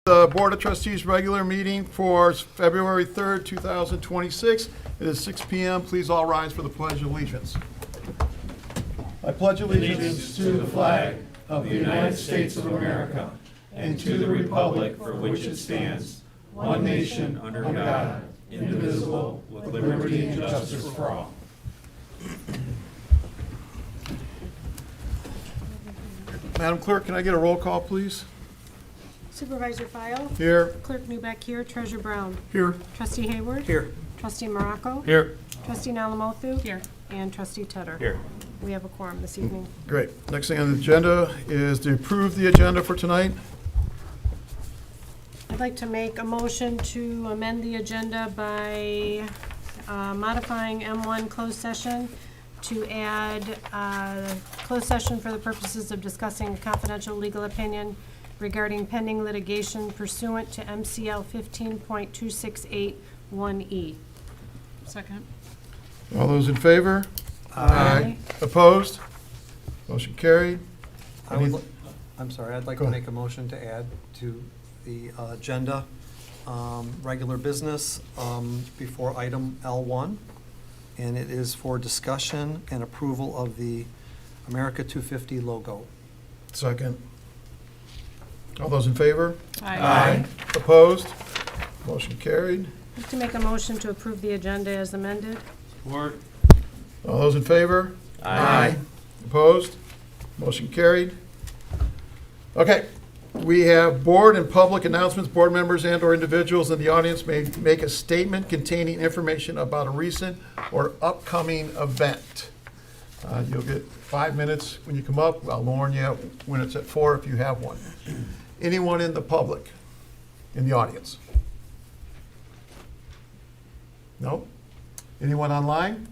The Board of Trustees regular meeting for February 3rd, 2026. It is 6 p.m. Please all rise for the Pledge of Allegiance. I pledge allegiance to the flag of the United States of America and to the republic for which it stands, one nation under God, indivisible, with liberty and justice for all. Madam Clerk, can I get a roll call, please? Supervisor File. Here. Clerk Newbeck here. Treasurer Brown. Here. Trustee Hayward. Here. Trustee Morocco. Here. Trustee Nalamothu. Here. And Trustee Tedder. Here. We have a quorum this evening. Great. Next thing on the agenda is to approve the agenda for tonight. I'd like to make a motion to amend the agenda by modifying M1 closed session to add closed session for the purposes of discussing a confidential legal opinion regarding pending litigation pursuant to MCL 15.2681E. Second. All those in favor? Aye. Opposed? Motion carried. I'm sorry, I'd like Go to ahead. make a motion to add to the agenda, regular business before item L1, and it is for discussion and approval of the America 250 logo. Second. All those in favor? Aye. Opposed? Motion carried. I'd like to make a motion to approve the agenda as amended. Support. All those in favor? Aye. Opposed? Motion carried. Okay, we have board and public announcements. Board members and/or individuals in the audience may make a statement containing information about a recent or upcoming event. You'll get 5 minutes when you come up. I'll warn you when it's at 4 if you have one. Anyone in the public, in the audience? No? Anyone online?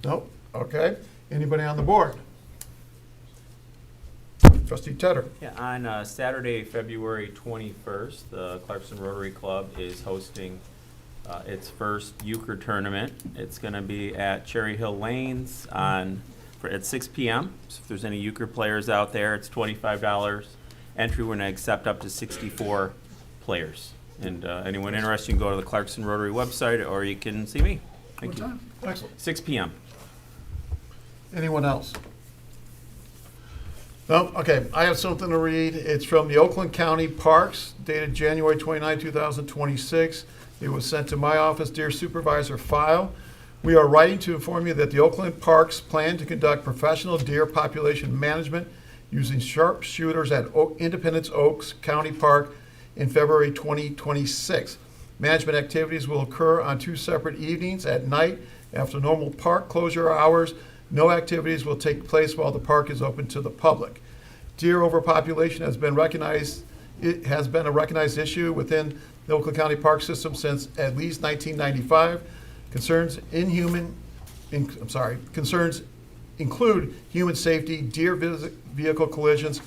No? Okay. Anybody on the board? Trustee Tedder. Yeah, on Saturday, February 21st, the Clarkson Rotary Club is hosting its first euchre tournament. It's going to be at Cherry Hill Lanes at 6 p.m. So if there's any euchre players out there, it's $25 entry. We're going to accept up to 64 players. And anyone interested, you can go to the Clarkson Rotary website, or you can see me. Thank you. Excellent. 6 p.m. Anyone else? No? Okay, I have something to read. It's from the Oakland County Parks, dated January 29, 2026. It was sent to my office, Dear Supervisor File. We are writing to inform you that the Oakland Parks plan to conduct professional deer population management using sharpshooters at Independence Oaks County Park in February 2026. Management activities will occur on 2 separate evenings at night after normal park closure hours. No activities will take place while the park is open to the public. Deer overpopulation has been recognized. It has been a recognized issue within the Oakland County Park System since at least 1995. Concerns include human safety, deer vehicle collisions,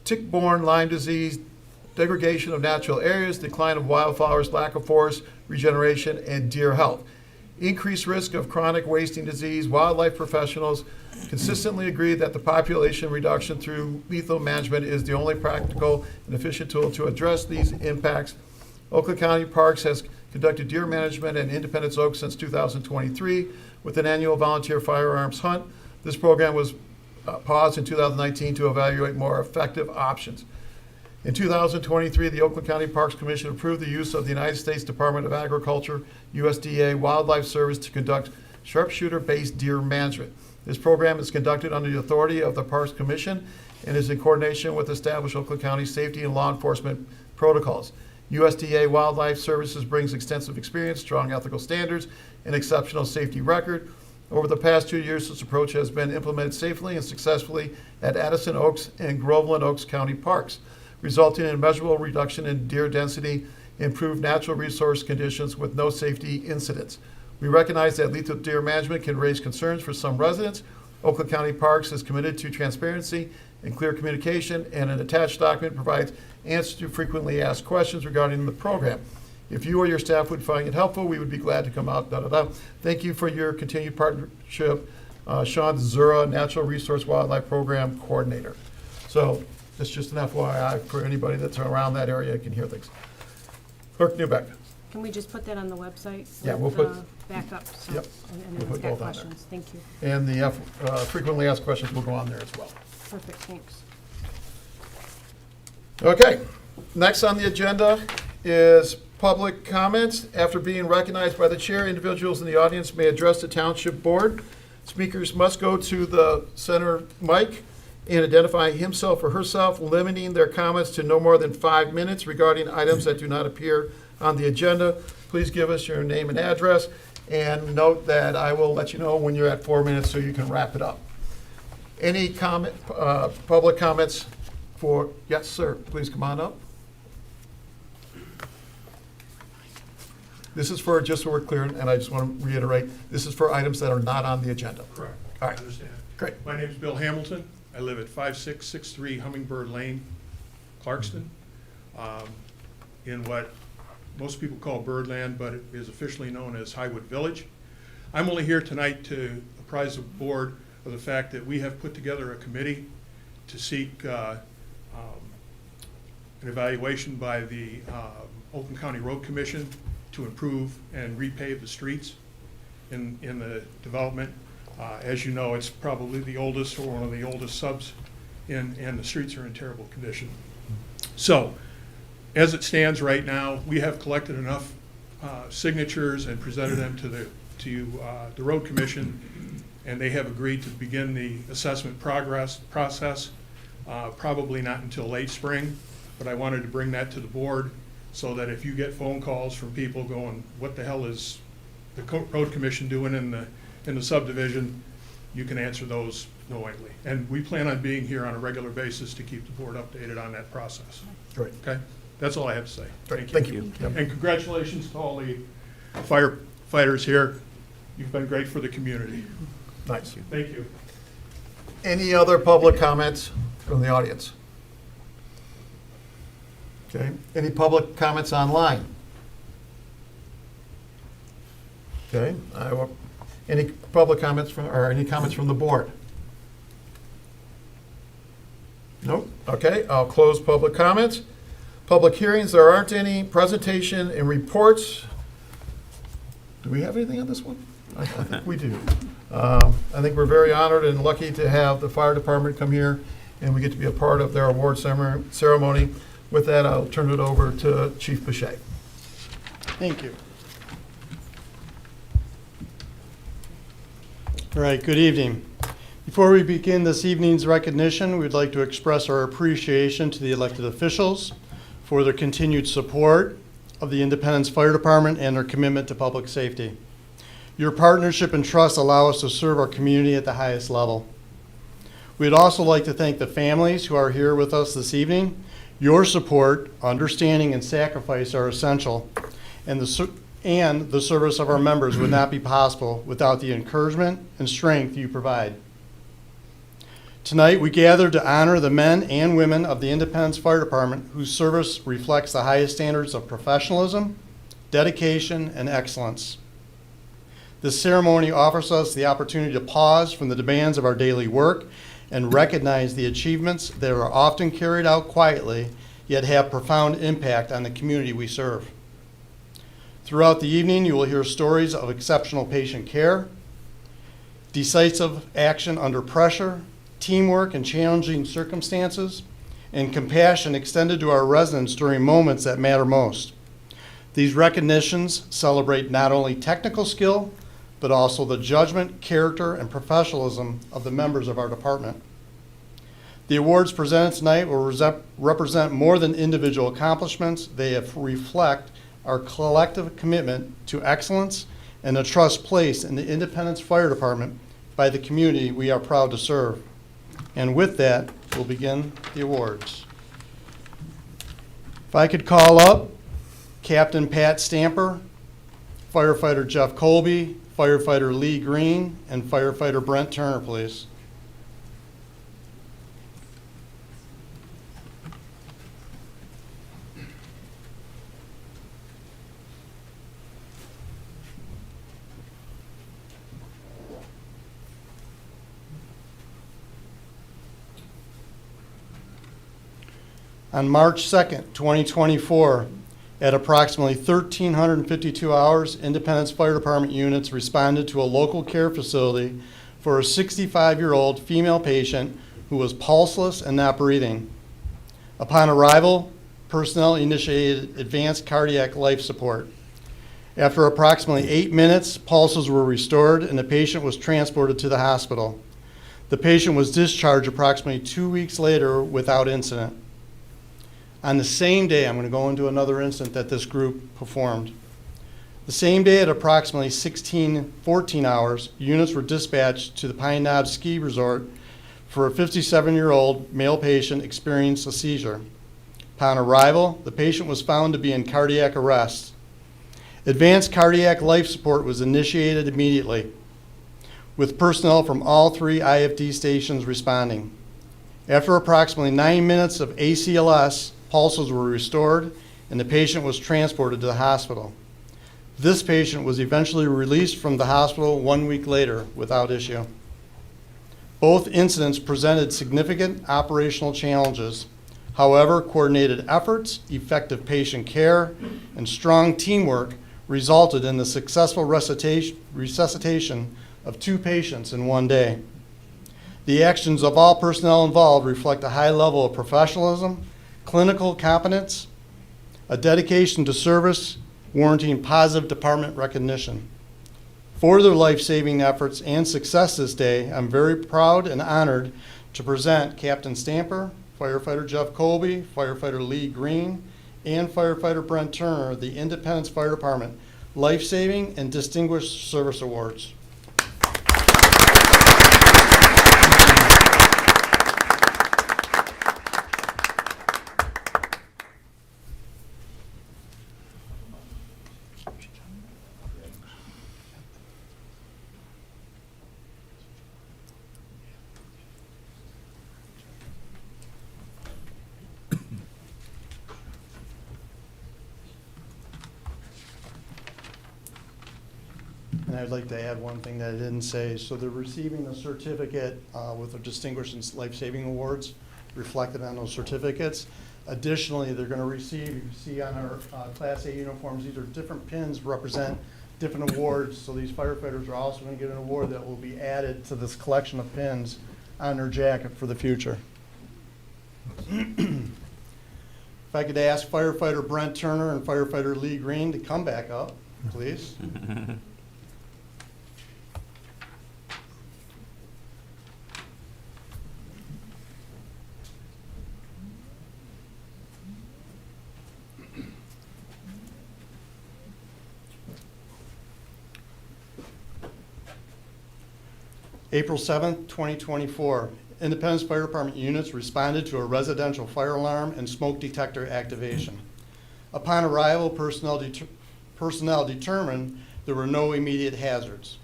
tick-borne Lyme disease, degradation of natural areas, decline of wildflowers, lack of forest regeneration, and deer health. Increased risk of chronic wasting disease. Wildlife professionals consistently agree that the population reduction through lethal management is the only practical and efficient tool to address these impacts. Oakland County Parks has conducted deer management at Independence Oaks since 2023 with an annual volunteer firearms hunt. This program was paused in 2019 to evaluate more effective options. In 2023, the Oakland County Parks Commission approved the use of the United States Department of Agriculture, USDA Wildlife Service to conduct sharpshooter-based deer management. This program is conducted under the authority of the Parks Commission and is in coordination with established Oakland County safety and law enforcement protocols. USDA Wildlife Services brings extensive experience, strong ethical standards, and exceptional safety record. Over the past 2 years, this approach has been implemented safely and successfully at Addison Oaks and Groveland Oaks County Parks, resulting in a measurable reduction in deer density, improved natural resource conditions with no safety incidents. We recognize that lethal deer management can raise concerns for some residents. Oakland County Parks is committed to transparency and clear communication, and an attached document provides answers to frequently asked questions regarding the program. If you or your staff would find it helpful, we would be glad to come out. Thank you for your continued partnership. Sean Zura, Natural Resource Wildlife Program Coordinator. So That's just an FYI for anybody that's around that area and can hear things. Clerk Newbeck. Can we just put that on the website? Yeah, with we'll put- the Backup, so, Yep, and we'll then put it's got both on there. questions. Thank you. And the frequently asked questions will go on there as well. Perfect, thanks. Okay, next on the agenda is public comments. After being recognized by the chair, individuals in the audience may address the township board. Speakers must go to the center mic and identify himself or herself, limiting their comments to no more than 5 minutes regarding items that do not appear on the agenda. Please give us your name and address, and note that I will let you know when you're at 4 minutes so you can wrap it up. Any comment, public comments for, yes, sir, please come on up. This is for, just so we're clear, and I just want to reiterate, this is for items that are not on the agenda. Correct. All I right. understand. Great. My name is Bill Hamilton. I live at 5663 Hummingbird Lane, Clarkston, in what most people call Birdland, but it is officially known as Highwood Village. I'm only here tonight to apprise the board of the fact that we have put together a committee to seek an evaluation by the Oakland County Road Commission to improve and repave the streets in the development. As you know, it's probably the oldest or one of the oldest subs, and the streets are in terrible condition. So, as it stands right now, we have collected enough signatures and presented them to the Road Commission, and they have agreed to begin the assessment process, probably not until late spring, but I wanted to bring that to the board so that if you get phone calls from people going, what the hell is the Road Commission doing in the subdivision, you can answer those knowingly. And we plan on being here on a regular basis to keep the board updated on that process. Great. Okay? That's all I have to say. Great, thank you. Yep. And congratulations to all the firefighters here. You've been great for the community. Nice. Thank you. Any other public comments from the audience? Okay, any public comments online? Okay, any public comments from, or any comments from the board? Nope, okay, I'll close public comments. Public hearings, there aren't any. Presentation and reports. Do we have anything on this one? I think we do. I think we're very honored and lucky to have the fire department come here, and we get to be a part of their award ceremony. With that, I'll turn it over to Chief Boucher. Thank you. All right, good evening. Before we begin this evening's recognition, we'd like to express our appreciation to the elected officials for their continued support of the Independence Fire Department and their commitment to public safety. Your partnership and trust allow us to serve our community at the highest level. We'd also like to thank the families who are here with us this evening. Your support, understanding, and sacrifice are essential, and the service of our members would not be possible without the encouragement and strength you provide. Tonight, we gather to honor the men and women of the Independence Fire Department whose service reflects the highest standards of professionalism, dedication, and excellence. This ceremony offers us the opportunity to pause from the demands of our daily work and recognize the achievements that are often carried out quietly, yet have profound impact on the community we serve. Throughout the evening, you will hear stories of exceptional patient care, decisive action under pressure, teamwork in challenging circumstances, and compassion extended to our residents during moments that matter most. These recognitions celebrate not only technical skill, but also the judgment, character, and professionalism of the members of our department. The awards presented tonight will represent more than individual accomplishments. They reflect our collective commitment to excellence and the trust placed in the Independence Fire Department by the community we are proud to serve. And with that, we'll begin the awards. If I could call up Captain Pat Stamper, Firefighter Jeff Colby, Firefighter Lee Green, and Firefighter Brent Turner, please. On March 2nd, 2024, at approximately 1,352 hours, Independence Fire Department units responded to a local care facility for a 65-year-old female patient who was pulseless and not breathing. Upon arrival, personnel initiated advanced cardiac life support. After approximately 8 minutes, pulses were restored and the patient was transported to the hospital. The patient was discharged approximately 2 weeks later without incident. On the same day, I'm going to go into another incident that this group performed. The same day at approximately 16:14 hours, units were dispatched to the Pine Knob Ski Resort for a 57-year-old male patient experienced a seizure. Upon arrival, the patient was found to be in cardiac arrest. Advanced cardiac life support was initiated immediately, with personnel from all 3 IFD stations responding. After approximately 9 minutes of ACLS, pulses were restored and the patient was transported to the hospital. This patient was eventually released from the hospital 1 week later without issue. Both incidents presented significant operational challenges. However, coordinated efforts, effective patient care, and strong teamwork resulted in the successful resuscitation of 2 patients in 1 day. The actions of all personnel involved reflect a high level of professionalism, clinical competence, a dedication to service, warranting positive department recognition. For their life-saving efforts and success this day, I'm very proud and honored to present Captain Stamper, Firefighter Jeff Colby, Firefighter Lee Green, and Firefighter Brent Turner the Independence Fire Department Life-Saving and Distinguished Service Awards. And I'd like to add one thing that I didn't say. So they're receiving a certificate with the Distinguished and Life-Saving Awards reflected on those certificates. Additionally, they're going to receive, you can see on our Class A uniforms, these are different pins represent different awards. So these firefighters are also going to get an award that will be added to this collection of pins on their jacket for the future. If I could ask Firefighter Brent Turner and Firefighter Lee Green to come back up, please. April 7th, 2024, Independence Fire Department units responded to a residential fire alarm and smoke detector activation. Upon arrival, personnel determined there were no immediate hazards.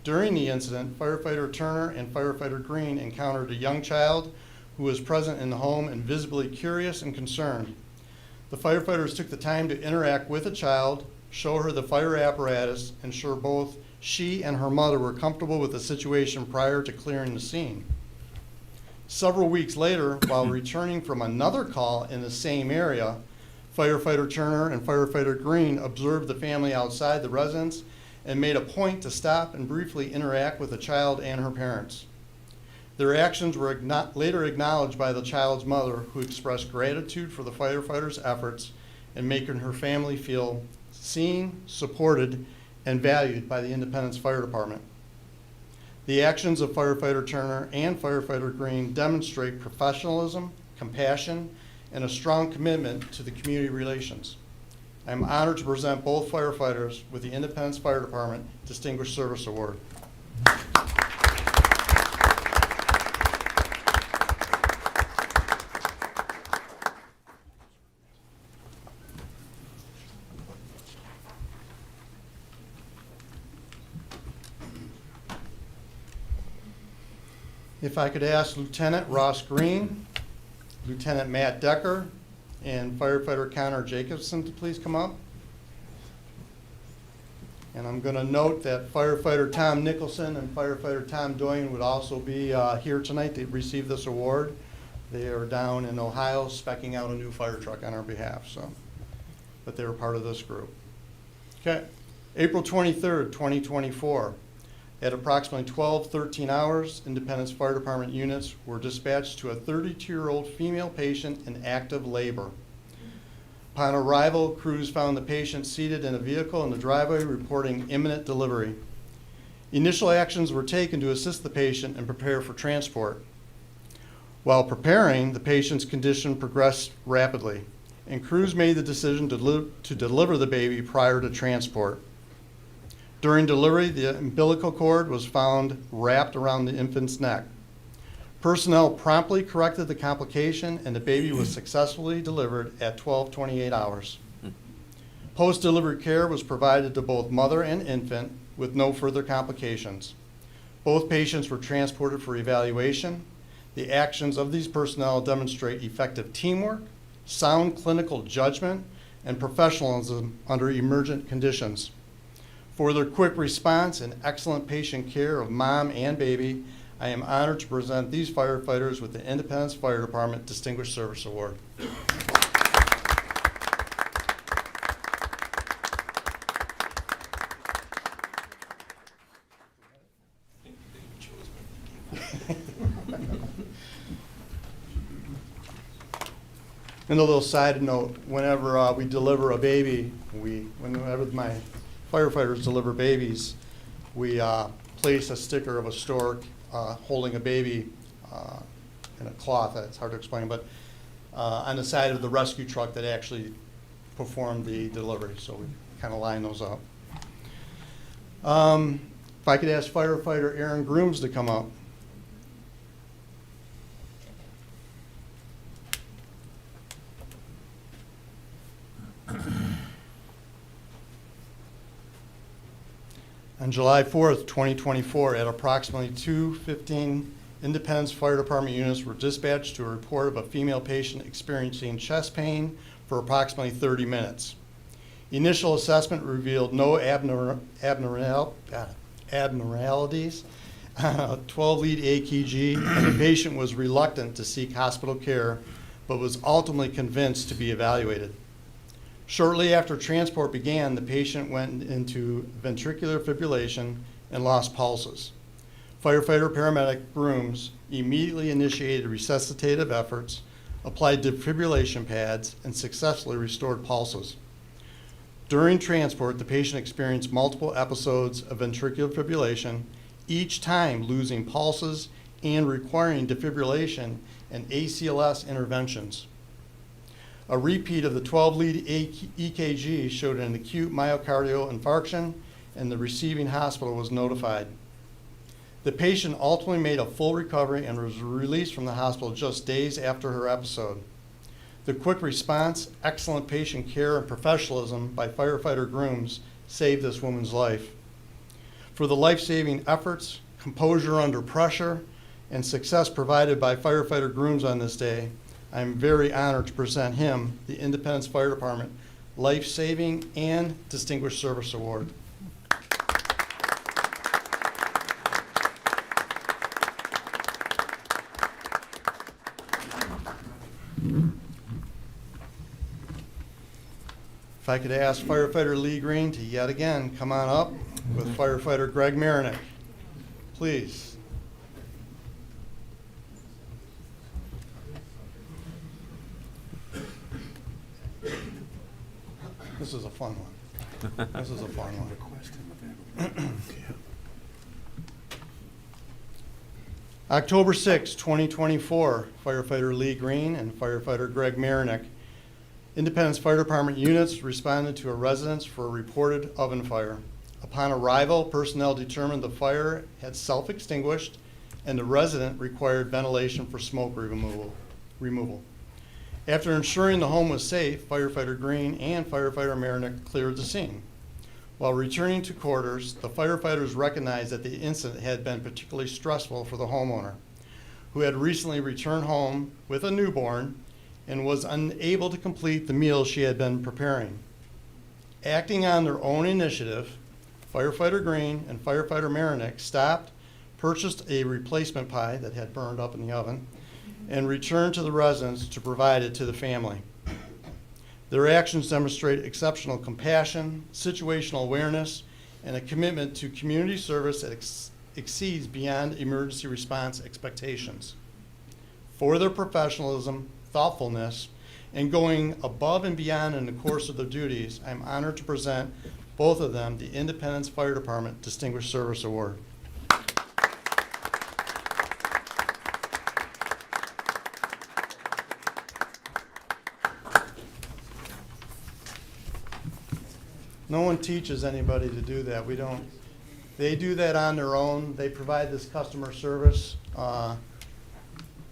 During the incident, Firefighter Turner and Firefighter Green encountered a young child who was present in the home and visibly curious and concerned. The firefighters took the time to interact with the child, show her the fire apparatus, ensure both she and her mother were comfortable with the situation prior to clearing the scene. Several weeks later, while returning from another call in the same area, Firefighter Turner and Firefighter Green observed the family outside the residence and made a point to stop and briefly interact with the child and her parents. Their actions were later acknowledged by the child's mother, who expressed gratitude for the firefighters' efforts in making her family feel seen, supported, and valued by the Independence Fire Department. The actions of Firefighter Turner and Firefighter Green demonstrate professionalism, compassion, and a strong commitment to the community relations. I am honored to present both firefighters with the Independence Fire Department Distinguished Service Award. If I could ask Lieutenant Ross Green, Lieutenant Matt Decker, and Firefighter Connor Jacobson to please come up. And I'm going to note that Firefighter Tom Nicholson and Firefighter Tom Doyen would also be here tonight to receive this award They are down in Ohio specking out a new fire truck on our behalf, so, but they were part of this group. Okay, April 23rd, 2024. At approximately 12:13 hours, Independence Fire Department units were dispatched to a 32-year-old female patient in active labor. Upon arrival, crews found the patient seated in a vehicle in the driveway reporting imminent delivery. Initial actions were taken to assist the patient and prepare for transport. While preparing, the patient's condition progressed rapidly, and crews made the decision to deliver the baby prior to transport. During delivery, the umbilical cord was found wrapped around the infant's neck. Personnel promptly corrected the complication, and the baby was successfully delivered at 12:28 hours. Post-delivery care was provided to both mother and infant with no further complications. Both patients were transported for evaluation. The actions of these personnel demonstrate effective teamwork, sound clinical judgment, and professionalism under emergent conditions. For their quick response and excellent patient care of mom and baby, I am honored to present these firefighters with the Independence Fire Department Distinguished Service Award. And a little side note, whenever we deliver a baby, whenever my firefighters deliver babies, we place a sticker of a stork holding a baby in a cloth. It's hard to explain, but on the side of the rescue truck that actually performed the delivery. So we kind of line those up. If I could ask firefighter Aaron Grooms to come up. On July 4th, 2024, at approximately 2:15, Independence Fire Department units were dispatched to a report of a female patient experiencing chest pain for approximately 30 minutes. Initial assessment revealed no abnormalities, 12-lead AKG, and the patient was reluctant to seek hospital care, but was ultimately convinced to be evaluated. Shortly after transport began, the patient went into ventricular fibrillation and lost pulses. Firefighter paramedic Grooms immediately initiated resuscitative efforts, applied defibrillation pads, and successfully restored pulses. During transport, the patient experienced multiple episodes of ventricular fibrillation, each time losing pulses and requiring defibrillation and ACLS interventions. A repeat of the 12-lead EKG showed an acute myocardial infarction, and the receiving hospital was notified. The patient ultimately made a full recovery and was released from the hospital just days after her episode. The quick response, excellent patient care, and professionalism by firefighter Grooms saved this woman's life. For the life-saving efforts, composure under pressure, and success provided by firefighter Grooms on this day, I am very honored to present him the Independence Fire Department Life Saving and Distinguished Service Award. If I could ask firefighter Lee Green to yet again come on up with firefighter Greg Marinick, please. This is a fun one. This is a fun one. October 6, 2024, firefighter Lee Green and firefighter Greg Marinick, Independence Fire Department units responded to a residence for a reported oven fire. Upon arrival, personnel determined the fire had self-extinguished and the resident required ventilation for smoke removal. After ensuring the home was safe, firefighter Green and firefighter Marinick cleared the scene. While returning to quarters, the firefighters recognized that the incident had been particularly stressful for the homeowner, who had recently returned home with a newborn and was unable to complete the meal she had been preparing. Acting on their own initiative, firefighter Green and firefighter Marinick stopped, purchased a replacement pie that had burned up in the oven, and returned to the residents to provide it to the family. Their actions demonstrate exceptional compassion, situational awareness, and a commitment to community service that exceeds beyond emergency response expectations. For their professionalism, thoughtfulness, and going above and beyond in the course of their duties, I'm honored to present both of them the Independence Fire Department Distinguished Service Award. No one teaches anybody to do that. We don't. They do that on their own. They provide this customer service.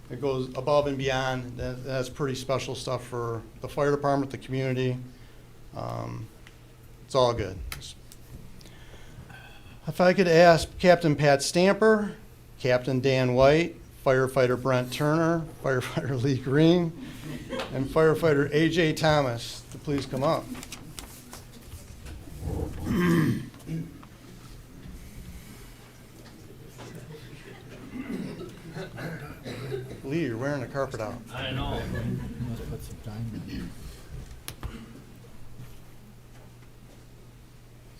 It goes above and beyond. That's pretty special stuff for the fire department, the community. It's all good. If I could ask Captain Pat Stamper, Captain Dan White, Firefighter Brent Turner, Firefighter Lee Green, and Firefighter A.J. Thomas to please come up. Lee, you're wearing the carpet out. I know.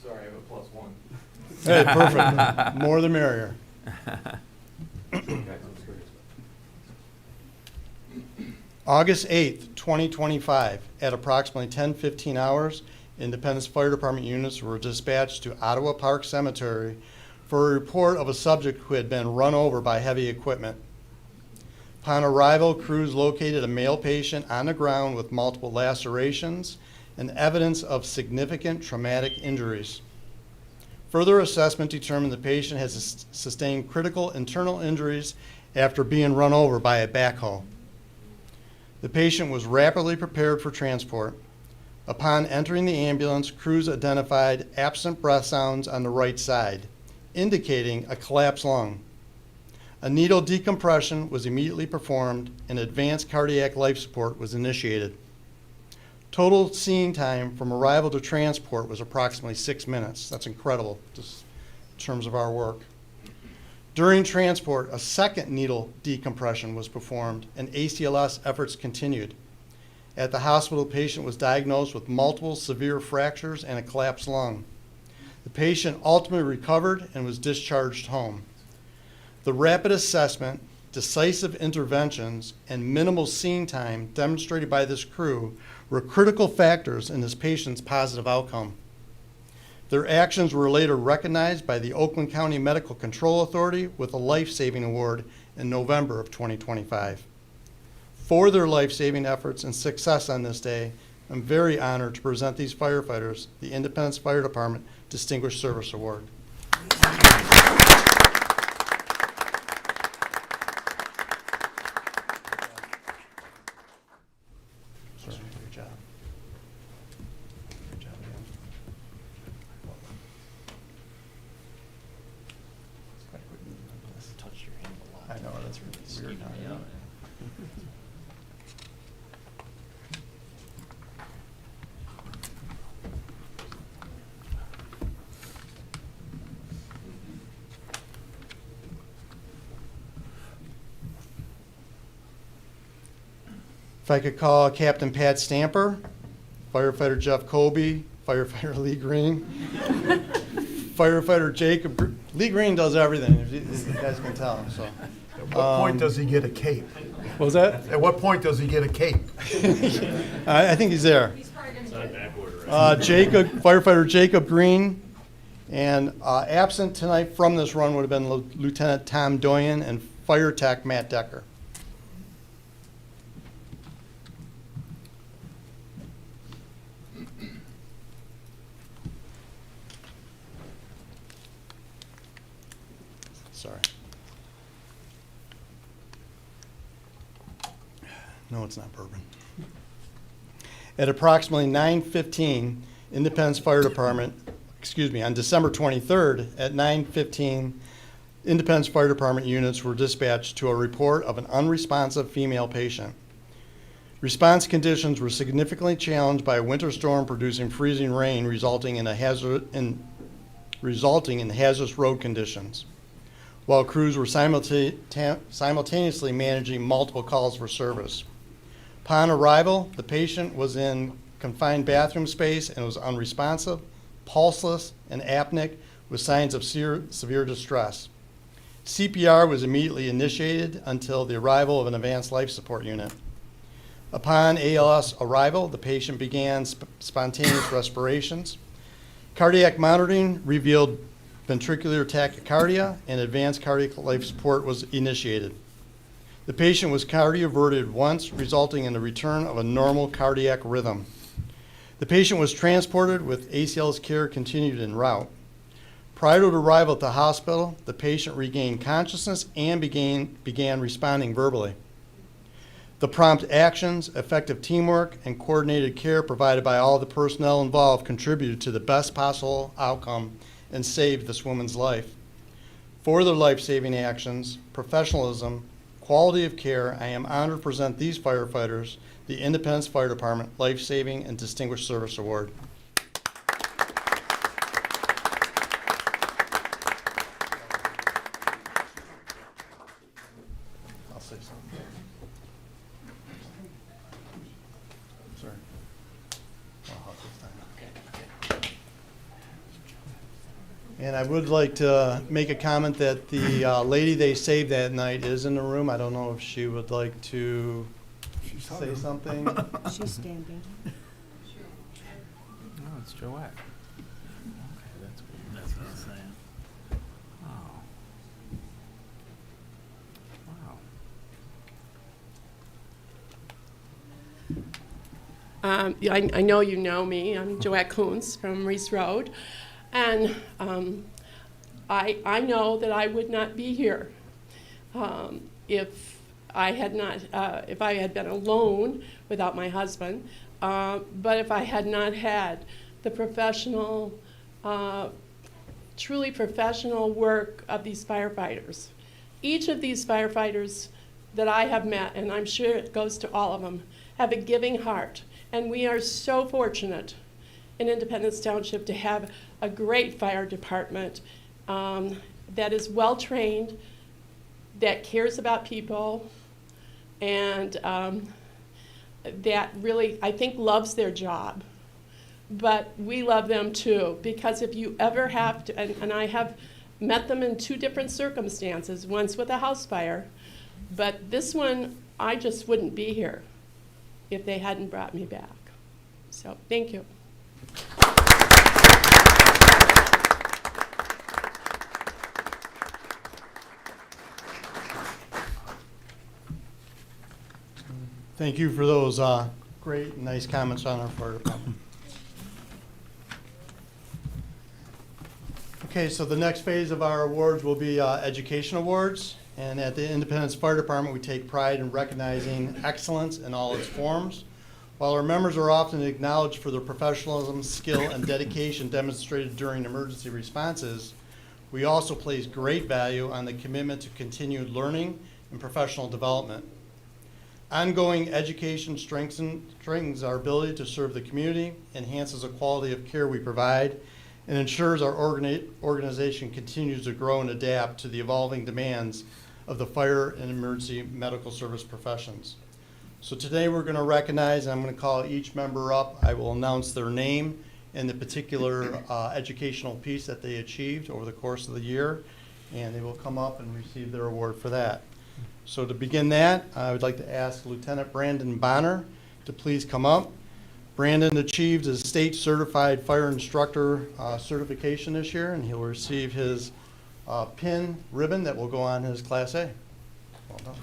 Sorry, I have a +1. Hey, perfect. More the merrier. August 8th, 2025, at approximately 10:15 hours, Independence Fire Department units were dispatched to Ottawa Park Cemetery for a report of a subject who had been run over by heavy equipment. Upon arrival, crews located a male patient on the ground with multiple lacerations and evidence of significant traumatic injuries. Further assessment determined the patient has sustained critical internal injuries after being run over by a backhoe. The patient was rapidly prepared for transport. Upon entering the ambulance, crews identified absent breath sounds on the right side, indicating a collapsed lung. A needle decompression was immediately performed and advanced cardiac life support was initiated. Total scene time from arrival to transport was approximately 6 minutes. That's incredible, just in terms of our work. During transport, a second needle decompression was performed and ACLS efforts continued. At the hospital, the patient was diagnosed with multiple severe fractures and a collapsed lung. The patient ultimately recovered and was discharged home. The rapid assessment, decisive interventions, and minimal scene time demonstrated by this crew were critical factors in this patient's positive outcome. Their actions were later recognized by the Oakland County Medical Control Authority with a life-saving award in November of 2025. For their life-saving efforts and success on this day, I'm very honored to present these firefighters the Independence Fire Department Distinguished Service Award. Sorry, good job. Good job, man. Touch your hand a lot. I know, that's really weird. Yeah. If I could call Captain Pat Stamper, Firefighter Jeff Colby, Firefighter Lee Green, Firefighter Jacob. Lee Green does everything, if you guys can tell. So, At what point does he get a cape? what was that? At what point does he get a cape? I think he's there. Firefighter Jacob Green, and absent tonight from this run would have been Lieutenant Tom Doyen and Fire Tech Matt Decker. Sorry. No, it's not bourbon. At approximately 9:15, Independence Fire Department, on December 23rd at 9:15, Independence Fire Department units were dispatched to a report of an unresponsive female patient. Response conditions were significantly challenged by a winter storm producing freezing rain, resulting in hazardous road conditions. while crews were simultaneously managing multiple calls for service. Upon arrival, the patient was in confined bathroom space and was unresponsive, pulseless, and apneic with signs of severe distress. CPR was immediately initiated until the arrival of an advanced life support unit. Upon ALS arrival, the patient began spontaneous respirations. Cardiac monitoring revealed ventricular tachycardia, and advanced cardiac life support was initiated. The patient was cardioverted once, resulting in the return of a normal cardiac rhythm. The patient was transported with ACLS care continued en route. Prior to arrival at the hospital, the patient regained consciousness and began responding verbally. The prompt actions, effective teamwork, and coordinated care provided by all the personnel involved contributed to the best possible outcome and saved this woman's life. For their life-saving actions, professionalism, quality of care, I am honored to present these firefighters the Independence Fire Department Life-Saving and Distinguished Service Award. I'll say something. Sorry. I'll hug this time. And I would like to make a comment that the lady they saved that night is in the room. I don't know if she would like to say something. She's standing. No, it's Joette. Okay, that's weird. That's what I was saying. Oh. Wow. I know you know me. I'm Joette Coons from Reese Road. And I know that I would not be here if I had been alone without my husband. But if I had not had the professional, truly professional work of these firefighters. Each of these firefighters that I have met, and I'm sure it goes to all of them, have a giving heart. And we are so fortunate in Independence Township to have a great fire department that is well-trained, that cares about people, and that really, I think, loves their job. But we love them too, because if you ever have to, and I have met them in 2 different circumstances, once with a house fire, but this one, I just wouldn't be here if they hadn't brought me back. So, thank you. Thank you for those great and nice comments on our fire department. Okay, so the next phase of our awards will be education awards. And at the Independence Fire Department, we take pride in recognizing excellence in all its forms. While our members are often acknowledged for their professionalism, skill, and dedication demonstrated during emergency responses, we also place great value on the commitment to continued learning and professional development. Ongoing education strengthens our ability to serve the community, enhances the quality of care we provide, and ensures our organization continues to grow and adapt to the evolving demands of the fire and emergency medical service professions. So today we're going to recognize, and I'm going to call each member up. I will announce their name and the particular educational piece that they achieved over the course of the year, and they will come up and receive their award for that. So to begin that, I would like to ask Lieutenant Brandon Bonner to please come up. Brandon achieved his state certified fire instructor certification this year, and he'll receive his pin ribbon that will go on his Class A. Well done.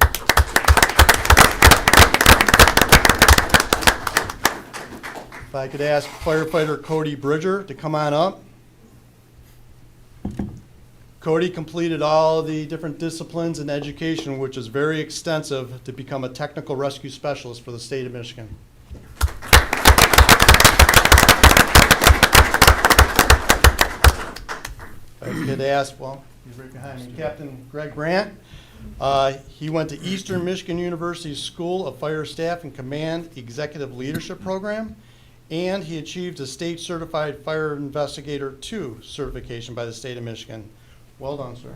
If I could ask firefighter Cody Bridger to come on up. Cody completed all the different disciplines in education, which is very extensive, to become a technical rescue specialist for the state of Michigan. I could ask, well, he's right behind me, Captain Greg Brandt. He went to Eastern Michigan University's School of Fire Staff and Command Executive Leadership Program, and he achieved a State Certified Fire Investigator 2 certification by the state of Michigan. Well done, sir.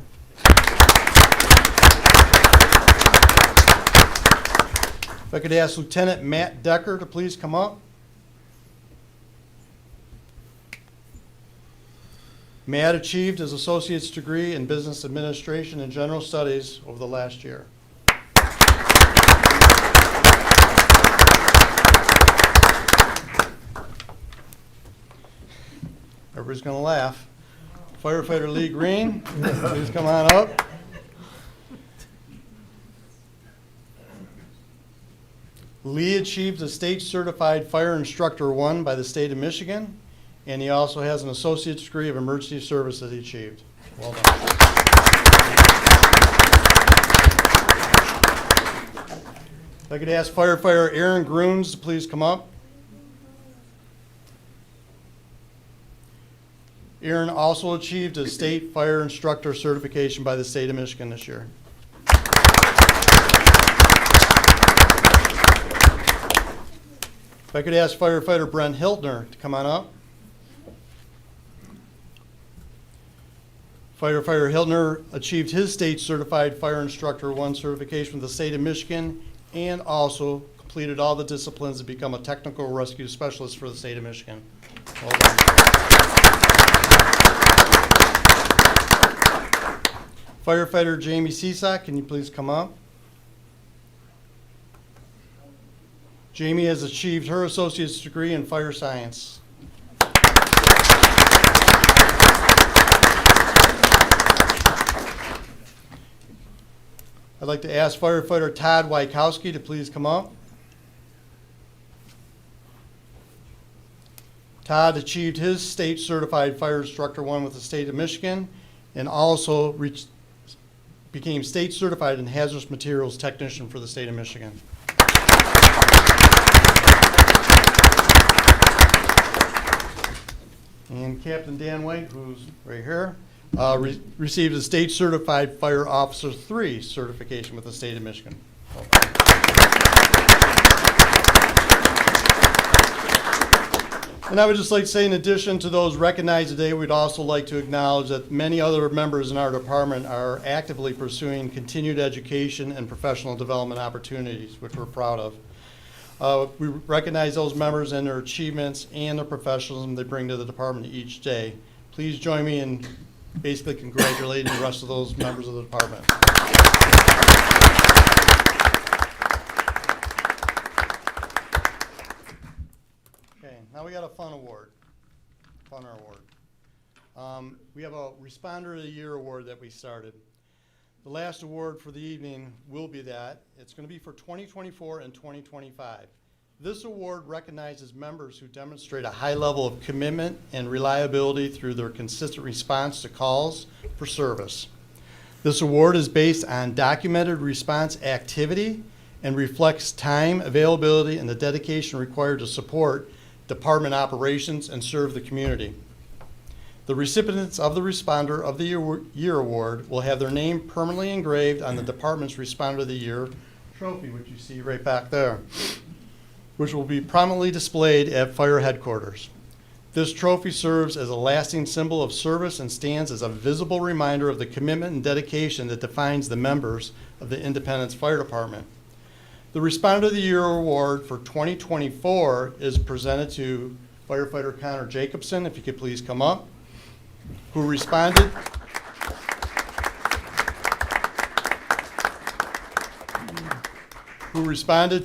If I could ask Lieutenant Matt Decker to please come up. Matt achieved his associate's degree in business administration and general studies over the last year. Everybody's going to laugh. Firefighter Lee Green, please come on up. Lee achieved a state certified fire instructor 1 by the state of Michigan, and he also has an associate's degree of emergency service that he achieved. Well done. If I could ask firefighter Aaron Grunes to please come up. Aaron also achieved a state fire instructor certification by the state of Michigan this year. If I could ask firefighter Brent Hiltner to come on up. Firefighter Hiltner achieved his state certified fire instructor 1 certification with the state of Michigan and also completed all the disciplines to become a technical rescue specialist for the state of Michigan. Well done. Firefighter Jamie Cisak, can you please come up? Jamie has achieved her associate's degree in fire science. I'd like to ask firefighter Todd Wykowski to please come up. Todd achieved his state certified fire instructor 1 with the state of Michigan and also became state certified in hazardous materials technician for the state of Michigan. And Captain Dan White, who's right here, received a state certified fire officer 3 certification with the state of Michigan. And I would just like to say, in addition to those recognized today, we'd also like to acknowledge that many other members in our department are actively pursuing continued education and professional development opportunities, which we're proud of. We recognize those members and their achievements and their professionalism they bring to the department each day. Please join me in basically congratulating the rest of those members of the department. Okay, now we got a fun award, funner award. We have a Responder of the Year award that we started. The last award for the evening will be that. It's going to be for 2024 and 2025. This award recognizes members who demonstrate a high level of commitment and reliability through their consistent response to calls for service. This award is based on documented response activity and reflects time, availability, and the dedication required to support department operations and serve the community. The recipients of the Responder of the Year Award will have their name permanently engraved on the department's Responder of the Year trophy, which you see right back there, which will be prominently displayed at fire headquarters. This trophy serves as a lasting symbol of service and stands as a visible reminder of the commitment and dedication that defines the members of the Independence Fire Department. The Responder of the Year Award for 2024 is presented to firefighter Connor Jacobson, if you could please come up, who responded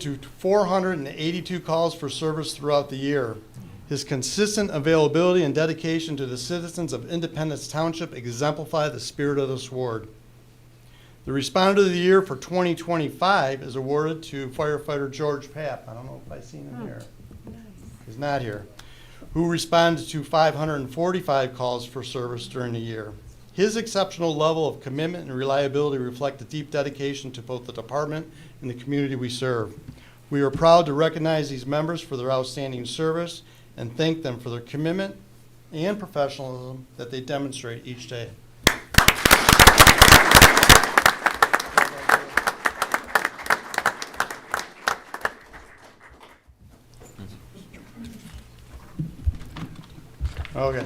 to 482 calls for service throughout the year. His consistent availability and dedication to the citizens of Independence Township exemplify the spirit of this award. The Responder of the Year for 2025 is awarded to firefighter George Papp. I don't know if I've seen him here. He's not here. Who responded to 545 calls for service during the year. His exceptional level of commitment and reliability reflect the deep dedication to both the department and the community we serve. We are proud to recognize these members for their outstanding service and thank them for their commitment and professionalism that they demonstrate each day. Okay.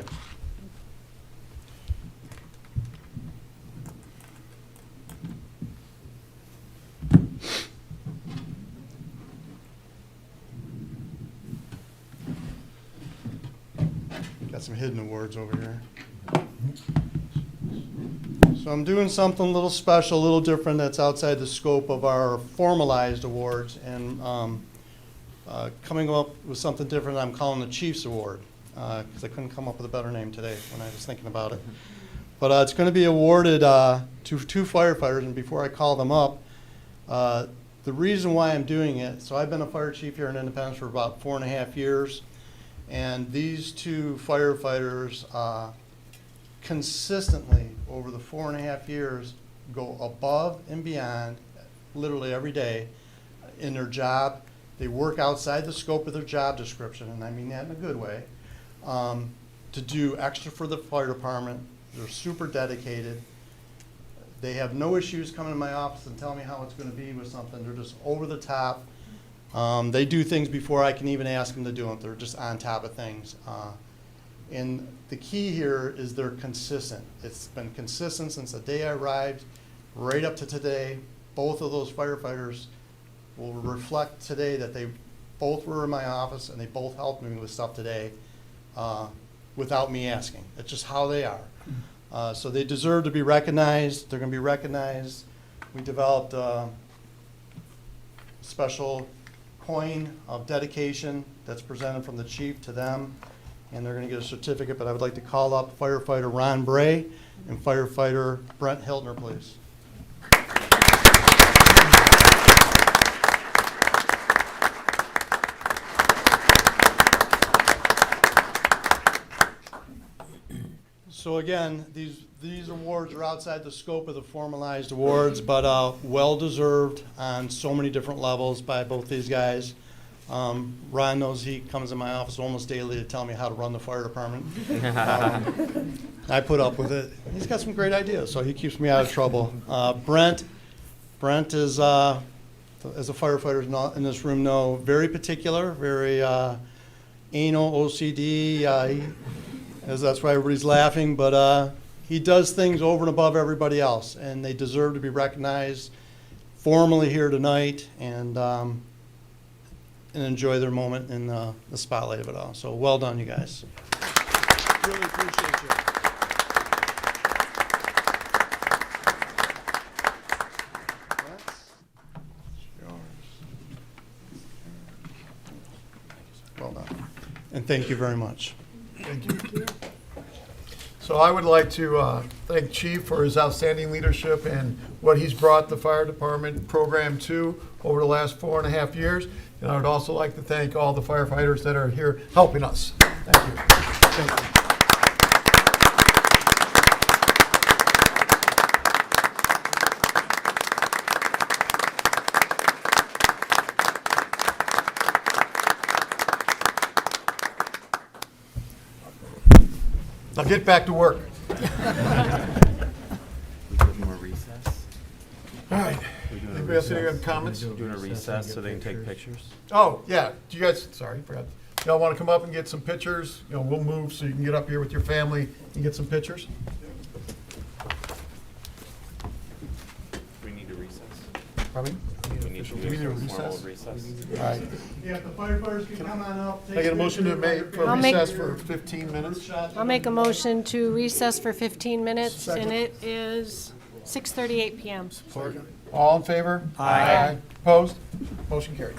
Got some hidden awards over here. So I'm doing something a little special, a little different that's outside the scope of our formalized awards, and coming up with something different I'm calling the Chiefs Award, because I couldn't come up with a better name today when I was thinking about it. But it's going to be awarded to two firefighters, and before I call them up, the reason why I'm doing it, so I've been a fire chief here in Independence for about 4.5 years, and these two firefighters consistently over the 4.5 years go above and beyond literally every day in their job. They work outside the scope of their job description, and I mean that in a good way, to do extra for the fire department. They're super dedicated. They have no issues coming to my office and telling me how it's going to be with something. They're just over the top. They do things before I can even ask them to do them. They're just on top of things. And the key here is they're consistent. It's been consistent since the day I arrived, right up to today. Both of those firefighters will reflect today that they both were in my office and they both helped me with stuff today without me asking. It's just how they are. So they deserve to be recognized. They're going to be recognized. We developed a special coin of dedication that's presented from the chief to them, and they're going to get a certificate. But I would like to call up firefighter Ron Bray and firefighter Brent Hiltner, please. So again, these awards are outside the scope of the formalized awards, but well-deserved on so many different levels by both these guys. Ron knows he comes in my office almost daily to tell me how to run the fire department. I put up with it. He's got some great ideas, so he keeps me out of trouble. Brent is, as the firefighters in this room know, very particular, very anal, OCD. That's why everybody's laughing, but he does things over and above everybody else, and they deserve to be recognized formally here tonight and enjoy their moment in the spotlight of it all. So well done, you guys. Really appreciate you. That's yours. Well done. And thank you very much. Thank you. So I would like to thank Chief for his outstanding leadership and what he's brought the fire department program to over the last 4.5 years. And I would also like to thank all the firefighters that are here helping us. Thank you. Thank you. Now get back to work. We give them a recess. All right. Anybody else have comments? Doing a recess so they can take pictures. Oh, yeah. Do you guys, sorry, forgot. Y'all want to come up and get some pictures? You know, we'll move so you can get up here with your family and get some pictures. We need a recess. Pardon me? We need to Do we need a do a formal recess? recess. All right. Yeah, the firefighters can come on up. I get a motion to make for I'll make- recess for 15 minutes. I'll make a motion to recess for 15 minutes, Second. and it is 6:38 PM. All in favor? Aye. Opposed? Motion carried.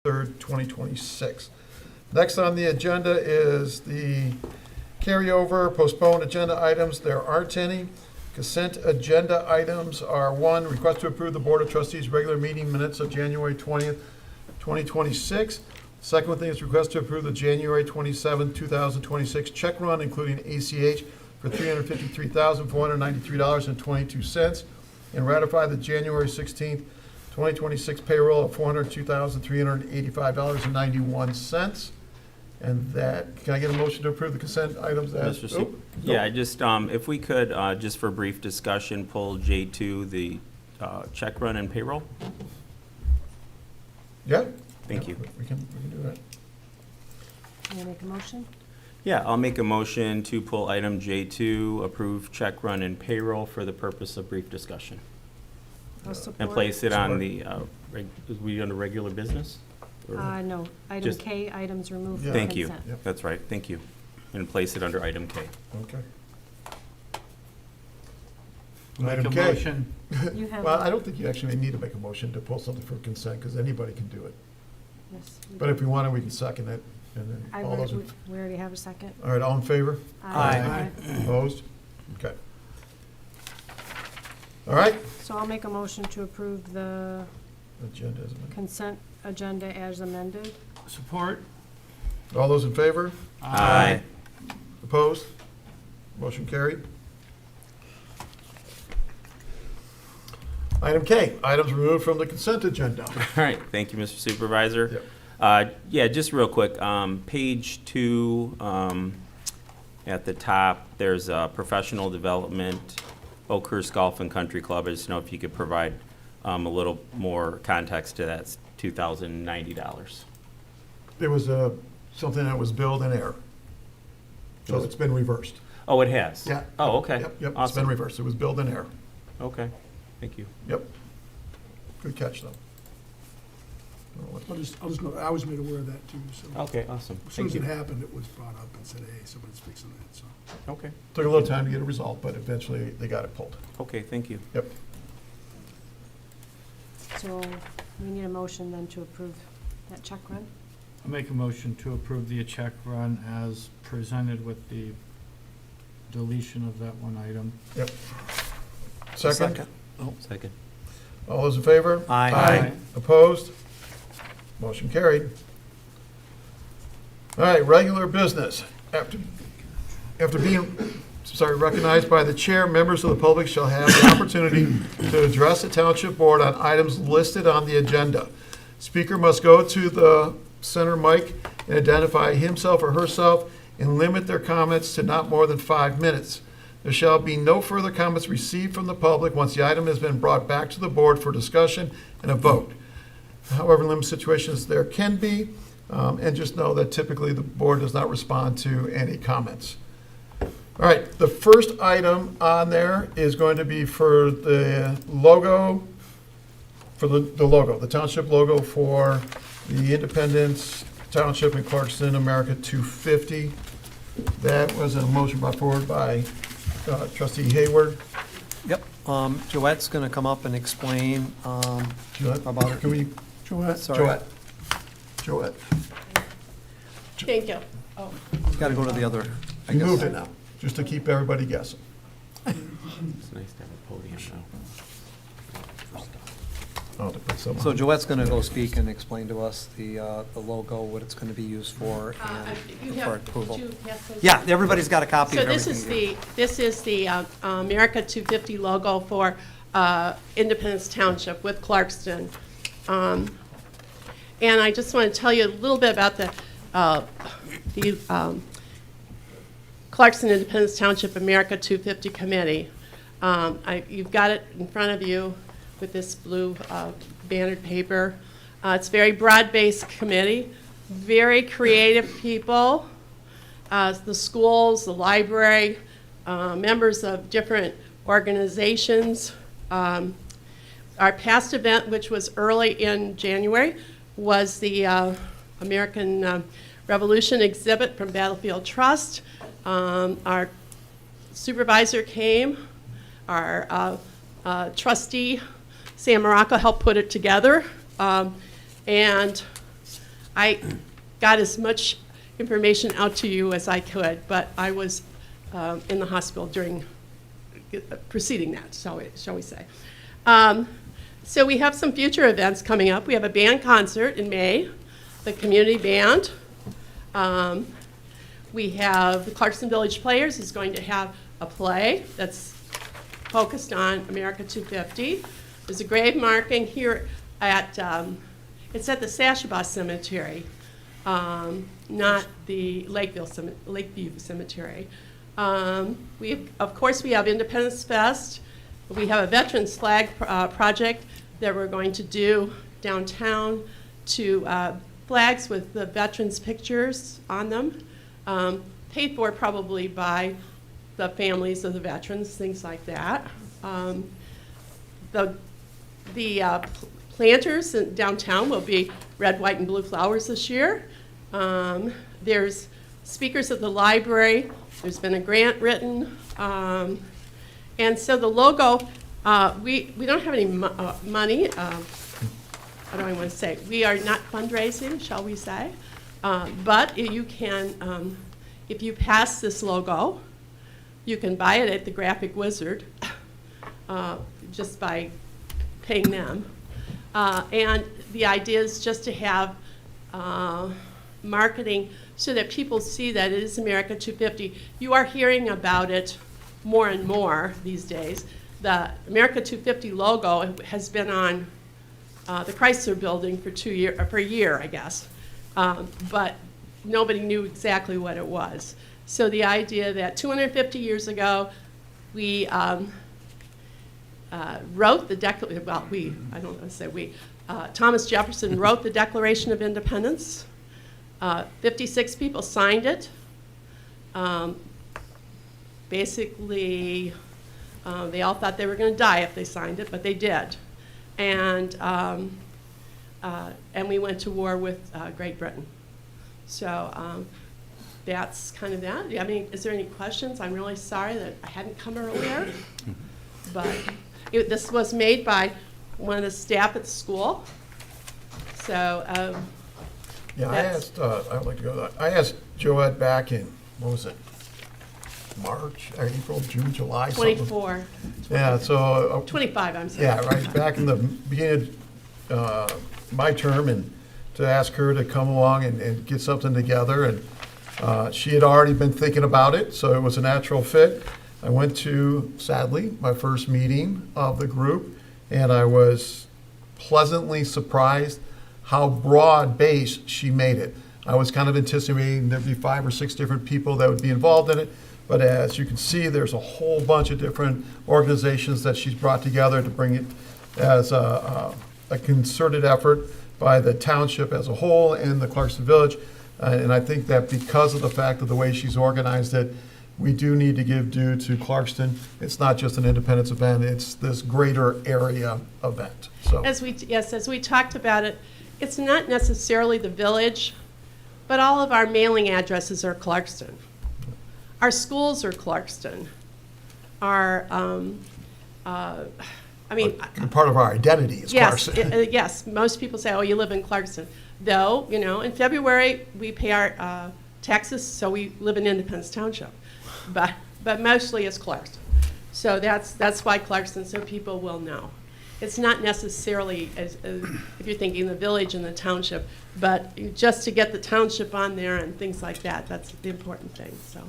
3rd, 2026. Next on the agenda is the carryover postponed agenda items. There aren't any. Consent agenda items are: 1, request to approve the Board of Trustees regular meeting minutes of January 20th, 2026. Second thing is request to approve the January 27th, 2026 check run, including ACH, for $353,493.22, and ratify the January 16th, 2026 payroll of $402,385.91. And that, can I get a motion to approve the consent items as? Mr. Super. Yeah, I just, if we could, just for brief discussion, pull J2, the check run and payroll. Yeah? Thank you. We can do that. Can you make a motion? Yeah, I'll make a motion to pull item J2, approve check run and payroll for the purpose of brief discussion. I'll support. And place it on the, is we under regular business? Or- No, item Just- K, items removed Yeah. from Thank you. consent. Yep. That's right, thank you. And place it under item K. Okay. Make Item a K. motion. You have, Well, I don't think you actually need to make a motion to pull something for consent, because anybody can do it. yes. But if we want to, we can second it, and then I all those, we already have a second. all right, all in favor? Aye. Opposed? Okay. All right. So I'll make a motion to approve the Agenda is amended. consent agenda as amended. Support. All those in favor? Aye. Opposed? Motion carried. Item K, items removed from the consent agenda. All right, thank you, Mr. Supervisor. Yep. Yeah, just real quick, page 2, at the top, there's professional development, Oakhurst Golf and Country Club. I just know if you could provide a little more context to that. It's $2,090. There was something that was billed in error. So it's been reversed. Oh, it has? Yeah. Oh, okay. Yep, it's been Awesome. reversed. It was billed in error. Okay, thank you. Yep. Good catch, though. I was made aware of that too, so. Okay, awesome. As soon Thank as it you. happened, it was brought up and said, hey, somebody's fixing that, so. Okay, Took a little time to get a result, but eventually they got it pulled. okay, thank you. Yep. So we need a motion then to approve that check run. I'll make a motion to approve the check run as presented with the deletion of that one item. Yep. Second? Second. All those in favor? Aye. Opposed? Motion carried. All right, regular business. After being recognized by the chair, members of the public shall have the opportunity to address the township board on items listed on the agenda. Speaker must go to the center mic and identify himself or herself and limit their comments to not more than 5 minutes. There shall be no further comments received from the public once the item has been brought back to the board for discussion and a vote. However, in limited situations there can be, and just know that typically the board does not respond to any comments. All right, the first item on there is going to be for the logo, the township logo for the Independence Township in Clarkston, America 250. That was a motion brought forward by trustee Hayward. Yep. Joette's going to come up and explain Joette, about it. can we, Joette? Sorry. Joette. Thank you. Oh, Got to go to the other. I You guess. moved it now, just to keep everybody guessing. It's nice to have a podium now. Oh, to put some So on. Joette's going to go speak and explain to us the logo, what it's going to be used for, you and for have, approval. did you have those? Yeah, everybody's got a copy So of this everything. is the America 250 logo for Independence Township with Clarkston. And I just want to tell you a little bit about the Clarkston Independence Township America 250 Committee. You've got it in front of you with this blue bannered paper. It's a very broad-based committee, very creative people. The schools, the library, members of different organizations. Our past event, which was early in January, was the American Revolution exhibit from Battlefield Trust. Our supervisor came. Our trustee, Sam Morocco, helped put it together. And I got as much information out to you as I could, but I was in the hospital during preceding that, shall we say. So we have some future events coming up. We have a band concert in May, the community band. We have the Clarkson Village Players is going to have a play that's focused on America 250. There's a grave marking here at, it's at the Sashabaw Cemetery, not the Lakeview Cemetery. Of course, we have Independence Fest. We have a Veterans Flag project that we're going to do downtown to flags with the veterans' pictures on them, paid for probably by the families of the veterans, things like that. The planters in downtown will be red, white, and blue flowers this year. There's speakers at the library. There's been a grant written. And so the logo, we don't have any money. What do I want to say? We are not fundraising, shall we say. But you can, if you pass this logo, you can buy it at the Graphic Wizard just by paying them. And the idea is just to have marketing so that people see that it is America 250. You are hearing about it more and more these days. The America 250 logo has been on the Chrysler Building for a year, I guess. But nobody knew exactly what it was. So the idea that 250 years ago, we wrote the Declaration, well, I don't want to say we, Thomas Jefferson wrote the Declaration of Independence. 56 people signed it. Basically, they all thought they were going to die if they signed it, but they did. And we went to war with Great Britain. So that's kind of that. I mean, is there any questions? I'm really sorry that I hadn't come earlier. But this was made by one of the staff at the school. So Yeah, I'd like to go, I asked Joette back in, what was it? March, April, June, July, something. 24, Yeah, so. 25, I'm sorry. Yeah, right, back in the beginning of my term, and to ask her to come along and get something together, and she had already been thinking about it, so it was a natural fit. I went to, sadly, my first meeting of the group, and I was pleasantly surprised how broad-based she made it. I was kind of anticipating there'd be 5 or 6 different people that would be involved in it, but as you can see, there's a whole bunch of different organizations that she's brought together to bring it as a concerted effort by the township as a whole and the Clarkson Village. And I think that because of the fact of the way she's organized it, we do need to give due to Clarkston. It's not just an Independence event, it's this greater area event, so. As we talked about it, it's not necessarily the village, but all of our mailing addresses are Clarkston. Our schools are Clarkston. Our, I mean. Part of our identity is Yes, Clarkston. yes, most people say, oh, you live in Clarkston. Though, you know, in February, we pay our taxes, so we live in Independence Township. But mostly it's Clarkston. So that's why Clarkston, so people will know. It's not necessarily, as if you're thinking the village and the township, but just to get the township on there and things like that, that's the important thing, so.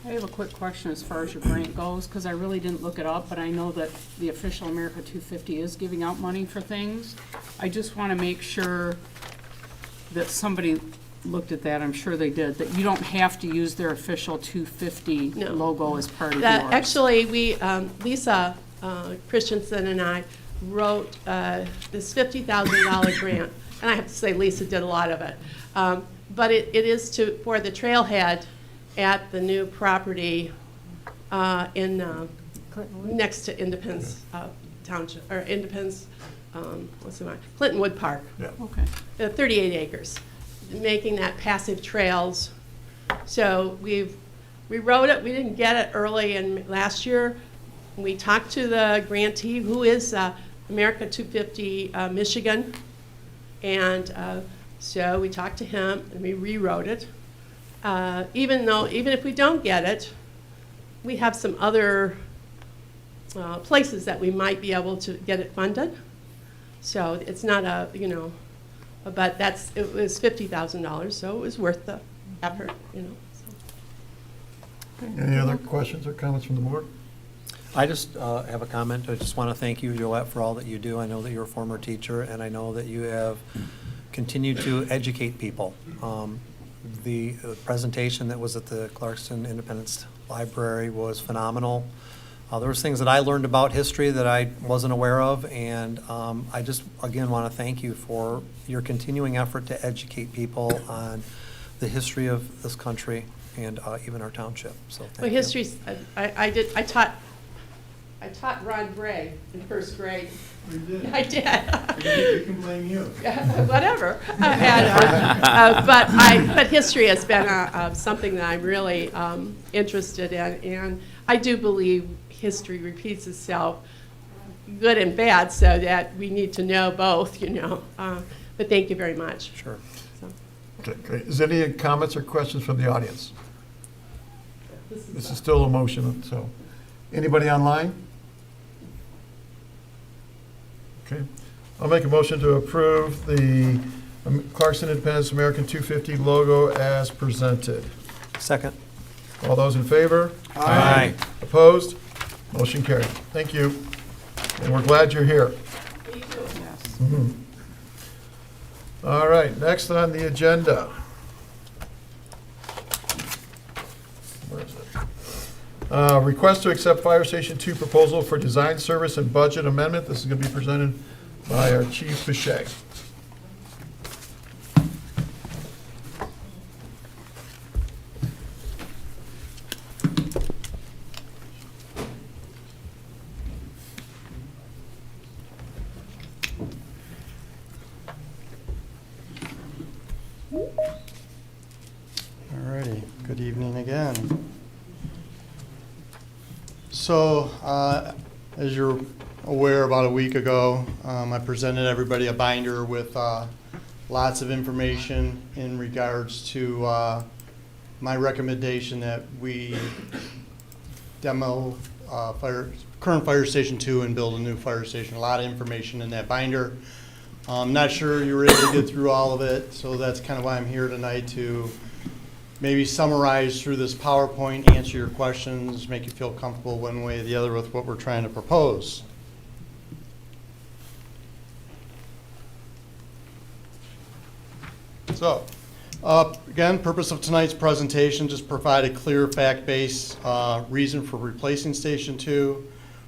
I have a quick question as far as your grant goes, because I really didn't look it up, but I know that the official America 250 is giving out money for things. I just want to make sure that somebody looked at that, I'm sure they did, that you don't have to use their official 250 No. logo as part of yours. Actually, we, Lisa Christensen and I wrote this $50,000 grant, and I have to say Lisa did a lot of it. But it is for the trailhead at the new property in next to Independence Township, or Independence, Clinton Wood Park. Yeah. Okay. 38 acres, making that passive trails. So we wrote it, we didn't get it early in last year. We talked to the grantee, who is America 250 Michigan, and So we talked to him and we rewrote it. Even if we don't get it, we have some other places that we might be able to get it funded. So it's not but it was $50,000, so it was worth the effort, so. Any other questions or comments from the board? I just have a comment. I just want to thank you, Joette, for all that you do. I know that you're a former teacher, and I know that you have continued to educate people. The presentation that was at the Clarkston Independence Library was phenomenal. There was things that I learned about history that I wasn't aware of, and I just, again, want to thank you for your continuing effort to educate people on the history of this country and even our township. So thank you. Well, history's, I taught Ron Gray in first grade. You did. I did. We can blame you. Whatever. But history has been something that I'm really interested in, and I do believe history repeats itself, good and bad, so that we need to know both, But thank you very much. Sure. So, Okay, great. Is there any comments or questions from the audience? This is uh, still a motion, so. Anybody online? Okay. I'll make a motion to approve the Clarkston Independence American 250 logo as presented. Second. All those in favor? Aye. Opposed? Motion carried. Thank you. And we're glad you're here. Yes. Mhm. All right, next on the agenda. Where is it? Request to accept Fire Station 2 proposal for design service and budget amendment. This is going to be presented by our Chief Bichet. Alrighty, good evening again. So, as you're aware, about a week ago, I presented everybody a binder with lots of information in regards to my recommendation that we demo current Fire Station 2 and build a new fire station. A lot of information in that binder. I'm not sure you were able to get through all of it, so that's kind of why I'm here tonight, to maybe summarize through this PowerPoint, answer your questions, make you feel comfortable one way or the other with what we're trying to propose. So, again, purpose of tonight's presentation, just provide a clear fact-based reason for replacing Station 2,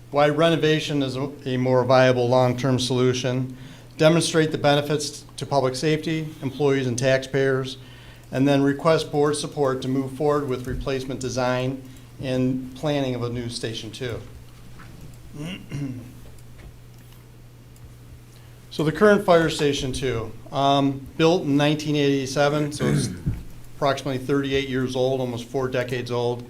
why renovation is a more viable long-term solution, demonstrate the benefits to public safety, employees, and taxpayers, and then request board support to move forward with replacement design and planning of a new Station 2. So the current Fire Station 2, built in 1987, so it's approximately 38 years old, almost 4 decades old.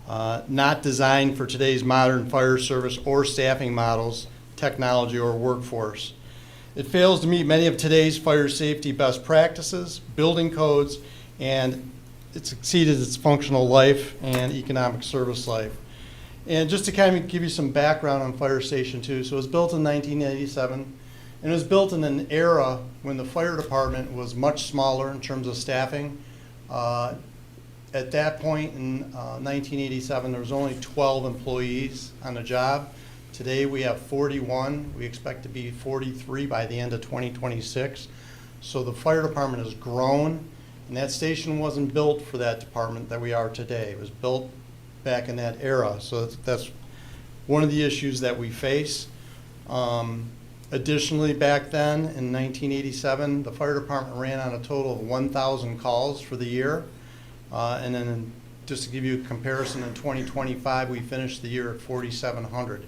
Not designed for today's modern fire service or staffing models, technology, or workforce. It fails to meet many of today's fire safety best practices, building codes, and it's exceeded its functional life and economic service life. And just to kind of give you some background on Fire Station 2, so it was built in 1987, and it was built in an era when the fire department was much smaller in terms of staffing. At that point in 1987, there was only 12 employees on the job. Today we have 41. We expect to be 43 by the end of 2026. So the fire department has grown, and that station wasn't built for that department that we are today. It was built back in that era. So that's one of the issues that we face. Additionally, back then in 1987, the fire department ran on a total of 1,000 calls for the year. And then just to give you a comparison, in 2025, we finished the year at 4,700.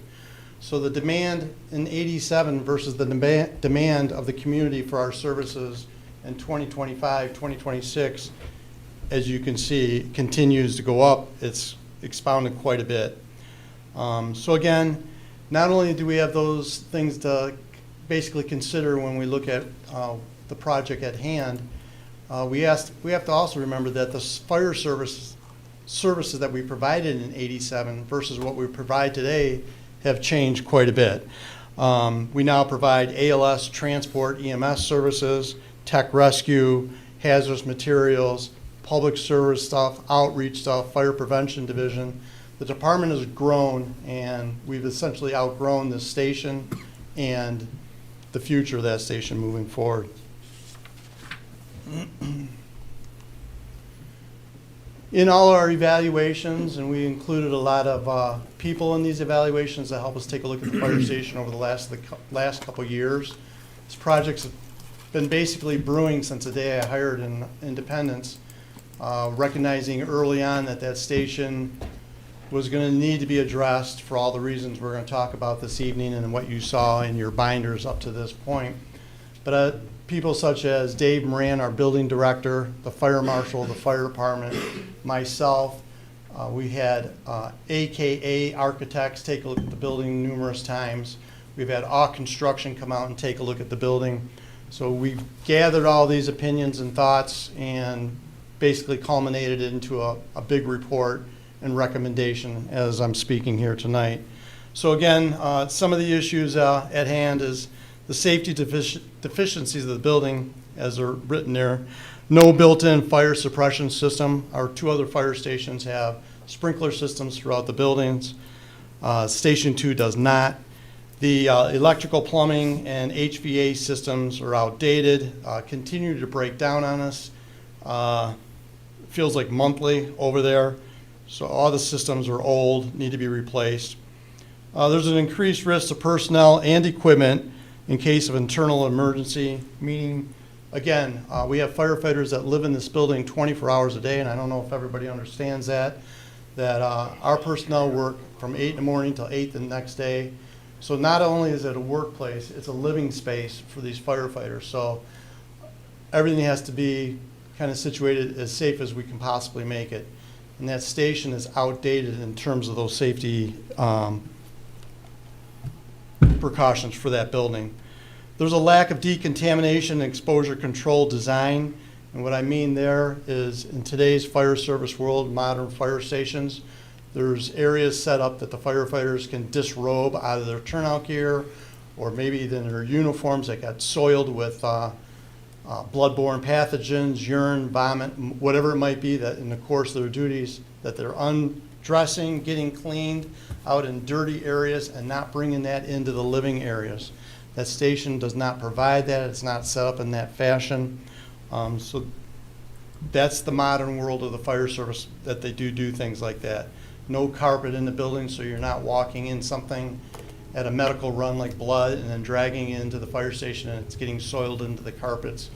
So the demand in 87 versus the demand of the community for our services in 2025, 2026, as you can see, continues to go up. It's expounded quite a bit. So again, not only do we have those things to basically consider when we look at the project at hand, we have to also remember that the fire services that we provided in '87 versus what we provide today have changed quite a bit. We now provide ALS transport EMS services, tech rescue, hazardous materials, public service stuff, outreach stuff, fire prevention division. The department has grown, and we've essentially outgrown this station and the future of that station moving forward. In all our evaluations, and we included a lot of people in these evaluations to help us take a look at the fire station over the last couple of years. This project's been basically brewing since the day I hired in Independence, recognizing early on that station was going to need to be addressed for all the reasons we're going to talk about this evening and what you saw in your binders up to this point. But people such as Dave Moran, our building director, the fire marshal, the fire department, myself, we had AKA architects take a look at the building numerous times. We've had Awe Construction come out and take a look at the building. So we've gathered all these opinions and thoughts and basically culminated it into a big report and recommendation as I'm speaking here tonight. So again, some of the issues at hand is the safety deficiencies of the building, as they're written there. No built-in fire suppression system. Our two other fire stations have sprinkler systems throughout the buildings. Station 2 does not. The electrical, plumbing, and HVA systems are outdated, continue to break down on us. Feels like monthly over there. So all the systems are old, need to be replaced. There's an increased risk to personnel and equipment in case of internal emergency, meaning, again, we have firefighters that live in this building 24 hours a day, and I don't know if everybody understands that our personnel work from 8 in the morning till 8 the next day. So not only is it a workplace, it's a living space for these firefighters. So everything has to be kind of situated as safe as we can possibly make it. And that station is outdated in terms of those safety precautions for that building. There's a lack of decontamination and exposure control design. And what I mean there is in today's fire service world, modern fire stations, there's areas set up that the firefighters can disrobe out of their turnout gear or maybe even their uniforms that got soiled with bloodborne pathogens, urine, vomit, whatever it might be, that in the course of their duties, that they're undressing, getting cleaned out in dirty areas and not bringing that into the living areas. That station does not provide that. It's not set up in that fashion. So that's the modern world of the fire service, that they do things like that. No carpet in the building, so you're not walking in something at a medical run like blood and then dragging it into the fire station and it's getting soiled into the carpets.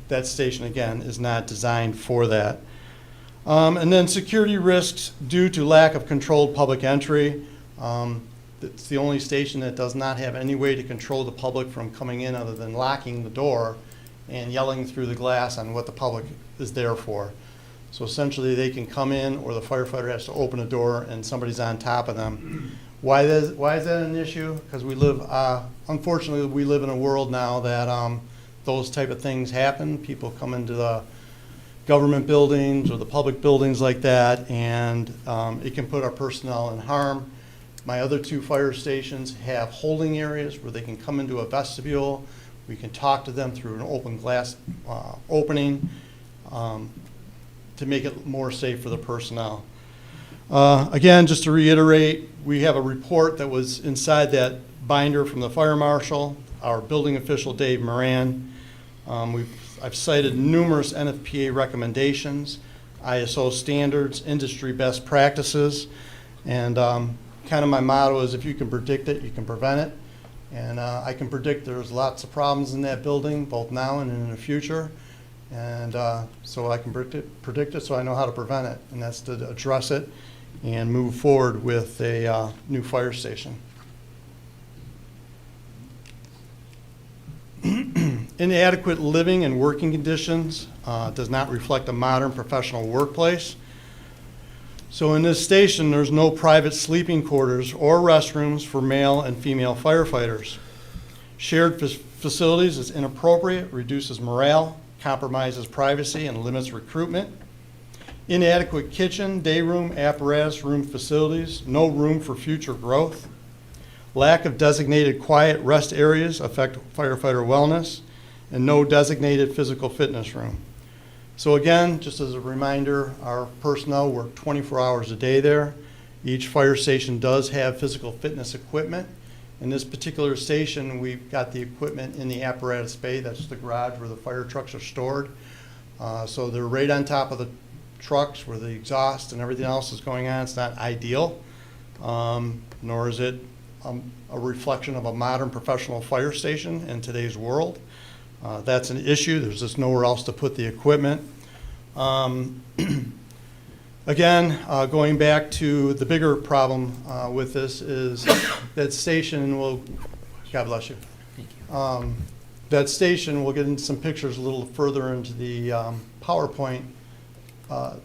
That station, again, is not designed for that. And then security risks due to lack of controlled public entry. It's the only station that does not have any way to control the public from coming in other than locking the door and yelling through the glass on what the public is there for. So essentially they can come in or the firefighter has to open a door and somebody's on top of them. Why is that an issue? Because we live, unfortunately, we live in a world now that those type of things happen. People come into the government buildings or the public buildings like that, and it can put our personnel in harm. My other two fire stations have holding areas where they can come into a vestibule. We can talk to them through an open glass opening to make it more safe for the personnel. Again, just to reiterate, we have a report that was inside that binder from the fire marshal, our building official, Dave Moran. I've cited numerous NFPA recommendations, ISO standards, industry best practices, and kind of my motto is if you can predict it, you can prevent it. And I can predict there's lots of problems in that building, both now and in the future. And so I can predict it so I know how to prevent it, and that's to address it and move forward with a new fire station. Inadequate living and working conditions does not reflect a modern professional workplace. So in this station, there's no private sleeping quarters or restrooms for male and female firefighters. Shared facilities is inappropriate, reduces morale, compromises privacy, and limits recruitment. Inadequate kitchen, day room, apparatus room facilities, no room for future growth. Lack of designated quiet rest areas affect firefighter wellness, and no designated physical fitness room. So again, just as a reminder, our personnel work 24 hours a day there. Each fire station does have physical fitness equipment. In this particular station, we've got the equipment in the apparatus bay. That's the garage where the fire trucks are stored. So they're right on top of the trucks where the exhaust and everything else is going on. It's not ideal, nor is it a reflection of a modern professional fire station in today's world. That's an issue. There's just nowhere else to put the equipment. Again, going back to the bigger problem with this is that station will, God bless you. Thank you. That station, we'll get into some pictures a little further into the PowerPoint,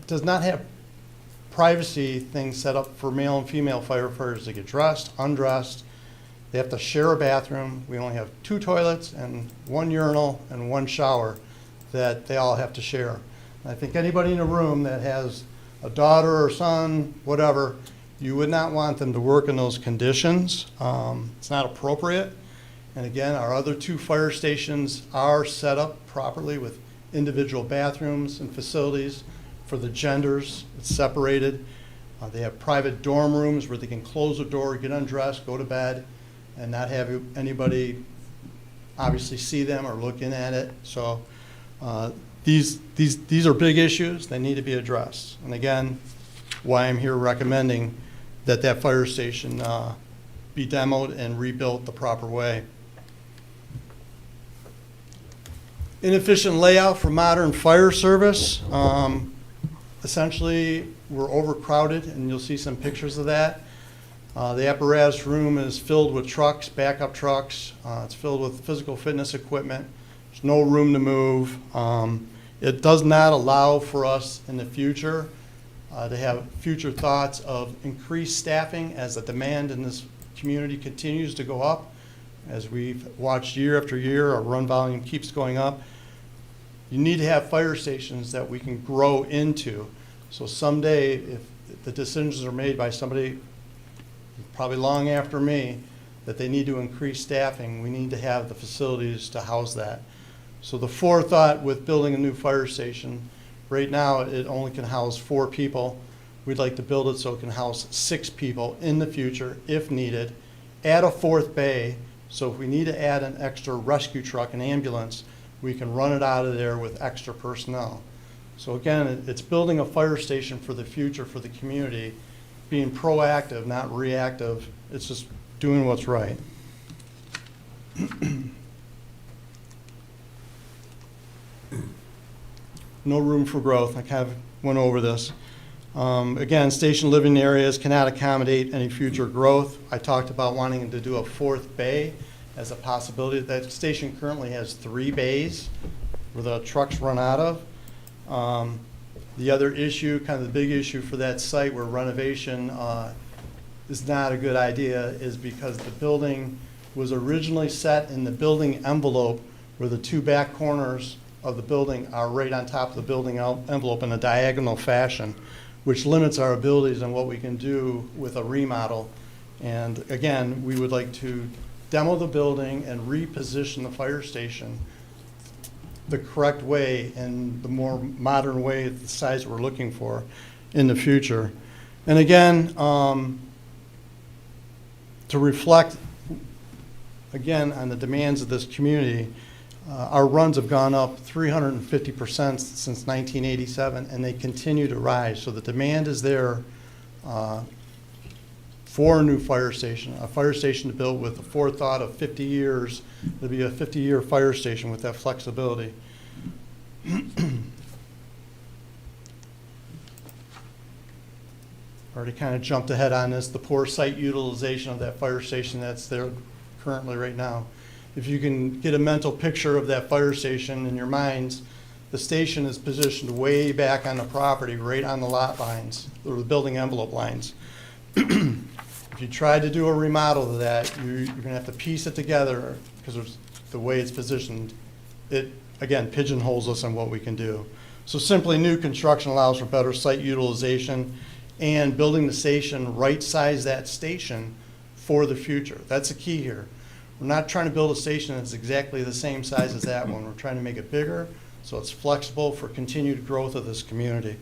does not have privacy things set up for male and female firefighters to get dressed, undressed. They have to share a bathroom. We only have 2 toilets and 1 urinal and 1 shower that they all have to share. I think anybody in the room that has a daughter or son, whatever, you would not want them to work in those conditions. It's not appropriate. And again, our other 2 fire stations are set up properly with individual bathrooms and facilities for the genders. It's separated. They have private dorm rooms where they can close the door, get undressed, go to bed, and not have anybody obviously see them or look in at it. So these are big issues. They need to be addressed. And again, why I'm here recommending that that fire station be demoed and rebuilt the proper way. Inefficient layout for modern fire service. Essentially, we're overcrowded, and you'll see some pictures of that. The apparatus room is filled with trucks, backup trucks. It's filled with physical fitness equipment. There's no room to move. It does not allow for us in the future to have future thoughts of increased staffing as the demand in this community continues to go up. As we've watched year after year, our run volume keeps going up. You need to have fire stations that we can grow into. So someday, if the decisions are made by somebody probably long after me, that they need to increase staffing, we need to have the facilities to house that. So the forethought with building a new fire station, right now it only can house 4 people. We'd like to build it so it can house 6 people in the future if needed. Add a 4th bay, so if we need to add an extra rescue truck, an ambulance, we can run it out of there with extra personnel. So again, it's building a fire station for the future for the community, being proactive, not reactive. It's just doing what's right. No room for growth. I kind of went over this. Again, station living areas cannot accommodate any future growth. I talked about wanting to do a 4th bay as a possibility. That station currently has 3 bays where the trucks run out of. The other issue, kind of the big issue for that site where renovation is not a good idea, is because the building was originally set in the building envelope where the 2 back corners of the building are right on top of the building envelope in a diagonal fashion, which limits our abilities on what we can do with a remodel. And again, we would like to demo the building and reposition the fire station the correct way and the more modern way, the size we're looking for in the future. And again, to reflect again on the demands of this community, our runs have gone up 350% since 1987, and they continue to rise. So the demand is there for a new fire station to build with the forethought of 50 years. It'll be a 50-year fire station with that flexibility. Already kind of jumped ahead on this, the poor site utilization of that fire station that's there currently right now. If you can get a mental picture of that fire station in your minds, the station is positioned way back on the property, right on the lot lines, or the building envelope lines. If you try to do a remodel to that, you're going to have to piece it together because there's the way it's positioned, it, again, pigeonholes us on what we can do. So simply, new construction allows for better site utilization, and building the station, right-size that station for the future. That's the key here. We're not trying to build a station that's exactly the same size as that one. We're trying to make it bigger, so it's flexible for continued growth of this community.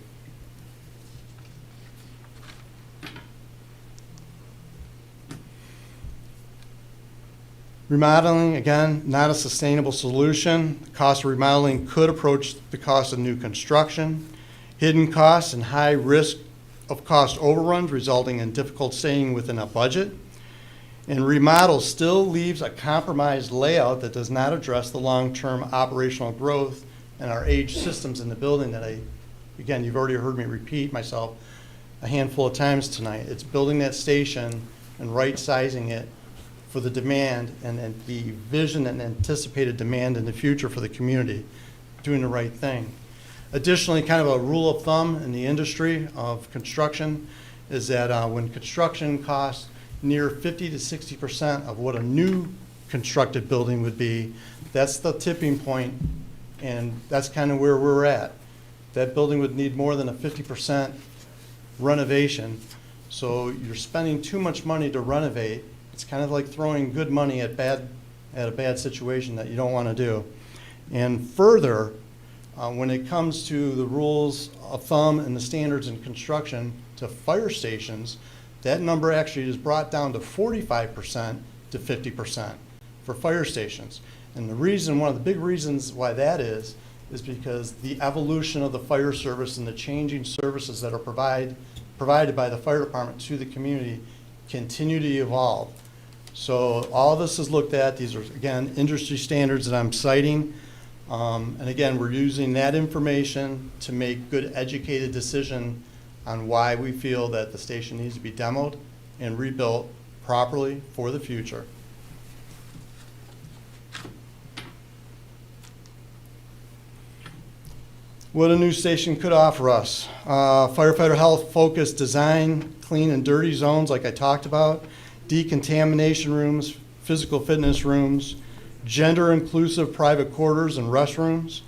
Remodeling, again, not a sustainable solution. The cost of remodeling could approach the cost of new construction. Hidden costs and high risk of cost overruns resulting in difficult staying within a budget. And remodel still leaves a compromised layout that does not address the long-term operational growth and our aged systems in the building that again, you've already heard me repeat myself a handful of times tonight. It's building that station and right-sizing it for the demand and the vision and anticipated demand in the future for the community, doing the right thing. Additionally, kind of a rule of thumb in the industry of construction is that when construction costs near 50 to 60% of what a new constructed building would be, that's the tipping point, and that's kind of where we're at. That building would need more than a 50% renovation, so you're spending too much money to renovate. It's kind of like throwing good money at a bad situation that you don't want to do. And further, when it comes to the rules of thumb and the standards in construction to fire stations, that number actually is brought down to 45% to 50% for fire stations. And the reason, one of the big reasons why that is because the evolution of the fire service and the changing services that are provided by the fire department to the community continue to evolve. So all of this is looked at. These are, again, industry standards that I'm citing. And again, we're using that information to make good educated decision on why we feel that the station needs to be demoed and rebuilt properly for the future. What a new station could offer us. Firefighter health focused design, clean and dirty zones like I talked about, decontamination rooms, physical fitness rooms, gender inclusive private quarters and restrooms,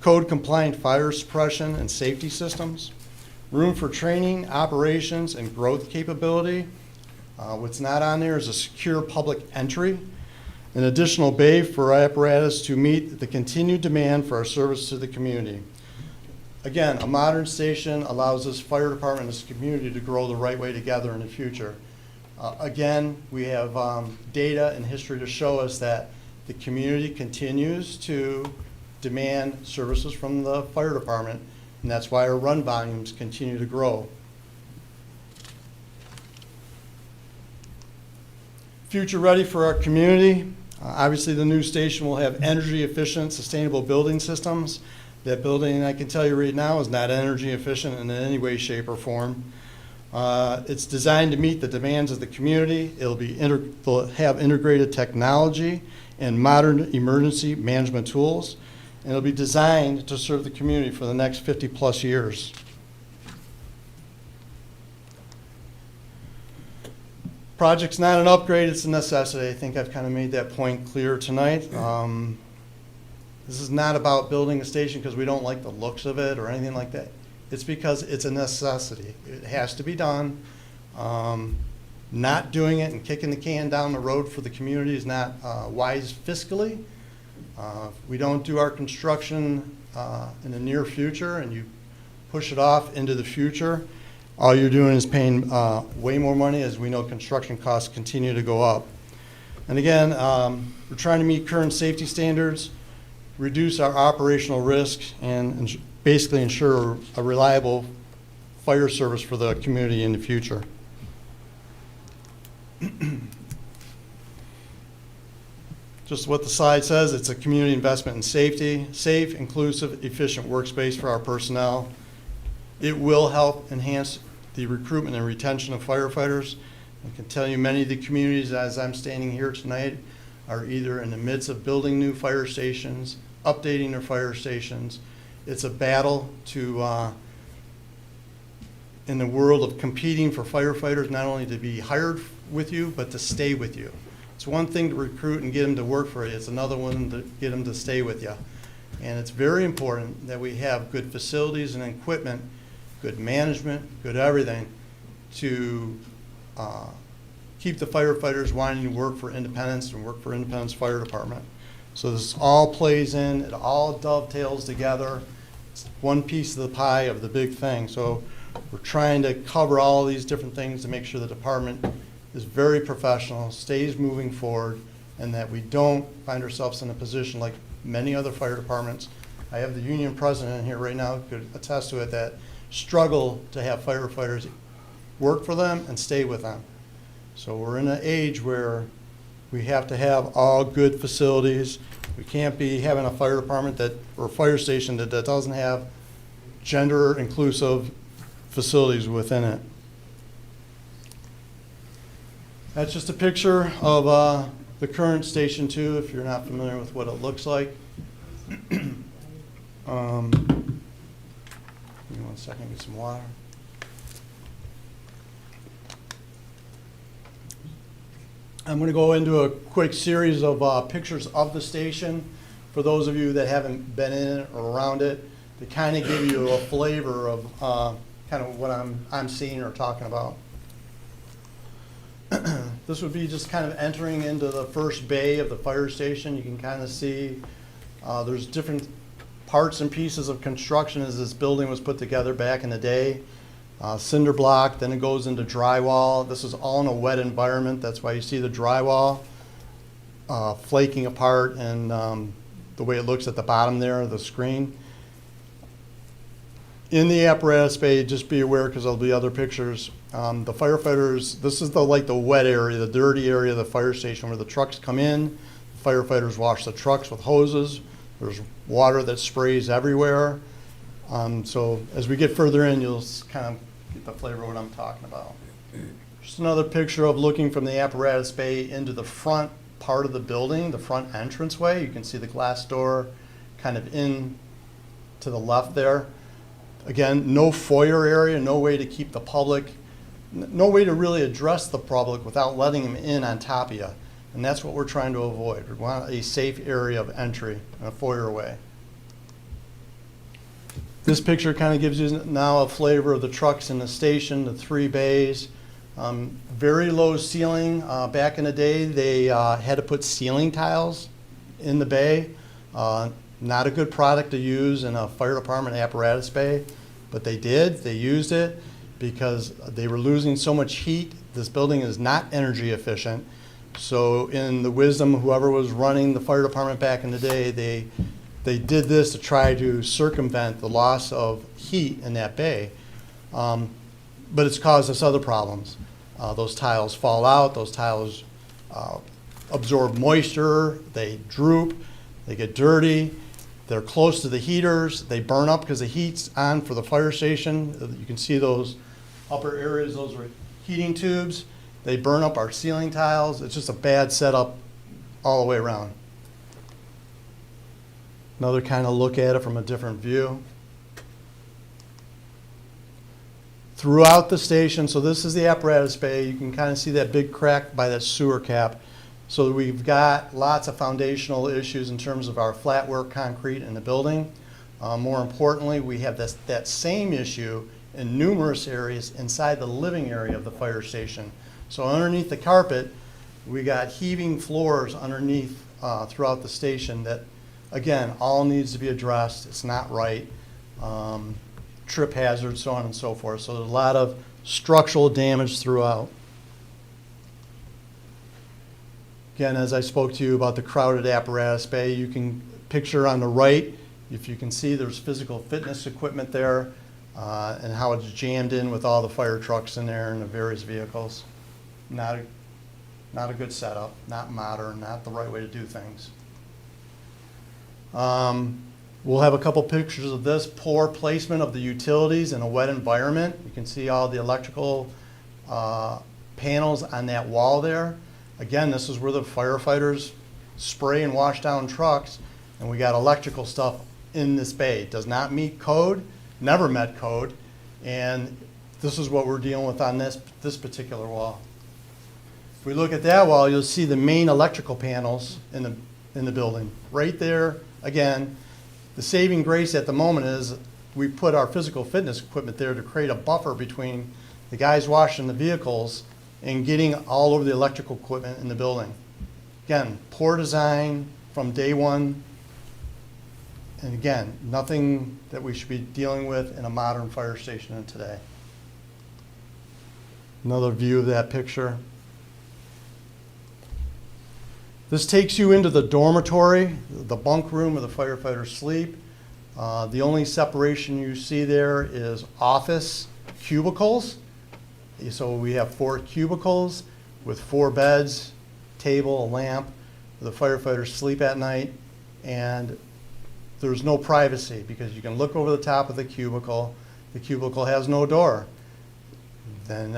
code compliant fire suppression and safety systems, room for training, operations, and growth capability. What's not on there is a secure public entry, an additional bay for apparatus to meet the continued demand for our service to the community. Again, a modern station allows this fire department and this community to grow the right way together in the future. Again, we have data and history to show us that the community continues to demand services from the fire department, and that's why our run volumes continue to grow. Future ready for our community. Obviously, the new station will have energy efficient, sustainable building systems. That building, I can tell you right now, is not energy efficient in any way, shape, or form. It's designed to meet the demands of the community. It'll have integrated technology and modern emergency management tools. And it'll be designed to serve the community for the next 50 plus years. Project's not an upgrade, it's a necessity. I think I've kind of made that point clear tonight. This is not about building a station because we don't like the looks of it or anything like that. It's because it's a necessity. It has to be done. Not doing it and kicking the can down the road for the community is not wise fiscally. If we don't do our construction in the near future and you push it off into the future, all you're doing is paying way more money, as we know construction costs continue to go up. And again, we're trying to meet current safety standards, reduce our operational risk, and basically ensure a reliable fire service for the community in the future. Just what the slide says, it's a community investment in safety, safe, inclusive, efficient workspace for our personnel. It will help enhance the recruitment and retention of firefighters. I can tell you many of the communities, as I'm standing here tonight, are either in the midst of building new fire stations, updating their fire stations. It's a battle to, in the world of competing for firefighters, not only to be hired with you, but to stay with you. It's one thing to recruit and get them to work for you. It's another one to get them to stay with you. And it's very important that we have good facilities and equipment, good management, good everything to keep the firefighters wanting to work for Independence and work for Independence Fire Department. So this all plays in, it all dovetails together. It's one piece of the pie of the big thing. So we're trying to cover all these different things to make sure the department is very professional, stays moving forward, and that we don't find ourselves in a position like many other fire departments. I have the union president here right now who could attest to it, that struggle to have firefighters work for them and stay with them. So we're in an age where we have to have all good facilities. We can't be having a fire department or fire station that doesn't have gender inclusive facilities within it. That's just a picture of the current Station 2, if you're not familiar with what it looks like. Give me 1 second, get some water. I'm going to go into a quick series of pictures of the station for those of you that haven't been in it or around it, to kind of give you a flavor of kind of what I'm seeing or talking about. This would be just kind of entering into the first bay of the fire station. You can kind of see there's different parts and pieces of construction as this building was put together back in the day. Cinder block, then it goes into drywall. This is all in a wet environment. That's why you see the drywall flaking apart and the way it looks at the bottom there of the screen. In the apparatus bay, just be aware because there'll be other pictures. The firefighters, this is the wet area, the dirty area of the fire station where the trucks come in. The firefighters wash the trucks with hoses. There's water that sprays everywhere. So as we get further in, you'll kind of get the flavor of what I'm talking about. Just another picture of looking from the apparatus bay into the front part of the building, the front entranceway. You can see the glass door kind of in to the left there. Again, no foyer area, no way to keep the public, no way to really address the public without letting them in on top of you. And that's what we're trying to avoid. We want a safe area of entry, a foyer way. This picture kind of gives you now a flavor of the trucks in the station, the 3 bays. Very low ceiling. Back in the day, they had to put ceiling tiles in the bay. Not a good product to use in a fire department apparatus bay, but they did. They used it because they were losing so much heat. This building is not energy efficient. So in the wisdom of whoever was running the fire department back in the day, they did this to try to circumvent the loss of heat in that bay. But it's caused us other problems. Those tiles fall out. Those tiles absorb moisture. They droop. They get dirty. They're close to the heaters. They burn up because the heat's on for the fire station. You can see those upper areas. Those are heating tubes. They burn up our ceiling tiles. It's just a bad setup all the way around. Another kind of look at it from a different view. Throughout the station, so this is the apparatus bay. You can kind of see that big crack by that sewer cap. So we've got lots of foundational issues in terms of our flat work concrete in the building. More importantly, we have that same issue in numerous areas inside the living area of the fire station. So underneath the carpet, we got heaving floors underneath throughout the station that, again, all needs to be addressed. It's not right. Trip hazards, so on and so forth. So there's a lot of structural damage throughout. Again, as I spoke to you about the crowded apparatus bay, you can picture on the right, if you can see there's physical fitness equipment there and how it's jammed in with all the fire trucks in there and the various vehicles. Not a good setup, not modern, not the right way to do things. We'll have a couple pictures of this poor placement of the utilities in a wet environment. You can see all the electrical panels on that wall there. Again, this is where the firefighters spray and wash down trucks, and we got electrical stuff in this bay. It does not meet code, never met code, and this is what we're dealing with on this particular wall. If we look at that wall, you'll see the main electrical panels in the building. Right there, again, the saving grace at the moment is we put our physical fitness equipment there to create a buffer between the guys washing the vehicles and getting all over the electrical equipment in the building. Again, poor design from day one. And again, nothing that we should be dealing with in a modern fire station today. Another view of that picture. This takes you into the dormitory, the bunk room where the firefighters sleep. The only separation you see there is office cubicles. So we have 4 cubicles with 4 beds, table, a lamp, where the firefighters sleep at night. And there's no privacy because you can look over the top of the cubicle. The cubicle has no door. And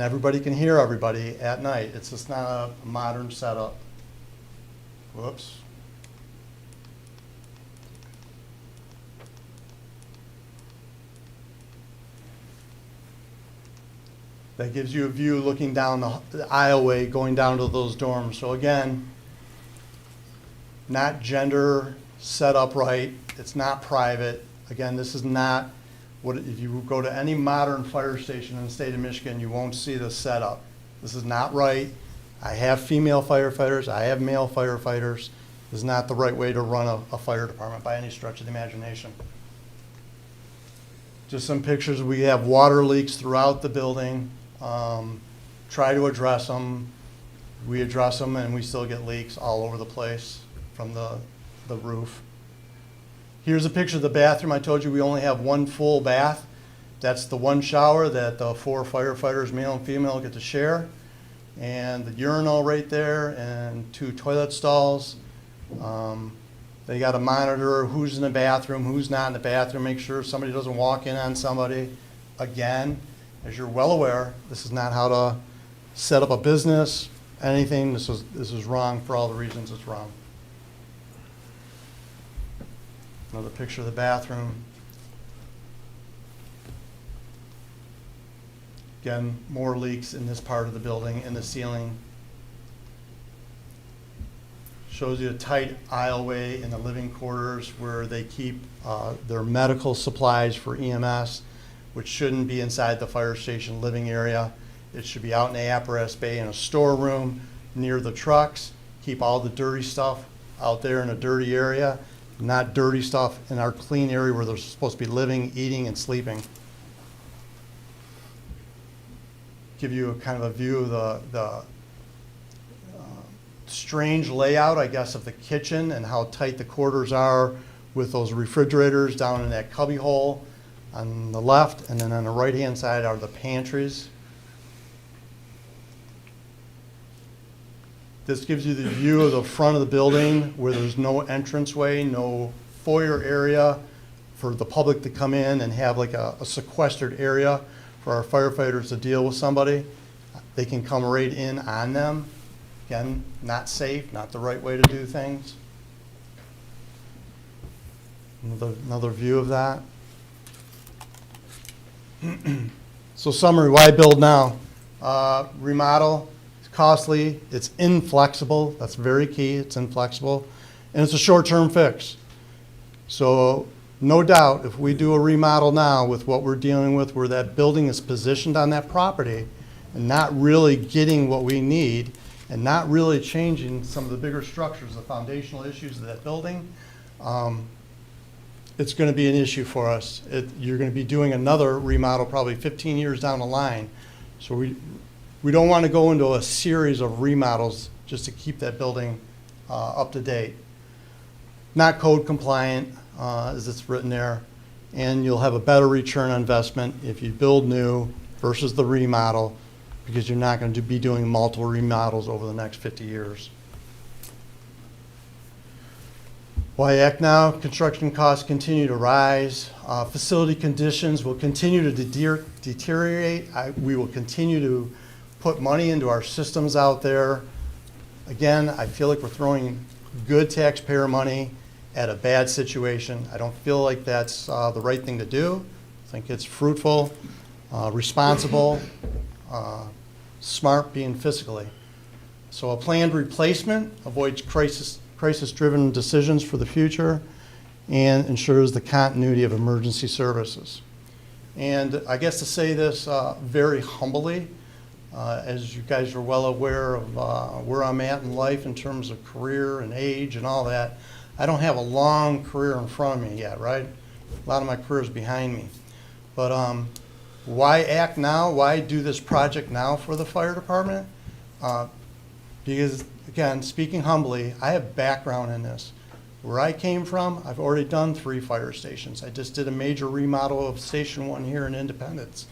everybody can hear everybody at night. It's just not a modern setup. Whoops. That gives you a view looking down the aisleway going down to those dorms. So again, not gender set up right. It's not private. Again, this is not what, if you go to any modern fire station in the state of Michigan, you won't see this setup. This is not right. I have female firefighters. I have male firefighters. This is not the right way to run a fire department by any stretch of the imagination. Just some pictures. We have water leaks throughout the building. Try to address them. We address them and we still get leaks all over the place from the roof. Here's a picture of the bathroom. I told you we only have 1 full bath. That's the 1 shower that the 4 firefighters, male and female, get to share. And the urinal right there and 2 toilet stalls. They got to monitor who's in the bathroom, who's not in the bathroom, make sure somebody doesn't walk in on somebody. Again, as you're well aware, this is not how to set up a business, anything. This is wrong for all the reasons it's wrong. Another picture of the bathroom. Again, more leaks in this part of the building, in the ceiling. Shows you a tight aisleway in the living quarters where they keep their medical supplies for EMS, which shouldn't be inside the fire station living area. It should be out in the apparatus bay in a storeroom near the trucks. Keep all the dirty stuff out there in a dirty area, not dirty stuff in our clean area where they're supposed to be living, eating, and sleeping. Give you a kind of a view of the strange layout, I guess, of the kitchen and how tight the quarters are with those refrigerators down in that cubby hole on the left, and then on the right-hand side are the pantries. This gives you the view of the front of the building where there's no entranceway, no foyer area for the public to come in and have like a sequestered area for our firefighters to deal with somebody. They can come right in on them. Again, not safe, not the right way to do things. Another view of that. So summary, why build now? Remodel, it's costly, it's inflexible, that's very key, it's inflexible, and it's a short-term fix. So no doubt, if we do a remodel now with what we're dealing with, where that building is positioned on that property and not really getting what we need and not really changing some of the bigger structures, the foundational issues of that building, it's going to be an issue for us. You're going to be doing another remodel probably 15 years down the line. So we don't want to go into a series of remodels just to keep that building up to date. Not code compliant, as it's written there, and you'll have a better return on investment if you build new versus the remodel, because you're not going to be doing multiple remodels over the next 50 years. Why act now? Construction costs continue to rise. Facility conditions will continue to deteriorate. We will continue to put money into our systems out there. Again, I feel like we're throwing good taxpayer money at a bad situation. I don't feel like that's the right thing to do. I think it's fruitful, responsible, smart being fiscally. So a planned replacement avoids crisis-driven decisions for the future and ensures the continuity of emergency services. And I guess to say this very humbly, as you guys are well aware of where I'm at in life in terms of career and age and all that, I don't have a long career in front of me yet, right? A lot of my career is behind me. But why act now? Why do this project now for the fire department? Because, again, speaking humbly, I have background in this. Where I came from, I've already done 3 fire stations. I just did a major remodel of Station 1 here in Independence.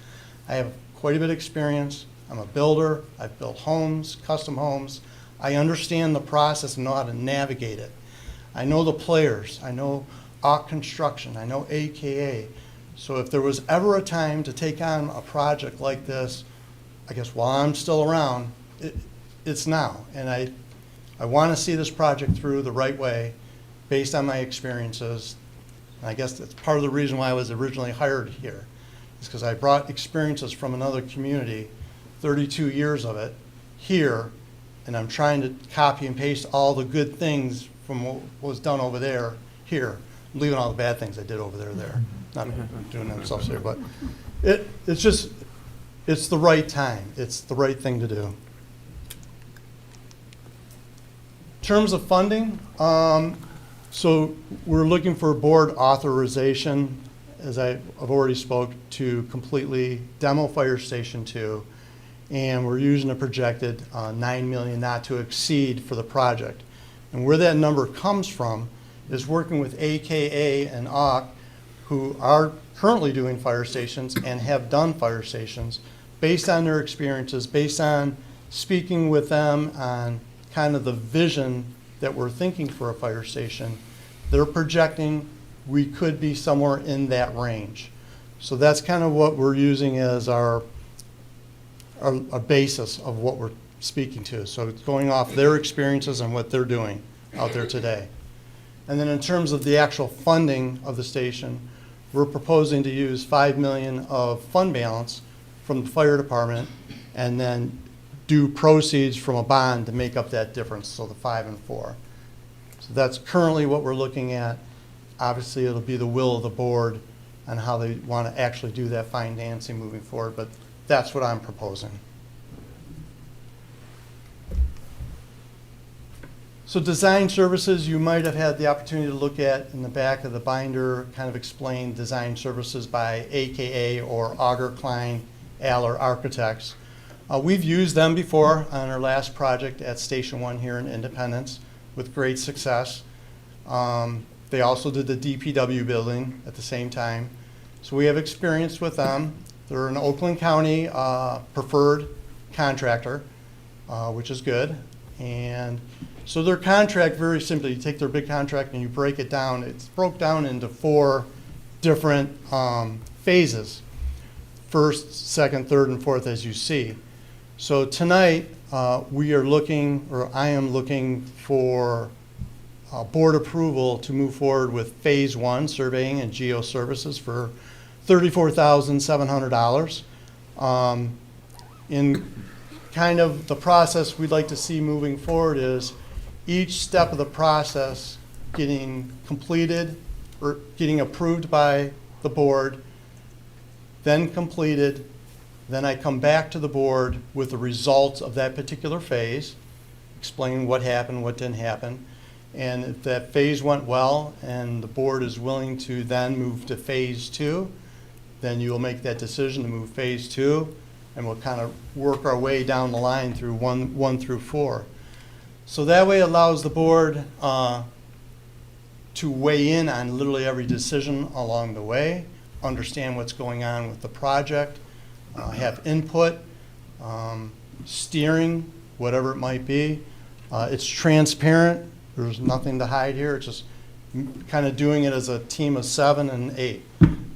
I have quite a bit of experience. I'm a builder. I've built homes, custom homes. I understand the process and know how to navigate it. I know the players. I know AUK Construction. I know AKA. So if there was ever a time to take on a project like this, I guess while I'm still around, it's now. And I want to see this project through the right way based on my experiences. And I guess that's part of the reason why I was originally hired here, is because I brought experiences from another community, 32 years of it, here, and I'm trying to copy and paste all the good things from what was done over there here. I'm leaving all the bad things I did over there. Not doing that stuff here, but it's the right time. It's the right thing to do. In terms of funding, so we're looking for board authorization, as I've already spoke, to completely demo Fire Station 2, and we're using a projected $9 million not to exceed for the project. And where that number comes from is working with AKA and AUK, who are currently doing fire stations and have done fire stations, based on their experiences, based on speaking with them on kind of the vision that we're thinking for a fire station. They're projecting we could be somewhere in that range. So that's kind of what we're using as our basis of what we're speaking to. So it's going off their experiences and what they're doing out there today. And then in terms of the actual funding of the station, we're proposing to use $5 million of fund balance from the fire department and then do proceeds from a bond to make up that difference, so the 5 and 4. So that's currently what we're looking at. Obviously, it'll be the will of the board on how they want to actually do that financing moving forward, but that's what I'm proposing. So design services, you might have had the opportunity to look at in the back of the binder, kind of explain design services by AKA or Auger, Klein, Aller Architects. We've used them before on our last project at Station 1 here in Independence with great success. They also did the DPW building at the same time. So we have experience with them. They're an Oakland County preferred contractor, which is good. And so their contract, very simply, you take their big contract and you break it down. It's broke down into 4 different phases. First, second, third, and fourth, as you see. So tonight, we are looking, or I am looking for board approval to move forward with Phase 1, surveying and geo services for $34,700. In kind of the process we'd like to see moving forward is each step of the process getting completed or getting approved by the board, then completed, then I come back to the board with the results of that particular phase, explain what happened, what didn't happen, and if that phase went well and the board is willing to then move to Phase 2, then you'll make that decision to move Phase 2, and we'll kind of work our way down the line through 1 through 4. So that way it allows the board to weigh in on literally every decision along the way, understand what's going on with the project, have input, steering, whatever it might be. It's transparent. There's nothing to hide here. It's just kind of doing it as a team of 7 and 8.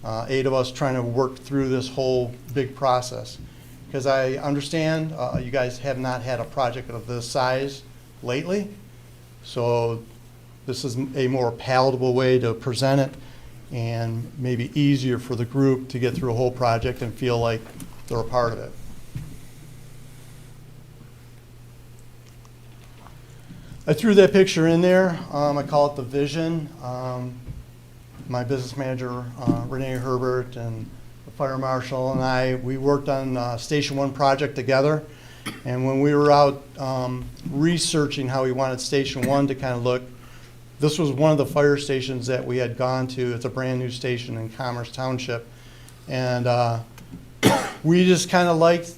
8 of us trying to work through this whole big process. Because I understand you guys have not had a project of this size lately. So this is a more palatable way to present it and maybe easier for the group to get through a whole project and feel like they're a part of it. I threw that picture in there. I call it the vision. My business manager, Renee Herbert, and the fire marshal and I, we worked on Station 1 project together. And when we were out researching how we wanted Station 1 to kind of look, this was one of the fire stations that we had gone to. It's a brand new station in Commerce Township. And we just kind of liked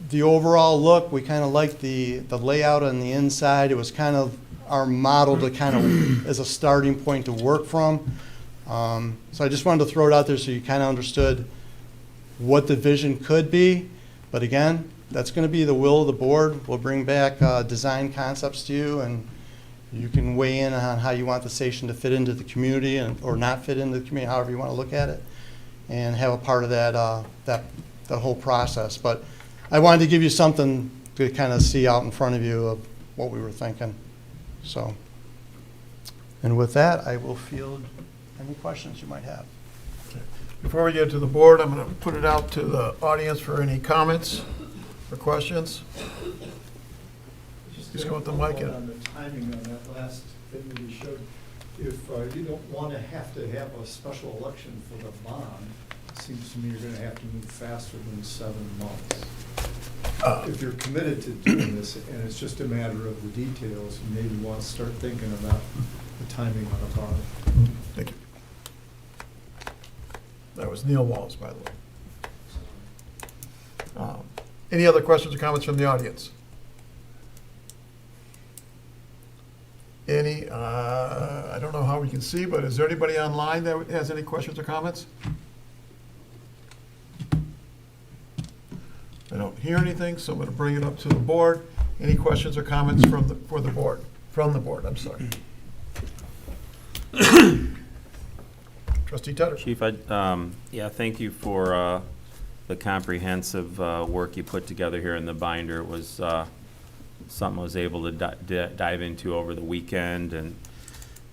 the overall look. We kind of liked the layout on the inside. It was kind of our model to kind of, as a starting point to work from. So I just wanted to throw it out there so you kind of understood what the vision could be. But again, that's going to be the will of the board. We'll bring back design concepts to you, and you can weigh in on how you want the station to fit into the community or not fit into the community, however you want to look at it, and have a part of that, that whole process. But I wanted to give you something to kind of see out in front of you of what we were thinking. So, and with that, I will field any questions you might have. Before we get to the board, I'm going to put it out to the audience for any comments or questions. Just go with the mic in. On the timing on that last thing that you showed, if you don't want to have a special election for the bond, it seems to me you're going to have to move faster than 7 months. If you're committed to doing this, and it's just a matter of the details, you maybe want to start thinking about the timing on a bond. Thank you. That was Neil Walls, by the way. Any other questions or comments from the audience? Any, I don't know how we can see, but is there anybody online that has any questions or comments? I don't hear anything, so I'm going to bring it up to the board. Any questions or comments from the board? From the board, I'm sorry. Trustee Tedder. Chief, yeah, thank you for the comprehensive work you put together here in the binder. It was something I was able to dive into over the weekend, and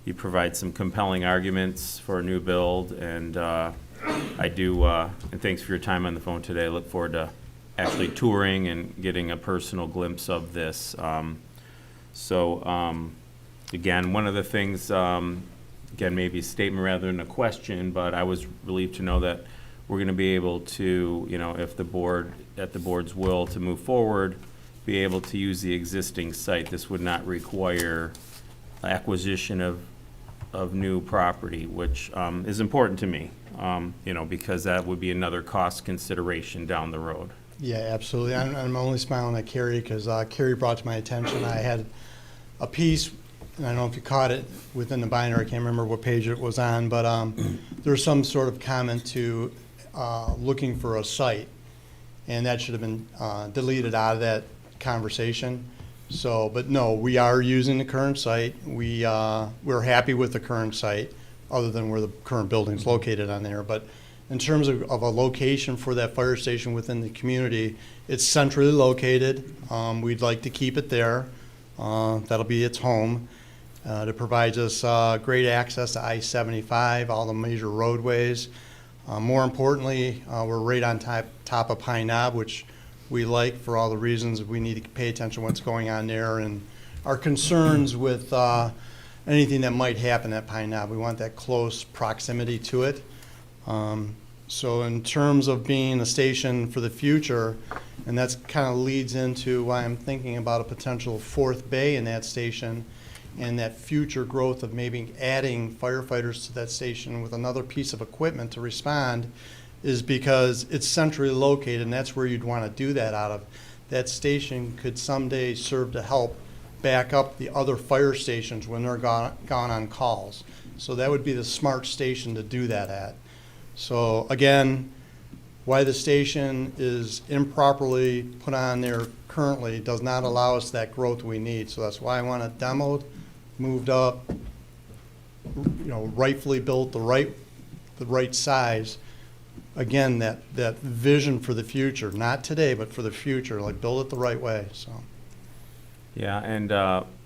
you provide some compelling arguments for a new build, and I do, and thanks for your time on the phone today. I look forward to actually touring and getting a personal glimpse of this. Again, one of the things, again, maybe a statement rather than a question, but I was relieved to know that we're going to be able to, if the board, at the board's will to move forward, be able to use the existing site. This would not require acquisition of new property, which is important to me, because that would be another cost consideration down the road. Yeah, absolutely. I'm only smiling at Carrie because Carrie brought to my attention, I had a piece, and I don't know if you caught it within the binder, I can't remember what page it was on, but there's some sort of comment to looking for a site, and that should have been deleted out of that conversation. So, but no, we are using the current site. We're happy with the current site, other than where the current building's located on there. But in terms of a location for that fire station within the community, it's centrally located. We'd like to keep it there. That'll be its home. It provides us great access to I-75, all the major roadways. More importantly, we're right on top of Pine Knob, which we like for all the reasons we need to pay attention to what's going on there and our concerns with anything that might happen at Pine Knob. We want that close proximity to it. So in terms of being a station for the future, and that's kind of leads into why I'm thinking about a potential 4th bay in that station and that future growth of maybe adding firefighters to that station with another piece of equipment to respond, is because it's centrally located, and that's where you'd want to do that out of. That station could someday serve to help back up the other fire stations when they're gone on calls. So that would be the smart station to do that at. So again, why the station is improperly put on there currently does not allow us that growth we need. So that's why I want it demoed, moved up, rightfully built, the right size. Again, that vision for the future, not today, but for the future, like build it the right way. So. Yeah, and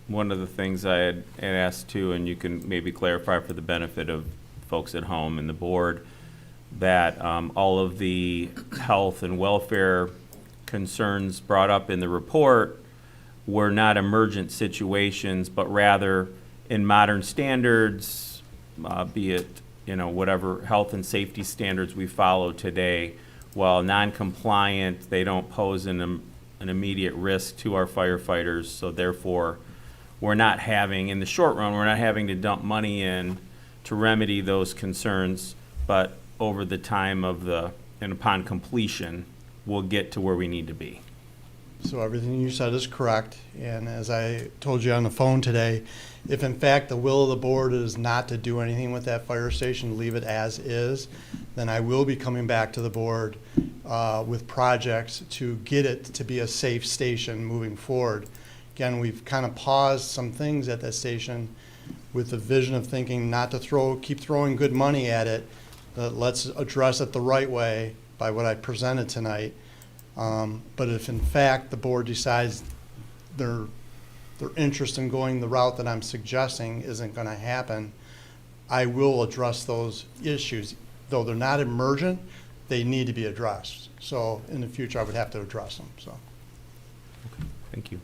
one of the things I had asked too, and you can maybe clarify for the benefit of folks at home and the board, that all of the health and welfare concerns brought up in the report were not emergent situations, but rather in modern standards, be it, whatever health and safety standards we follow today, while non-compliant, they don't pose an immediate risk to our firefighters. So therefore, we're not having, in the short run, we're not having to dump money in to remedy those concerns, but over the time and upon completion, we'll get to where we need to be. So everything you said is correct, and as I told you on the phone today, if in fact the will of the board is not to do anything with that fire station, leave it as is, then I will be coming back to the board with projects to get it to be a safe station moving forward. Again, we've kind of paused some things at that station with the vision of thinking not to keep throwing good money at it, let's address it the right way by what I presented tonight. But if in fact the board decides their interest in going the route that I'm suggesting isn't going to happen, I will address those issues. Though they're not emergent, they need to be addressed. So in the future, I would have to address them, so. Thank you.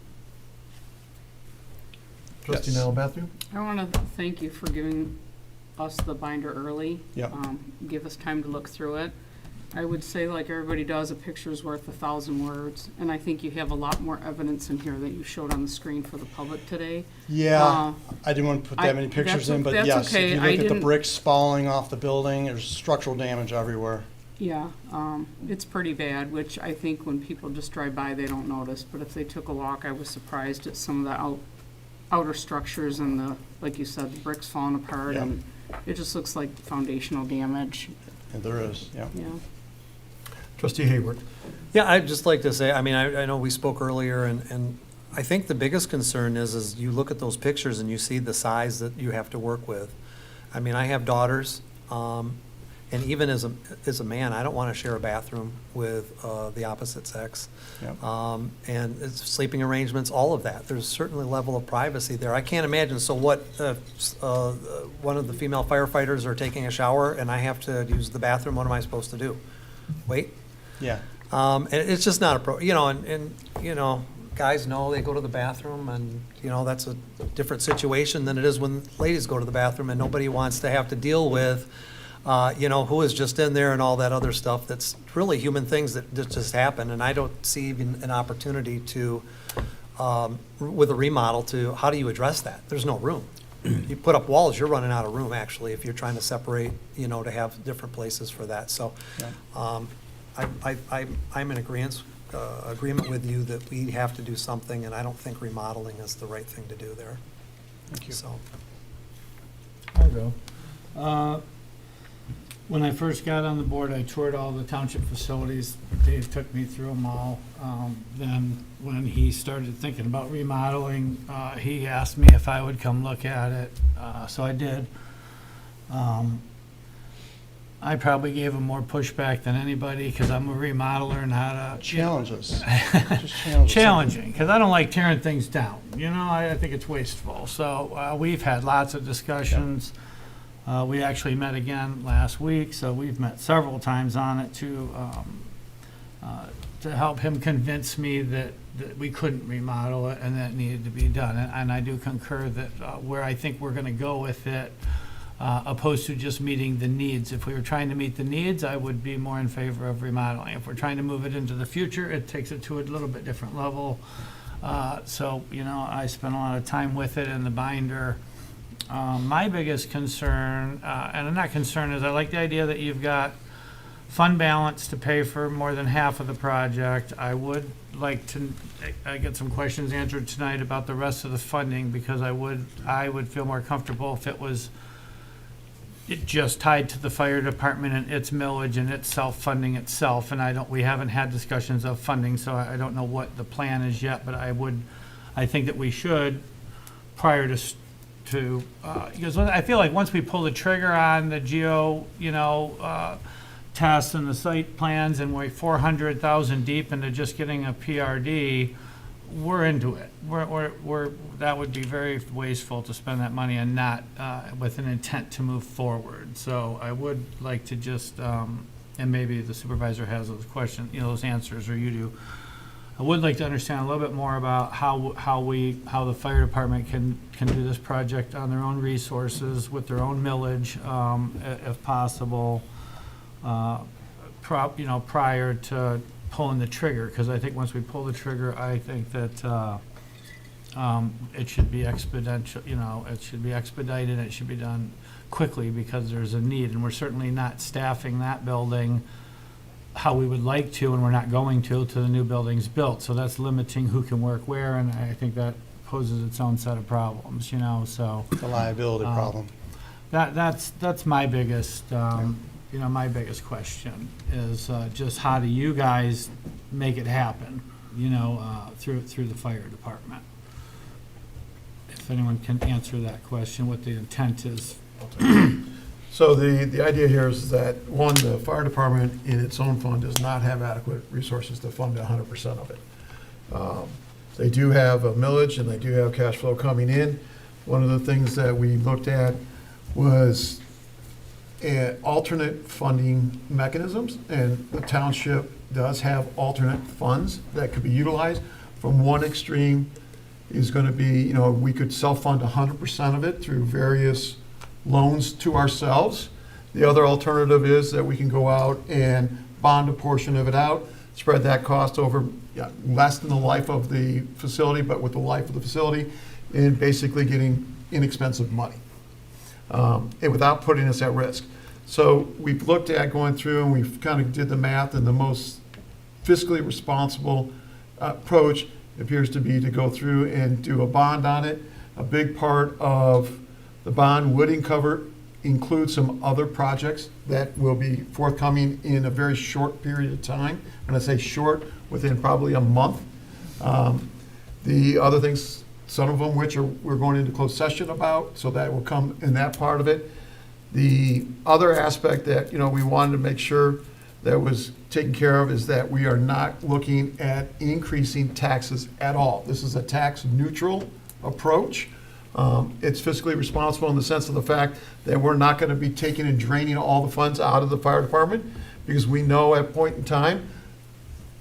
Trustee Yes. Matthew? I want to thank you for giving us the binder early. Yep. Give us time to look through it. I would say, like everybody does, a picture's worth 1,000 words, and I think you have a lot more evidence in here that you showed on the screen for the public today. Yeah, I didn't want to put that I- many pictures in, but that's yes, okay. if you I look at the didn't- bricks falling off the building, there's structural damage everywhere. Yeah, it's pretty bad, which I think when people just drive by, they don't notice, but if they took a walk, I was surprised at some of the outer structures and the, like you said, the bricks falling apart, Yeah. and it just looks like foundational damage, And there is, yeah. yeah. Trustee Hayward? Yeah, I'd just like to say, I mean, I know we spoke earlier, and I think the biggest concern is you look at those pictures and you see the size that you have to work with. I mean, I have daughters, and even as a man, I don't want to share a bathroom with the opposite sex. Yep. And it's sleeping arrangements, all of that. There's certainly a level of privacy there. I can't imagine, so what, one of the female firefighters are taking a shower and I have to use the bathroom, what am I supposed to do? Wait? Yeah. And it's just not and guys know they go to the bathroom, and, that's a different situation than it is when ladies go to the bathroom, and nobody wants to have to deal with, who is just in there and all that other stuff. That's really human things that just happen, and I don't see even an opportunity to, with a remodel, how do you address that? There's no room. You put up walls, you're running out of room, actually, if you're trying to separate, to have different places for that. So, I'm in agreement with you that we have to do something, and I don't think remodeling is the right thing to do there. Thank you. So, I'll go. When I first got on the board, I toured all the township facilities. Dave took me through them all. Then when he started thinking about remodeling, he asked me if I would come look at it, so I did. I probably gave him more pushback than anybody because I'm a remodeler, not a Challenges. Just challenges. challenging, because I don't like tearing things down. I think it's wasteful. So we've had lots of discussions. We actually met again last week, so we've met several times on it to help him convince me that we couldn't remodel it and that it needed to be done. And I do concur that where I think we're going to go with it, opposed to just meeting the needs. If we were trying to meet the needs, I would be more in favor of remodeling. If we're trying to move it into the future, it takes it to a little bit different level. So, I spent a lot of time with it in the binder. My biggest concern, and I'm not concerned, is I like the idea that you've got fund balance to pay for more than half of the project. I would like to get some questions answered tonight about the rest of the funding, because I would feel more comfortable if it just tied to the fire department and its millage and its self-funding itself. And we haven't had discussions of funding, so I don't know what the plan is yet, but I think that we should, prior to because I feel like once we pull the trigger on the geo, tests and the site plans, and we're 400,000 deep into just getting a PRD, we're into it. That would be very wasteful to spend that money and not with an intent to move forward. So I would like to just, and maybe the supervisor has those questions, those answers, or you do. I would like to understand a little bit more about how the fire department can do this project on their own resources, with their own millage, if possible, prior to pulling the trigger, because I think once we pull the trigger, I think that it should be exponential, it should be expedited, it should be done quickly, because there's a need, and we're certainly not staffing that building how we would like to, and we're not going to the new building's built. So that's limiting who can work where, and I think that poses its own set of problems, so. It's a liability problem. That's my biggest, my biggest question is just how do you guys make it happen, through the fire department? If anyone can answer that question, what the intent is. So the idea here is that, one, the fire department in its own fund does not have adequate resources to fund 100% of it. They do have a millage and they do have cash flow coming in. One of the things that we looked at was alternate funding mechanisms, and the township does have alternate funds that could be utilized. From one extreme is going to be, we could self-fund 100% of it through various loans to ourselves. The other alternative is that we can go out and bond a portion of it out, spread that cost over less than the life of the facility, but with the life of the facility, and basically getting inexpensive money, and without putting us at risk. So we've looked at going through, and we've kind of did the math, and the most fiscally responsible approach appears to be to go through and do a bond on it. A big part of the bond would include some other projects that will be forthcoming in a very short period of time. When I say short, within probably a month. The other things, some of them which we're going into closed session about, so that will come in that part of it. The other aspect that we wanted to make sure that was taken care of is that we are not looking at increasing taxes at all. This is a tax neutral approach. It's fiscally responsible in the sense of the fact that we're not going to be taking and draining all the funds out of the fire department, because we know at a point in time,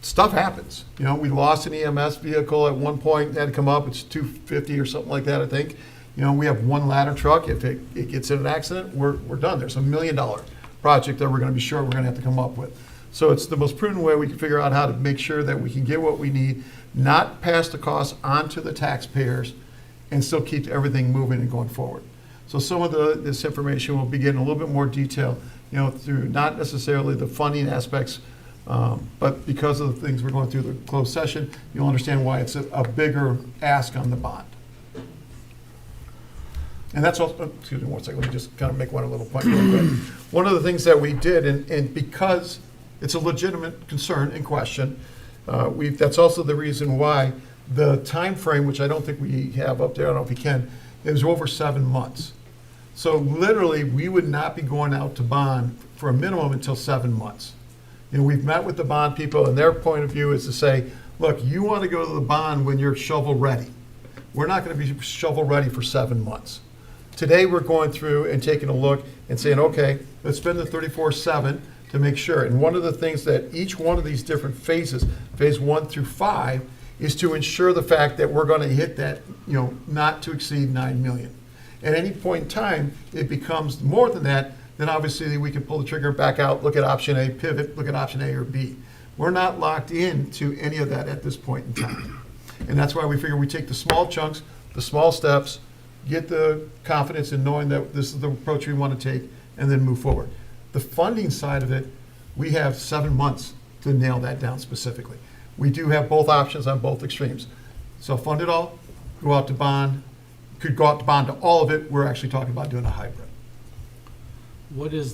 stuff happens. We lost an EMS vehicle at one point, that had come up, it's $250 or something like that, I think. We have one ladder truck. If it gets in an accident, we're done. There's $1 million project that we're going to be sure we're going to have to come up with. So it's the most prudent way we can figure out how to make sure that we can get what we need, not pass the cost on to the taxpayers, and still keep everything moving and going forward. So some of this information will be getting a little bit more detail, through not necessarily the funding aspects, but because of the things we're going through the closed session, you'll understand why it's a bigger ask on the bond. And that's also, excuse me one second, let me just kind of make one little point real quick. One of the things that we did, and because it's a legitimate concern and question, that's also the reason why the time frame, which I don't think we have up there, I don't know if we can, it was over 7 months. So literally, we would not be going out to bond for a minimum until 7 months. We've met with the bond people, and their point of view is to say, look, you want to go to the bond when you're shovel ready. We're not going to be shovel ready for 7 months. Today, we're going through and taking a look and saying, okay, let's spend the 34.7 to make sure. And one of the things that each one of these different phases, phase 1 through 5, is to ensure the fact that we're going to hit that, not to exceed 9 million. At any point in time, it becomes more than that, then obviously we can pull the trigger back out, look at option A, pivot, look at option A or B. We're not locked into any of that at this point in time. And that's why we figure we take the small chunks, the small steps, get the confidence in knowing that this is the approach we want to take, and then move forward. The funding side of it, we have 7 months to nail that down specifically. We do have both options on both extremes. Self-fund it all, go out to bond, could go out to bond to all of it. We're actually talking about doing a hybrid. Is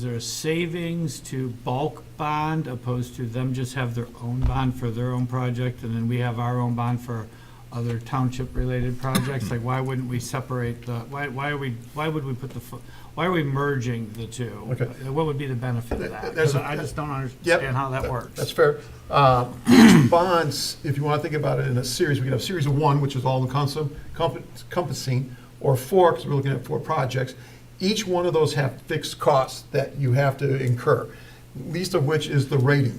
there a savings to bulk bond opposed to them just have their own bond for their own project, and then we have our own bond for other township-related projects? Like, why wouldn't we separate why are we merging the two? Okay. What would be the benefit of that? There's 'Cause a- I just don't understand how that works. That's fair. Each bonds, if you want to think about it in a series, we can have series of 1, which is all encompassing, or 4, because we're looking at 4 projects. Each one of those have fixed costs that you have to incur. least of which is the rating.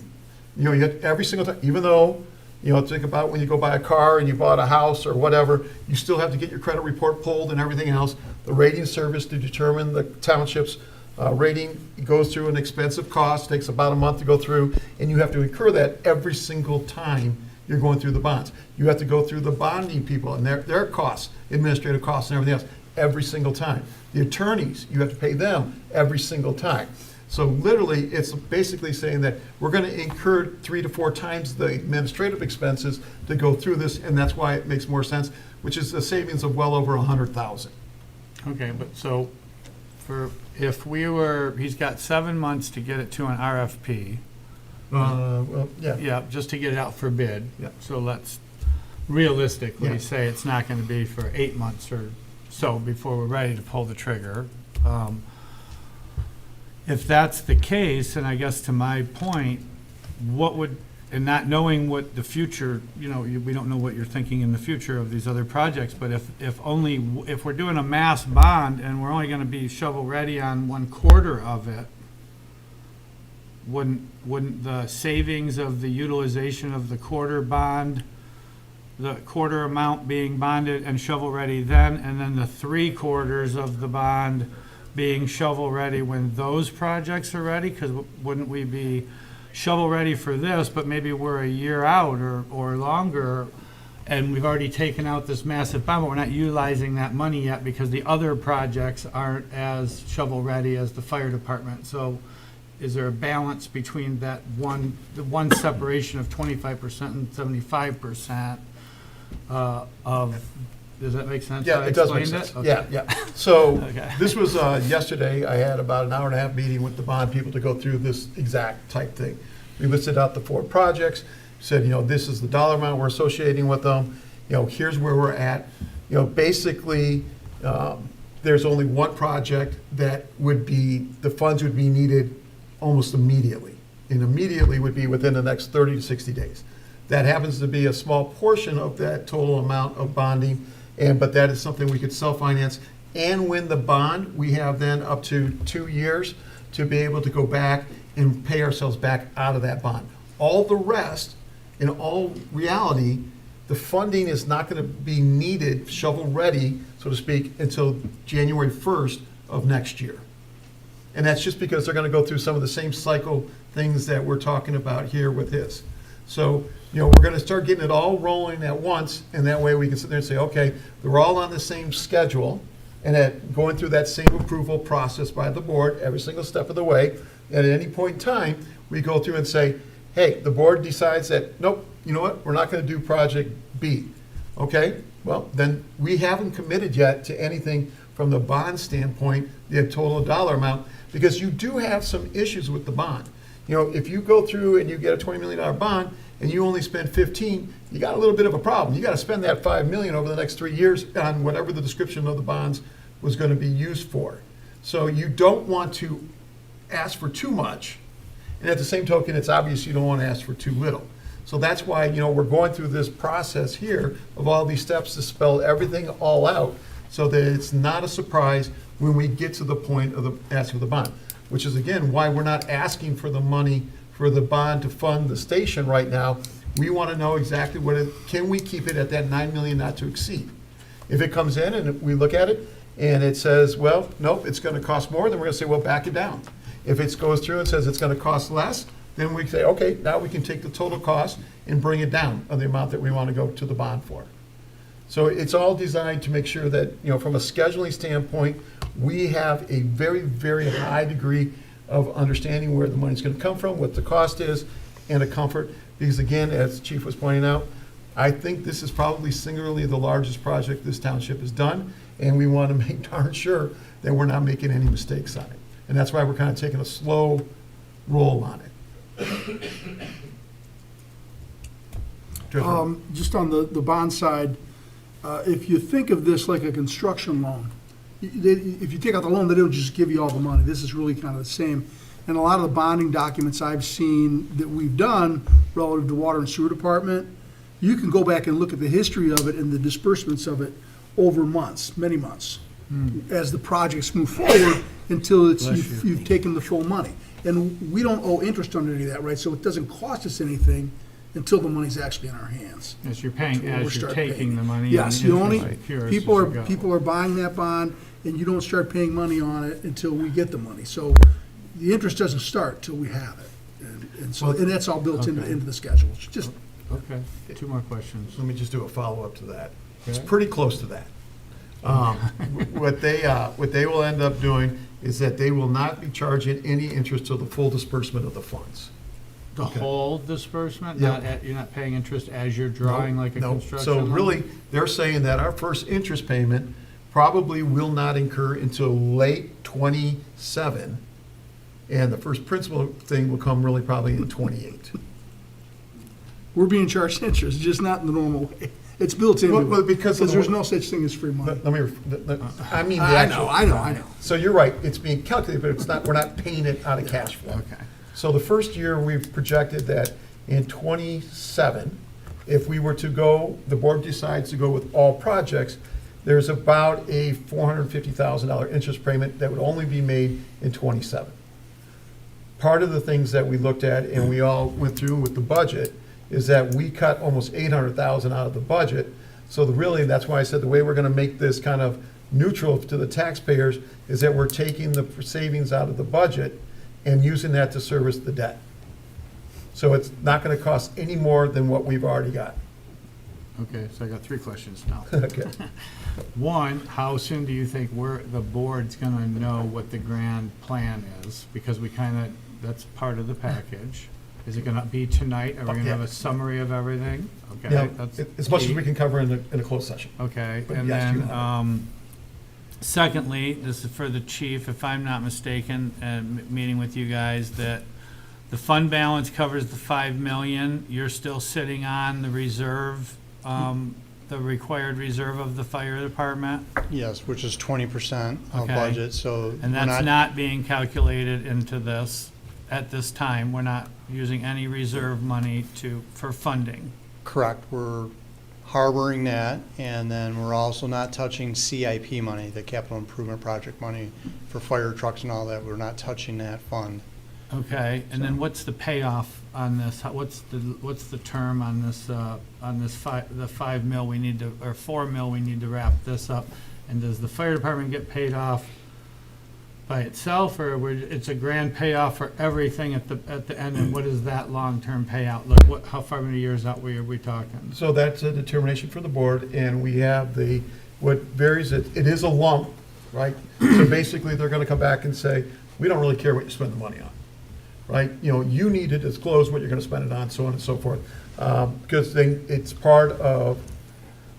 You know, you have, every single time, even though, you know, think about when you go buy a car and you bought a house or whatever, you still have to get your credit report pulled and everything else. The rating service to determine the township's rating goes through an expensive cost, takes about a month to go through, and you have to incur that every single time you're going through the bonds. You have to go through the bonding people and their costs, administrative costs and everything else, every single time. The attorneys, you have to pay them every single time. So literally, it's basically saying that we're going to incur 3 to 4 times the administrative expenses to go through this, and that's why it makes more sense, which is a savings of well over $100,000. Okay, but so he's got 7 months to get it to an RFP. Well, yeah. Yeah, just to get it out for bid. Yeah. So let's realistically Yeah. say it's not going to be for 8 months or so before we're ready to pull the trigger. If that's the case, and I guess to my point, and not knowing what the future, we don't know what you're thinking in the future of these other projects, but if we're doing a mass bond and we're only going to be shovel ready on 1/4 of it, wouldn't the savings of the utilization of the quarter bond, the quarter amount being bonded and shovel ready then, and then the 3/4 of the bond being shovel ready when those projects are ready? Because wouldn't we be shovel ready for this, but maybe we're a year out or longer, and we've already taken out this massive bond, but we're not utilizing that money yet because the other projects aren't as shovel ready as the fire department. So is there a balance between the one separation of 25% and 75% of, does that make sense? Yeah, how I it does make explained sense. it? Yeah, Okay. yeah. So Okay. this was yesterday, I had about an hour-and-a-half meeting with the bond people to go through this exact type thing. We listed out the 4 projects, said, this is the dollar amount we're associating with them, here's where we're at. Basically, there's only one project that the funds would be needed almost immediately. And immediately would be within the next 30 to 60 days. That happens to be a small portion of that total amount of bonding, but that is something we could self-finance. And when the bond, we have then up to 2 years to be able to go back and pay ourselves back out of that bond. All the rest, in all reality, the funding is not going to be needed, shovel-ready, so to speak, until January 1st of next year. And that's just because they're going to go through some of the same cycle things that we're talking about here with his. So, we're going to start getting it all rolling at once, and that way we can sit there and say, okay, they're all on the same schedule, and going through that same approval process by the board every single step of the way. And at any point in time, we go through and say, hey, the board decides that, nope, you know what, we're not going to do project B. Okay, well, then we haven't committed yet to anything from the bond standpoint, the total dollar amount, because you do have some issues with the bond. If you go through and you get a $20 million bond and you only spend 15, you got a little bit of a problem. You got to spend that $5 million over the next 3 years on whatever the description of the bonds was going to be used for. So you don't want to ask for too much, and at the same token, it's obvious you don't want to ask for too little. So that's why, we're going through this process here of all these steps to spell everything all out so that it's not a surprise when we get to the point of asking for the bond, which is, again, why we're not asking for the money for the bond to fund the station right now. We want to know exactly can we keep it at that $9 million not to exceed? If it comes in and we look at it and it says, well, nope, it's going to cost more, then we're going to say, well, back it down. If it goes through and says it's going to cost less, then we say, okay, now we can take the total cost and bring it down on the amount that we want to go to the bond for. So it's all designed to make sure that, from a scheduling standpoint, we have a very, very high degree of understanding where the money's going to come from, what the cost is, and a comfort. Because again, as the Chief was pointing out, I think this is probably singularly the largest project this township has done, and we want to make darn sure that we're not making any mistakes on it. And that's why we're kind of taking a slow roll on it. Just on the bond side, if you think of this like a construction loan, if you take out the loan, they don't just give you all the money. This is really kind of the same. And a lot of the bonding documents I've seen that we've done relative to water and sewer department, you can go back and look at the history of it and the disbursements of it over months, many months. as the projects move forward until it's, Bless you. you've taken the full money. And we don't owe interest on any of that, right? So it doesn't cost us anything until the money's actually in our hands. As you're paying, We'll as you're start taking paying. the money. Yes, and you the only, interest accrues people as are, you go. people are buying that bond, and you don't start paying money on it until we get the money. So the interest doesn't start till we have it. And so, and that's all built into, Okay. into the schedule. It's just, Okay, 2 more questions. Let me just do a follow-up to that. It's Okay. pretty close to that. What they will end up doing is that they will not be charging any interest till the full disbursement of the funds. The Okay. whole disbursement, Yeah. not, you're not paying interest as you're drawing like a No. construction So loan? really, they're saying that our first interest payment probably will not incur until late '27, and the first principal thing will come really probably in '28. we're being charged interest, just not in the normal way. It's built into Well, it. because of the Because there's way- no such thing as free money. Let me, I mean the I actual. know, I know, I know. So you're right, it's being calculated, but it's not, we're not paying it out of cash flow. Okay. So the first year, we've projected that in '27, if we were to go, the board decides to go with all projects, there's about a $450,000 interest payment that would only be made in '27. Part of the things that we looked at, and we all went through with the budget, is that we cut almost $800,000 out of the budget. So really, that's why I said the way we're gonna make this kind of neutral to the taxpayers is that we're taking the savings out of the budget and using that to service the debt. So it's not gonna cost any more than what we've already got. Okay, so I got 3 questions now. Okay. One, how soon do you think the board's gonna know what the grand plan is? Because we kinda, that's part of the package. Is it gonna be tonight? Are we gonna have a summary of everything? Okay, Yeah, that's as much as key. we can cover in a closed session. Okay, But and yes, you then, secondly, this is for the chief, if I'm not mistaken, meeting with you guys, that the fund balance covers the 5 million, you're still sitting on the reserve, the required reserve of the fire department, Yes, which is 20% of Okay. budget, so. and we're that's not being calculated into this at this time. We're not using any reserve money for funding. Correct, we're harboring that, and then we're also not touching CIP money, the capital improvement project money for fire trucks and all that, we're not touching that fund. Okay, and then what's the payoff on this? What's the term on this, the 5 mil we need to, or 4 mil we need to wrap this up? And does the fire department get paid off by itself, or it's a grand payoff for everything at the end? And what is that long-term payout look? How far many years out are we talking? So that's a determination for the board, and we have what varies, it is a lump, right? So basically, they're gonna come back and say, we don't really care what you spend the money on, right? You know, you need to disclose what you're gonna spend it on, so on and so forth. Because it's part of,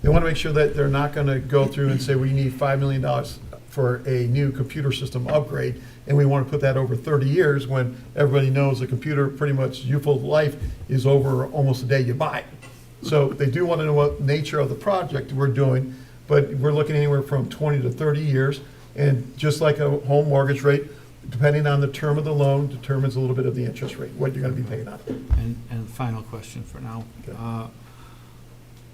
they wanna make sure that they're not gonna go through and say, we need $5 million for a new computer system upgrade, and we wanna put that over 30 years, when everybody knows a computer, pretty much useful life is over almost the day you buy it. So they do wanna know what nature of the project we're doing, but we're looking anywhere from 20 to 30 years, and just like a home mortgage rate, depending on the term of the loan, determines a little bit of the interest rate, what you're gonna be paying on it. And final question for now. Okay.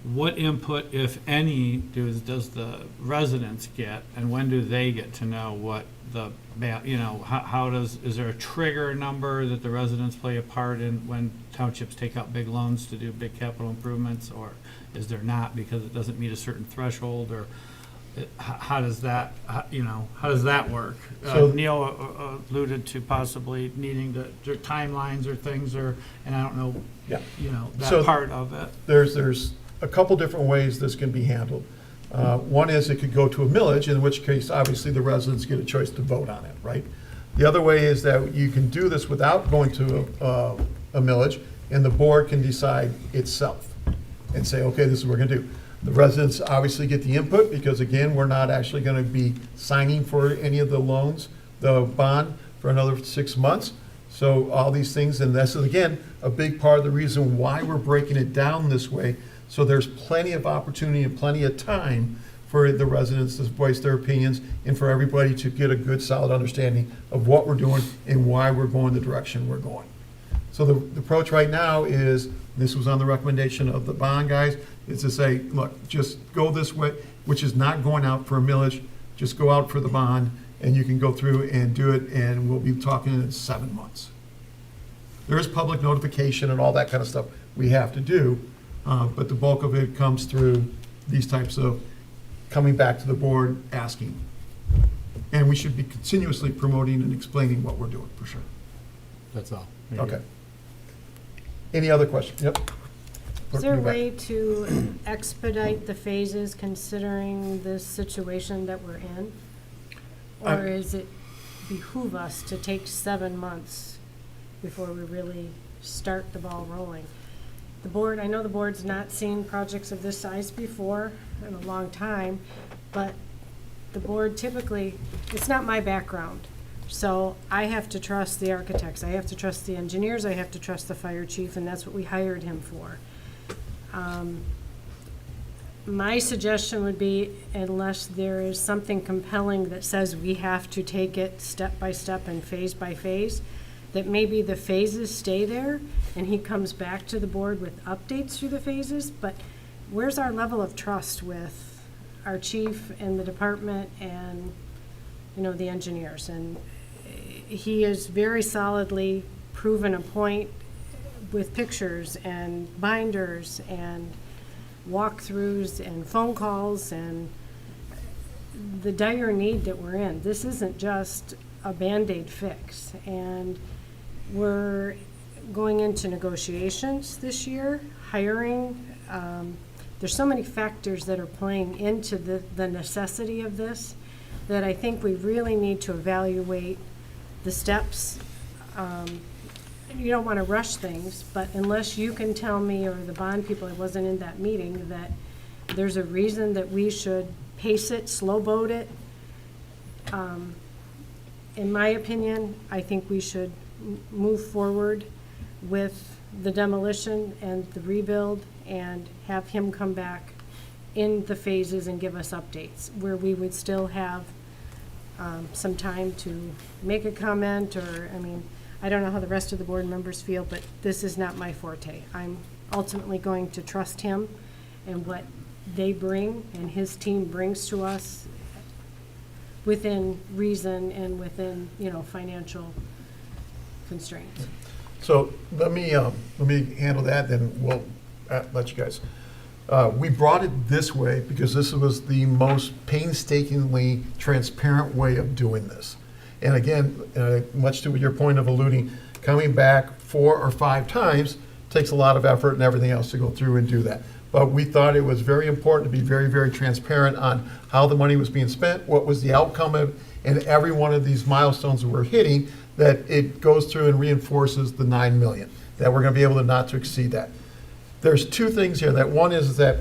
What input, if any, does the residents get, and when do they get to know what is there a trigger number that the residents play a part in when townships take out big loans to do big capital improvements, or is there not because it doesn't meet a certain threshold, or how does that, how does that work? So- Neil alluded to possibly needing to timelines or things, and I don't know, Yeah. that part of it. There's a couple different ways this can be handled. One is it could go to a millage, in which case, obviously, the residents get a choice to vote on it, right? The other way is that you can do this without going to a millage, and the board can decide itself and say, okay, this is what we're gonna do. The residents obviously get the input, because again, we're not actually gonna be signing for any of the loans, the bond, for another 6 months. So all these things, and this is, again, a big part of the reason why we're breaking it down this way. So there's plenty of opportunity and plenty of time for the residents to voice their opinions, and for everybody to get a good, solid understanding of what we're doing and why we're going the direction we're going. So the approach right now is, this was on the recommendation of the bond guys, is to say, look, just go this way, which is not going out for a millage. just go out for the bond, and you can go through and do it, and we'll be talking in 7 months. There is public notification and all that kind of stuff we have to do, but the bulk of it comes through these types of coming back to the board, asking. And we should be continuously promoting and explaining what we're doing, for sure. That's all. Thank you. Okay. Any other questions? Yep. Is there a You're back. way to expedite the phases considering the situation that we're in? I- Or is it behoove us to take 7 months before we really start the ball rolling? The board, I know the board's not seen projects of this size before in a long time, but the board typically, it's not my background. So I have to trust the architects, I have to trust the engineers, I have to trust the fire chief, and that's what we hired him for. My suggestion would be, unless there is something compelling that says we have to take it step by step and phase by phase, that maybe the phases stay there and he comes back to the board with updates through the phases, but where's our level of trust with our chief and the department and, you know, the engineers? And he has very solidly proven a point with pictures and binders and walkthroughs and phone calls and the dire need that we're in. This isn't just a Band-Aid fix. And we're going into negotiations this year, hiring. There's so many factors that are playing into the necessity of this that I think we really need to evaluate the steps. You don't want to rush things, but unless you can tell me, or the bond people, I wasn't in that meeting, that there's a reason that we should pace it, slow boat it. In my opinion, I think we should move forward with the demolition and the rebuild and have him come back in the phases and give us updates, where we would still have some time to make a comment, or, I mean, I don't know how the rest of the board members feel, but this is not my forte. I'm ultimately going to trust him and what they bring and his team brings to us within reason and within, you know, financial constraints. So let me handle that, then we'll let you guys. We brought it this way because this was the most painstakingly transparent way of doing this. And again, much to your point of alluding, coming back 4 or 5 times takes a lot of effort and everything else to go through and do that. But we thought it was very important to be very, very transparent on how the money was being spent, what was the outcome of, and every one of these milestones that we're hitting, that it goes through and reinforces the 9 million, that we're gonna be able to not to exceed that. There's 2 things here. That one is that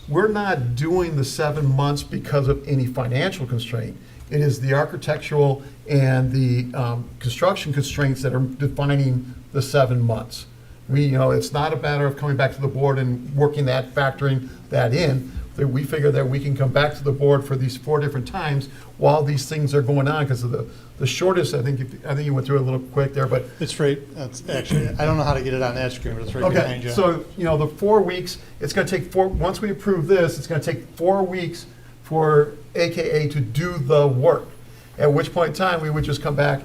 we're not doing the 7 months because of any financial constraint. It is the architectural and the construction constraints that are defining the 7 months. It's not a matter of coming back to the board and working that, factoring that in. That we figure that we can come back to the board for these 4 different times while these things are going on, because of the shortest, I think you went through it a little quick there, but. It's right, that's actually, I don't know how to get it on that screen, but it's right behind Okay, you. so, the 4 weeks, it's gonna take 4, once we approve this, it's gonna take 4 weeks for AKA to do the work. At which point in time, we would just come back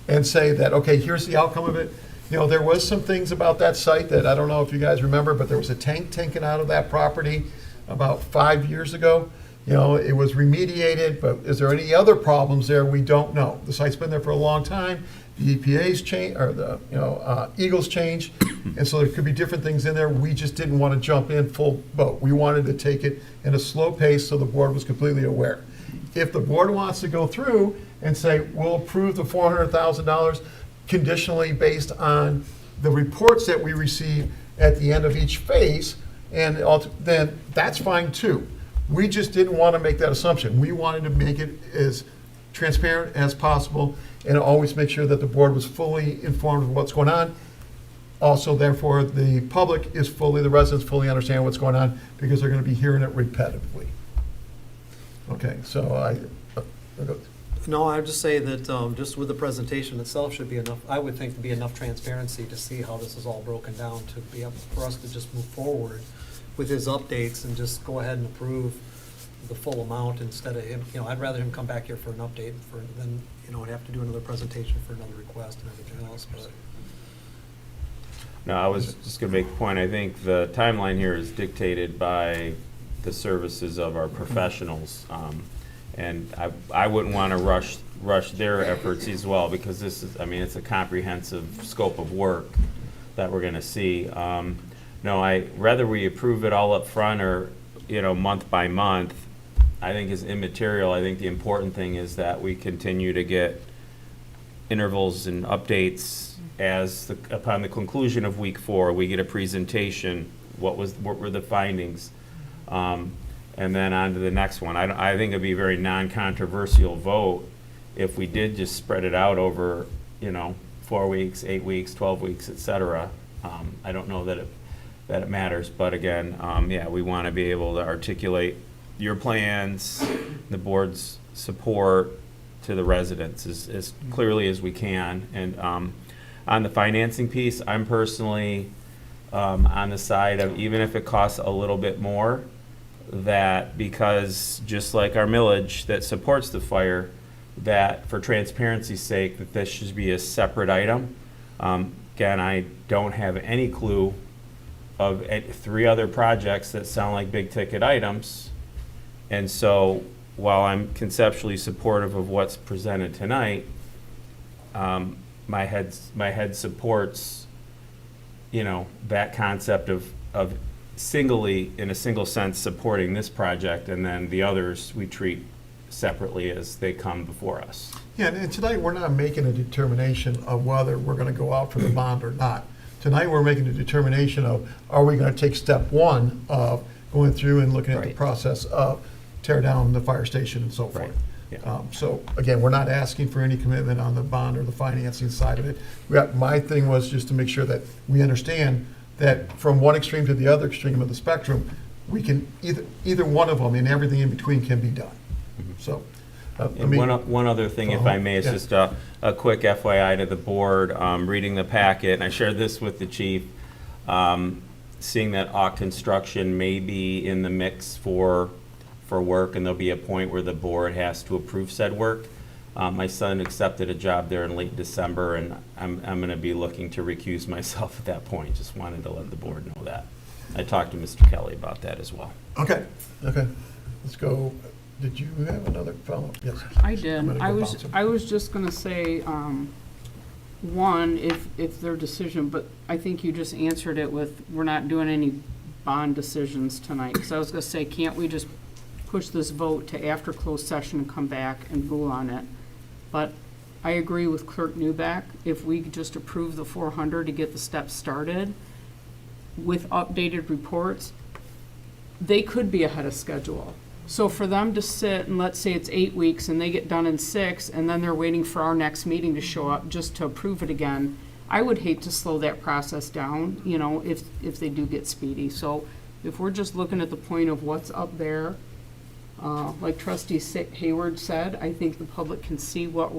and say that, okay, here's the outcome of it. There was some things about that site that, I don't know if you guys remember, but there was a tank taken out of that property about 5 years ago. It was remediated, but is there any other problems there? We don't know. The site's been there for a long time. The EPA's changed, or the, Eagles changed, and so there could be different things in there. We just didn't want to jump in full boat. We wanted to take it in a slow pace so the board was completely aware. If the board wants to go through and say, we'll approve the $400,000 conditionally based on the reports that we receive at the end of each phase, and then that's fine too. We just didn't want to make that assumption. We wanted to make it as transparent as possible and always make sure that the board was fully informed of what's going on. Also, therefore, the public is the residents fully understand what's going on, because they're going to be hearing it repetitively. Okay, so No, I would just say that just with the presentation itself should be enough, I would think, to be enough transparency to see how this is all broken down, to be able for us to just move forward with his updates and just go ahead and approve the full amount instead of him, I'd rather him come back here for an update than, and have to do another presentation for another request and everything else, but. No, I was just gonna make the point, I think the timeline here is dictated by the services of our professionals. And I wouldn't wanna rush their efforts as well, because this is, it's a comprehensive scope of work that we're gonna see. No, whether we approve it all up front or, month by month, I think is immaterial. I think the important thing is that we continue to get intervals and updates upon the conclusion of week 4, we get a presentation, what were the findings, and then on to the next one. I think it'd be a very non-controversial vote if we did just spread it out over, 4 weeks, 8 weeks, 12 weeks, et cetera. I don't know that it matters, but again, we want to be able to articulate your plans, the board's support to the residents as clearly as we can. And on the financing piece, I'm personally on the side of, even if it costs a little bit more, that because just like our millage that supports the fire, that for transparency's sake, that this should be a separate item. Again, I don't have any clue of 3 other projects that sound like big ticket items. And so while I'm conceptually supportive of what's presented tonight, my head supports, that concept of singly, in a single sense, supporting this project, and then the others we treat separately as they come before us. Yeah, and tonight, we're not making a determination of whether we're gonna go out for the bond or not. Tonight, we're making a determination of, are we gonna take step 1 of going through and looking at the Right. process of tear down the fire station and so forth. Right, yeah. So, again, we're not asking for any commitment on the bond or the financing side of it. My thing was just to make sure that we understand that from one extreme to the other extreme of the spectrum, we can, either one of them and everything in between can be done. So, And one other thing, if I may, is Yeah. just a quick FYI to the board, reading the packet, and I shared this with the chief, seeing that Auk Construction may be in the mix for work, and there'll be a point where the board has to approve said work. My son accepted a job there in late December, and I'm gonna be looking to recuse myself at that point. Just wanted to let the board know that. I talked to Mr. Kelly about that as well. okay, let's go. Did you have another follow-up? Yes. I I'm did. gonna go bounce 'em. I was just gonna say, one, if their decision, but I think you just answered it with, we're not doing any bond decisions tonight. Because I was gonna say, can't we just push this vote to after closed session and come back and rule on it? But I agree with Clerk Newbeck, if we could just approve the 400 to get the steps started with updated reports, they could be ahead of schedule. So for them to sit and let's say it's 8 weeks and they get done in 6 and then they're waiting for our next meeting to show up just to approve it again, I would hate to slow that process down, if they do get speedy. So if we're just looking at the point of what's up there, like Trustee Hayward said, I think the public can see what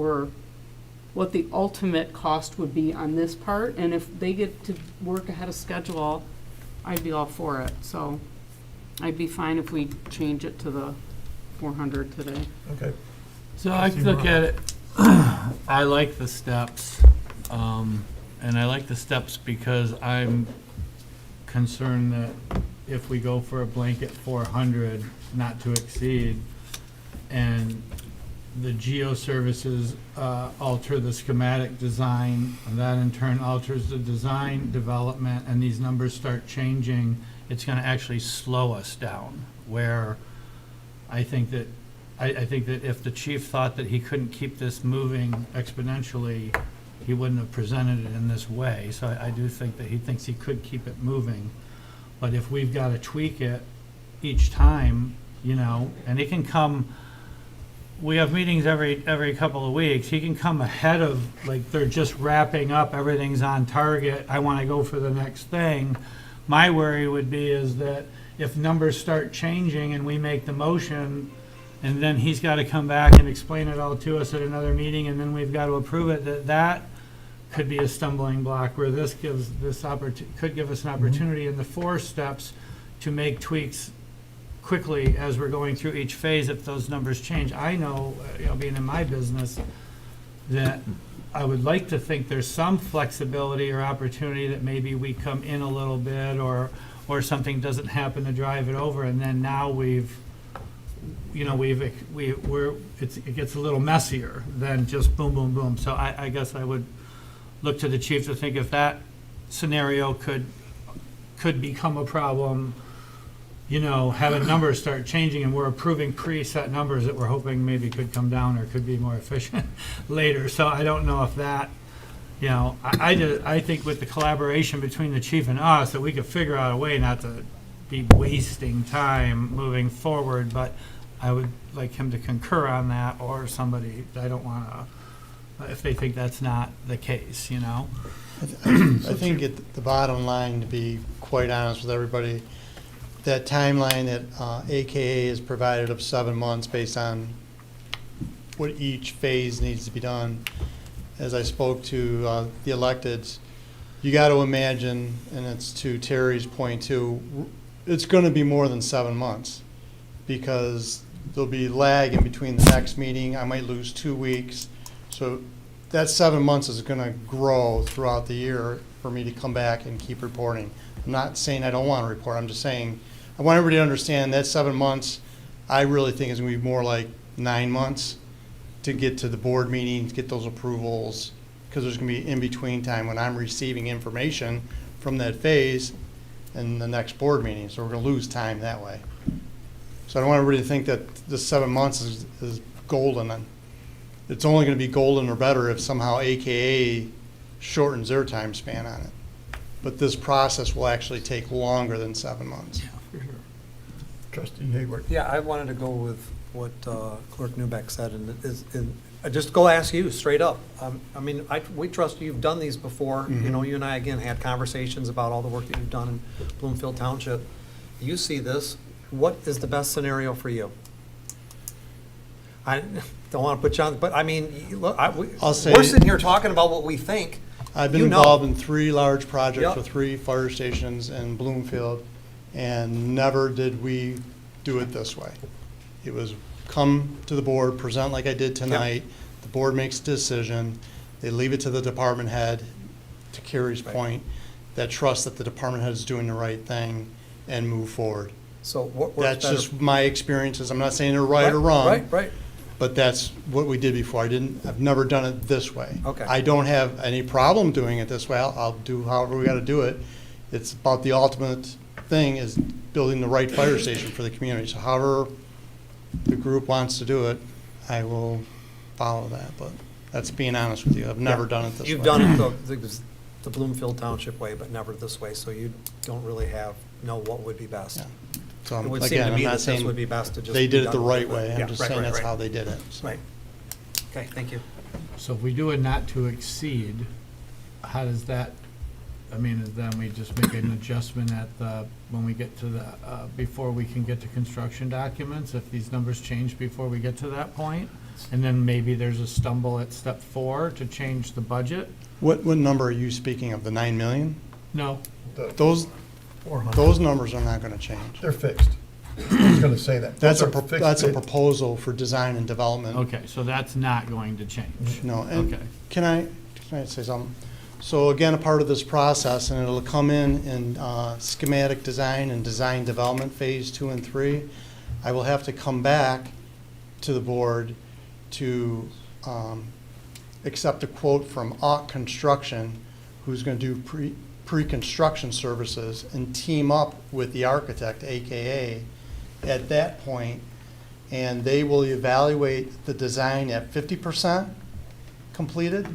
the ultimate cost would be on this part. And if they get to work ahead of schedule, I'd be all for it. So I'd be fine if we change it to the 400 today. Okay. So I look at it, I like the steps, and I like the steps because I'm concerned that if we go for a blanket 400, not to exceed, and the geo services alter the schematic design, and that in turn alters the design development, and these numbers start changing, it's gonna actually slow us down, where I think that if the chief thought that he couldn't keep this moving exponentially, he wouldn't have presented it in this way. So I do think that he thinks he could keep it moving. But if we've got to tweak it each time, and he can come, we have meetings every couple of weeks. He can come ahead of, like, they're just wrapping up, everything's on target, I want to go for the next thing. My worry would be is that if numbers start changing and we make the motion, and then he's got to come back and explain it all to us at another meeting, and then we've got to approve it, that could be a stumbling block, where this could give us an opportunity in the 4 steps to make tweaks quickly as we're going through each phase, if those numbers change. I know, being in my business, that I would like to think there's some flexibility or opportunity that maybe we come in a little bit, or something doesn't happen to drive it over, and then now it gets a little messier than just boom, boom, boom. So I guess I would look to the chief to think if that scenario could become a problem, having numbers start changing, and we're approving preset numbers that we're hoping maybe could come down or could be more efficient later. So I don't know if that, I think with the collaboration between the chief and us, that we could figure out a way not to be wasting time moving forward, but I would like him to concur on that, or somebody. I don't want to, if they think that's not the case, I think at the bottom line, to be quite honest with everybody, that timeline that AKA has provided of 7 months based on what each phase needs to be done, as I spoke to the electeds, you got to imagine, and it's to Terry's point too, it's going to be more than 7 months, because there'll be lag in between the next meeting. I might lose 2 weeks. So that 7 months is going to grow throughout the year for me to come back and keep reporting. I'm not saying I don't want to report. I'm just saying I want everybody to understand that 7 months, I really think is going to be more like 9 months to get to the board meetings, get those approvals, because there's going to be in-between time when I'm receiving information from that phase and the next board meeting. So we're going to lose time that way. So I don't want everybody to think that the 7 months is golden. And it's only going to be golden or better if somehow AKA shortens their time span on it. But this process will actually take longer than 7 months. Yeah, for sure. Trustee Hayward. Yeah, I wanted to go with what Clerk Newbeck said, and I just go ask you straight up. We trust you. You've done these before. Mhm. You and I, again, had conversations about all the work that you've done in Bloomfield Township. You see this. What is the best scenario for you? I don't want to put you on, but look, I'll say- we're sitting here talking about what we think. I've been You know. involved in 3 large projects Yep. with 3 fire stations in Bloomfield, and never did we do it this way. It was come to the board, present like I did tonight. The board makes a decision. They leave it to the department head, to Carrie's Right. point, that trust that the department head is doing the right thing and move forward. So what works That's better? just my experiences. I'm not saying they're right or wrong. Right. But that's what we did before. I've never done it this way. Okay. I don't have any problem doing it this way. I'll do however we got to do it. It's about the ultimate thing is building the right fire station for the community. So however the group wants to do it, I will follow that. But that's being honest with you. I've never done it this way. You've done it the Bloomfield Township way, but never this way, so you don't really know what would be best. Yeah. So It would seem again, to I'm me not that this saying would be best to just. they be did it the done right with way. Yeah, I'm just right, saying right, that's right. how they did it. So. Right. Okay, thank you. So if we do a not to exceed, how does that, then we just make an adjustment when we get to the, before we can get to construction documents, if these numbers change before we get to that point? And then maybe there's a stumble at step 4 to change the budget? What number are you speaking of? The 9 million? No, Those 400. numbers are not going to change. They're fixed. I was going to say that. That's Those a are fixed that's a bid. proposal for design and development. okay, so that's not going to change. No, and Okay. can I say something? So again, a part of this process, and it'll come in schematic design and design development phase 2 and 3. I will have to come back to the board to accept a quote from AUK Construction, who's going to do pre-construction services and team up with the architect, AKA, at that point, and they will evaluate the design at 50% completed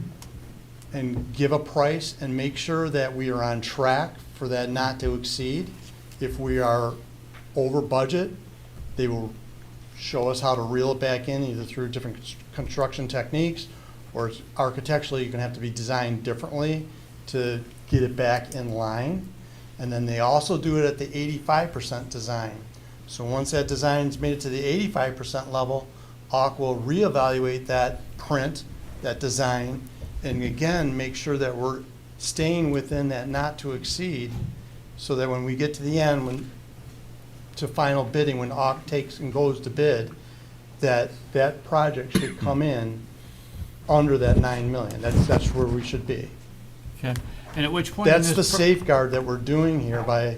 and give a price and make sure that we are on track for that not to exceed. If we are over budget, they will show us how to reel it back in, either through different construction techniques, or architecturally, you're gonna have to be designed differently to get it back in line. And then they also do it at the 85% design. So once that design's made it to the 85% level, AUK will reevaluate that print, that design, and again, make sure that we're staying within that not to exceed, so that when we get to the end, to final bidding, when AUK takes and goes to bid, that project should come in under that 9 million. That's where we should be. Okay, and at which point in That's the this safeguard that we're doing here by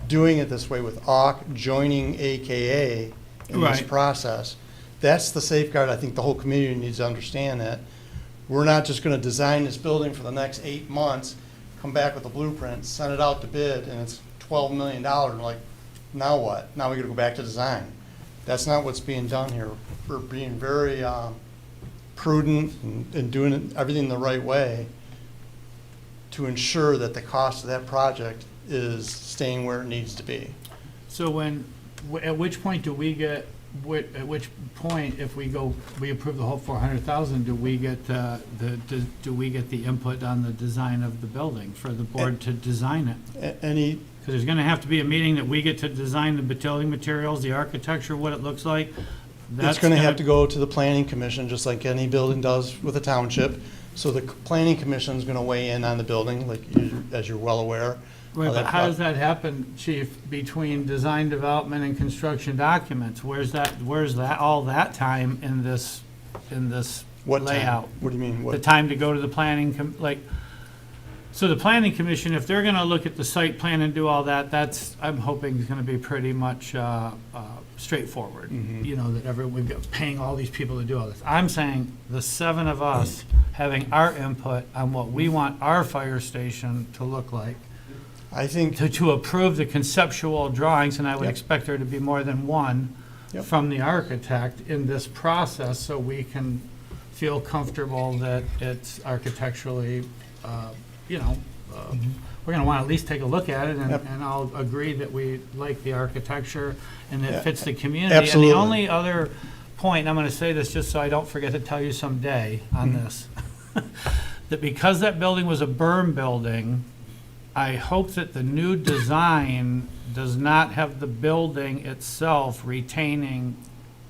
doing it this way with AUK joining AKA in this Right. process. That's the safeguard I think the whole community needs to understand, that we're not just gonna design this building for the next 8 months, come back with a blueprint, send it out to bid, and it's $12 million. We're like, now what? Now we gotta go back to design. That's not what's being done here. We're being very prudent and doing everything the right way to ensure that the cost of that project is staying where it needs to be. So at which point do we get, at which point, if we approve the whole 400,000, do we get do we get the input on the design of the building for the board to design it? Any, Because there's gonna have to be a meeting that we get to design the building materials, the architecture, what it looks like. it's gonna have to go to the planning commission, just like any building does with a township. So the planning commission's gonna weigh in on the building, as you're well aware. Right, but how does that happen, chief, between design, development, and construction documents? Where's all that time in this What time? layout? What do you mean? The What? time to go to the planning, so the planning commission, if they're gonna look at the site plan and do all that, that's, I'm hoping is gonna be pretty much straightforward. Mhm. You know, that we've got paying all these people to do all this. I'm saying the 7 of us having our input on what we want our fire station to look like, I think, to approve the conceptual drawings, and I would Yep. expect there to be more than one Yep. from the architect in this process, so we can feel comfortable that it's architecturally, we're gonna wanna at least take a look at it, Yep. and I'll agree that we like the architecture and Yeah, it fits the community. absolutely. And the only other point, I'm gonna say this just so I don't forget to tell you someday on Mhm. this, that because that building was a berm building, I hope that the new design does not have the building itself retaining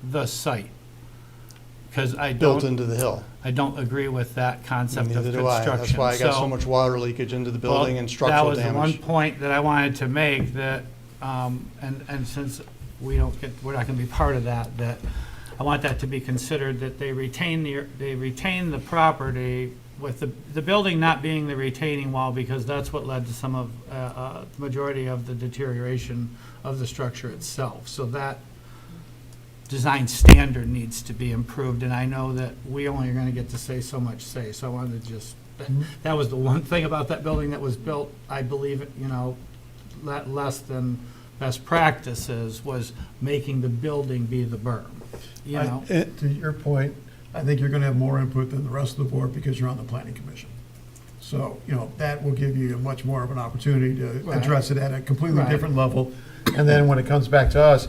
the site. Because built into the hill. I don't agree with that concept of Neither construction. do I. That's why I got so So, much water leakage into the building and well, structural that was the one damage. point that I wanted to make, that, and since we're not gonna be part of that, that I want that to be considered, that they retain the property with the building not being the retaining wall, because that's what led to some of, the majority of the deterioration of the structure itself. So that design standard needs to be improved, and I know that we only are gonna get to say so much say, so I wanted to just, that was the one thing about that building that was built, I believe, less than best practices, was making the building be the berm, you know? To your point, I think you're gonna have more input than the rest of the board because you're on the planning commission. So, that will give you much more of an opportunity to Right. address it at a completely Right. different level. And then when it comes back to us,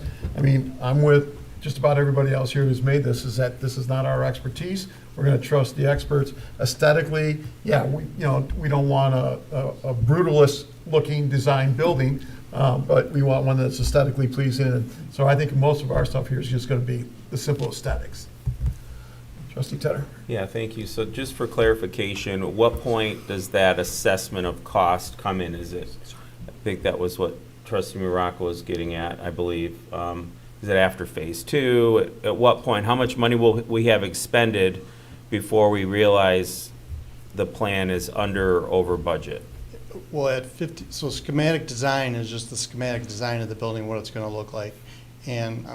I'm with just about everybody else here who's made this, is that this is not our expertise. We're gonna trust the experts. Aesthetically, yeah, we don't want a brutalist-looking design building, but we want one that's aesthetically pleasing. And so I think most of our stuff here is just gonna be the simple aesthetics. Trustee Tedder? Yeah, thank you. So just for clarification, at what point does that assessment of cost come in? I think that was what Trustee Morocco was getting at, I believe. Is it after phase 2? At what point, how much money will we have expended before we realize the plan is under or over budget? Well, at 50, so schematic design is just the schematic design of the building, what it's gonna look like. And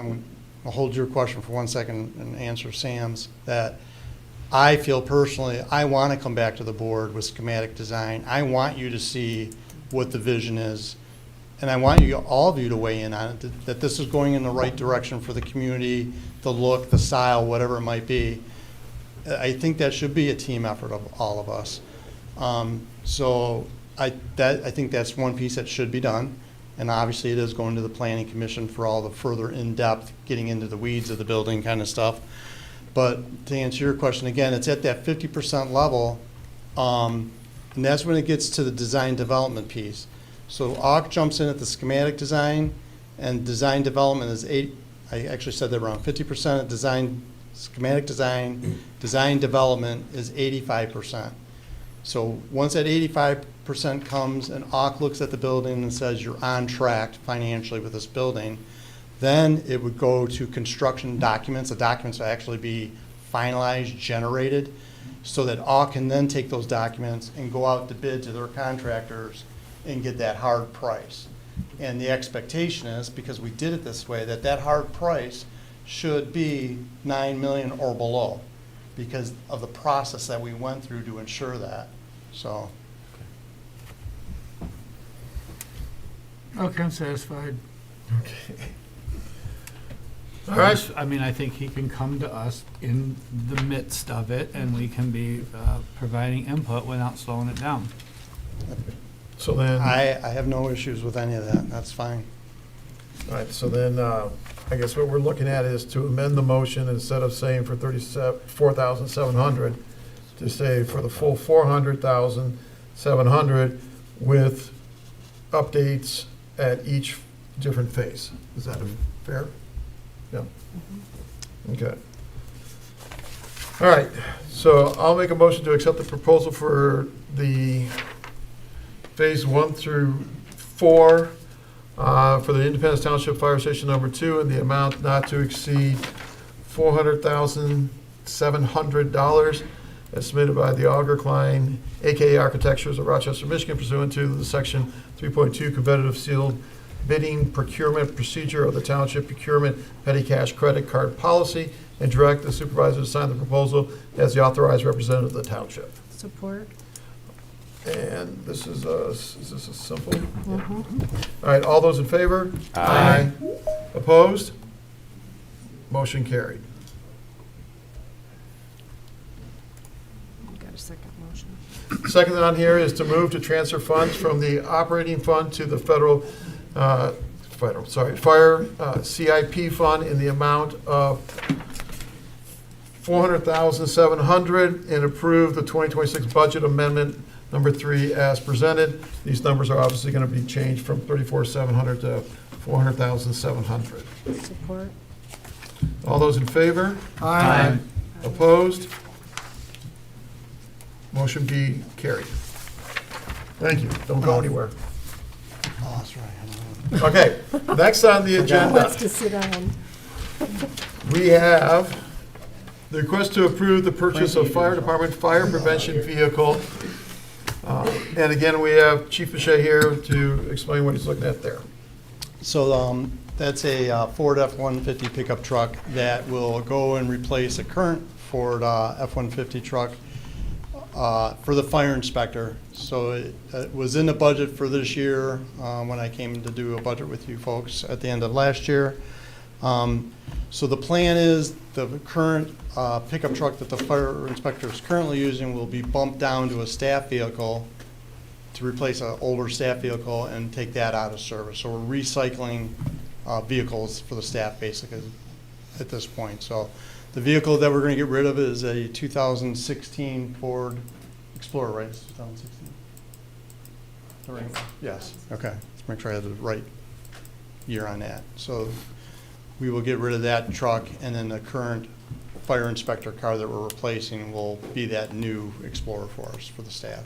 I'll hold your question for 1 second and answer Sam's, that I feel personally, I wanna come back to the board with schematic design. I want you to see what the vision is. And I want all of you to weigh in on it, that this is going in the right direction for the community, the look, the style, whatever it might be. I think that should be a team effort of all of us. So I think that's one piece that should be done. And obviously it is going to the planning commission for all the further in-depth, getting into the weeds of the building kind of stuff. But to answer your question, again, it's at that 50% level. And that's when it gets to the design development piece. So AUK jumps in at the schematic design, and design development is I actually said that wrong, 50% of design, schematic design, design development is 85%. So once that 85% comes and AUK looks at the building and says you're on track financially with this building, Then it would go to construction documents. The documents will actually be finalized, generated, so that all can then take those documents and go out to bid to their contractors and get that hard price. And the expectation is, because we did it this way, that that hard price should be 9 million or below because of the process that we went through to ensure that. So, Okay, I'm satisfied. All right. I mean, I think he can come to us in the midst of it, and we can be providing input without slowing it down. So then, I have no issues with any of that. That's fine. all right, so then, I guess what we're looking at is to amend the motion, instead of saying for 4,700, to say for the full 400,700 with updates at each different phase. Is that fair? Yeah. Okay. All right, so I'll make a motion to accept the proposal for the Phase 1 through 4 for the Independence Township Fire Station number 2 in the amount not to exceed $400,700 as submitted by the Auger Klein, AKA Architectures of Rochester, Michigan, pursuant to the Section 3.2 competitive sealed bidding procurement procedure of the Township Procurement Petty Cash Credit Card Policy, and direct the supervisor to sign the proposal as the authorized representative of the township. Support. And this is this a simple? All right, all those in favor? Aye. Opposed? Motion carried. Got a second motion. Second on here is to move to transfer funds from the operating fund to the fire CIP fund in the amount of $400,700 and approve the 2026 budget amendment number 3 as presented. These numbers are obviously going to be changed from 34,700 to 400,700. Support. All those in favor? Aye. Opposed? Motion be carried. Thank you. Don't go anywhere. Oh, that's right. Okay, next on the agenda, Wants to sit down. we have the request to approve the purchase of fire department fire prevention vehicle. And again, we have Chief Boucher here to explain what he's looking at there. So that's a Ford F-150 pickup truck that will go and replace a current Ford F-150 truck for the fire inspector. So it was in the budget for this year when I came to do a budget with you folks at the end of last year. So the plan is the current pickup truck that the fire inspector is currently using will be bumped down to a staff vehicle to replace an older staff vehicle and take that out of service. So we're recycling vehicles for the staff basically at this point. So the vehicle that we're going to get rid of is a 2016 Ford Explorer, right? It's 2016? Yes, okay. Let's make sure I have the right year on that. So we will get rid of that truck, and then the current fire inspector car that we're replacing will be that new Explorer for us, for the staff.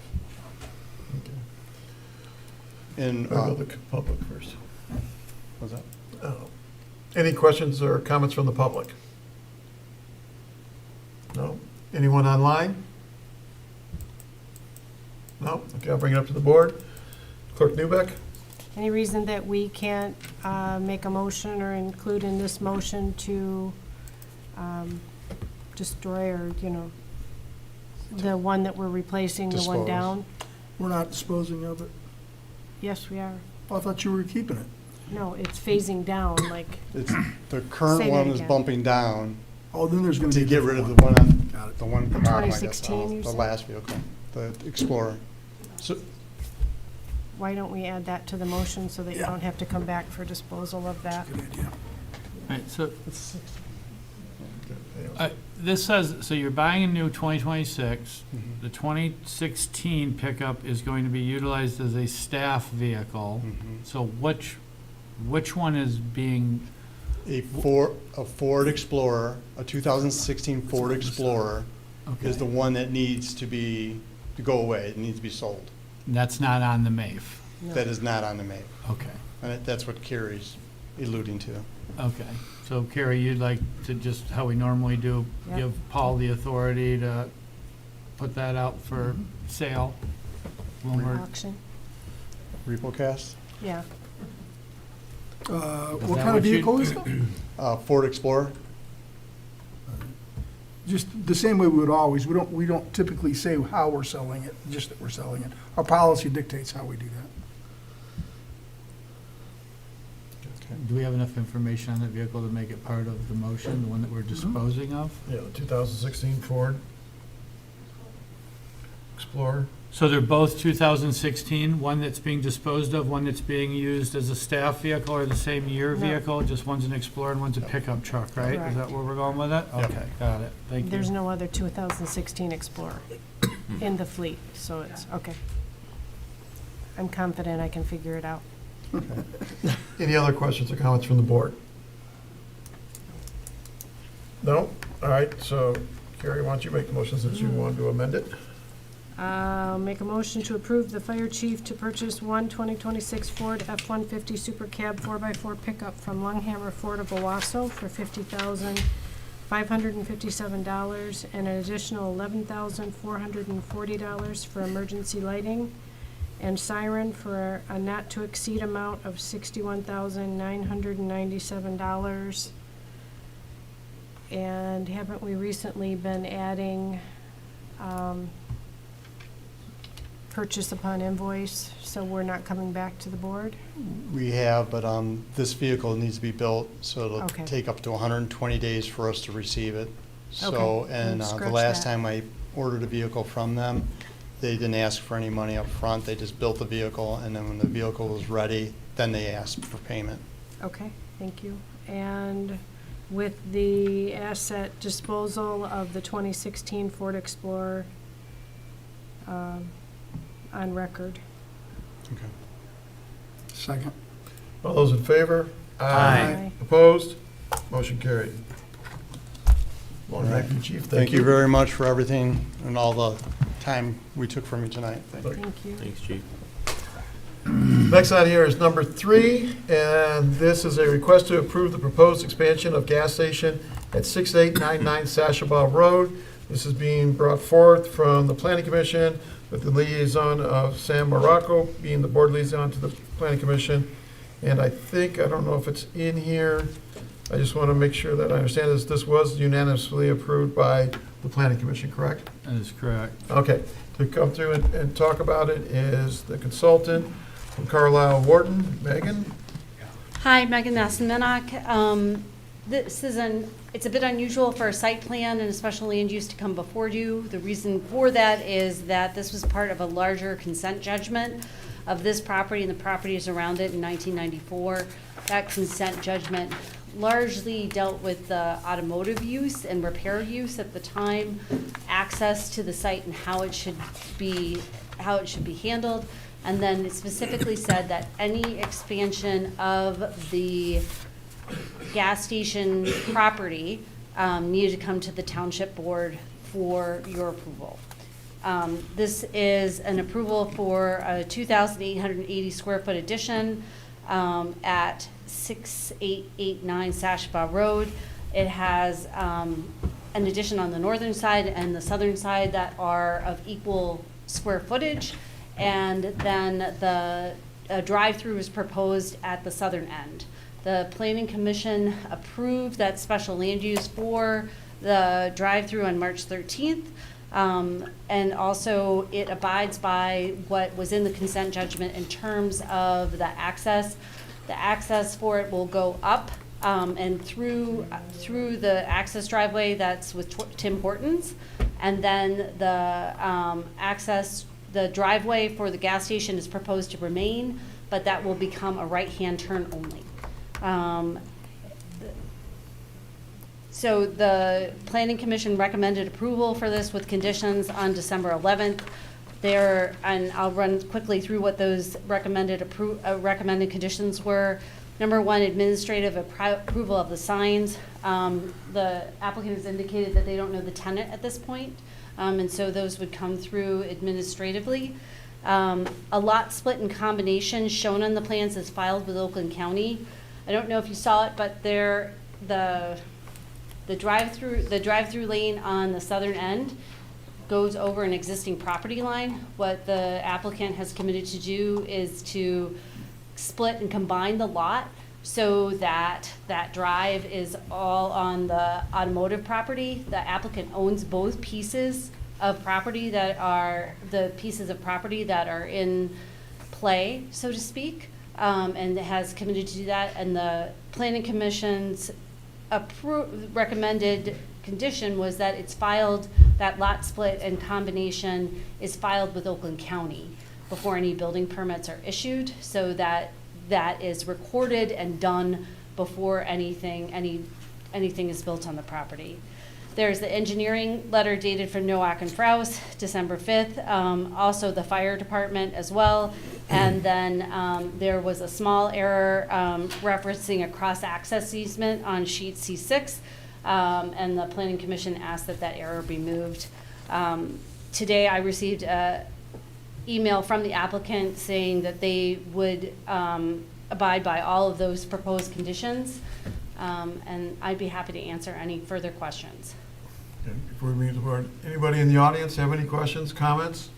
And, I'll go to the public first. what's that? Any questions or comments from the public? No? Anyone online? No? Okay, I'll bring it up to the board. Clerk Newbeck? Any reason that we can't make a motion or include in this motion to destroy or, the one that we're replacing, the one Dispose. down? We're not disposing of it. Yes, we are. I thought you were keeping it. No, it's phasing down, like, It's, the current Say that one is again. bumping down Oh, then there's gonna be to a get rid different of the one on, Got it. the one at the bottom, I guess, 2016 you the said? last vehicle, the Explorer. So, why don't we add that to the motion so that you Yeah. don't have to come back for disposal of that? Good idea. All right, so it's this says, so you're buying a new 2026. Mhm. The 2016 pickup is going to be utilized as a staff vehicle. Mhm. So which one is being, A Ford Explorer, a 2016 Ford Explorer is the one that needs to go away. It needs to be sold. that's not on the MAF? No. That is not on the MAP. Okay. And that's what Carrie's alluding to. Okay, so Carrie, you'd like to just, how we normally do, Yep. give Paul the authority to put that out for sale? When we're, Auction, RepoCast, yeah. Is What that kind of what you- vehicle is it? Ford Explorer. Just the same way we would always, we don't typically say how we're selling it, just that we're selling it. Our policy dictates how we do that. do we have enough information on that vehicle to make it part of the motion, the one that we're disposing of? Yeah, the 2016 Ford Explorer. So they're both 2016, one that's being disposed of, one that's being used as a staff vehicle, or the same year No. vehicle? Just one's an Explorer and one's a pickup truck, right? Is Correct. that where we're going with it? Yep. Okay, got it. Thank you. There's no other 2016 Explorer in the fleet, so it's, okay. I'm confident I can figure it out. Any other questions or comments from the board? No? All right, so Carrie, why don't you make the motion since you wanted to amend it? I'll make a motion to approve the fire chief to purchase one 2026 Ford F-150 Super Cab 4x4 pickup from Lunghammer Ford of Owasso for $50,557 and an additional $11,440 for emergency lighting and siren for a not-to-exceed amount of $61,997. And haven't we recently been adding purchase upon invoice, so we're not coming back to the board? We have, but this vehicle needs to be built, so it'll Okay. take up to 120 days for us to receive it. So, Okay, and we'll the scratch last that. time I ordered a vehicle from them, they didn't ask for any money up front. They just built the vehicle, and then when the vehicle was ready, then they asked for payment. Okay, thank you. And with the asset disposal of the 2016 Ford Explorer on record. Okay. Second. All those in favor? Aye. Opposed? Motion carried. Well, thank you, chief. Thank you very much for everything and all the time we took from you tonight. Thank you. Thank you. Thanks, Chief. Next on here is number 3, and this is a request to approve the proposed expansion of gas station at 6899 Sashabaw Road. This is being brought forth from the Planning Commission with the liaison of Sam Morocco being the board liaison to the Planning Commission. And I don't know if it's in here, I just want to make sure that I understand this. This was unanimously approved by the Planning Commission, correct? That is correct. Okay, to come through and talk about it is the consultant from Carlisle Wharton, Megan. Hi, Megan Nassenmenock. This is it's a bit unusual for a site plan and a special land use to come before you. The reason for that is that this was part of a larger consent judgment of this property and the properties around it in 1994. That consent judgment largely dealt with the automotive use and repair use at the time, access to the site and how it should be handled. And then it specifically said that any expansion of the gas station property needed to come to the township board for your approval. This is an approval for a 2,880 square foot addition at 6889 Sashbaugh Road. It has an addition on the northern side and the southern side that are of equal square footage. And then the drive-through is proposed at the southern end. The Planning Commission approved that special land use for the drive-through on March 13th. And also it abides by what was in the consent judgment in terms of the access. The access for it will go up and through the access driveway that's with Tim Hortons. And then the driveway for the gas station is proposed to remain, but that will become a right-hand turn only. So the Planning Commission recommended approval for this with conditions on December 11th. And I'll run quickly through what those recommended conditions were. Number 1, administrative approval of the signs. The applicant has indicated that they don't know the tenant at this point, and so those would come through administratively. A lot split in combination shown on the plans is filed with Oakland County. I don't know if you saw it, but the drive-through lane on the southern end goes over an existing property line. What the applicant has committed to do is to split and combine the lot so that that drive is all on the automotive property. The applicant owns both pieces of property that are in play, so to speak, and has committed to do that. And the Planning Commission's recommended condition was that it's filed, that lot split and combination is filed with Oakland County before any building permits are issued, so that that is recorded and done before anything is built on the property. There's the engineering letter dated from Nowak and Frous, December 5th, also the fire department as well. And then there was a small error referencing a cross-access easement on sheet C6, and the Planning Commission asked that that error be moved. Today I received an email from the applicant saying that they would abide by all of those proposed conditions, and I'd be happy to answer any further questions. Okay, before we move forward, anybody in the audience have any questions, comments?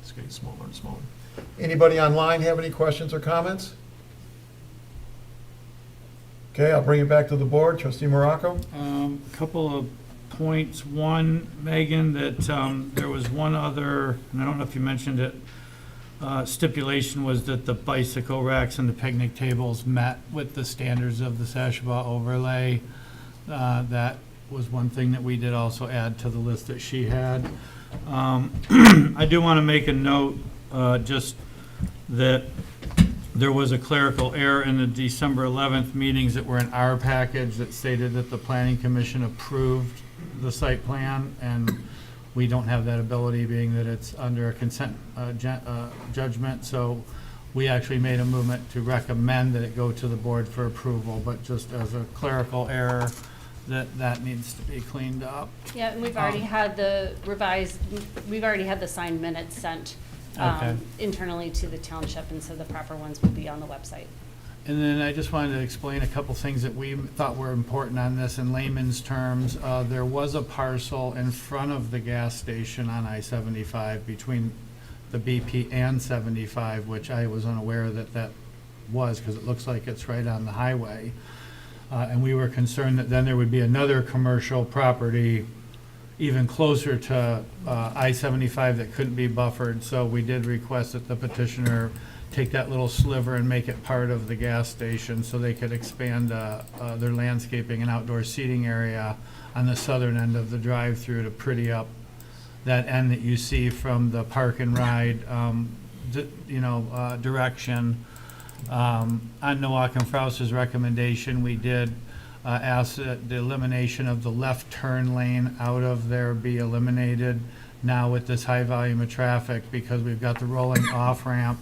It's getting smaller and smaller. Anybody online have any questions or comments? Okay, I'll bring it back to the board. Trustee Morocco? A couple of points. One, Megan, that there was one other, and I don't know if you mentioned it, stipulation was that the bicycle racks and the picnic tables met with the standards of the Sashaba overlay. That was one thing that we did also add to the list that she had. I do want to make a note, just that there was a clerical error in the December 11th meetings that were in our package that stated that the Planning Commission approved the site plan, and we don't have that ability, being that it's under a consent judgment. So we actually made a movement to recommend that it go to the board for approval, but just as a clerical error, that needs to be cleaned up. Yeah, and we've already had the signed minutes sent Okay. internally to the township, and so the proper ones will be on the website. And then I just wanted to explain a couple things that we thought were important on this in layman's terms. There was a parcel in front of the gas station on I-75 between the BP and 75, which I was unaware that was, because it looks like it's right on the highway. And we were concerned that then there would be another commercial property even closer to I-75 that couldn't be buffered. So we did request that the petitioner take that little sliver and make it part of the gas station so they could expand their landscaping and outdoor seating area on the southern end of the drive-through to pretty up that end that you see from the park and ride, direction. On Nowak and Frous's recommendation, we did ask that the elimination of the left turn lane out of there be eliminated now with this high volume of traffic, because we've got the rolling off ramp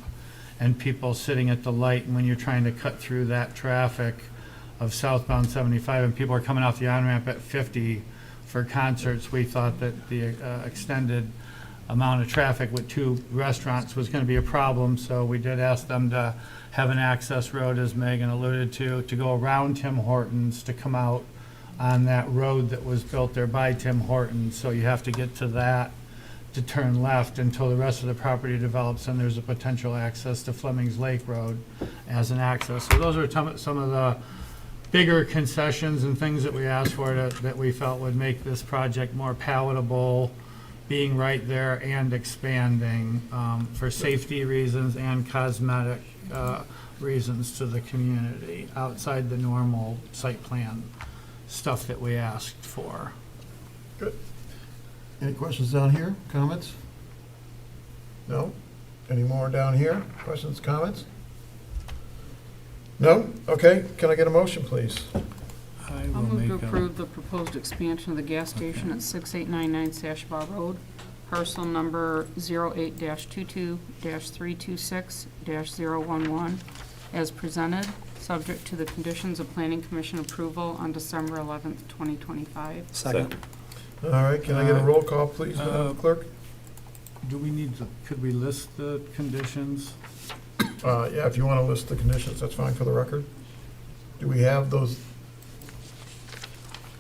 and people sitting at the light, and when you're trying to cut through that traffic of southbound 75 and people are coming off the on-ramp at 50 for concerts, we thought that the extended amount of traffic with two restaurants was going to be a problem. So we did ask them to have an access road, as Megan alluded to go around Tim Hortons to come out on that road that was built there by Tim Hortons. So you have to get to that to turn left until the rest of the property develops, and there's a potential access to Fleming's Lake Road as an access. So those are some of the bigger concessions and things that we asked for that we felt would make this project more palatable, being right there and expanding for safety reasons and cosmetic reasons to the community outside the normal site plan stuff that we asked for. Good. Any questions down here? Comments? No? Any more down here? Questions, comments? No? Okay, can I get a motion, please? I I'll will move to make a- approve the proposed expansion of the gas station at 6899 Sashaba Road, parcel number 08-22-326-011, as presented, subject to the conditions of Planning Commission approval on December 11th, 2025. Second. All right, can I get a roll call, please, Madam Clerk? Do we need to, could we list the conditions? Yeah, if you want to list the conditions, that's fine for the record. Do we have those?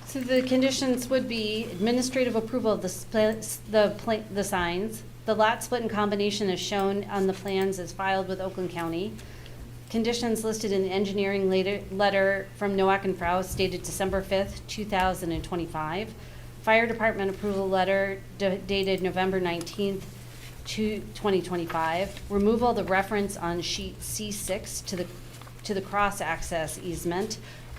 So the conditions would be administrative approval of the signs. The lot split and combination is shown on the plans as filed with Oakland County. Conditions listed in the engineering letter from Noack and Frau dated December 5th, 2025. Fire department approval letter dated November 19th, 2025. Removal of the reference on sheet C6 to the cross-access easement,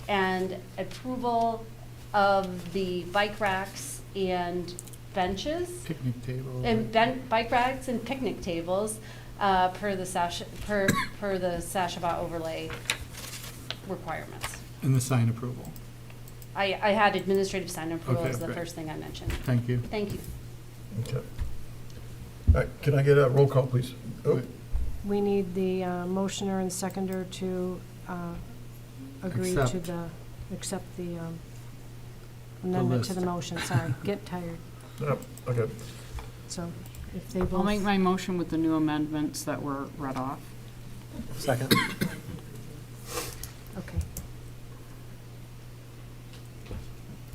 and approval of the bike racks and benches, Picnic table. and bike racks and picnic tables, per the Sashaba overlay requirements. And the sign approval. I had administrative sign approval Okay, as the great. first thing I mentioned. Thank you. Thank you. Okay. All right, can I get a roll call, please? Oh, We need the motioner and seconder to agree to Accept. accept the amendment to list. the motion. Sorry, get tired. no, okay. So if they I'll make both, my motion with the new amendments that were read off. Second. okay.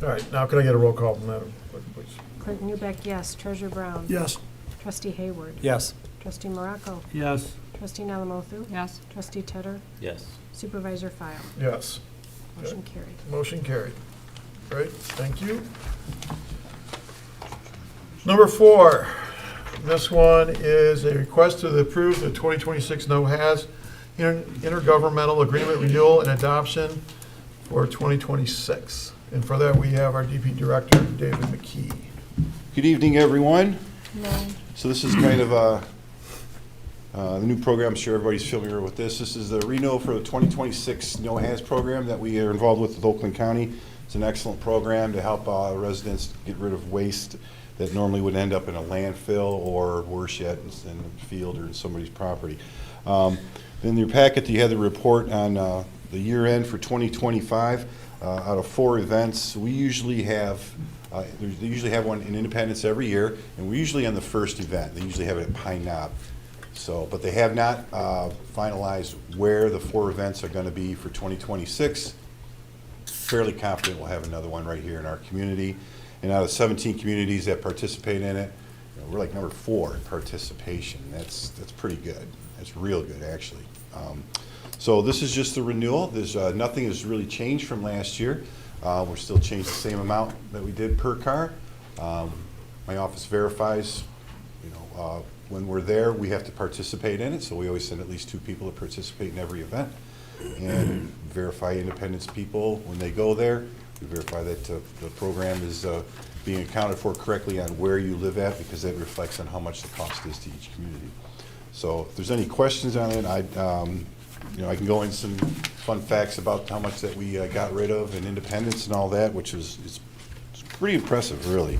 All right, now can I get a roll call, Madam Clerk, please? Clerk Newbeck, yes. Treasurer Brown? Yes. Trustee Hayward? Yes. Trustee Morocco? Yes. Trustee Nalamothu? Yes? Trustee Tedder? Yes. Supervisor File? Yes. Motion carried. Motion carried. Great, thank you. Number 4, this one is a request to approve the 2026 NOHAS intergovernmental agreement renewal and adoption for 2026. And for that, we have our DP Director, David McKee. Good evening, everyone. No. So this is kind of the new program. I'm sure everybody's familiar with this. This is the renewal for the 2026 NOHAS program that we are involved with Oakland County. It's an excellent program to help residents get rid of waste that normally would end up in a landfill or worse yet, in a field or in somebody's property. In your packet, you had the report on the year end for 2025. Out of 4 events, we usually have they usually have one in Independence every year, and we're usually on the first event. They usually have it at Pine Knob. So, but they have not finalized where the 4 events are going to be for 2026. Fairly confident we'll have another one right here in our community. And out of 17 communities that participate in it, you know, we're like number 4 in participation. That's pretty good. That's real good, actually. So this is just the renewal. There's nothing has really changed from last year. We're still changing the same amount that we did per car. My office verifies, you know, when we're there, we have to participate in it. So we always send at least 2 people to participate in every event, and verify Independence people when they go there. We verify that the program is being accounted for correctly on where you live at, because that reflects on how much the cost is to each community. So if there's any questions on it, you know, I can go into some fun facts about how much that we got rid of in Independence and all that, which is it's pretty impressive, really.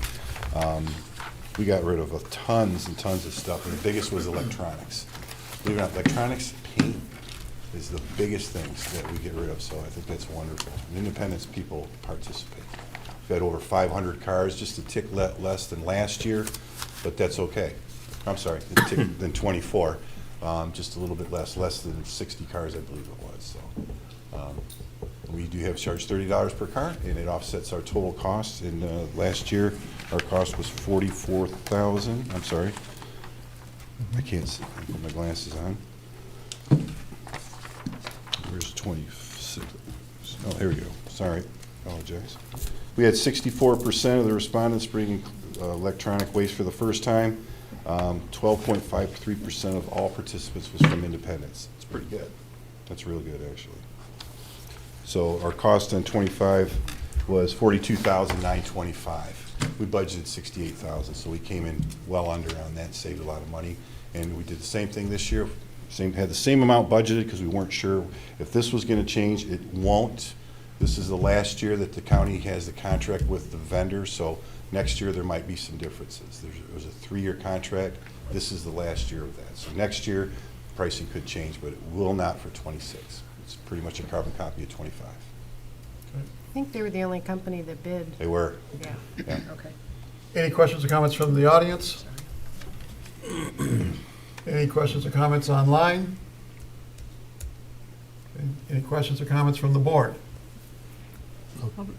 We got rid of tons and tons of stuff, and the biggest was electronics. Believe it or not, electronics, paint is the biggest things that we get rid of, so I think that's wonderful. And Independence people participate. We've had over 500 cars, just a tick less than last year, but that's okay. I'm sorry, a tick than 24. Just a little bit less than 60 cars, I believe it was. So we do have charged $30 per car, and it offsets our total cost. And last year, our cost was $44,000. I'm sorry, I can't see. I put my glasses on. Where's 26? Oh, here we go. Sorry, apologize. We had 64% of the respondents bringing electronic waste for the first time. 12.53% of all participants was from Independence. It's pretty good. That's real good, actually. So our cost on 25 was $42,925. We budgeted $68,000, so we came in well under on that, saved a lot of money. And we did the same thing this year. Had the same amount budgeted because we weren't sure if this was going to change. It won't. This is the last year that the county has the contract with the vendor, so next year there might be some differences. There was a 3-year contract. This is the last year of that. So next year, pricing could change, but it will not for 26. It's pretty much a carbon copy of 25. I think they were the only company that bid. They were. Yeah. Yeah. Okay. Any questions or comments from the audience? Any questions or comments online? Any questions or comments from the board?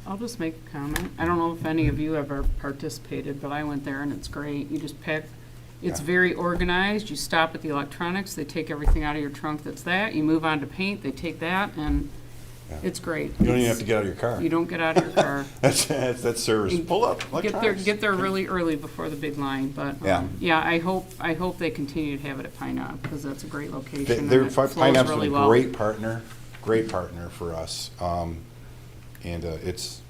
I'll just make a comment. I don't know if any of you ever participated, but I went there and it's great. You just pick, it's Yeah. very organized. You stop at the electronics, they take everything out of your trunk that's that. You move on to paint, they take that, and Yeah. it's great. You don't even have to get out of your car. You don't get out of your car. That's service. Pull up, electronics. Get there really early before the big line, but, Yeah. yeah, I hope they continue to have it at Pine Knob, because that's a great location. They're, and it flows Pine Knob's really been a well. great partner for us. And it's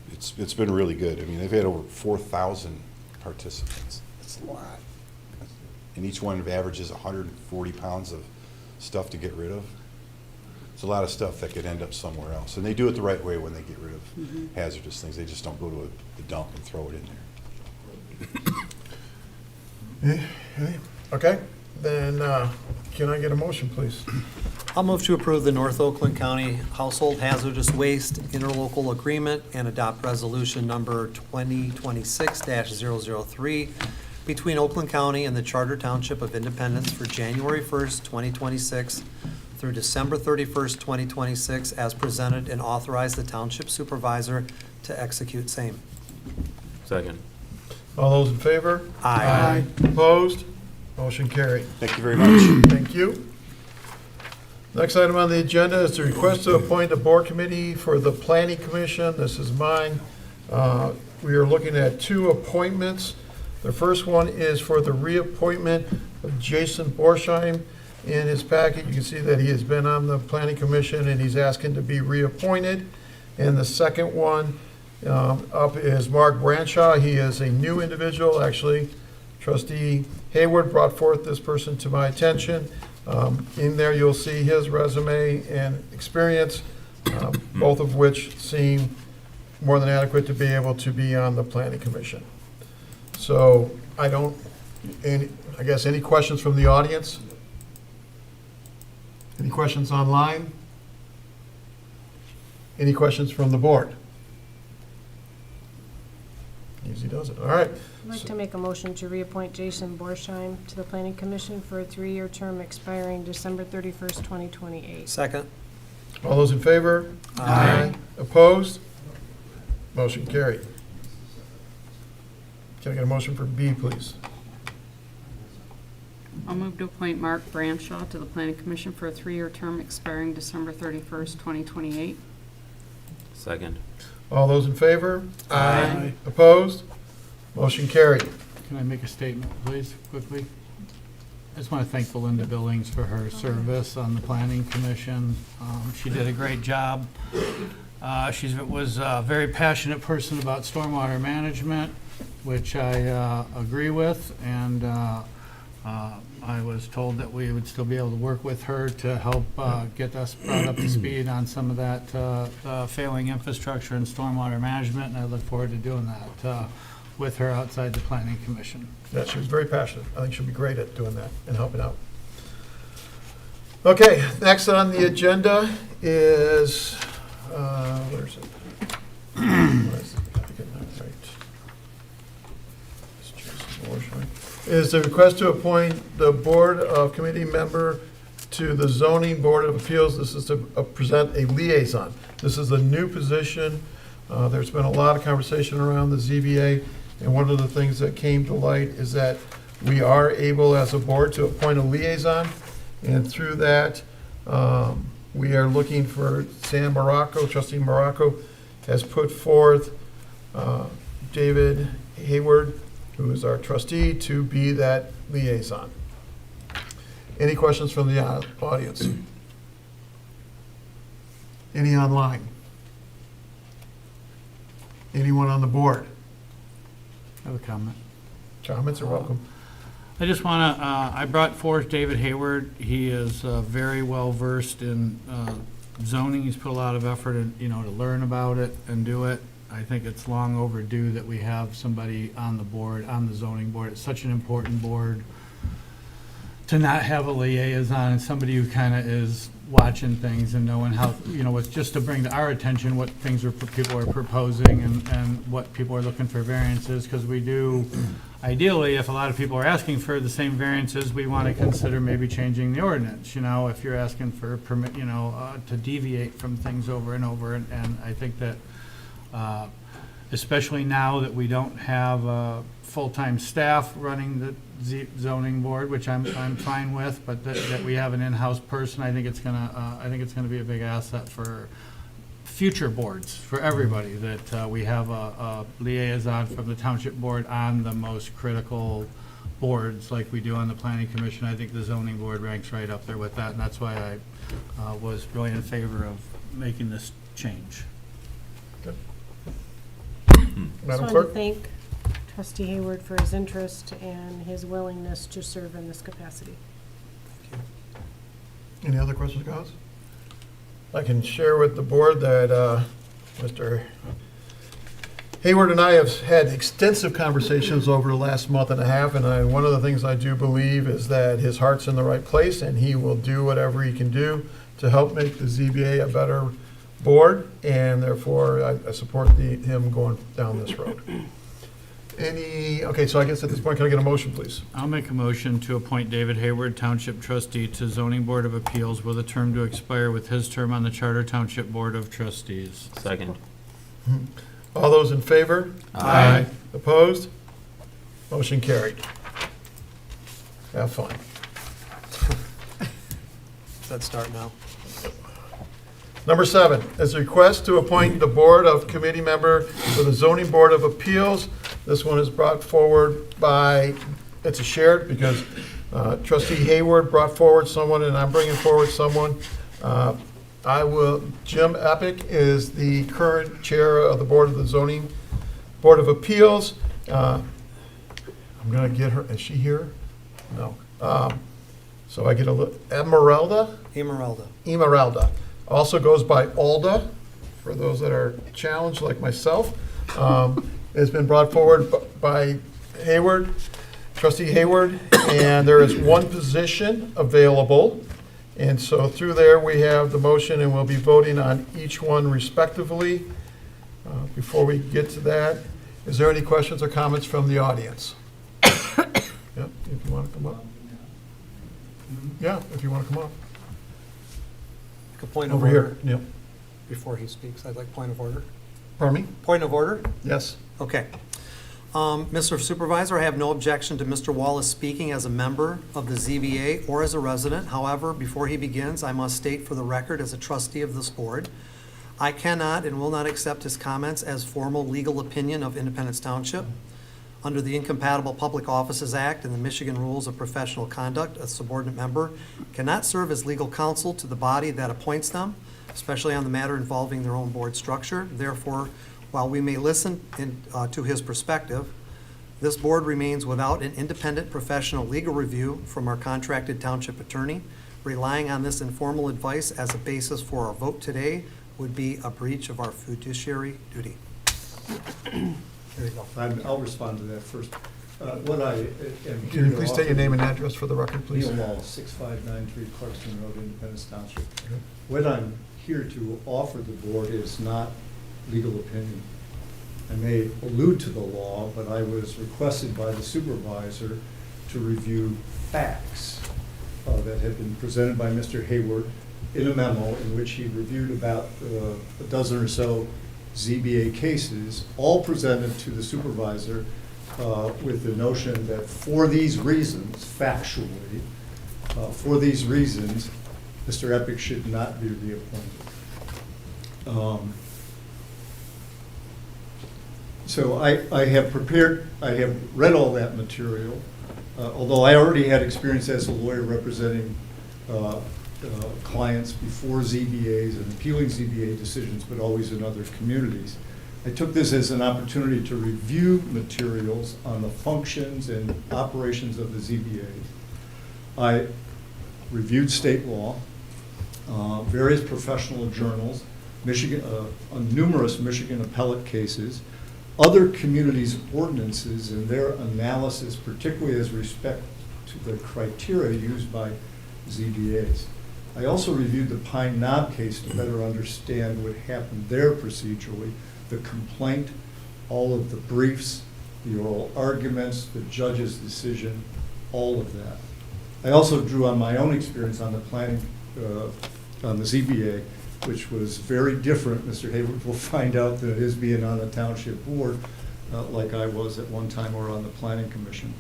been really good. I mean, they've had over 4,000 participants. It's a lot. And each one averages 140 pounds of stuff to get rid of. It's a lot of stuff that could end up somewhere else. And they do it the right way when they get rid of hazardous things. They just don't go to the dump and throw it in there. Okay, then can I get a motion, please? I'll move to approve the North Oakland County Household Hazardous Waste Interlocal Agreement and adopt resolution number 2026-003 between Oakland County and the Charter Township of Independence for January 1st, 2026 through December 31st, 2026, as presented, and authorize the township supervisor to execute same. Second. All those in favor? Aye. Opposed? Motion carried. Thank you very much. Thank you. Next item on the agenda is the request to appoint a board committee for the Planning Commission. This is mine. We are looking at 2 appointments. The first one is for the reappointment of Jason Borsheim. In his packet, you can see that he has been on the Planning Commission and he's asking to be reappointed. And the second one up is Mark Branshaw. He is a new individual, actually. Trustee Hayward brought forth this person to my attention. In there, you'll see his resume and experience, both of which seem more than adequate to be able to be on the Planning Commission. So I guess any questions from the audience? Any questions online? Any questions from the board? Easy does it. All right. I'd like to make a motion to reappoint Jason Borsheim to the Planning Commission for a 3-year term expiring December 31st, 2028. Second. All those in favor? Aye. Opposed? Motion carried. Can I get a motion for B, please? I'll move to appoint Mark Branshaw to the Planning Commission for a 3-year term expiring December 31st, 2028. Second. All those in favor? Aye. Opposed? Motion carried. Can I make a statement, please, quickly? I just want to thank Belinda Billings for her service on the Planning Commission. She did a great job. She was a very passionate person about stormwater management, which I agree with, and I was told that we would still be able to work with her to help get us brought up to speed on some of that failing infrastructure and stormwater management, and I look forward to doing that with her outside the Planning Commission. Yeah, she was very passionate. I think she'll be great at doing that and helping out. Okay, next on the agenda is, where is it? Where is it? I think I'm not right. It's Jason Borsheim. Is the request to appoint the Board of Committee member to the Zoning Board of Appeals. This is to present a liaison. This is a new position. There's been a lot of conversation around the ZBA, and one of the things that came to light is that we are able, as a board, to appoint a liaison, and through that, we are looking for Sam Morocco, Trustee Morocco, has put forth David Hayward, who is our trustee, to be that liaison. Any questions from the audience? Any online? Anyone on the board? I have a comment. Comments are welcome. I just want to, I brought forth David Hayward. He is very well versed in zoning. He's put a lot of effort in, to learn about it and do it. I think it's long overdue that we have somebody on the board, on the zoning board. It's such an important board to not have a liaison and somebody who kind of is watching things and knowing how, it's just to bring to our attention what things people are proposing and what people are looking for variances, because we do, ideally, if a lot of people are asking for the same variances, we want to consider maybe changing the ordinance, if you're asking for a permit, to deviate from things over and over, and I think that, especially now that we don't have full-time staff running the zoning board, which I'm fine with, but that we have an in-house person, I think it's gonna be a big asset for future boards, for everybody, that we have a liaison from the township board on the most critical boards, like we do on the planning commission. I think the zoning board ranks right up there with that, and that's why I was really in favor of making this change. Madam Just wanted to Clerk? thank Trustee Hayward for his interest and his willingness to serve in this capacity. Any other questions or comments? I can share with the board that Mr. Hayward and I have had extensive conversations over the last month and a half, and one of the things I do believe is that his heart's in the right place, and he will do whatever he can do to help make the ZBA a better board, and therefore I support him going down this road. Okay, so I guess at this point, can I get a motion, please? I'll make a motion to appoint David Hayward, Township Trustee, to Zoning Board of Appeals with a term to expire with his term on the Charter Township Board of Trustees. Second. All those in favor? Aye. Opposed? Motion carried. Have fun. Does that start now? Number 7 is a request to appoint the Board of Committee member for the Zoning Board of Appeals. This one is brought forward by, it's a shared, because Trustee Hayward brought forward someone, and I'm bringing forward someone. Jim Epic is the current chair of the Board of the Zoning Board of Appeals. I'm gonna get her, is she here? No. So I get a little, Emeralda? Emeralda. Also goes by Alda, for those that are challenged like myself. Has been brought forward by Hayward, Trustee Hayward, and there is one position available. And so through there, we have the motion, and we'll be voting on each one respectively. Before we get to that, is there any questions or comments from the audience? Yeah, if you want to come up. Yeah, if you want to come up. A point of Over order here, Neil. before he speaks. I'd like point of order. Pardon me? Point of order? Yes. Okay. Mr. Supervisor, I have no objection to Mr. Wallace speaking as a member of the ZBA or as a resident. However, before he begins, I must state for the record as a trustee of this board, I cannot and will not accept his comments as formal legal opinion of Independence Township. Under the Incompatible Public Offices Act and the Michigan Rules of Professional Conduct, a subordinate member cannot serve as legal counsel to the body that appoints them, especially on the matter involving their own board structure. Therefore, while we may listen to his perspective, this board remains without an independent professional legal review from our contracted township attorney. Relying on this informal advice as a basis for our vote today would be a breach of our fiduciary duty. There you go. I'll respond to that first. What I am Can here you to please offer- state your name and address for the record, please? Neil Wallace, 6593 Clarkson Road, Independence Township. What I'm here to offer the board is not legal opinion. I may allude to the law, but I was requested by the supervisor to review facts that had been presented by Mr. Hayward in a memo in which he reviewed about a dozen or so ZBA cases, all presented to the supervisor with the notion that for these reasons, factually, for these reasons, Mr. Epic should not be reappointed. So I have read all that material, although I already had experience as a lawyer representing clients before ZBAs and appealing ZBA decisions, but always in other communities. I took this as an opportunity to review materials on the functions and operations of the ZBA. I reviewed state law, various professional journals, numerous Michigan appellate cases, other communities' ordinances and their analysis, particularly as respect to the criteria used by ZBAs. I also reviewed the Pine Knob case to better understand what happened there procedurally, the complaint, all of the briefs, the oral arguments, the judge's decision, all of that. I also drew on my own experience on the planning, on the ZBA, which was very different, Mr. Hayward will find out, than it is being on the township board, like I was at one time, or on the planning commission.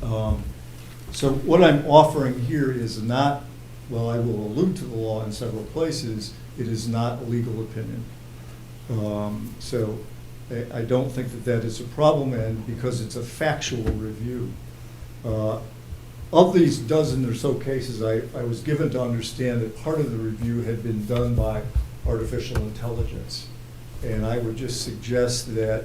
So what I'm offering here is not, well, I will allude to the law in several places, it is not a legal opinion. So I don't think that that is a problem, and because it's a factual review. Of these dozen or so cases, I was given to understand that part of the review had been done by artificial intelligence. And I would just suggest that,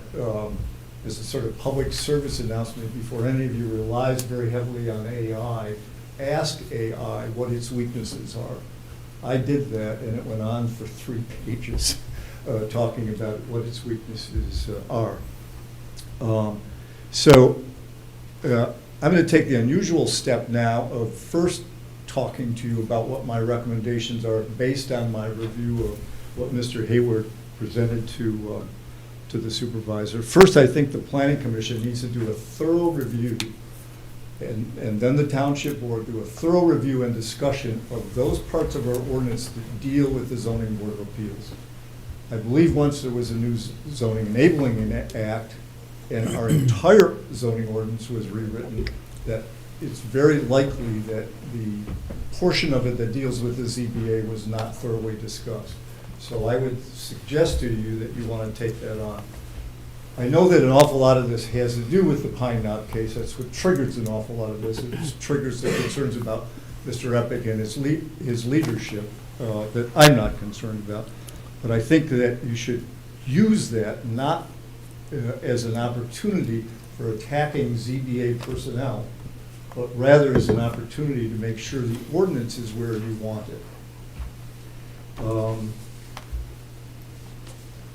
as a sort of public service announcement, before any of you relies very heavily on AI, ask AI what its weaknesses are. I did that, and it went on for 3 pages, talking about what its weaknesses are. I'm going to take the unusual step now of first talking to you about what my recommendations are based on my review of what Mr. Hayward presented to the supervisor. First, I think the Planning Commission needs to do a thorough review, and then the Township Board do a thorough review and discussion of those parts of our ordinance that deal with the Zoning Board of Appeals. I believe once there was a new zoning enabling act, and our entire zoning ordinance was rewritten, that it's very likely that the portion of it that deals with the ZBA was not thoroughly discussed. So I would suggest to you that you want to take that on. I know that an awful lot of this has to do with the Pine Knob case. That's what triggers an awful lot of this. It triggers the concerns about Mr. Epic and his leadership that I'm not concerned about. But I think that you should use that not as an opportunity for attacking ZBA personnel, but rather as an opportunity to make sure the ordinance is where you want it.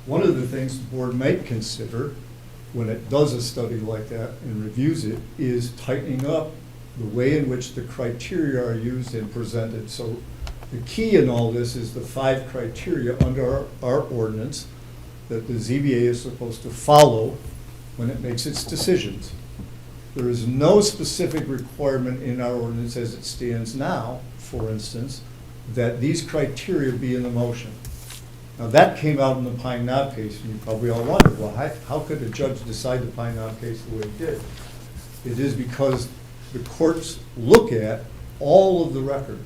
One of the things the board might consider when it does a study like that and reviews it is tightening up the way in which the criteria are used and presented. So the key in all this is the 5 criteria under our ordinance that the ZBA is supposed to follow when it makes its decisions. There is no specific requirement in our ordinance as it stands now, for instance, that these criteria be in the motion. Now, that came out in the Pine Knob case, and you probably all wonder, well, how could a judge decide the Pine Knob case the way he did? It is because the courts look at all of the record,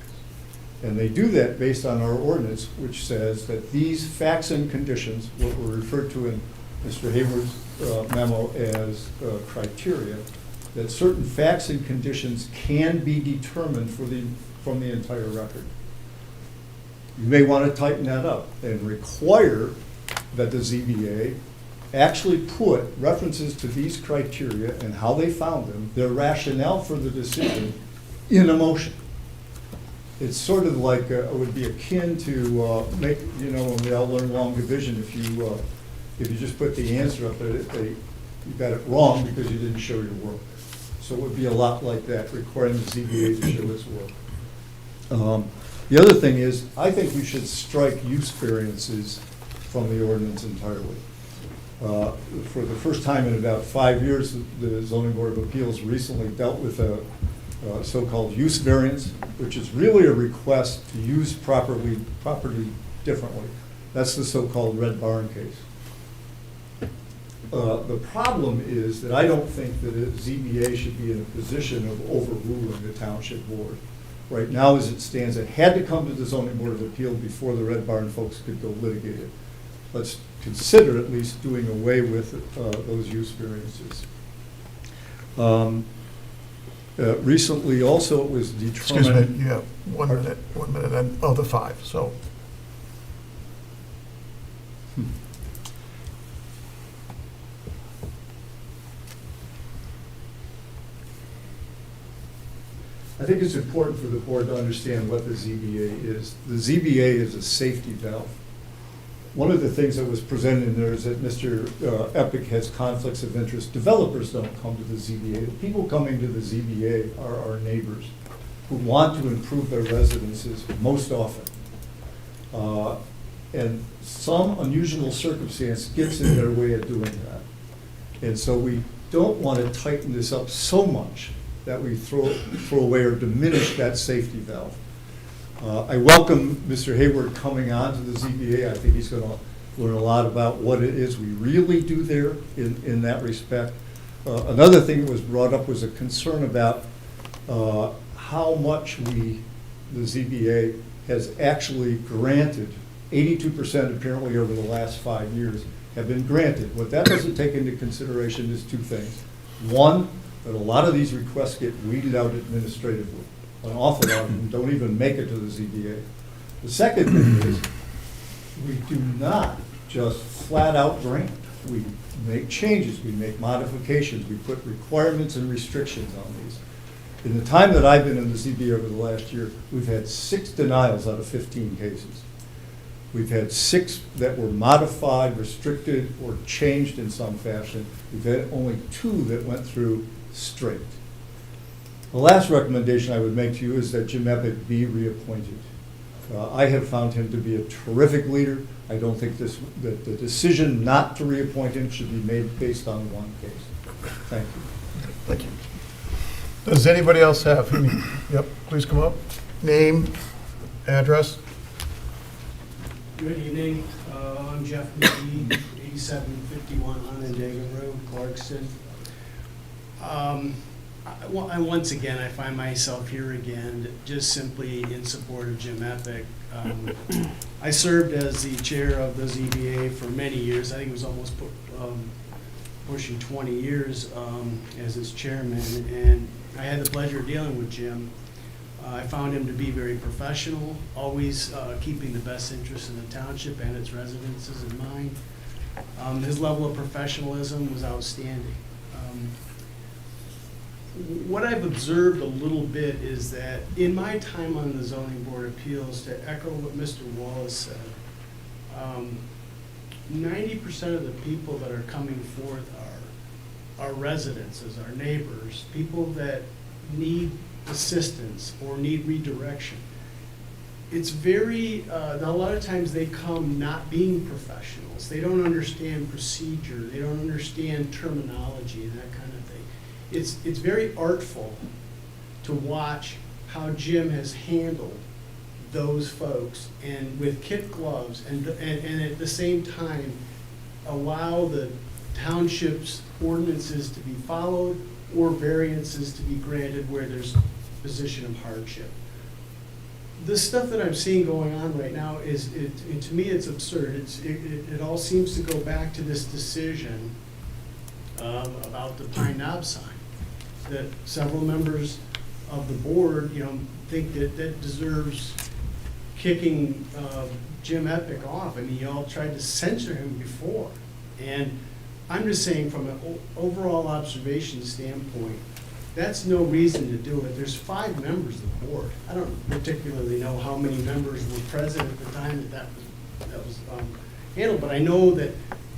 and they do that based on our ordinance, which says that these facts and conditions, what were referred to in Mr. Hayward's memo as criteria, that certain facts and conditions can be determined from the entire record. You may want to tighten that up and require that the ZBA actually put references to these criteria and how they found them, their rationale for the decision, in a motion. It's sort of like, it would be akin to make, when we all learn long division, if you just put the answer up there, you got it wrong because you didn't show your work. So it would be a lot like that, requiring the ZBA to show its work. The other thing is, I think you should strike use variances from the ordinance entirely. For the first time in about 5 years, the Zoning Board of Appeals recently dealt with a so-called use variance, which is really a request to use property differently. That's the so-called Red Barn case. The problem is that I don't think that a ZBA should be in a position of overruling the Township Board. Right now, as it stands, it had to come to the Zoning Board of Appeal before the Red Barn folks could go litigate it. Let's consider at least doing away with those use variances. Recently, also, it was determined... Excuse me, you have 1 minute, and of the 5, so. I think it's important for the board to understand what the ZBA is. The ZBA is a safety valve. one of the things that was presented in there is that Mr. Epic has conflicts of interest. Developers don't come to the ZBA. The people coming to the ZBA are our neighbors who want to improve their residences most often. And some unusual circumstance gets in their way of doing that. And so we don't want to tighten this up so much that we throw away or diminish that safety valve. I welcome Mr. Hayward coming on to the ZBA. I think he's going to learn a lot about what it is we really do there in that respect. Another thing that was brought up was a concern about how much the ZBA has actually granted. 82% apparently over the last 5 years have been granted. What that doesn't take into consideration is two things. One, that a lot of these requests get weeded out administratively. An awful lot of them don't even make it to the ZBA. The second thing is, we do not just flat out grant. We make changes, we make modifications, we put requirements and restrictions on these. In the time that I've been in the ZBA over the last year, we've had 6 denials out of 15 cases. We've had 6 that were modified, restricted, or changed in some fashion. We've had only 2 that went through straight. The last recommendation I would make to you is that Jim Epic be reappointed. I have found him to be a terrific leader. I don't think that the decision not to reappoint him should be made based on one case. Thank you. Thank you. Does anybody else have any? Yep, please come up. Name, address. Good evening. I'm Jeff McGee, 8751 Onondaga Road, Clarkston. Once again, I find myself here again, just simply in support of Jim Epic. I served as the chair of the ZBA for many years. I think it was almost pushing 20 years as its chairman, and I had the pleasure of dealing with Jim. I found him to be very professional, always keeping the best interests of the township and its residences in mind. His level of professionalism was outstanding. What I've observed a little bit is that in my time on the Zoning Board of Appeals, to echo what Mr. Wallace said, 90% of the people that are coming forth are residences, are neighbors, people that need assistance or need redirection. It's very, a lot of times they come not being professionals. They don't understand procedure. They don't understand terminology and that kind of thing. It's very artful to watch how Jim has handled those folks and with kid gloves and at the same time allow the township's ordinances to be followed or variances to be granted where there's position of hardship. The stuff that I'm seeing going on right now is, to me, it's absurd. It all seems to go back to this decision about the Pine Knob sign that several members of the board, think that deserves kicking Jim Epic off. I mean, y'all tried to censor him before, and I'm just saying from an overall observation standpoint, that's no reason to do it. There's 5 members of the board. I don't particularly know how many members were present at the time that was handled, but I know that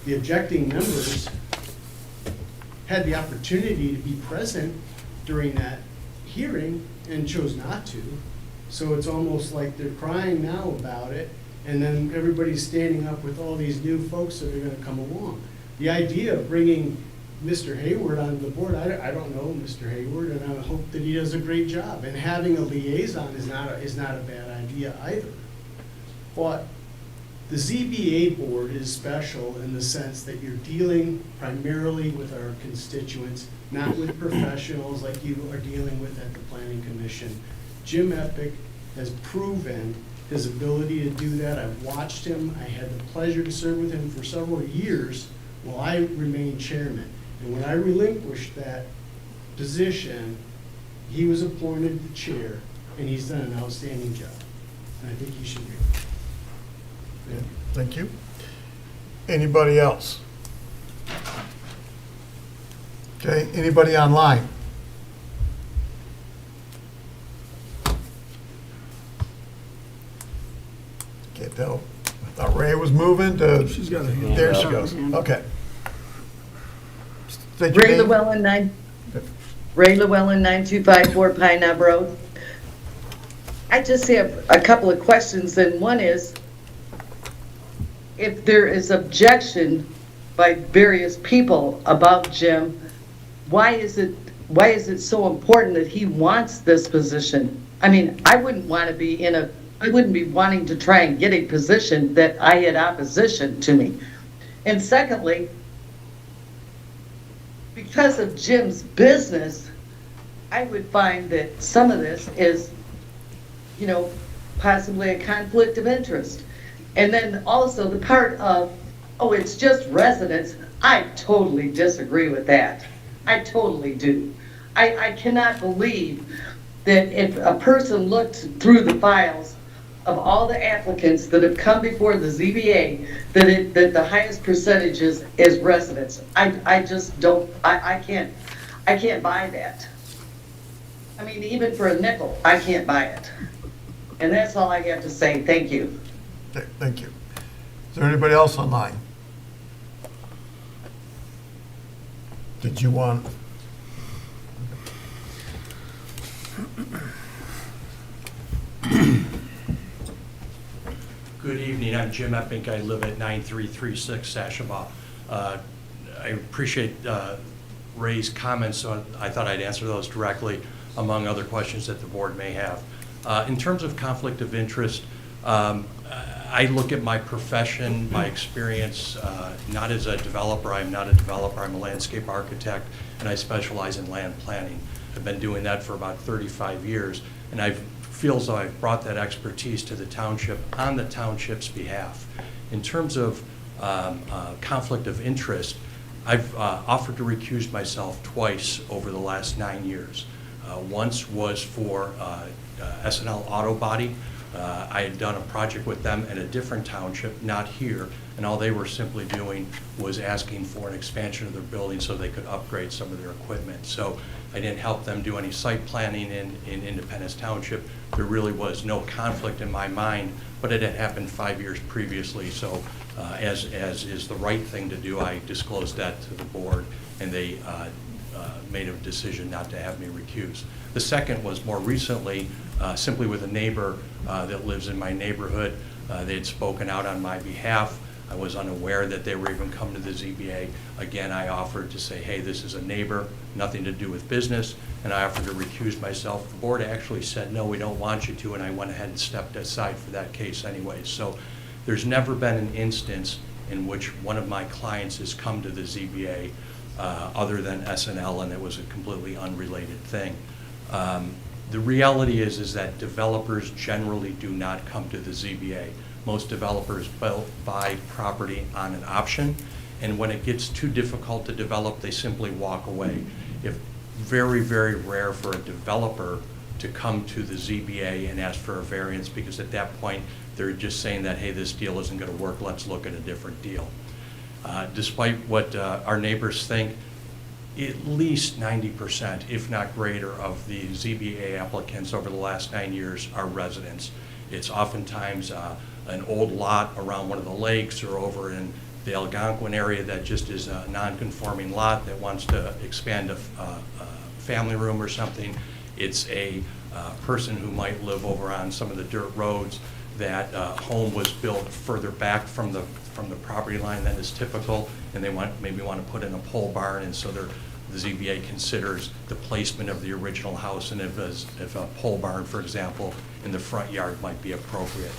the objecting members had the opportunity to be present during that hearing and chose not to. So it's almost like they're crying now about it, and then everybody's standing up with all these new folks that are going to come along. The idea of bringing Mr. Hayward onto the board, I don't know Mr. Hayward, and I hope that he does a great job. And having a liaison is not a bad idea either. But the ZBA board is special in the sense that you're dealing primarily with our constituents, not with professionals like you are dealing with at the Planning Commission. Jim Epic has proven his ability to do that. I've watched him. I had the pleasure to serve with him for several years while I remained chairman. And when I relinquished that position, he was appointed the chair, and he's done an outstanding job. And I think he should be. Yeah, thank you. Anybody else? Okay, anybody online? Can't tell. Not ready. Ray was moving to, She's got a hand. there she goes. Okay. State your Ray name. Llewellyn, 9254 Pine Knob Road. I just have a couple of questions, and one is, if there is objection by various people about Jim, why is it so important that he wants this position? I mean, I wouldn't be wanting to try and get a position that I had opposition to me. And secondly, because of Jim's business, I would find that some of this is, possibly a conflict of interest. And then also the part of, oh, it's just residents, I totally disagree with that. I totally do. I cannot believe that if a person looked through the files of all the applicants that have come before the ZBA, that the highest percentage is residents. I just don't, I can't buy that. I mean, even for a nickel, I can't buy it. And that's all I have to say. Thank you. Okay, thank you. Is there anybody else online? Did you want? Good evening, I'm Jim Epping, I live at 9336 Sashaba. I appreciate Ray's comments, so I thought I'd answer those directly, among other questions that the board may have. In terms of conflict of interest, I look at my profession, my experience, not as a developer. I'm not a developer, I'm a landscape architect, and I specialize in land planning. I've been doing that for about 35 years, and I feel as though I've brought that expertise to the township on the township's behalf. In terms of conflict of interest, I've offered to recuse myself twice over the last 9 years. Once was for S&L Auto Body. I had done a project with them in a different township, not here, and all they were simply doing was asking for an expansion of their building so they could upgrade some of their equipment. So I didn't help them do any site planning in Independence Township. There really was no conflict in my mind, but it had happened 5 years previously, so as is the right thing to do, I disclosed that to the board, and they made a decision not to have me recuse. The second was more recently, simply with a neighbor that lives in my neighborhood. They had spoken out on my behalf. I was unaware that they were even coming to the ZBA. Again, I offered to say, hey, this is a neighbor, nothing to do with business, and I offered to recuse myself. The board actually said, no, we don't want you to, and I went ahead and stepped aside for that case anyways. So there's never been an instance in which one of my clients has come to the ZBA other than S&L, and it was a completely unrelated thing. The reality is that developers generally do not come to the ZBA. Most developers buy property on an option, and when it gets too difficult to develop, they simply walk away. It's very, very rare for a developer to come to the ZBA and ask for a variance, because at that point, they're just saying that, hey, this deal isn't going to work, let's look at a different deal. Despite what our neighbors think, at least 90%, if not greater, of the ZBA applicants over the last 9 years are residents. It's oftentimes an old lot around one of the lakes or over in the Algonquin area that just is a non-conforming lot that wants to expand a family room or something. It's a person who might live over on some of the dirt roads. That home was built further back from the property line than is typical, and they maybe want to put in a pole barn, and so the ZBA considers the placement of the original house, and if a pole barn, for example, in the front yard might be appropriate.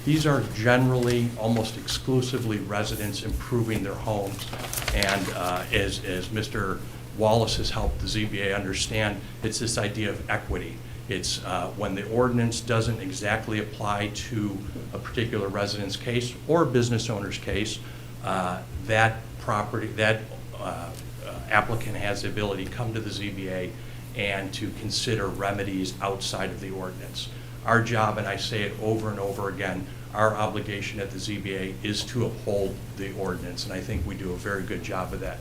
These are generally almost exclusively residents improving their homes, and as Mr. Wallace has helped the ZBA understand, it's this idea of equity. It's when the ordinance doesn't exactly apply to a particular resident's case or a business owner's case, that applicant has the ability to come to the ZBA and to consider remedies outside of the ordinance. Our job, and I say it over and over again, our obligation at the ZBA is to uphold the ordinance, and I think we do a very good job of that.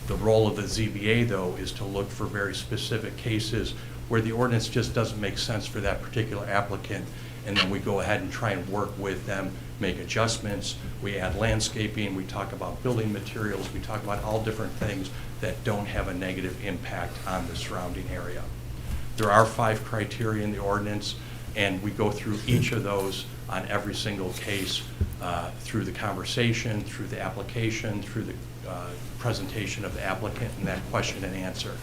The role of the ZBA, though, is to look for very specific cases where the ordinance just doesn't make sense for that particular applicant, and then we go ahead and try and work with them make adjustments, we add landscaping, we talk about building materials, we talk about all different things that don't have a negative impact on the surrounding area. There are 5 criteria in the ordinance, and we go through each of those on every single case through the conversation, through the application, through the presentation of the applicant, and that question and answer.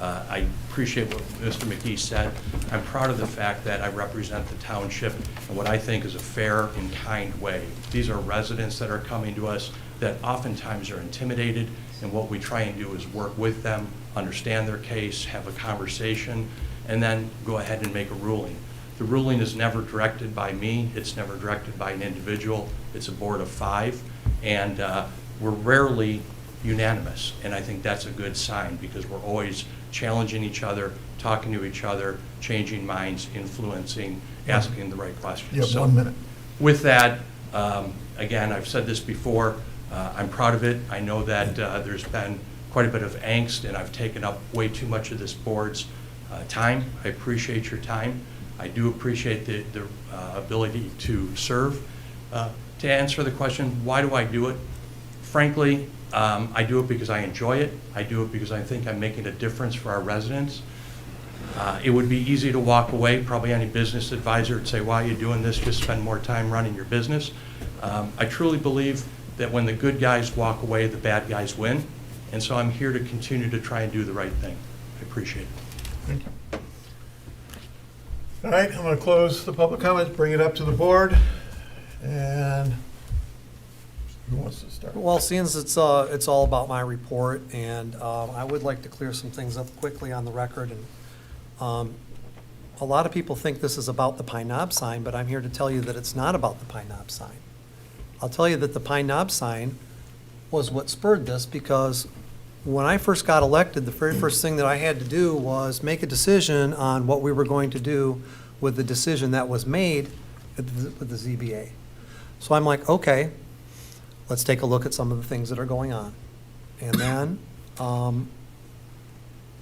I appreciate what Mr. McGee said. I'm proud of the fact that I represent the township in what I think is a fair and kind way. These are residents that are coming to us that oftentimes are intimidated, and what we try and do is work with them, understand their case, have a conversation, and then go ahead and make a ruling. The ruling is never directed by me. It's never directed by an individual. It's a board of 5, and we're rarely unanimous, and I think that's a good sign because we're always challenging each other, talking to each other, changing minds, influencing, asking the right questions. You have So 1 minute. with that, again, I've said this before, I'm proud of it. I know that there's been quite a bit of angst, and I've taken up way too much of this board's time. I appreciate your time. I do appreciate the ability to serve. To answer the question, why do I do it? Frankly, I do it because I enjoy it. I do it because I think I'm making a difference for our residents. It would be easy to walk away. Probably any business advisor would say, why are you doing this? Just spend more time running your business. I truly believe that when the good guys walk away, the bad guys win. And so I'm here to continue to try and do the right thing. I appreciate it. Thank you. All right, I'm going to close the public comments, bring it up to the board, and who wants to start? Well, seeing as it's all about my report, and I would like to clear some things up quickly on the record. And a lot of people think this is about the Pine Knob sign, but I'm here to tell you that it's not about the Pine Knob sign. I'll tell you that the Pine Knob sign was what spurred this, because when I first got elected, the very first thing that I had to do was make a decision on what we were going to do with the decision that was made with the ZBA. So I'm like, okay, let's take a look at some of the things that are going on. And then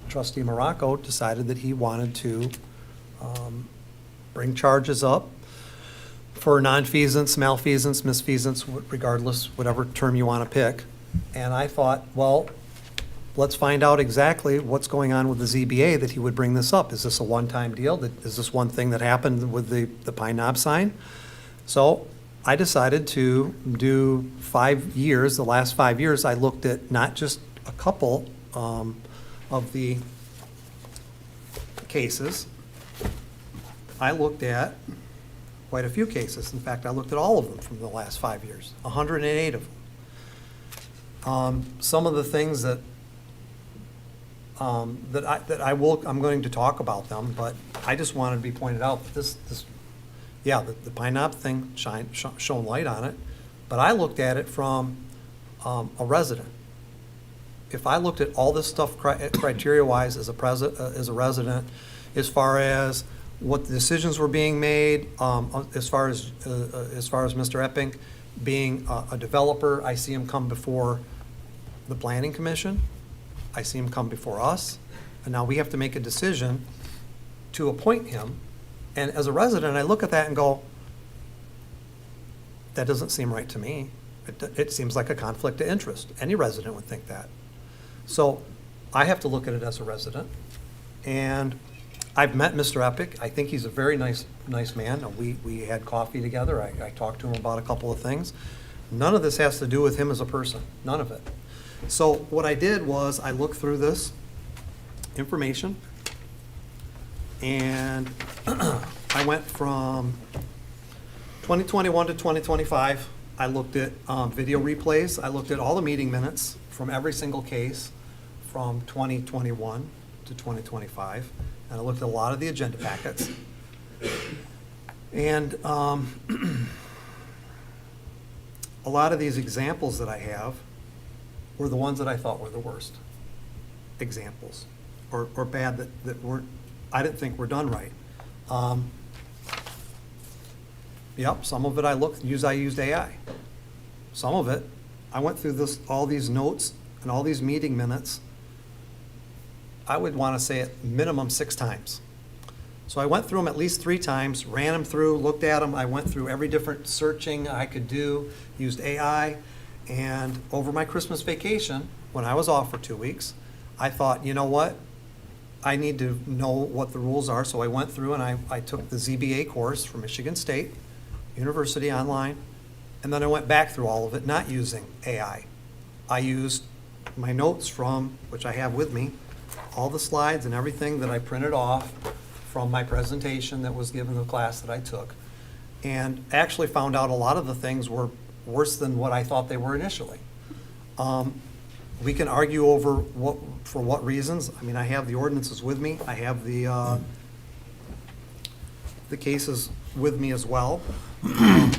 Trustee Morocco decided that he wanted to bring charges up for nonfeasance, malfeasance, misfeasance, regardless, whatever term you want to pick. And I thought, well, let's find out exactly what's going on with the ZBA that he would bring this up. Is this a one-time deal? Is this one thing that happened with the Pine Knob sign? So I decided to do 5 years. The last 5 years, I looked at not just a couple of the cases. I looked at quite a few cases. In fact, I looked at all of them from the last 5 years, 108 of them. Some of the things that I'm going to talk about them, but I just wanted to be pointed out that the Pine Knob thing shone light on it, but I looked at it from a resident. If I looked at all this stuff criteria-wise as a resident, as far as what the decisions were being made, as far as Mr. Epping being a developer, I see him come before the Planning Commission. I see him come before us, and now we have to make a decision to appoint him. And as a resident, I look at that and go, that doesn't seem right to me. It seems like a conflict of interest. Any resident would think that. So I have to look at it as a resident. And I've met Mr. Epic. I think he's a very nice man. We had coffee together. I talked to him about a couple of things. None of this has to do with him as a person. None of it. So what I did was I looked through this information, and I went from 2021 to 2025. I looked at video replays. I looked at all the meeting minutes from every single case from 2021 to 2025. And I looked at a lot of the agenda packets. And a lot of these examples that I have were the ones that I thought were the worst examples, or bad that weren't, I didn't think were done right. Yep, some of it I used AI. Some of it, I went through all these notes and all these meeting minutes, I would want to say it minimum 6 times. So I went through them at least 3 times, ran them through, looked at them. I went through every different searching I could do, used AI. And over my Christmas vacation, when I was off for 2 weeks, I thought, you know what? I need to know what the rules are. So I went through and I took the ZBA course from Michigan State University online. And then I went back through all of it, not using AI. I used my notes from, which I have with me, all the slides and everything that I printed off from my presentation that was given the class that I took, and actually found out a lot of the things were worse than what I thought they were initially. We can argue over for what reasons. I mean, I have the ordinances with me. I have the cases with me as well. A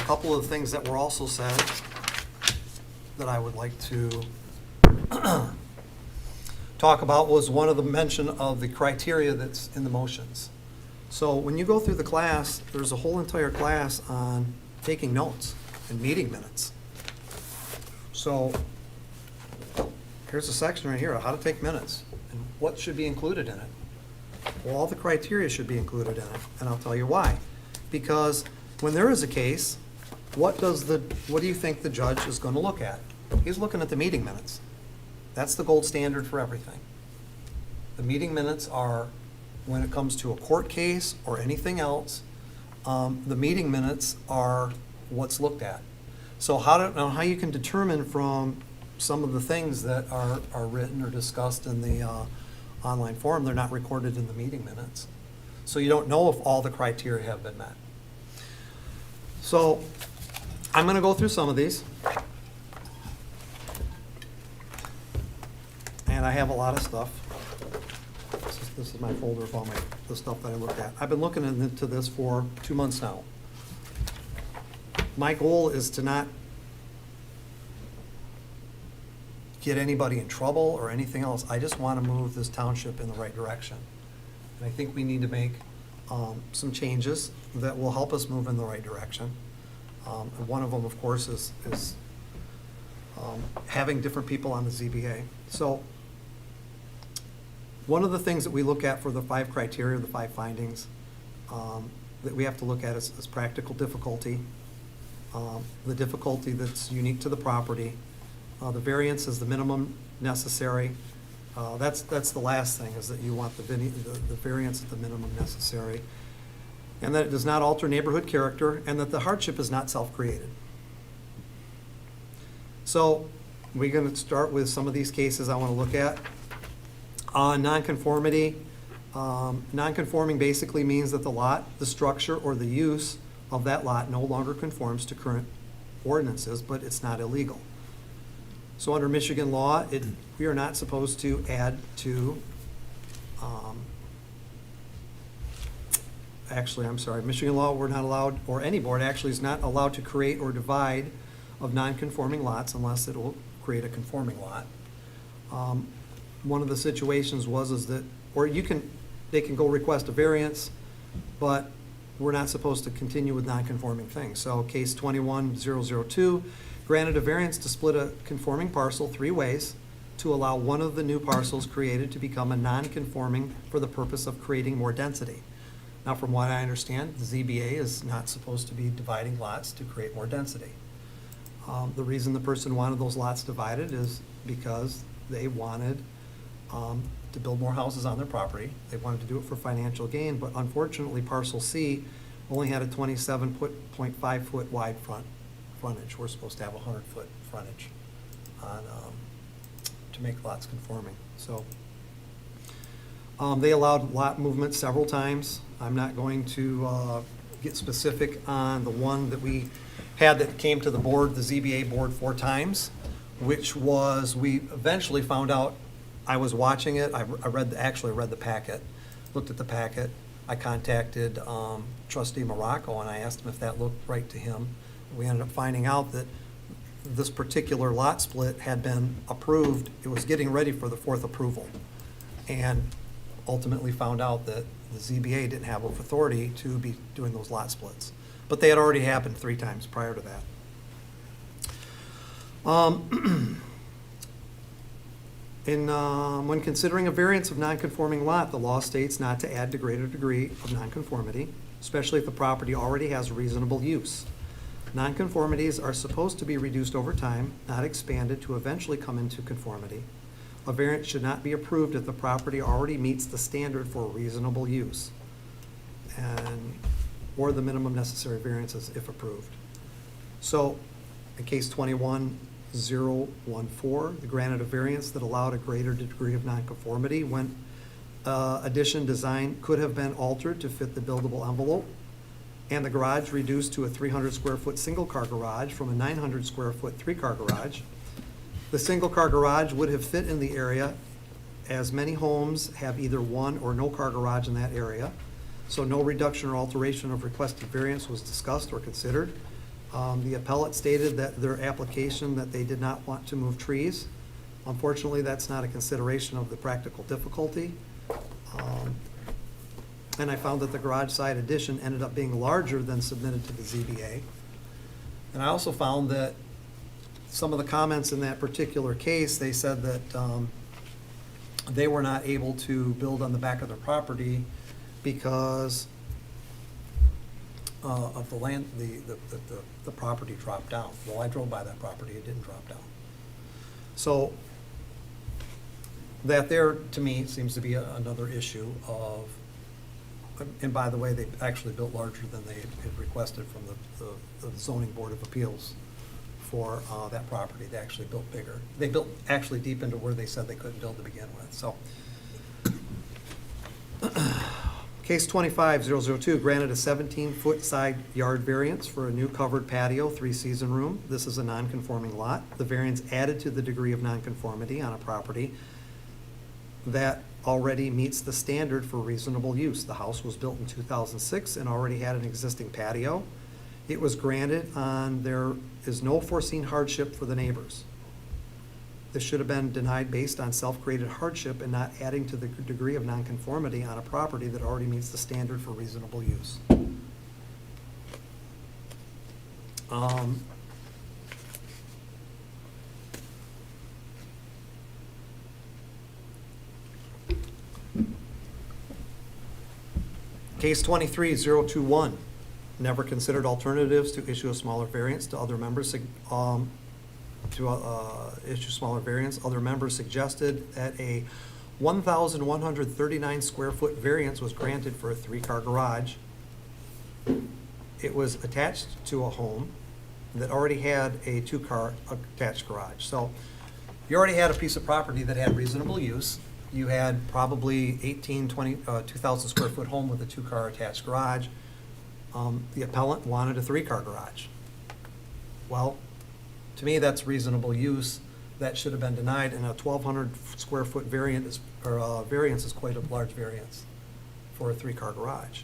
couple of the things that were also said that I would like to talk about was one of the mention of the criteria that's in the motions. So when you go through the class, there's a whole entire class on taking notes and meeting minutes. So here's a section right here on how to take minutes and what should be included in it. Well, all the criteria should be included in it, and I'll tell you why. Because when there is a case, what do you think the judge is going to look at? He's looking at the meeting minutes. That's the gold standard for everything. The meeting minutes are, when it comes to a court case or anything else, the meeting minutes are what's looked at. So how you can determine from some of the things that are written or discussed in the online forum, they're not recorded in the meeting minutes. So you don't know if all the criteria have been met. So I'm going to go through some of these. And I have a lot of stuff. This is my folder of all the stuff that I looked at. I've been looking into this for 2 months now. My goal is to not get anybody in trouble or anything else. I just want to move this township in the right direction. And I think we need to make some changes that will help us move in the right direction. And one of them, of course, is having different people on the ZBA. So one of the things that we look at for the 5 criteria, the 5 findings, that we have to look at is practical difficulty, the difficulty that's unique to the property, the variance is the minimum necessary. That's the last thing, is that you want the variance at the minimum necessary, and that it does not alter neighborhood character, and that the hardship is not self-created. So we're going to start with some of these cases I want to look at. Nonconformity. Nonconforming basically means that the lot, the structure, or the use of that lot no longer conforms to current ordinances, but it's not illegal. So under Michigan law, we are not supposed to add to, Michigan law, we're not allowed, or any board actually is not allowed to create or divide of non-conforming lots unless it will create a conforming lot. One of the situations is that, or they can go request a variance, but we're not supposed to continue with non-conforming things. So case 21002, granted a variance to split a conforming parcel 3 ways to allow one of the new parcels created to become a non-conforming for the purpose of creating more density. Now, from what I understand, the ZBA is not supposed to be dividing lots to create more density. The reason the person wanted those lots divided is because they wanted to build more houses on their property. They wanted to do it for financial gain, but unfortunately, parcel C only had a 27.5 foot wide frontage. We're supposed to have 100-foot frontage on, to make lots conforming. So they allowed lot movement several times. I'm not going to get specific on the one that we had that came to the board, the ZBA board, 4 times, which was, we eventually found out, I was watching it, I read the packet, looked at the packet. I contacted trustee Morocco and I asked him if that looked right to him. We ended up finding out that this particular lot split had been approved. It was getting ready for the 4th approval, and ultimately found out that the ZBA didn't have authority to be doing those lot splits. But they had already happened 3 times prior to that. When considering a variance of nonconforming lot, the law states not to add to greater degree of nonconformity, especially if the property already has reasonable use. Nonconformities are supposed to be reduced over time, not expanded to eventually come into conformity. A variance should not be approved if the property already meets the standard for reasonable use, or the minimum necessary variances if approved. So, in case 21-014, the granted a variance that allowed a greater degree of nonconformity when addition design could have been altered to fit the buildable envelope, and the garage reduced to a 300 square foot single-car garage from a 900 square foot three-car garage. The single-car garage would have fit in the area, as many homes have either one or no car garage in that area, so no reduction or alteration of requested variance was discussed or considered. The appellate stated that their application that they did not want to move trees. Unfortunately, that's not a consideration of the practical difficulty. And I found that the garage side addition ended up being larger than submitted to the ZBA. And I also found that some of the comments in that particular case, they said that they were not able to build on the back of their property because of the land, the property dropped down. Well, I drove by that property, it didn't drop down. So that there, to me, seems to be another issue of, and by the way, they actually built larger than they had requested from the zoning board of appeals for that property. They actually built bigger. They built actually deep into where they said they couldn't build to begin with, so. Case 25-002, granted a 17-foot side yard variance for a new covered patio, 3-season room. This is a non-conforming lot. The variance added to the degree of nonconformity on a property that already meets the standard for reasonable use. The house was built in 2006 and already had an existing patio. It was granted on there is no foreseen hardship for the neighbors. This should have been denied based on self-created hardship and not adding to the degree of nonconformity on a property that already meets the standard for reasonable use. Case 23-021, never considered alternatives to issue a smaller variance to other members. Issue smaller variance. Other members suggested that a 1,139 square foot variance was granted for a 3-car garage. It was attached to a home that already had a 2-car attached garage. So you already had a piece of property that had reasonable use. You had probably 2,000 square foot home with a 2-car attached garage. The appellant wanted a 3-car garage. Well, to me, that's reasonable use. That should have been denied, and a 1,200 square foot variance is quite a large variance for a 3-car garage.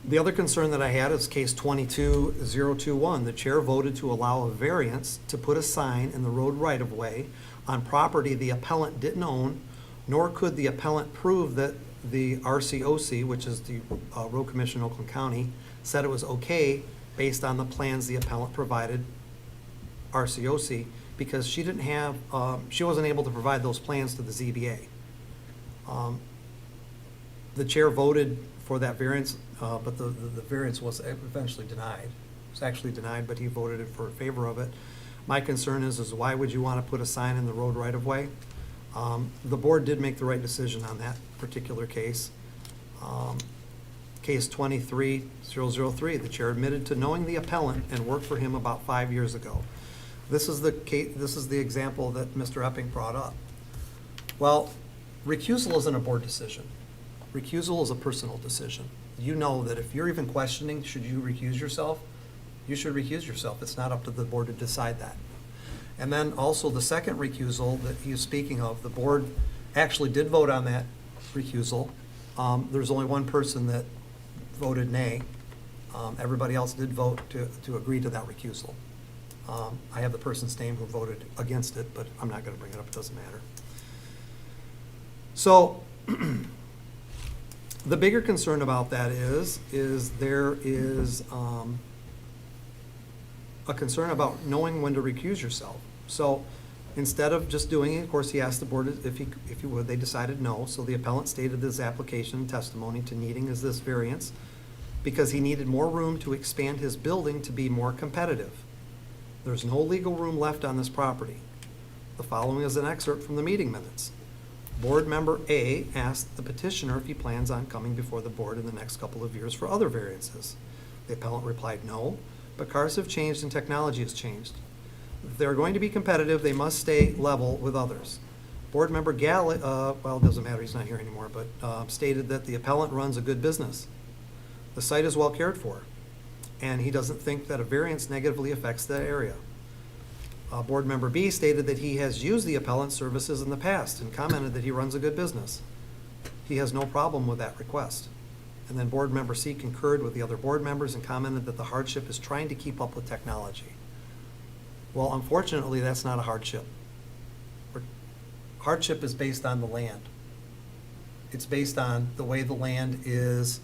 The other concern that I had is case 22-021. The chair voted to allow a variance to put a sign in the road right-of-way on property the appellant didn't own, nor could the appellant prove that the RCOC, which is the Road Commission in Oakland County, said it was okay based on the plans the appellant provided RCOC, because she didn't have, she wasn't able to provide those plans to the ZBA. The chair voted for that variance, but the variance was eventually denied. It was actually denied, but he voted in favor of it. My concern is why would you want to put a sign in the road right-of-way? The board did make the right decision on that particular case. Case 23-003, the chair admitted to knowing the appellant and worked for him about 5 years ago. This is the case, this is the example that Mr. Epping brought up. Well, recusal isn't a board decision. Recusal is a personal decision. You know that if you're even questioning, should you recuse yourself, you should recuse yourself. It's not up to the board to decide that. And then also the second recusal that he's speaking of, the board actually did vote on that recusal. There's only one person that voted nay. Everybody else did vote to agree to that recusal. I have the person's name who voted against it, but I'm not going to bring it up. It doesn't matter. So the bigger concern about that is there is a concern about knowing when to recuse yourself. So instead of just doing it, of course, he asked the board if he would. They decided no. So the appellant stated this application and testimony to needing is this variance because he needed more room to expand his building to be more competitive. There's no legal room left on this property. The following is an excerpt from the meeting minutes. Board member A asked the petitioner if he plans on coming before the board in the next couple of years for other variances. The appellant replied no, but cars have changed and technology has changed. If they're going to be competitive, they must stay level with others. Board member Galli, well, it doesn't matter, he's not here anymore, but stated that the appellant runs a good business. The site is well cared for, and he doesn't think that a variance negatively affects that area. Board member B stated that he has used the appellant's services in the past and commented that he runs a good business. He has no problem with that request. And then board member C concurred with the other board members and commented that the hardship is trying to keep up with technology. Well, unfortunately, that's not a hardship. Hardship is based on the land. It's based on the way the land is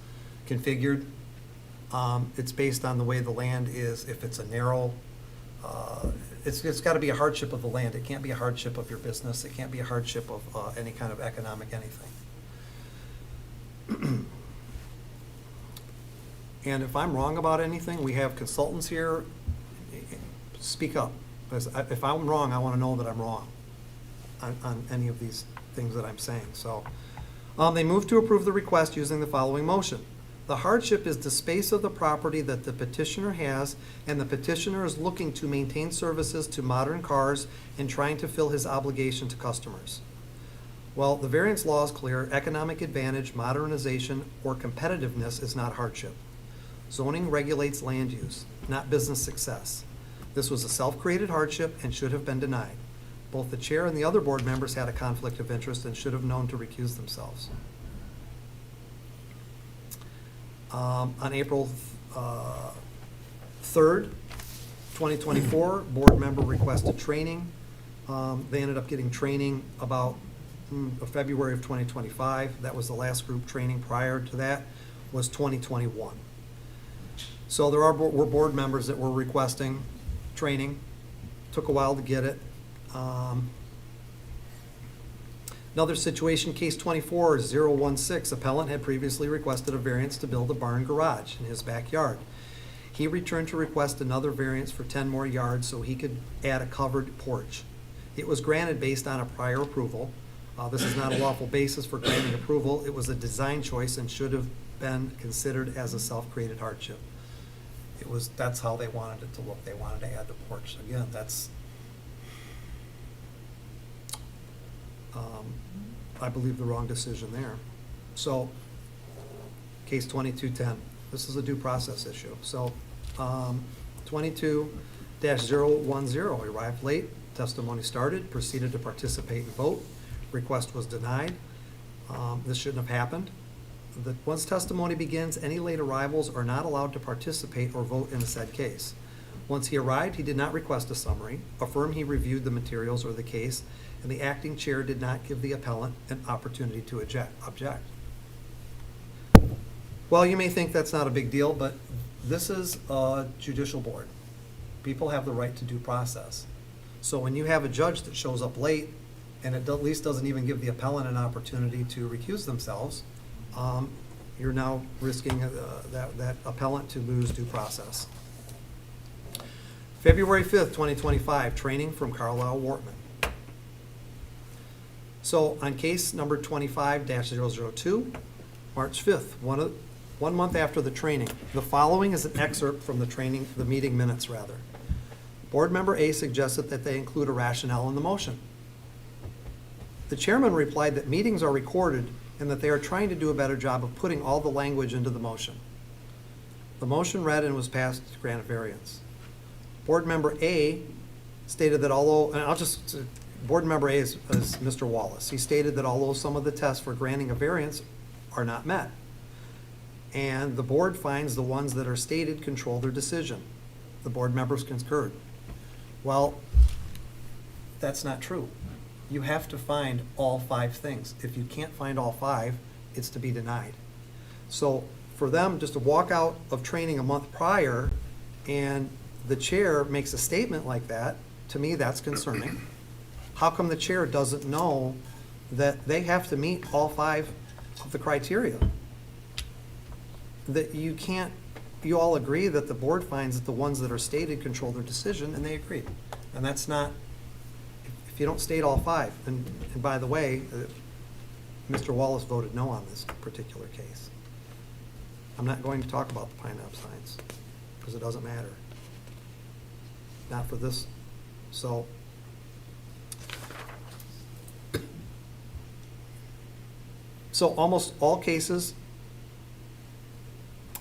configured. It's based on the way the land is, if it's a narrow, it's got to be a hardship of the land. It can't be a hardship of your business. It can't be a hardship of any kind of economic anything. And if I'm wrong about anything, we have consultants here. Speak up. Because if I'm wrong, I want to know that I'm wrong on any of these things that I'm saying. So they moved to approve the request using the following motion. The hardship is the space of the property that the petitioner has, and the petitioner is looking to maintain services to modern cars and trying to fill his obligation to customers. Well, the variance law is clear. Economic advantage, modernization, or competitiveness is not hardship. Zoning regulates land use, not business success. This was a self-created hardship and should have been denied. Both the chair and the other board members had a conflict of interest and should have known to recuse themselves. On April 3rd, 2024, board member requested training. They ended up getting training about February of 2025. That was the last group training. Prior to that was 2021. So there were board members that were requesting training. Took a while to get it. Another situation, case 24-016, appellant had previously requested a variance to build a barn garage in his backyard. He returned to request another variance for 10 more yards so he could add a covered porch. It was granted based on a prior approval. This is not a lawful basis for granting approval. It was a design choice and should have been considered as a self-created hardship. That's how they wanted it to look. They wanted to add the porch. Again, that's I believe the wrong decision there. So, case 2210, this is a due process issue. So, 22-010, arrived late, testimony started, proceeded to participate and vote, request was denied. This shouldn't have happened. Once testimony begins, any late arrivals are not allowed to participate or vote in the said case. Once he arrived, he did not request a summary, affirm he reviewed the materials or the case, and the acting chair did not give the appellant an opportunity to object. Well, you may think that's not a big deal, but this is a judicial board. People have the right to due process. So when you have a judge that shows up late and at least doesn't even give the appellant an opportunity to recuse themselves, you're now risking that appellant to lose due process. February 5th, 2025, training from Carlisle Wortman. So on case number 25-002, March 5th, one month after the training, the following is an excerpt from the meeting minutes rather. Board member A suggested that they include a rationale in the motion. The chairman replied that meetings are recorded and that they are trying to do a better job of putting all the language into the motion. The motion read and was passed to grant a variance. Board member A stated that although, and board member A is Mr. Wallace. He stated that although some of the tests for granting a variance are not met, and the board finds the ones that are stated control their decision. The board members concurred. Well, that's not true. You have to find all 5 things. If you can't find all 5, it's to be denied. So for them just to walk out of training a month prior and the chair makes a statement like that, to me, that's concerning. How come the chair doesn't know that they have to meet all 5 of the criteria? That you can't, you all agree that the board finds that the ones that are stated control their decision, and they agree. And that's not, if you don't state all 5, and by the way, Mr. Wallace voted no on this particular case. I'm not going to talk about the pineapple signs, because it doesn't matter. Not for this, so. So almost all cases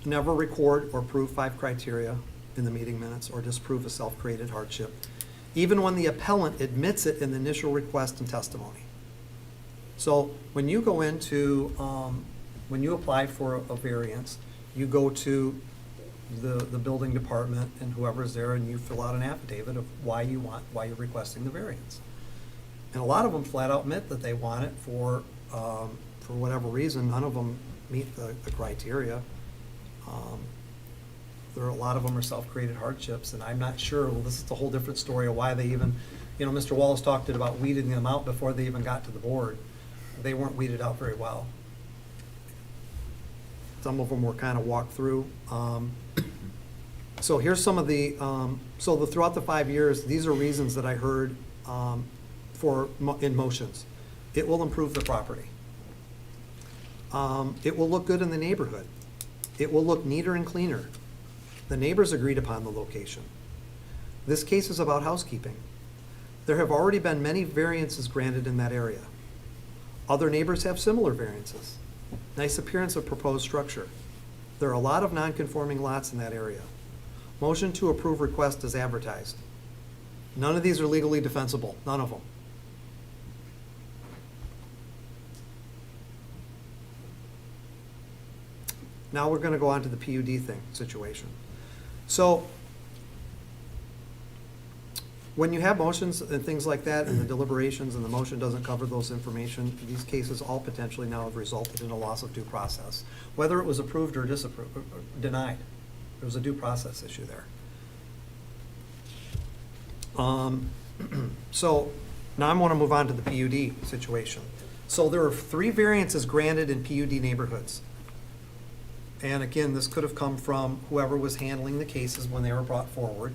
never record or prove 5 criteria in the meeting minutes or disprove a self-created hardship, even when the appellant admits it in the initial request and testimony. So when you go into, when you apply for a variance, you go to the building department and whoever's there, and you fill out an affidavit of why you're requesting the variance. And a lot of them flat out admit that they want it for whatever reason. None of them meet the criteria. A lot of them are self-created hardships, and I'm not sure, well, this is a whole different story of why they even, Mr. Wallace talked about weeding them out before they even got to the board. They weren't weeded out very well. Some of them were kind of walked through. So here's some of the, throughout the 5 years, these are reasons that I heard in motions. It will improve the property. It will look good in the neighborhood. It will look neater and cleaner. The neighbors agreed upon the location. This case is about housekeeping. There have already been many variances granted in that area. Other neighbors have similar variances. Nice appearance of proposed structure. There are a lot of non-conforming lots in that area. Motion to approve request is advertised. None of these are legally defensible, none of them. Now we're going to go on to the PUD situation. So when you have motions and things like that, and the deliberations, and the motion doesn't cover those information, these cases all potentially now have resulted in a loss of due process. Whether it was approved or disapproved, or denied, there was a due process issue there. So now I want to move on to the PUD situation. So there are 3 variances granted in PUD neighborhoods. And again, this could have come from whoever was handling the cases when they were brought forward.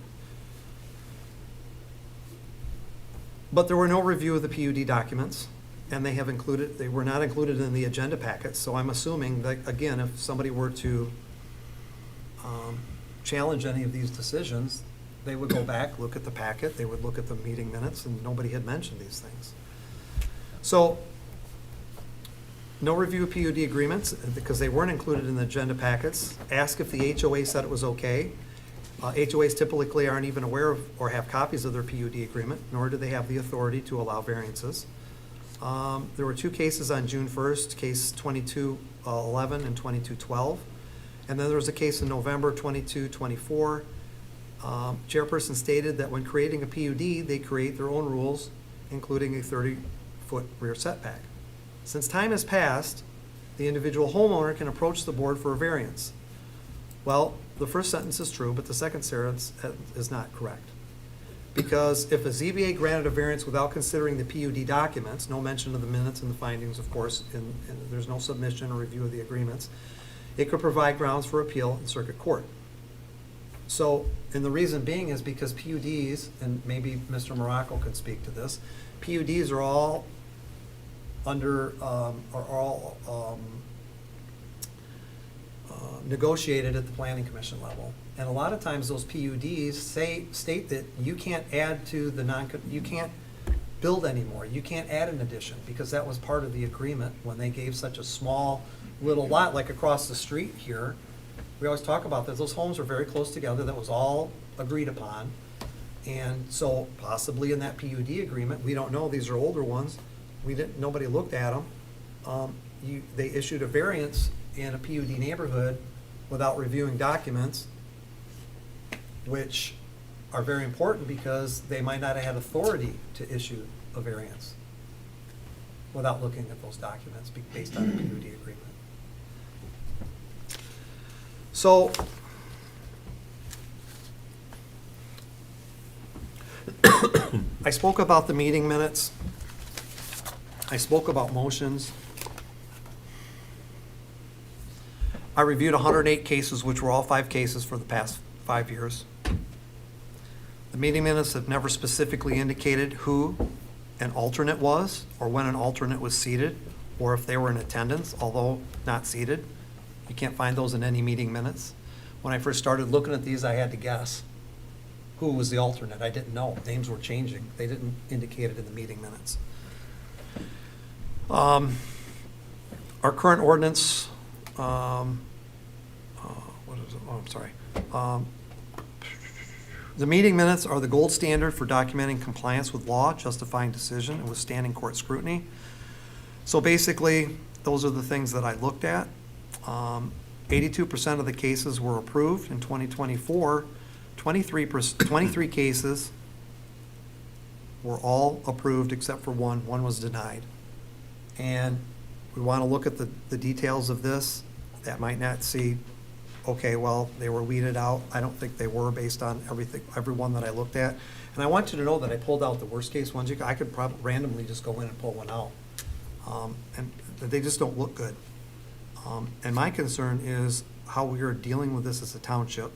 But there were no review of the PUD documents, and they were not included in the agenda packet. So I'm assuming that, again, if somebody were to challenge any of these decisions, they would go back, look at the packet, they would look at the meeting minutes, and nobody had mentioned these things. So no review of PUD agreements, because they weren't included in the agenda packets. Ask if the HOA said it was okay. HOAs typically aren't even aware of or have copies of their PUD agreement, nor do they have the authority to allow variances. There were 2 cases on June 1st, case 2211 and 2212. And then there was a case in November 2224. Chairperson stated that when creating a PUD, they create their own rules, including a 30-foot rear setback. Since time has passed, the individual homeowner can approach the board for a variance. Well, the first sentence is true, but the second sentence is not correct. Because if a ZBA granted a variance without considering the PUD documents, no mention of the minutes and the findings, of course, and there's no submission or review of the agreements, it could provide grounds for appeal in circuit court. So, and the reason being is because PUDs, and maybe Mr. Morocco could speak to this, PUDs are all negotiated at the planning commission level. And a lot of times those PUDs state that you can't add to you can't build anymore. You can't add an addition, because that was part of the agreement when they gave such a small little lot, like across the street here. We always talk about that. Those homes are very close together. That was all agreed upon. And so possibly in that PUD agreement, we don't know, these are older ones, nobody looked at them. They issued a variance in a PUD neighborhood without reviewing documents, which are very important because they might not have had authority to issue a variance without looking at those documents based on the PUD agreement. So I spoke about the meeting minutes. I spoke about motions. I reviewed 108 cases, which were all 5 cases for the past 5 years. The meeting minutes have never specifically indicated who an alternate was, or when an alternate was seated, or if they were in attendance, although not seated. You can't find those in any meeting minutes. When I first started looking at these, I had to guess who was the alternate. I didn't know. Names were changing. They didn't indicate it in the meeting minutes. Our current ordinance, what is it? Oh, I'm sorry. The meeting minutes are the gold standard for documenting compliance with law, justifying decision, and withstanding court scrutiny. So basically, those are the things that I looked at. 82% of the cases were approved in 2024. 23 cases were all approved except for one. One was denied. And we want to look at the details of this. That might not see, okay, well, they were weeded out. I don't think they were based on every one that I looked at. And I want you to know that I pulled out the worst case ones. I could probably randomly just go in and pull one out. And they just don't look good. And my concern is how we are dealing with this as a township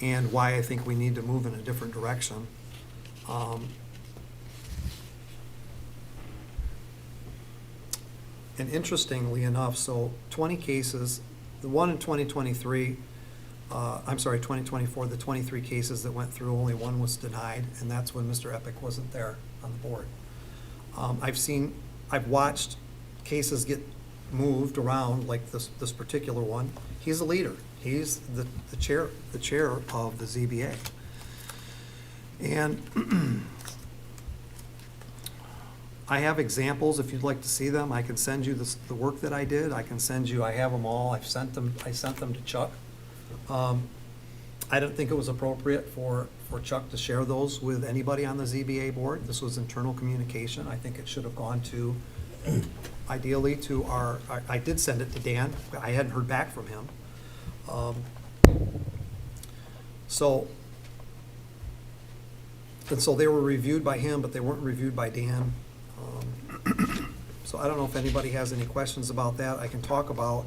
and why I think we need to move in a different direction. And interestingly enough, so 20 cases, the one in 2023, 2024, the 23 cases that went through, only one was denied, and that's when Mr. Epic wasn't there on the board. I've watched cases get moved around, like this particular one. He's a leader. He's the chair of the ZBA. And I have examples, if you'd like to see them. I can send you the work that I did. I have them all. I sent them to Chuck. I didn't think it was appropriate for Chuck to share those with anybody on the ZBA board. This was internal communication. I think it should have gone to, ideally, to I did send it to Dan. I hadn't heard back from him. So they were reviewed by him, but they weren't reviewed by Dan. So I don't know if anybody has any questions about that. I can talk about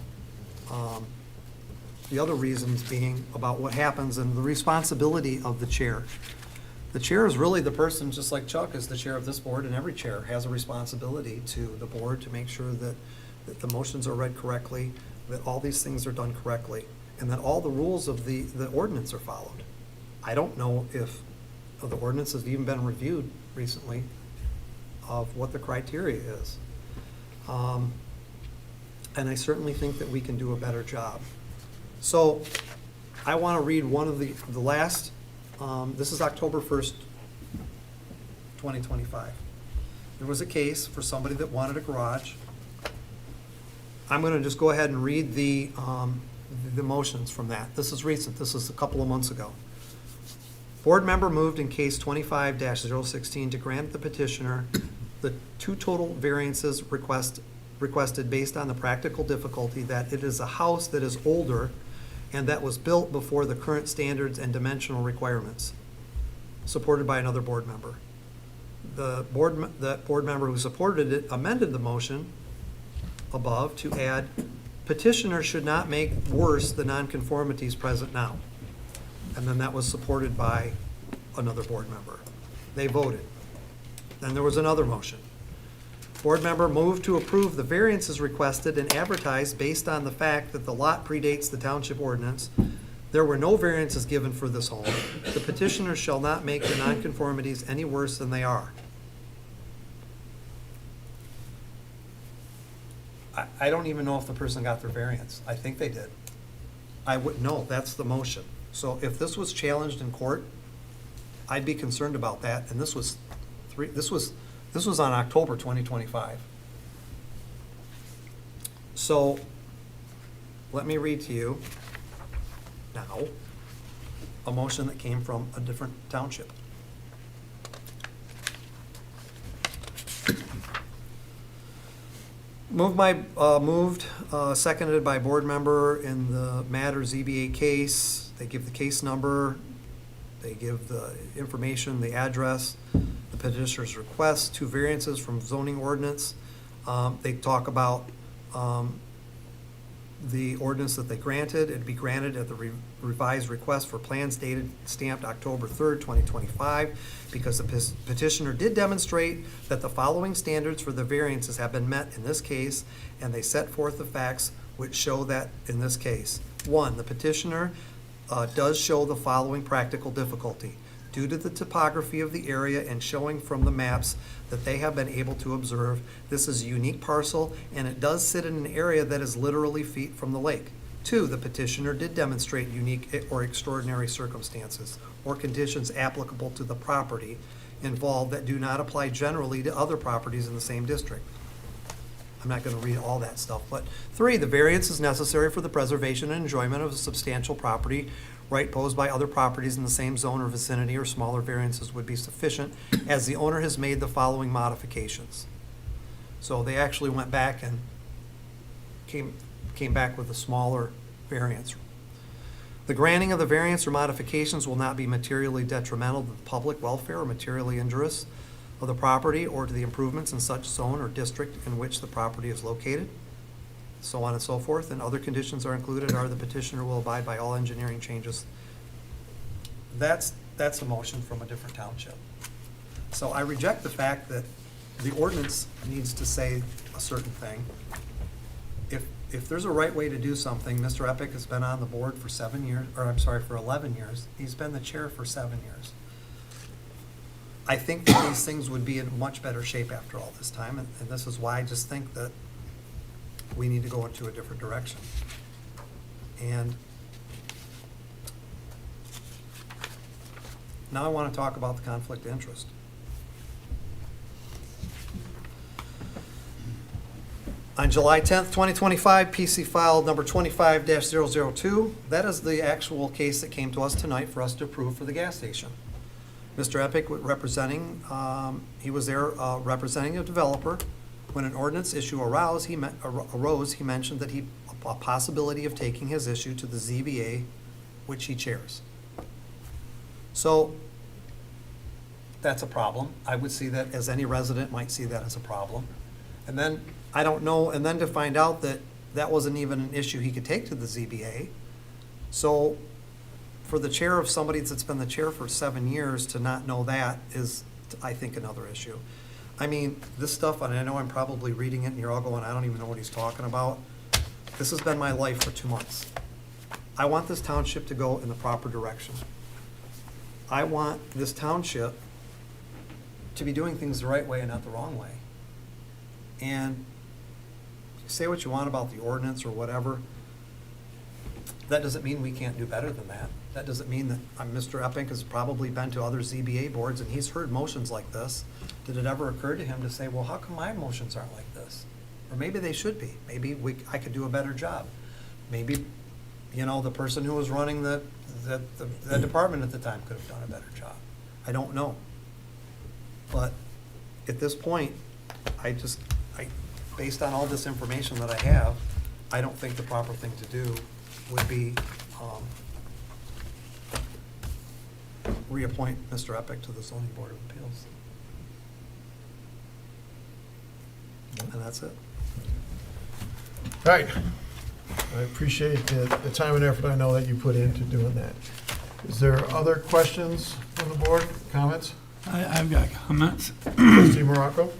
the other reasons being about what happens and the responsibility of the chair. The chair is really the person, just like Chuck is the chair of this board, and every chair has a responsibility to the board to make sure that the motions are read correctly, that all these things are done correctly, and that all the rules of the ordinance are followed. I don't know if the ordinance has even been reviewed recently of what the criteria is. And I certainly think that we can do a better job. So I want to read one of the last, this is October 1st, 2025. There was a case for somebody that wanted a garage. I'm going to just go ahead and read the motions from that. This is recent. This is a couple of months ago. Board member moved in case 25-016 to grant the petitioner the 2 total variances requested based on the practical difficulty that it is a house that is older and that was built before the current standards and dimensional requirements, supported by another board member. The board member who supported it amended the motion above to add, petitioner should not make worse the nonconformities present now. And then that was supported by another board member. They voted. Then there was another motion. Board member moved to approve the variances requested and advertised based on the fact that the lot predates the township ordinance. There were no variances given for this home. The petitioner shall not make the nonconformities any worse than they are. I don't even know if the person got their variance. I think they did. I wouldn't know. That's the motion. So if this was challenged in court, I'd be concerned about that. And this was on October 2025. So let me read to you now a motion that came from a different township. Seconded by board member in the Matter ZBA case. They give the case number. They give the information, the address, the petitioner's request, 2 variances from zoning ordinance. They talk about the ordinance that they granted. It'd be granted at the revised request for plans dated, stamped October 3rd, 2025, because the petitioner did demonstrate that the following standards for the variances have been met in this case, and they set forth the facts which show that in this case. 1, the petitioner does show the following practical difficulty. Due to the topography of the area and showing from the maps that they have been able to observe, this is a unique parcel, and it does sit in an area that is literally feet from the lake. 2, the petitioner did demonstrate unique or extraordinary circumstances or conditions applicable to the property involved that do not apply generally to other properties in the same district. I'm not going to read all that stuff, but 3, the variance is necessary for the preservation and enjoyment of a substantial property right posed by other properties in the same zone or vicinity, or smaller variances would be sufficient, as the owner has made the following modifications. So they actually went back and came back with a smaller variance. The granting of the variance or modifications will not be materially detrimental to the public welfare or materially injurious of the property or to the improvements in such zone or district in which the property is located, so on and so forth. And other conditions are included are the petitioner will abide by all engineering changes. That's a motion from a different township. So I reject the fact that the ordinance needs to say a certain thing. If there's a right way to do something, Mr. Epic has been on the board for 7 years, or I'm sorry, for 11 years. He's been the chair for 7 years. I think that these things would be in much better shape after all this time, and this is why I just think that we need to go into a different direction. And now I want to talk about the conflict of interest. On July 10th, 2025, PC file number 25-002, that is the actual case that came to us tonight for us to approve for the gas station. Mr. Epic representing, he was there representing a developer. When an ordinance issue arose, he mentioned that a possibility of taking his issue to the ZBA, which he chairs. So that's a problem. I would see that, as any resident might see that as a problem. And then, I don't know, and then to find out that that wasn't even an issue he could take to the ZBA. So for the chair of somebody that's been the chair for 7 years to not know that is, I think, another issue. I mean, this stuff, and I know I'm probably reading it and you're all going, I don't even know what he's talking about. This has been my life for 2 months. I want this township to go in the proper direction. I want this township to be doing things the right way and not the wrong way. And say what you want about the ordinance or whatever, that doesn't mean we can't do better than that. That doesn't mean that Mr. Epping has probably been to other ZBA boards and he's heard motions like this. Did it ever occur to him to say, well, how come my motions aren't like this? Or maybe they should be. Maybe I could do a better job. Maybe, you know, the person who was running the department at the time could have done a better job. I don't know. But at this point, based on all this information that I have, I don't think the proper thing to do would be reappoint Mr. Epic to the zoning board of appeals. And that's it. All right. I appreciate the time and effort I know that you put into doing that. Is there other questions from the board, comments? I've got comments. Trustee Morocco?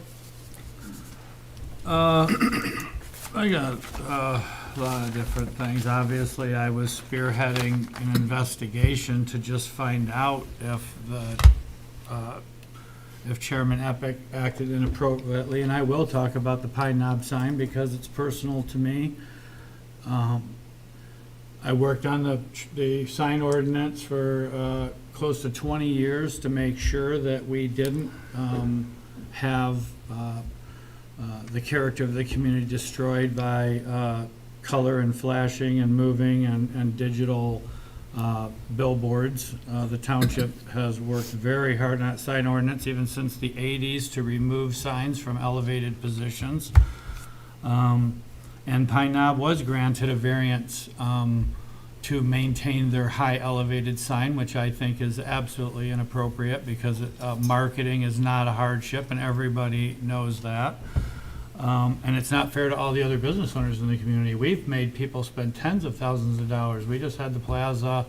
I got a lot of different things. Obviously, I was spearheading an investigation to just find out if Chairman Epic acted inappropriately, and I will talk about the pine knob sign because it's personal to me. I worked on the sign ordinance for close to 20 years to make sure that we didn't have the character of the community destroyed by color and flashing and moving and digital billboards. The township has worked very hard on that sign ordinance, even since the 80s, to remove signs from elevated positions. And Pine Knob was granted a variance to maintain their high elevated sign, which I think is absolutely inappropriate because marketing is not a hardship and everybody knows that. And it's not fair to all the other business owners in the community. We've made people spend tens of thousands of dollars. We just had the plaza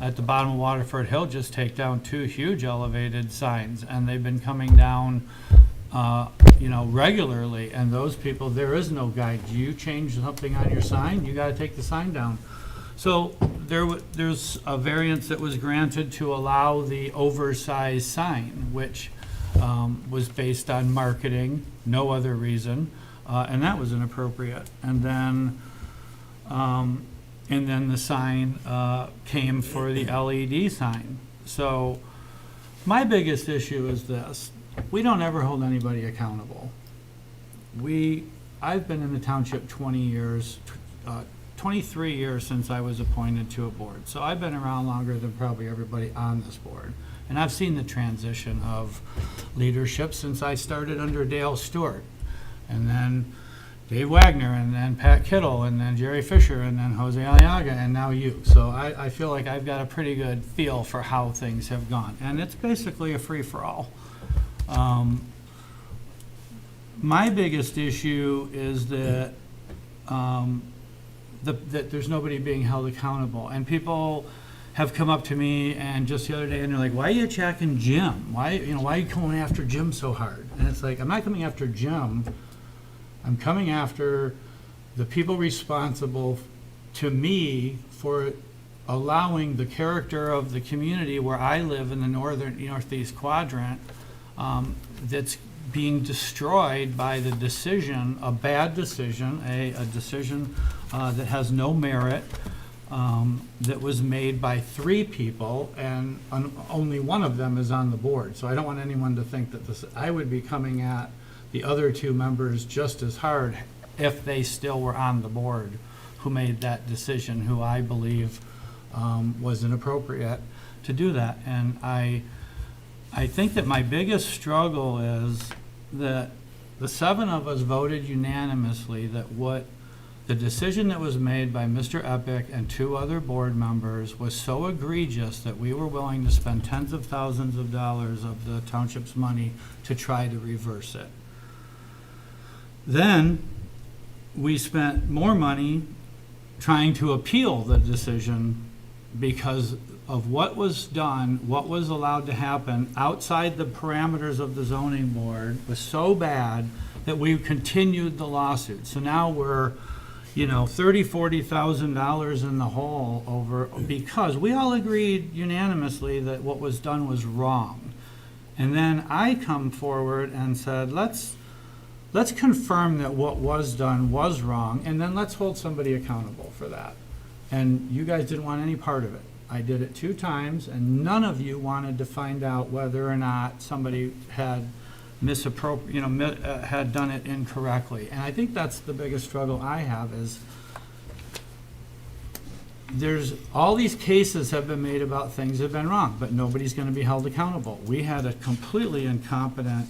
at the bottom of Waterford Hill just take down 2 huge elevated signs, and they've been coming down, regularly. And those people, there is no guide. You change something on your sign, you gotta take the sign down. So there's a variance that was granted to allow the oversized sign, which was based on marketing, no other reason, and that was inappropriate. And then the sign came for the LED sign. So my biggest issue is this: we don't ever hold anybody accountable. I've been in the township 20 years. 23 years since I was appointed to a board. So I've been around longer than probably everybody on this board. And I've seen the transition of leadership since I started under Dale Stewart, and then Dave Wagner, and then Pat Kittle, and then Jerry Fisher, and then Jose Aliaga, and now you. So I feel like I've got a pretty good feel for how things have gone. And it's basically a free-for-all. My biggest issue is that that there's nobody being held accountable. And people have come up to me and just the other day and they're like, why are you attacking Jim? Why are you going after Jim so hard? And it's like, I'm not coming after Jim. I'm coming after the people responsible to me for allowing the character of the community where I live in the northeast quadrant that's being destroyed by the decision, a bad decision, a decision that has no merit, that was made by 3 people, and only one of them is on the board. So I don't want anyone to think that I would be coming at the other 2 members just as hard if they still were on the board who made that decision, who I believe was inappropriate to do that. And I think that my biggest struggle is that the 7 of us voted unanimously that the decision that was made by Mr. Epic and 2 other board members was so egregious that we were willing to spend tens of thousands of dollars of the township's money to try to reverse it. Then we spent more money trying to appeal the decision because of what was done, what was allowed to happen outside the parameters of the zoning board was so bad that we continued the lawsuit. So now we're, $30,000-$40,000 in the hole over, because we all agreed unanimously that what was done was wrong. And then I come forward and said, let's confirm that what was done was wrong, and then let's hold somebody accountable for that. And you guys didn't want any part of it. I did it 2 times, and none of you wanted to find out whether or not somebody had had done it incorrectly. And I think that's the biggest struggle I have is there's all these cases have been made about things that have been wrong, but nobody's going to be held accountable. We had a completely incompetent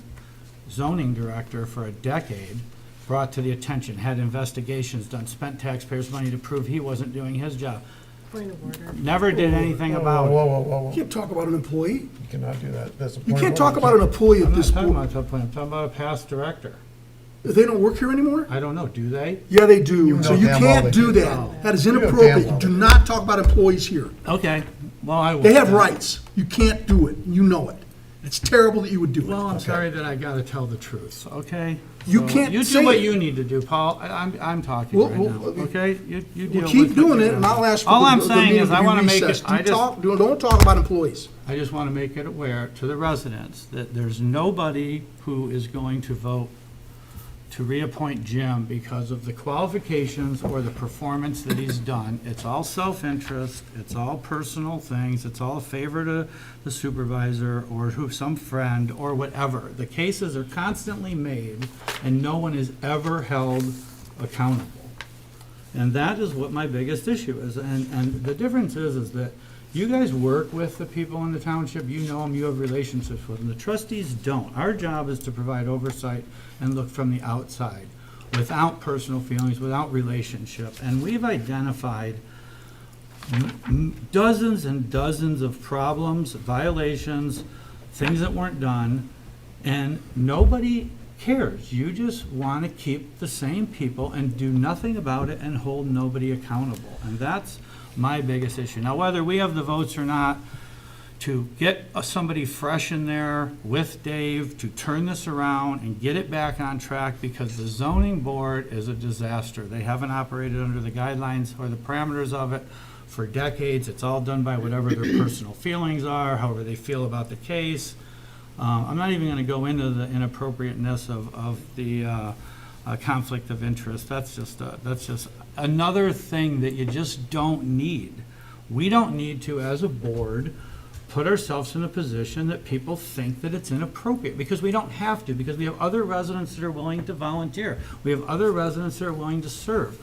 zoning director for a decade brought to the attention, had investigations done, spent taxpayers' money to prove he wasn't doing his job. Point of order. Never did anything about it. You can't talk about an employee. You cannot do that. That's a You point can't of talk order. about an employee I'm of not this talking board. about that point. I'm talking about a past director. They don't work here anymore? I don't know, do they? Yeah, they do. You So know you damn well can't they do do. that. That is You know damn inappropriate. well Do they do. not talk about employees here. Okay, well, I will. They have rights. You can't do it. You know it. It's terrible that you would do it. Well, I'm sorry that I gotta tell the truth, okay? You So can't You say do what it. you need to do, Paul. I'm talking Well, right well, now, okay? You deal Well, with keep what doing you it, do. and I'll ask for All I'm the saying meeting is to I be wanna make it, recessed. I just, Don't talk about employees. I just wanna make it aware to the residents that there's nobody who is going to vote to reappoint Jim because of the qualifications or the performance that he's done. It's all self-interest, it's all personal things, it's all a favor to the supervisor or to some friend or whatever. The cases are constantly made and no one is ever held accountable. And that is what my biggest issue is. And the difference is that you guys work with the people in the township, you know them, you have relationships with them. The trustees don't. Our job is to provide oversight and look from the outside, without personal feelings, without relationship. And we've identified dozens and dozens of problems, violations, things that weren't done, and nobody cares. You just want to keep the same people and do nothing about it and hold nobody accountable. And that's my biggest issue. Now, whether we have the votes or not, to get somebody fresh in there with Dave to turn this around and get it back on track, because the zoning board is a disaster. They haven't operated under the guidelines or the parameters of it for decades. It's all done by whatever their personal feelings are, however they feel about the case. I'm not even going to go into the inappropriateness of the conflict of interest. That's just another thing that you just don't need. We don't need to, as a board, put ourselves in a position that people think that it's inappropriate, because we don't have to, because we have other residents that are willing to volunteer. We have other residents that are willing to serve.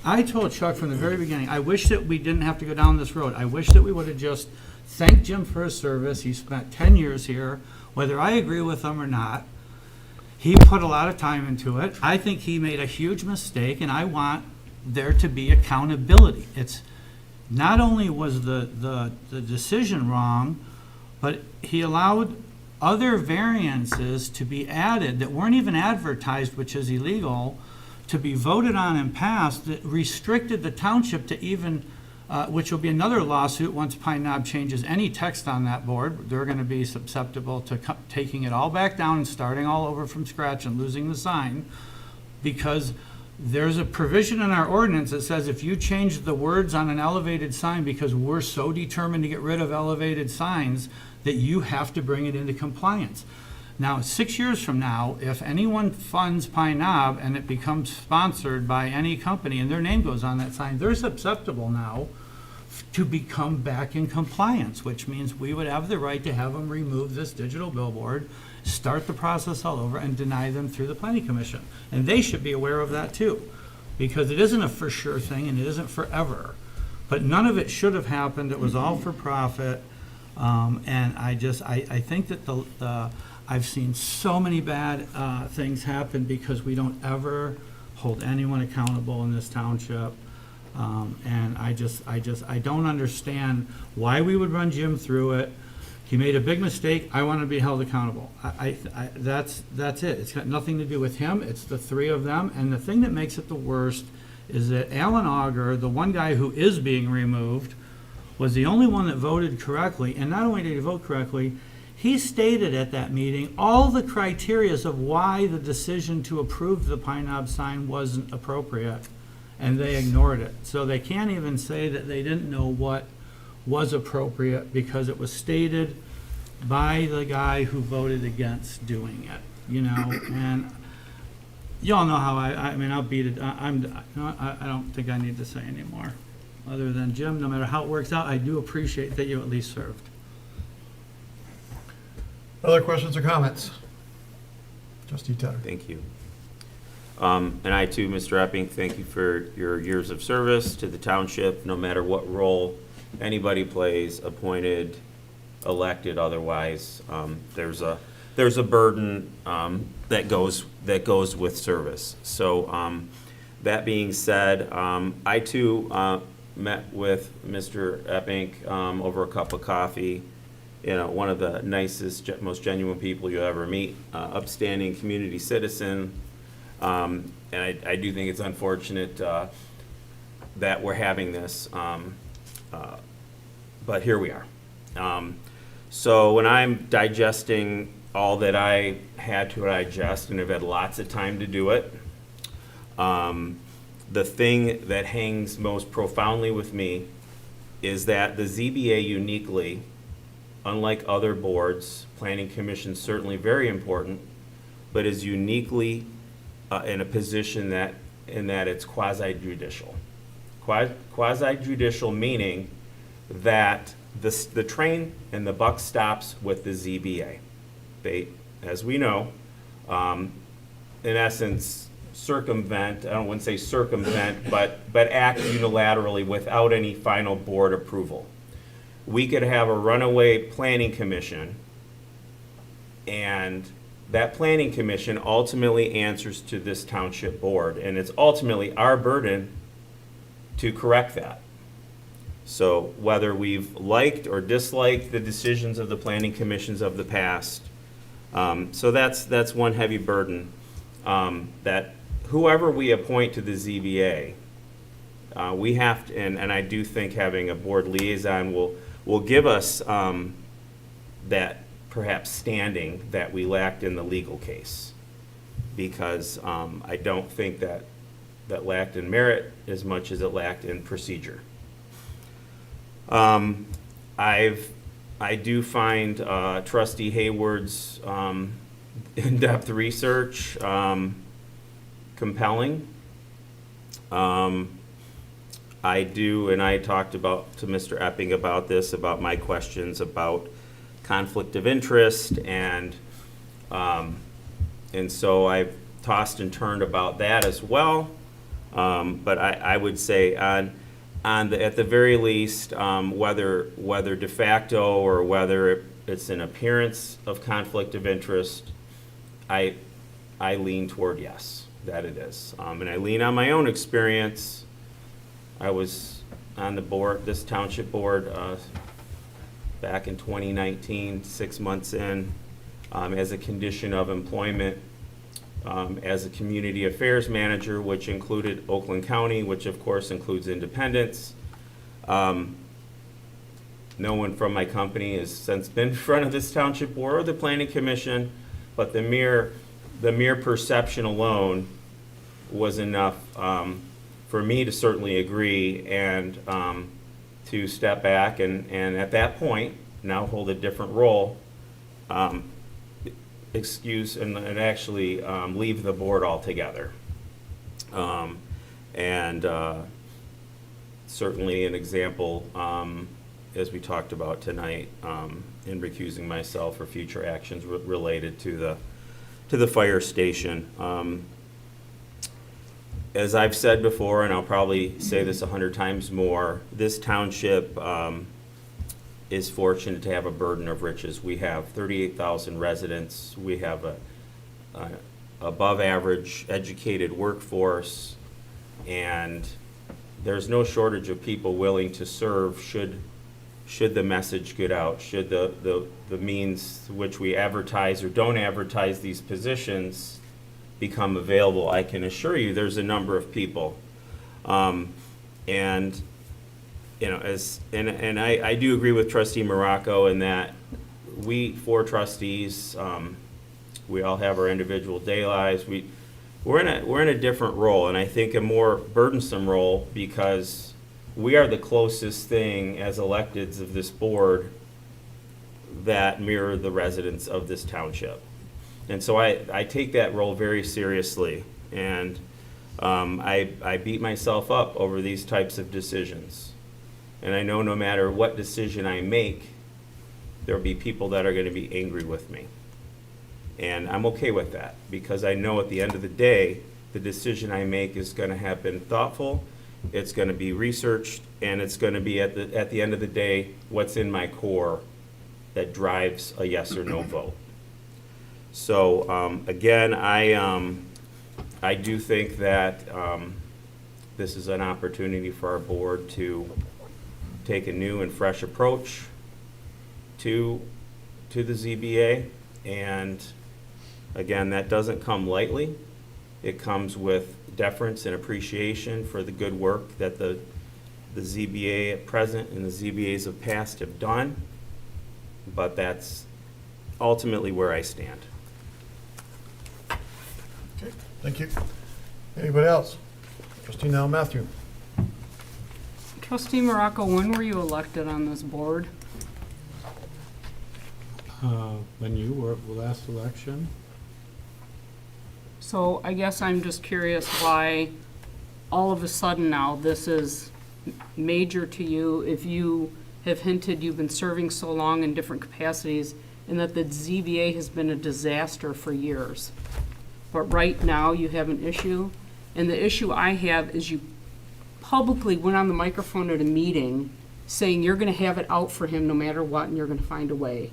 I told Chuck from the very beginning, I wish that we didn't have to go down this road. I wish that we would have just thanked Jim for his service. He spent 10 years here. Whether I agree with him or not, he put a lot of time into it. I think he made a huge mistake, and I want there to be accountability. It's not only was the decision wrong, but he allowed other variances to be added that weren't even advertised, which is illegal, to be voted on and passed, that restricted the township to even, which will be another lawsuit once Pine Knob changes any text on that board. They're going to be susceptible to taking it all back down and starting all over from scratch and losing the sign, because there's a provision in our ordinance that says if you change the words on an elevated sign, because we're so determined to get rid of elevated signs, that you have to bring it into compliance. Now, 6 years from now, if anyone funds Pine Knob and it becomes sponsored by any company and their name goes on that sign, they're susceptible now to become back in compliance, which means we would have the right to have them remove this digital billboard, start the process all over, and deny them through the planning commission. And they should be aware of that too, because it isn't a for sure thing and it isn't forever. But none of it should have happened. It was all for profit. And I think that I've seen so many bad things happen because we don't ever hold anyone accountable in this township. And I don't understand why we would run Jim through it. He made a big mistake. I want to be held accountable. That's it. It's got nothing to do with him. It's the three of them. And the thing that makes it the worst is that Alan Auger, the one guy who is being removed, was the only one that voted correctly. And not only did he vote correctly, he stated at that meeting all the criterias of why the decision to approve the Pine Knob sign wasn't appropriate, and they ignored it. So they can't even say that they didn't know what was appropriate, because it was stated by the guy who voted against doing it, you know. And y'all know how I mean, I'll beat it. I don't think I need to say anymore, other than, Jim, no matter how it works out, I do appreciate that you at least served. Other questions or comments? Trustee Tedder. Thank you. And I too, Mr. Epping, thank you for your years of service to the township, no matter what role anybody plays, appointed, elected, otherwise. There's a burden that goes with service. So that being said, I too met with Mr. Epping over a cup of coffee. You know, one of the nicest, most genuine people you'll ever meet, upstanding community citizen. And I do think it's unfortunate that we're having this, but here we are. So when I'm digesting all that I had to digest, and I've had lots of time to do it, the thing that hangs most profoundly with me is that the ZBA uniquely, unlike other boards, planning commission certainly very important, but is uniquely in a position that it's quasi-judicial. Quasi-judicial meaning that the train and the buck stops with the ZBA. They, as we know, in essence, circumvent, I wouldn't say circumvent, but act unilaterally without any final board approval. We could have a runaway planning commission, and that planning commission ultimately answers to this township board, and it's ultimately our burden to correct that. So whether we've liked or disliked the decisions of the planning commissions of the past, so that's one heavy burden, that whoever we appoint to the ZBA, we have to, and I do think having a board liaison will give us that perhaps standing that we lacked in the legal case. Because I don't think that lacked in merit as much as it lacked in procedure. I do find Trustee Hayward's in-depth research compelling. I do, and I talked to Mr. Epping about this, about my questions about conflict of interest, and so I've tossed and turned about that as well. But I would say at the very least, whether de facto or whether it's an appearance of conflict of interest, I lean toward yes, that it is. And I lean on my own experience. I was on the board, this township board, back in 2019, 6 months in, as a condition of employment, as a community affairs manager, which included Oakland County, which of course includes Independence. No one from my company has since been in front of this township board or the planning commission, but the mere perception alone was enough for me to certainly agree and to step back and at that point now hold a different role, excuse and actually leave the board altogether. Certainly an example, as we talked about tonight, in recusing myself for future actions related to the fire station. As I've said before, and I'll probably say this 100 times more, this township is fortunate to have a burden of riches. We have 38,000 residents. We have a above average educated workforce, and there's no shortage of people willing to serve should the message get out, should the means which we advertise or don't advertise these positions become available. I can assure you there's a number of people. And you know, I do agree with Trustee Morocco in that we, 4 trustees, we all have our individual day lives. We're in a different role, and I think a more burdensome role, because we are the closest thing as electeds of this board that mirror the residents of this township. And so I take that role very seriously, and I beat myself up over these types of decisions. And I know no matter what decision I make, there'll be people that are going to be angry with me. And I'm okay with that, because I know at the end of the day, the decision I make is going to have been thoughtful, it's going to be researched, and it's going to be at the end of the day what's in my core that drives a yes or no vote. So again, I do think that this is an opportunity for our board to take a new and fresh approach to the ZBA, and again, that doesn't come lightly. It comes with deference and appreciation for the good work that the ZBA at present and the ZBAs of past have done, but that's ultimately where I stand. Okay, thank you. Anybody else? Trustee Now Matthew. Trustee Morocco, when were you elected on this board? When you were at the last election? So I guess I'm just curious why all of a sudden now this is major to you, if you have hinted you've been serving so long in different capacities and that the ZBA has been a disaster for years. But right now you have an issue, and the issue I have is you publicly went on the microphone at a meeting saying you're going to have it out for him no matter what and you're going to find a way.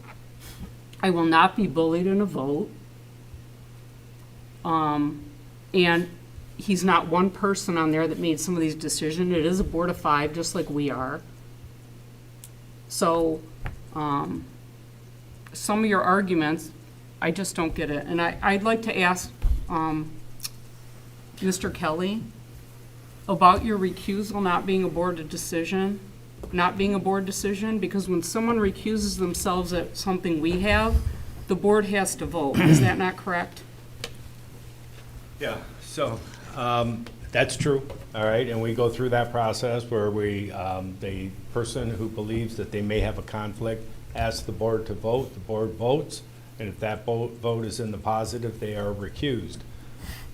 I will not be bullied in a vote. And he's not one person on there that made some of these decisions. It is a board of 5, just like we are. So, some of your arguments, I just don't get it. And I'd like to ask Mr. Kelly about your recusal not being a board decision, because when someone recuses themselves at something we have, the board has to vote. Is that not correct? Yeah, so, that's true, all right, and we go through that process where the person who believes that they may have a conflict asks the board to vote, the board votes, and if that vote is in the positive, they are recused.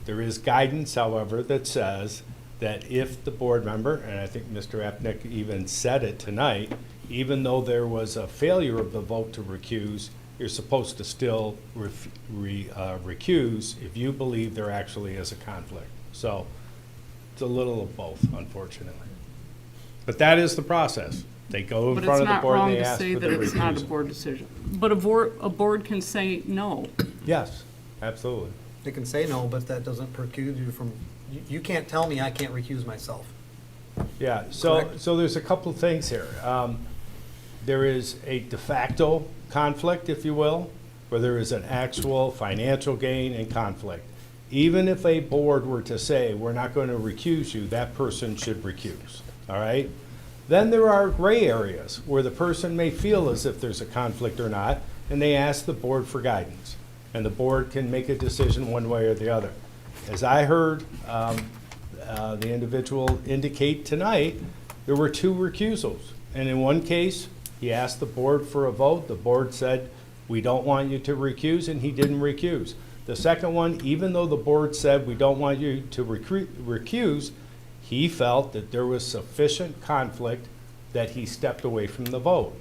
There is guidance, however, that says that if the board member, and I think Mr. Apnick even said it tonight, even though there was a failure of the vote to recuse, you're supposed to still recuse if you believe there actually is a conflict. So it's a little of both, unfortunately. But that is the process. They go in front of the board and they ask for the But it's not wrong to say that it's not a recusal. board decision. But a board can say no. Yes, absolutely. They can say no, but that doesn't preclude you from, you can't tell me I can't recuse myself. Yeah, so Correct. there's a couple of things here. There is a de facto conflict, if you will, where there is an actual financial gain and conflict. Even if a board were to say, we're not going to recuse you, that person should recuse, all right? Then there are gray areas where the person may feel as if there's a conflict or not, and they ask the board for guidance. And the board can make a decision one way or the other. As I heard the individual indicate tonight, there were 2 recusals. And in one case, he asked the board for a vote. The board said, we don't want you to recuse, and he didn't recuse. The second one, even though the board said, we don't want you to recuse, he felt that there was sufficient conflict that he stepped away from the vote.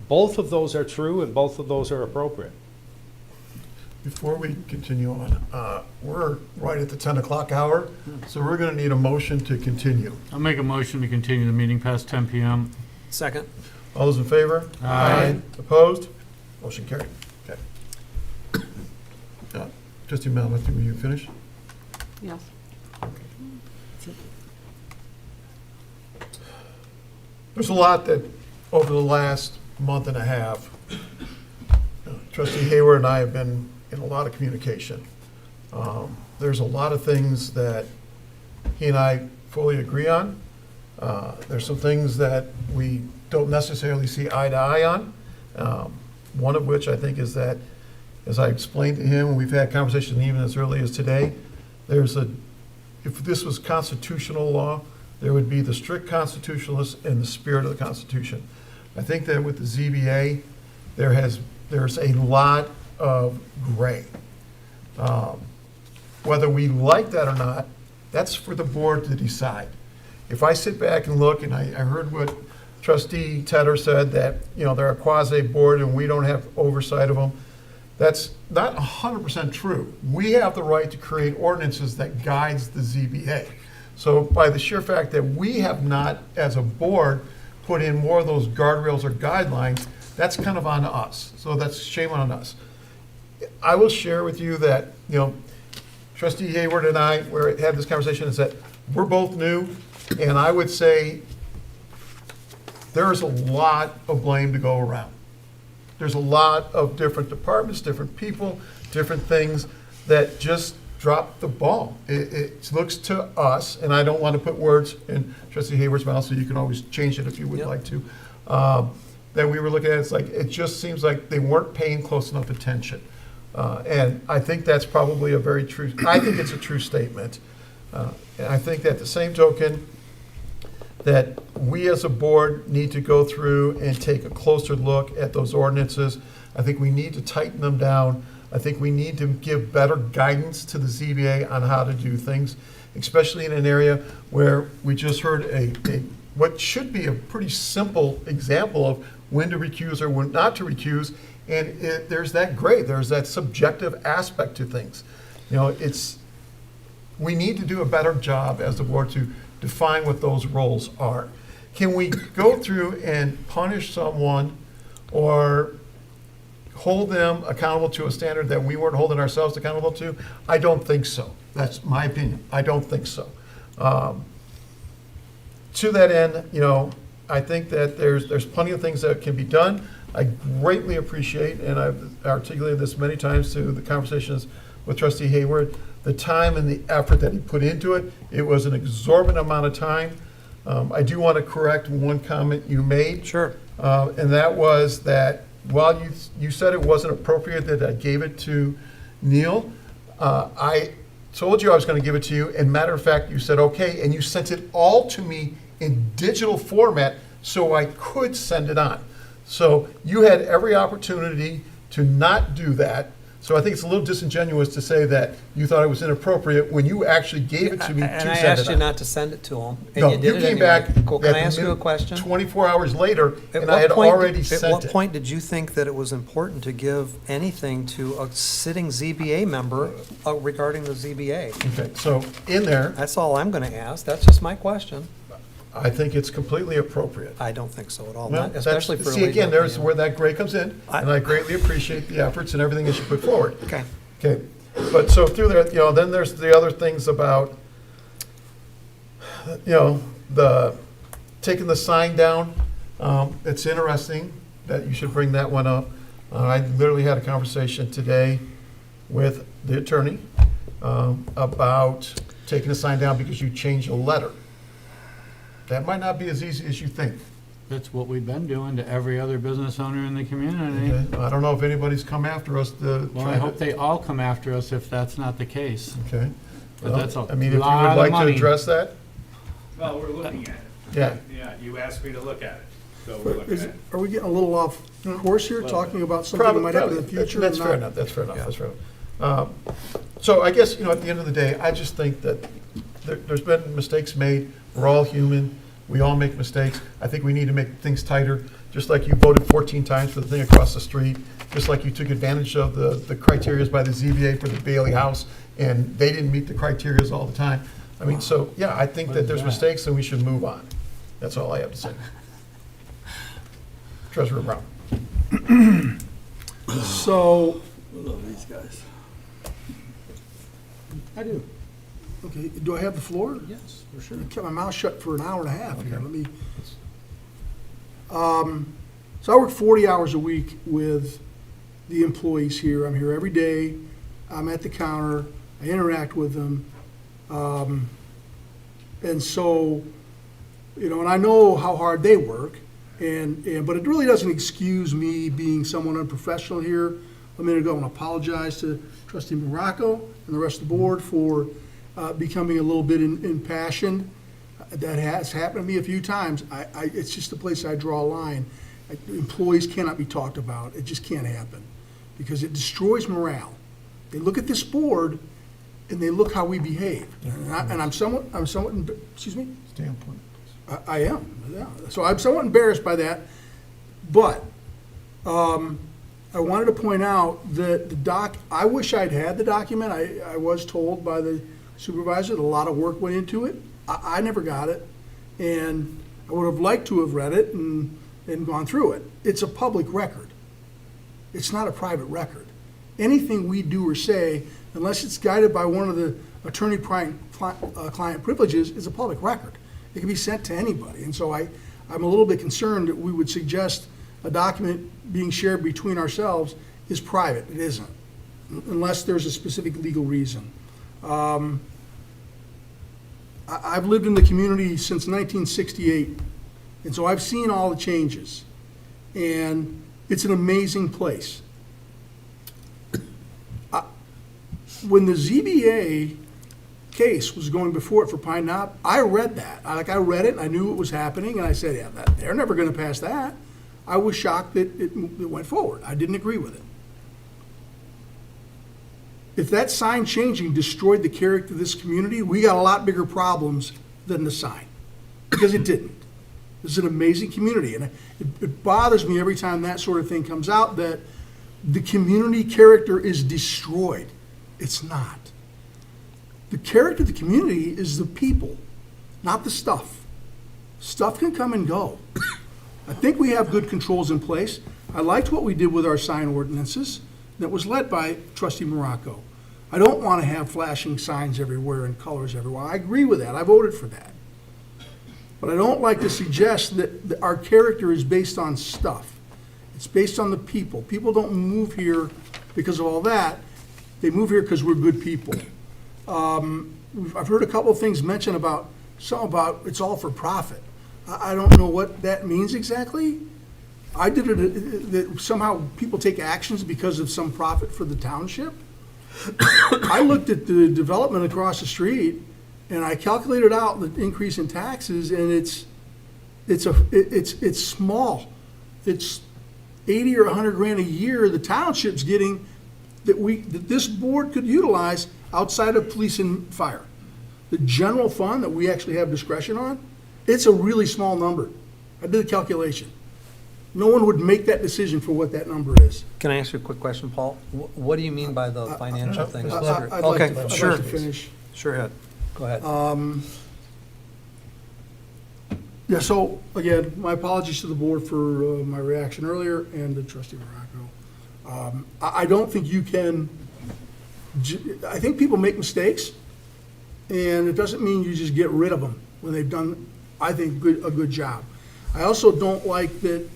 Both of those are true, and both of those are appropriate. Before we continue on, we're right at the 10 o'clock hour, so we're going to need a motion to continue. I'll make a motion to continue the meeting past 10 p.m. Second. All those in favor? Aye. Opposed? Motion carried. Okay. Trustee Malamuthi, were you finished? Yes. There's a lot that, over the last month and a half, Trustee Hayward and I have been in a lot of communication. There's a lot of things that he and I fully agree on. There's some things that we don't necessarily see eye to eye on. One of which I think is that, as I explained to him, we've had conversations even as early as today, if this was constitutional law, there would be the strict constitutionalists and the spirit of the Constitution. I think that with the ZBA, there's a lot of gray. Whether we like that or not, that's for the board to decide. If I sit back and look, and I heard what Trustee Tedder said, that, they're a quasi-board and we don't have oversight of them, that's not 100% true. We have the right to create ordinances that guides the ZBA. So by the sheer fact that we have not, as a board, put in more of those guardrails or guidelines, that's kind of on us. So that's shame on us. I will share with you that, Trustee Hayward and I had this conversation, is that we're both new, and I would say there's a lot of blame to go around. There's a lot of different departments, different people, different things that just dropped the ball. It looks to us, and I don't want to put words in Trustee Hayward's mouth, so you can always change it if you would like to, that we were looking at, it just seems like they weren't paying close enough attention. And I think that's probably I think it's a true statement. And I think that the same token, that we as a board need to go through and take a closer look at those ordinances. I think we need to tighten them down. I think we need to give better guidance to the ZBA on how to do things, especially in an area where we just heard what should be a pretty simple example of when to recuse or when not to recuse, and there's that gray, there's that subjective aspect to things. We need to do a better job as the board to define what those roles are. Can we go through and punish someone or hold them accountable to a standard that we weren't holding ourselves accountable to? I don't think so. That's my opinion. I don't think so. To that end, I think that there's plenty of things that can be done. I greatly appreciate, and I've articulated this many times to the conversations with Trustee Hayward, the time and the effort that he put into it. It was an exorbitant amount of time. I do want to correct one comment you made. Sure. And that was that while you said it wasn't appropriate that I gave it to Neil, I told you I was going to give it to you, and matter of fact, you said okay, and you sent it all to me in digital format so I could send it on. So you had every opportunity to not do that. So I think it's a little disingenuous to say that you thought it was inappropriate when you actually gave it to me to And I send asked it you on. not to send it to him, and No, you did you it came anyway. back. Cool. Can I at ask you a minute- question? 24 hours later, At and I what had point- already sent At what it. point did you think that it was important to give anything to a sitting ZBA member regarding the ZBA? Okay, so in there, That's all I'm going to ask. That's just my question. I think it's completely appropriate. I don't think so at all, Well, not especially for a see, legal again, there's opinion. where that gray comes in, and I greatly appreciate the efforts and everything that you put forward. Okay. Okay, but so through there, then there's the other things about, the, taking the sign down. It's interesting that you should bring that one up. I literally had a conversation today with the attorney about taking the sign down because you changed a letter. That might not be as easy as you think. That's what we've been doing to every other business owner in the community. Okay? I don't know if anybody's come after us to Well, try I hope to. they all come after us if that's not the case. Okay. But that's a I mean, if you lot would of like to money. address that? Well, we're looking at it. Yeah. Yeah, you asked me to look at it, so we're looking at it. Are we getting a little off course here, Little talking bit. about something that might happen in the future? That's and fair not- enough, that's fair enough, that's fair enough. So I guess, at the end of the day, I just think that there's been mistakes made. We're all human. We all make mistakes. I think we need to make things tighter, just like you voted 14 times for the thing across the street, just like you took advantage of the criterias by the ZBA for the Bailey House, and they didn't meet the criterias all the time. I mean, so, yeah, I think that there's mistakes and we should move on. That's all I have to say. Treasurer Brown. So, Love these guys. I do. Okay, do I have the floor? Yes, for sure. I kept my mouth shut for an hour and a half here. Let me. So I work 40 hours a week with the employees here. I'm here every day. I'm at the counter. I interact with them. And so, and I know how hard they work. But it really doesn't excuse me being someone unprofessional here. A minute ago, I want to apologize to Trustee Morocco and the rest of the board for becoming a little bit impassioned. That has happened to me a few times. It's just a place I draw a line. Employees cannot be talked about. It just can't happen because it destroys morale. They look at this board and they look how we behave. And I'm somewhat, excuse me? Standpoint. I am, yeah. So I'm somewhat embarrassed by that, but I wanted to point out that I wish I'd had the document. I was told by the supervisor that a lot of work went into it. I never got it, and I would have liked to have read it and gone through it. It's a public record. It's not a private record. Anything we do or say, unless it's guided by one of the attorney-client privileges, is a public record. It can be sent to anybody. And so I'm a little bit concerned that we would suggest a document being shared between ourselves is private. It isn't, unless there's a specific legal reason. I've lived in the community since 1968, and so I've seen all the changes. And it's an amazing place. When the ZBA case was going before it for Pine Knob, I read that. I read it, and I knew what was happening, and I said, yeah, they're never going to pass that. I was shocked that it went forward. I didn't agree with it. If that sign changing destroyed the character of this community, we got a lot bigger problems than the sign, because it didn't. This is an amazing community, and it bothers me every time that sort of thing comes out, that the community character is destroyed. It's not. The character of the community is the people, not the stuff. Stuff can come and go. I think we have good controls in place. I liked what we did with our sign ordinances that was led by Trustee Morocco. I don't want to have flashing signs everywhere and colors everywhere. I agree with that. I voted for that. But I don't like to suggest that our character is based on stuff. It's based on the people. People don't move here because of all that. They move here because we're good people. I've heard a couple of things mentioned about it's all for profit. I don't know what that means exactly. I did it, that somehow people take actions because of some profit for the township. I looked at the development across the street and I calculated out the increase in taxes, and it's small. It's 80 or 100 grand a year the township's getting that this board could utilize outside of police and fire. The general fund that we actually have discretion on, it's a really small number. I did the calculation. No one would make that decision for what that number is. Can I ask you a quick question, Paul? What do you mean by the financial things? I'd Okay, like sure. to finish. Sure, Ed. Go ahead. Yeah, so again, my apologies to the board for my reaction earlier and to Trustee Morocco. I don't think you can, I think people make mistakes, and it doesn't mean you just get rid of them when they've done, I think, a good job. I also don't like that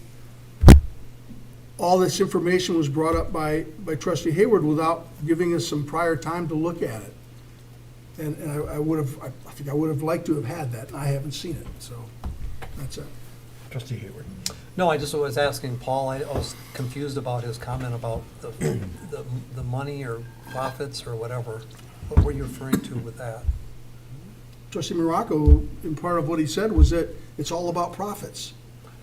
all this information was brought up by Trustee Hayward without giving us some prior time to look at it. And I think I would have liked to have had that, and I haven't seen it, so that's it. Trustee Hayward. No, I just was asking Paul, I was confused about his comment about the money or profits or whatever. What were you referring to with that? Trustee Morocco, in part of what he said was that it's all about profits.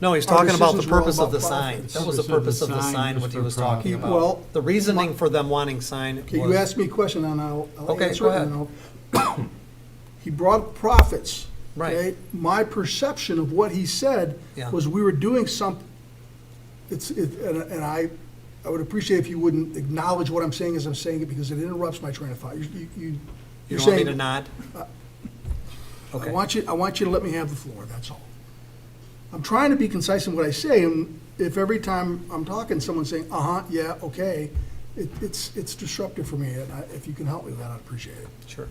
No, he's Our talking about the decisions were all purpose of about the sign. profits. That was the purpose of the sign, what he was talking about. Well, The reasoning for them wanting sign Okay, you was, asked me a question, and I'll Okay, answer go it. And he brought up profits. Right. Okay? My perception of what he said Yeah. was we were doing something, and I would appreciate if you wouldn't acknowledge what I'm saying as I'm saying it, because it interrupts my train of thought. you You're don't want me saying, to nod? I Okay. want you to let me have the floor, that's all. I'm trying to be concise in what I say, and if every time I'm talking, someone's saying, yeah, okay, it's disruptive for me, and if you can help me with that, I'd appreciate it. Sure.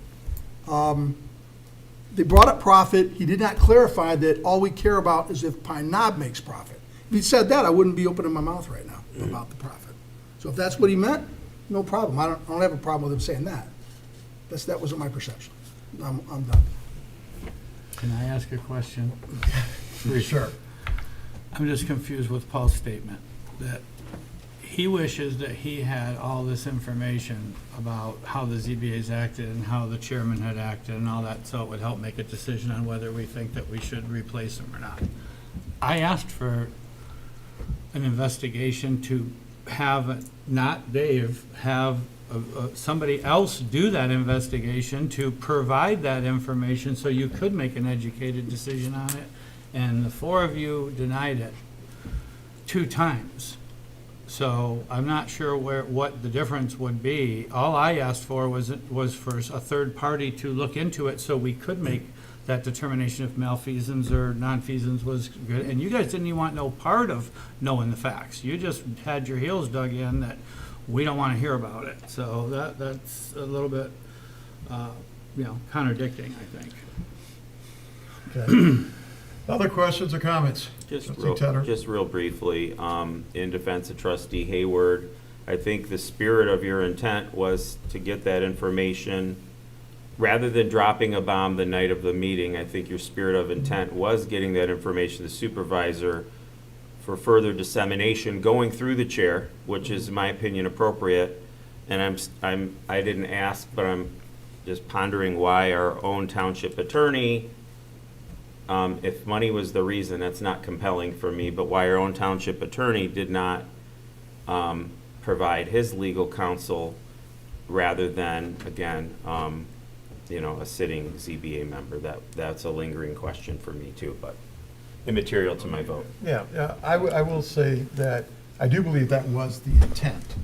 They brought up profit. He did not clarify that all we care about is if Pine Knob makes profit. If he said that, I wouldn't be opening my mouth right now about the profit. So if that's what he meant, no problem. I don't have a problem with him saying that. That wasn't my perception. I'm done. Can I ask a question? Sure. I'm just confused with Paul's statement, that he wishes that he had all this information about how the ZBA's acted and how the chairman had acted and all that, so it would help make a decision on whether we think that we should replace him or not. I asked for an investigation to have, not Dave, have somebody else do that investigation to provide that information so you could make an educated decision on it. And the four of you denied it 2 times. So I'm not sure what the difference would be. All I asked for was for a third party to look into it so we could make that determination if malfeasance or nonfeasance was good. And you guys didn't even want no part of knowing the facts. You just had your heels dug in that we don't want to hear about it. So that's a little bit, contradicting, I think. Okay. Other questions or comments? Just Trustee real briefly, in defense of Trustee Hayward, I think the spirit of your intent was to get that information, rather than dropping a bomb the night of the meeting. I think your spirit of intent was getting that information to the supervisor for further dissemination, going through the chair, which is, in my opinion, appropriate. And I didn't ask, but I'm just pondering why our own township attorney, if money was the reason, that's not compelling for me, but why our own township attorney did not provide his legal counsel rather than, again, a sitting ZBA member. That's a lingering question for me too, but immaterial to my vote. Yeah, I will say that I do believe that was the intent.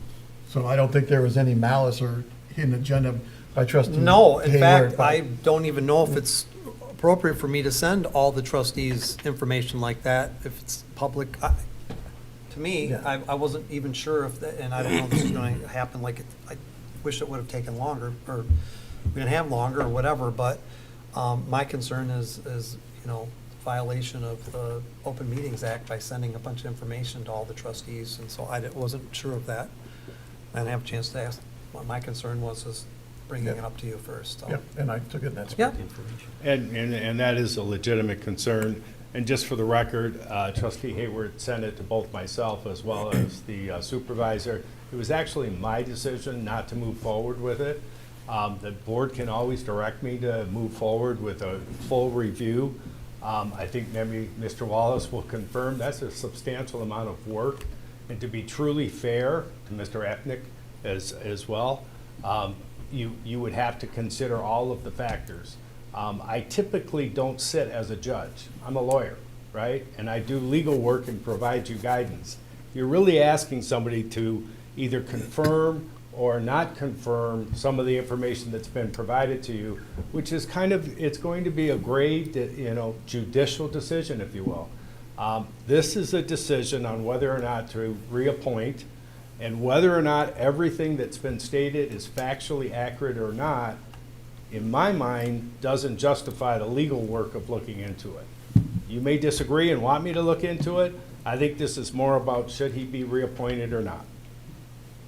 So I don't think there was any malice or hidden agenda by Trustee No, in Hayward, fact, but- I don't even know if it's appropriate for me to send all the trustees information like that, if it's public. To me, Yeah. I wasn't even sure if, and I don't know if this is going to happen, I wish it would have taken longer, or we didn't have longer, or whatever, but my concern is, violation of the Open Meetings Act by sending a bunch of information to all the trustees, and so wasn't sure of that. I didn't have a chance to ask. What my concern was is bringing it up to you first. So. Yep, and I took it, and that's. Yeah. And that is a legitimate concern. And just for the record, trustee Hayward sent it to both myself as well as the supervisor. It was actually my decision not to move forward with it. The board can always direct me to move forward with a full review. I think maybe Mr. Wallace will confirm that's a substantial amount of work. And to be truly fair to Mr. Epnick as well, you would have to consider all of the factors. I typically don't sit as a judge. I'm a lawyer, right? And I do legal work and provide you guidance. You're really asking somebody to either confirm or not confirm some of the information that's been provided to you, which is it's going to be a grade, judicial decision, if you will. This is a decision on whether or not to reappoint, and whether or not everything that's been stated is factually accurate or not, in my mind, doesn't justify the legal work of looking into it. You may disagree and want me to look into it. I think this is more about should he be reappointed or not.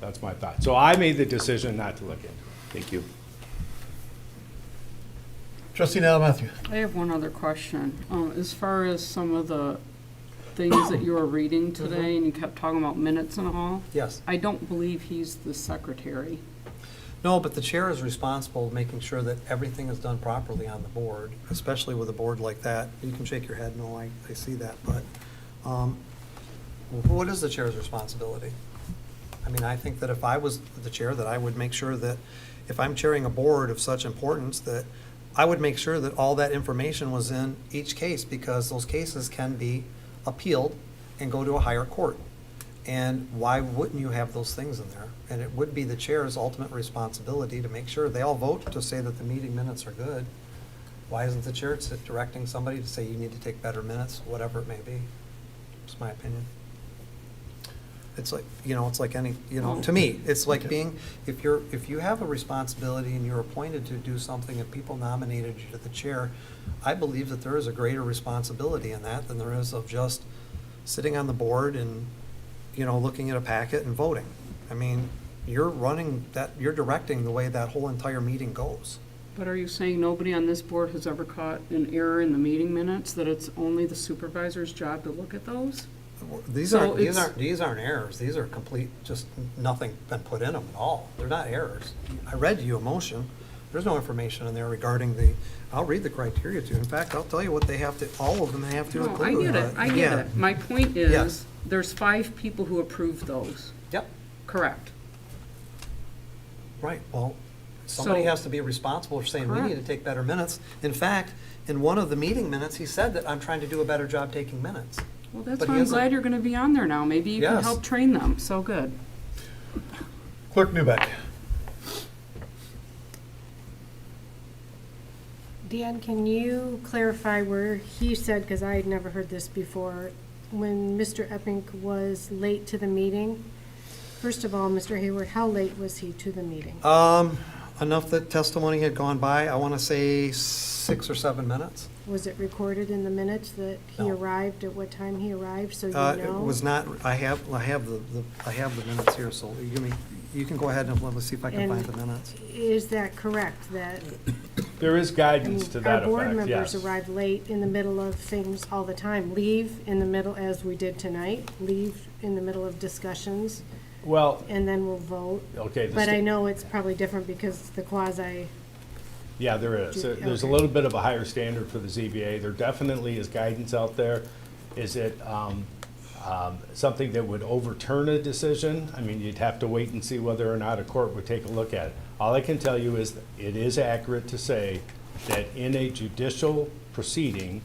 That's my thought. So I made the decision not to look into it. Thank you. Trustee Nell Matthew. I have one other question. As far as some of the things that you were reading today, and you kept talking about minutes and all. Yes. I don't believe he's the secretary. No, but the chair is responsible making sure that everything is done properly on the board, especially with a board like that. You can shake your head, no, I see that, but what is the chair's responsibility? I mean, I think that if I was the chair, that I would make sure that if I'm chairing a board of such importance, that I would make sure that all that information was in each case, because those cases can be appealed and go to a higher court. And why wouldn't you have those things in there? And it would be the chair's ultimate responsibility to make sure they all vote to say that the meeting minutes are good. Why isn't the chair directing somebody to say you need to take better minutes, whatever it may be? It's my opinion. It's like, it's like any, to me, it's like being, if you have a responsibility and you're appointed to do something and people nominated you to the chair, I believe that there is a greater responsibility in that than there is of just sitting on the board and, looking at a packet and voting. I mean, you're directing the way that whole entire meeting goes. But are you saying nobody on this board has ever caught an error in the meeting minutes, that it's only the supervisor's job to look at those? These So aren't errors. These are complete, just nothing been put in them at all. They're not errors. I read you a motion. There's no information in there regarding I'll read the criteria to you. In fact, I'll tell you what all of them have to No, include. I get it. My point is, Yes. there's 5 people who approved those. Yep, Correct. right. Well, somebody So- has to be responsible for saying we need to Correct. take better minutes. In fact, in one of the meeting minutes, he said that I'm trying to do a better job taking minutes. Well, that's But why he I'm isn't. glad you're gonna be on there now. Maybe you can Yes. help train them. So good. Clerk Newbeck. Dan, can you clarify where he said, because I had never heard this before, when Mr. Epping was late to the meeting? First of all, Mr. Hayward, how late was he to the meeting? Enough that testimony had gone by, I want to say 6 or 7 minutes. Was it recorded in the minutes that he No. arrived, at what time he arrived, so you know? It was not, I have the minutes here, so you can go ahead and let's see if I can find the minutes. Is that correct, that There is guidance to that our effect, board members yes. arrive late in the middle of things all the time? Leave in the middle, as we did tonight, leave in the middle of discussions, Well, and then we'll vote? okay. But I know it's probably different because the quasi, Yeah, there is. There's a Okay. little bit of a higher standard for the ZBA. There definitely is guidance out there. Is it something that would overturn a decision? I mean, you'd have to wait and see whether or not a court would take a look at it. All I can tell you is that it is accurate to say that in a judicial proceeding,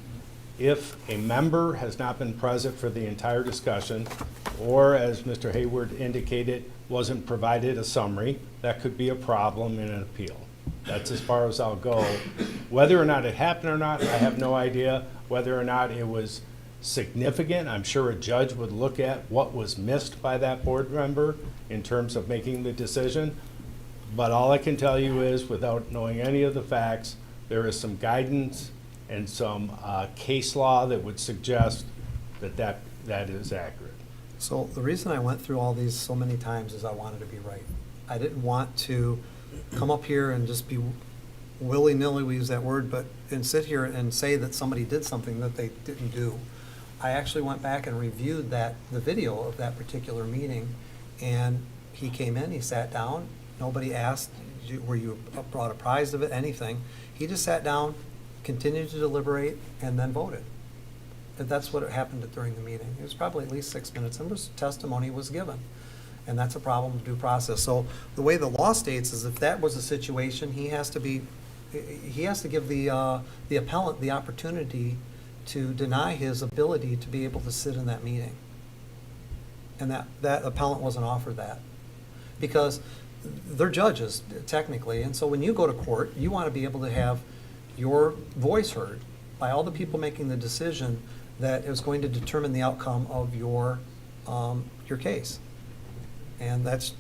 if a member has not been present for the entire discussion, or as Mr. Hayward indicated, wasn't provided a summary, that could be a problem in an appeal. That's as far as I'll go. Whether or not it happened or not, I have no idea. Whether or not it was significant, I'm sure a judge would look at what was missed by that board member in terms of making the decision. But all I can tell you is, without knowing any of the facts, there is some guidance and some case law that would suggest that is accurate. So the reason I went through all these so many times is I wanted to be right. I didn't want to come up here and just be willy-nilly, we use that word, and sit here and say that somebody did something that they didn't do. I actually went back and reviewed the video of that particular meeting, and he came in, he sat down, nobody asked, were you brought apprised of it, anything. He just sat down, continued to deliberate, and then voted. And that's what happened during the meeting. It was probably at least 6 minutes, and testimony was given. And that's a problem with due process. So the way the law states is if that was a situation, he has to give the appellant the opportunity to deny his ability to be able to sit in that meeting. And that appellant wasn't offered that. Because they're judges, technically, and so when you go to court, you want to be able to have your voice heard by all the people making the decision that is going to determine the outcome of your case. And that's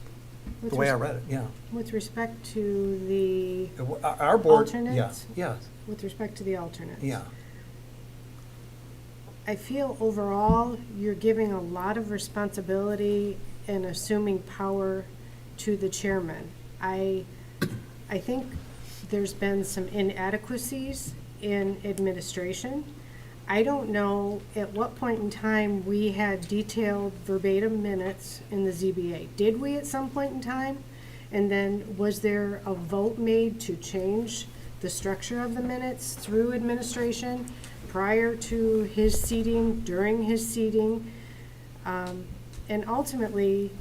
the way I read it, yeah. With respect to the Our board, alternates? yeah, With respect to the alternates? yeah. I feel overall, you're giving a lot of responsibility and assuming power to the chairman. I think there's been some inadequacies in administration. I don't know at what point in time we had detailed verbatim minutes in the ZBA. Did we at some point in time? And then was there a vote made to change the structure of the minutes through administration prior to his seating, during his seating? And ultimately,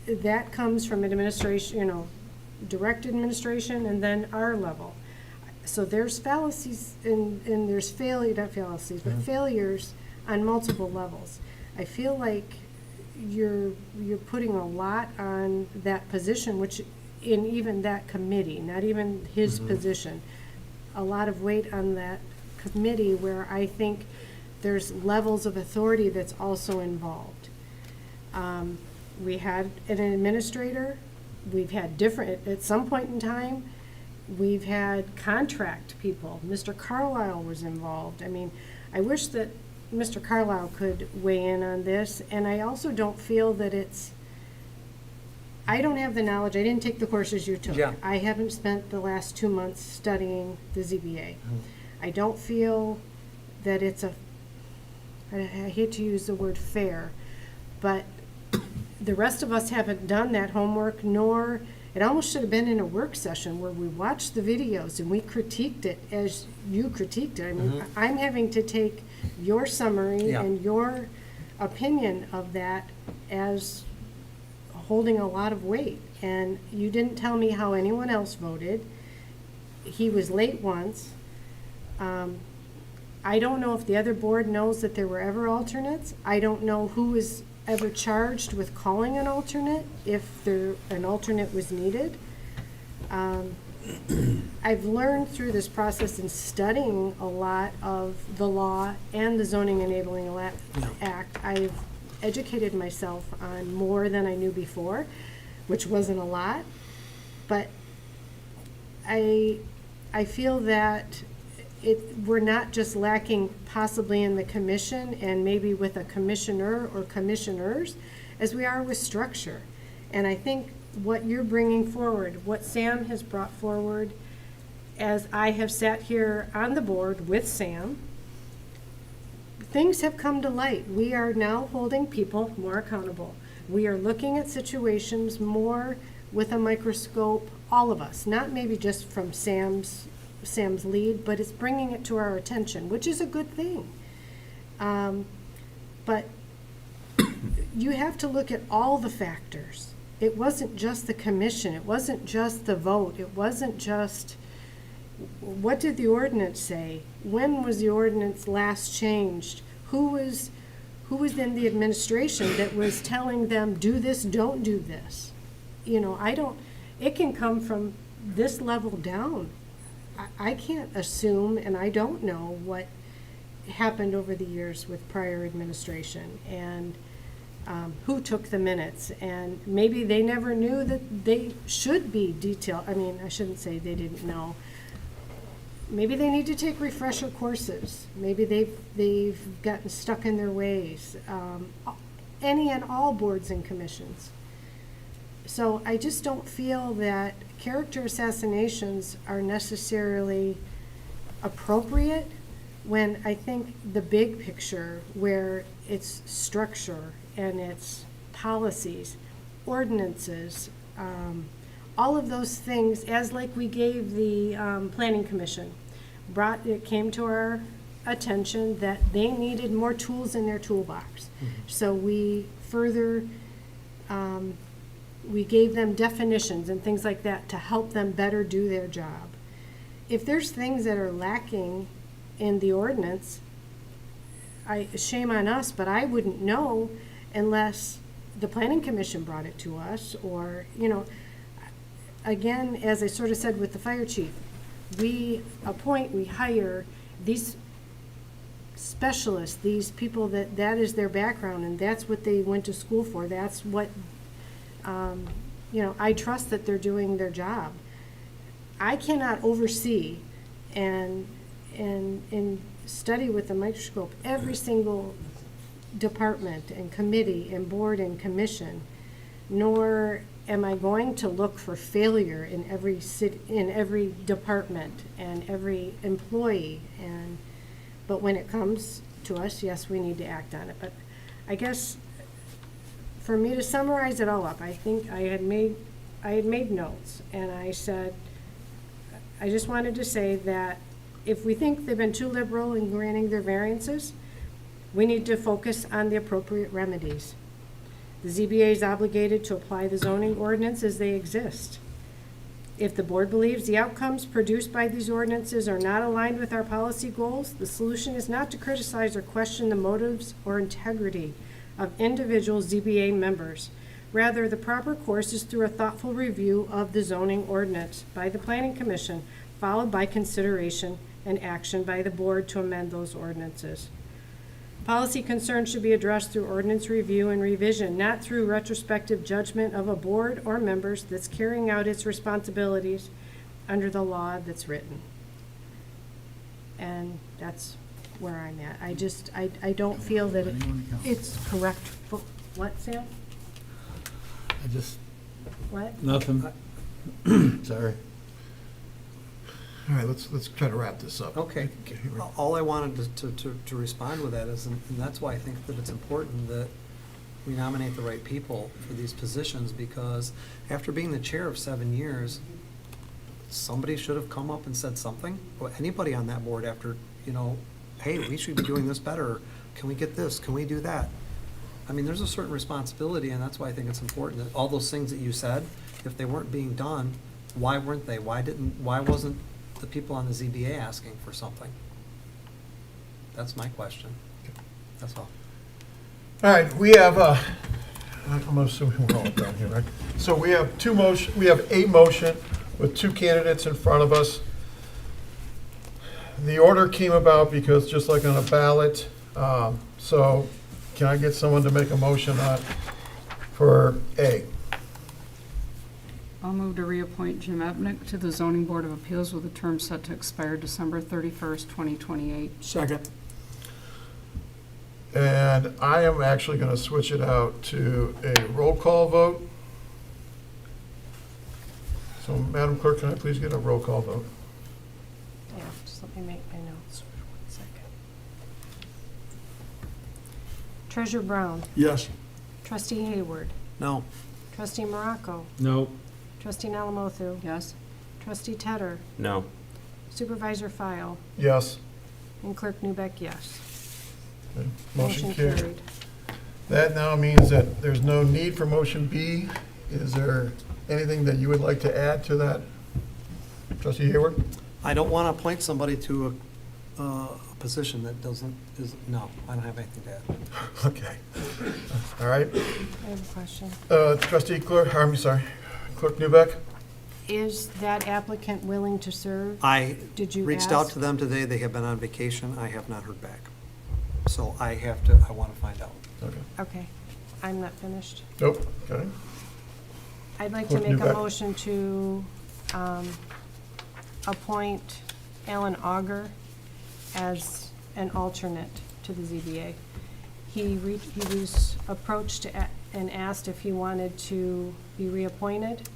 that comes from administration, direct administration and then our level. So there's fallacies and there's failures on multiple levels. I feel like you're putting a lot on that position, which in even that committee, not even his position, a lot of weight on that committee where I think there's levels of authority that's also involved. We had an administrator, we've had different, at some point in time, we've had contract people. Mr. Carlisle was involved. I mean, I wish that Mr. Carlisle could weigh in on this, and I also don't feel that I don't have the knowledge, I didn't take the courses you took. Yeah. I haven't spent the last 2 months studying the ZBA. I don't feel that I hate to use the word fair, but the rest of us haven't done that homework, nor, it almost should have been in a work session where we watched the videos and we critiqued it as you critiqued it. I mean, I'm having to take your summary and your opinion of that as holding a lot of weight. And you didn't tell me how anyone else voted. He was late once. I don't know if the other board knows that there were ever alternates. I don't know who was ever charged with calling an alternate, if an alternate was needed. I've learned through this process in studying a lot of the law and the Zoning Enabling Act. I've educated myself on more than I knew before, which wasn't a lot, but I feel that we're not just lacking possibly in the commission and maybe with a commissioner or commissioners as we are with structure. And I think what you're bringing forward, what Sam has brought forward, as I have sat here on the board with Sam, things have come to light. We are now holding people more accountable. We are looking at situations more with a microscope, all of us, not maybe just from Sam's lead, but it's bringing it to our attention, which is a good thing. But you have to look at all the factors. It wasn't just the commission. It wasn't just the vote. It wasn't just, what did the ordinance say? When was the ordinance last changed? Who was in the administration that was telling them, do this, don't do this? It can come from this level down. I can't assume, and I don't know what happened over the years with prior administration and who took the minutes. And maybe they never knew that they should be detailed. I mean, I shouldn't say they didn't know. maybe they need to take refresher courses. Maybe they've gotten stuck in their ways. Any and all boards and commissions. So I just don't feel that character assassinations are necessarily appropriate when I think the big picture, where it's structure and it's policies, ordinances, all of those things, as like we gave the planning commission, it came to our attention that they needed more tools in their toolbox. So we further, we gave them definitions and things like that to help them better do their job. If there's things that are lacking in the ordinance, shame on us, but I wouldn't know unless the planning commission brought it to us, or, you know, again, as I sort of said with the fire chief, we hire these specialists, these people that is their background, and that's what they went to school for. That's what, you know, I trust that they're doing their job. I cannot oversee and study with a microscope every single department and committee and board and commission, nor am I going to look for failure in every department and every employee. But when it comes to us, yes, we need to act on it. But I guess for me to summarize it all up, I think I had made notes, and I said, I just wanted to say that if we think they've been too liberal in granting their variances, we need to focus on the appropriate remedies. The ZBA is obligated to apply the zoning ordinance as they exist. If the board believes the outcomes produced by these ordinances are not aligned with our policy goals, the solution is not to criticize or question the motives or integrity of individual ZBA members. Rather, the proper course is through a thoughtful review of the zoning ordinance by the Planning Commission, followed by consideration and action by the board to amend those ordinances. Policy concerns should be addressed through ordinance review and revision, not through retrospective judgment of a board or members that's carrying out its responsibilities under the law that's written. And that's where I'm at. I don't feel that it's correct. What, Sam? What? Nothing. Sorry. All right, let's try to wrap this up. Okay. All I wanted to respond with that is, and that's why I think that it's important that we nominate the right people for these positions, because after being the chair of 7 years, somebody should have come up and said something, or anybody on that board after, you know, hey, we should be doing this better. Can we get this? Can we do that? I mean, there's a certain responsibility, and that's why I think it's important that all those things that you said, if they weren't being done, why weren't they? Why wasn't the people on the ZBA asking for something? That's my question. That's all. All right, we have, I'm assuming we're all done here, right? So we have we have a motion with two candidates in front of us. The order came about because, just like on a ballot, so can I get someone to make a motion for A? I'll move to reappoint Jim Epnick to the Zoning Board of Appeals with a term set to expire December 31st, 2028. Second. And I am actually going to switch it out to a roll call vote. So, Madam Clerk, can I please get a roll call vote? Yeah, just let me make my notes for 1 second. Treasurer Brown. Yes. Trustee Hayward. No. Trustee Morocco. No. Trustee Nalamothu. Yes? Trustee Tedder. No. Supervisor File. Yes. And Clerk Newbeck, yes. Okay. Motion carried. That now means that there's no need for motion B. Is there anything that you would like to add to that? Trustee Hayward? I don't want to appoint somebody to a position that no, I don't have anything to add. Okay. All right. I have a question. Trustee Clerk, Clerk Newbeck? Is that applicant willing to serve? I Did you reached out ask? to them today. They have been on vacation. I have not heard back. So I want to find out. Okay. Okay, I'm not finished. Nope. Okay. I'd like to Clerk make a Newbeck. motion to appoint Alan Auger as an alternate to the ZBA. He was approached and asked if he wanted to be reappointed,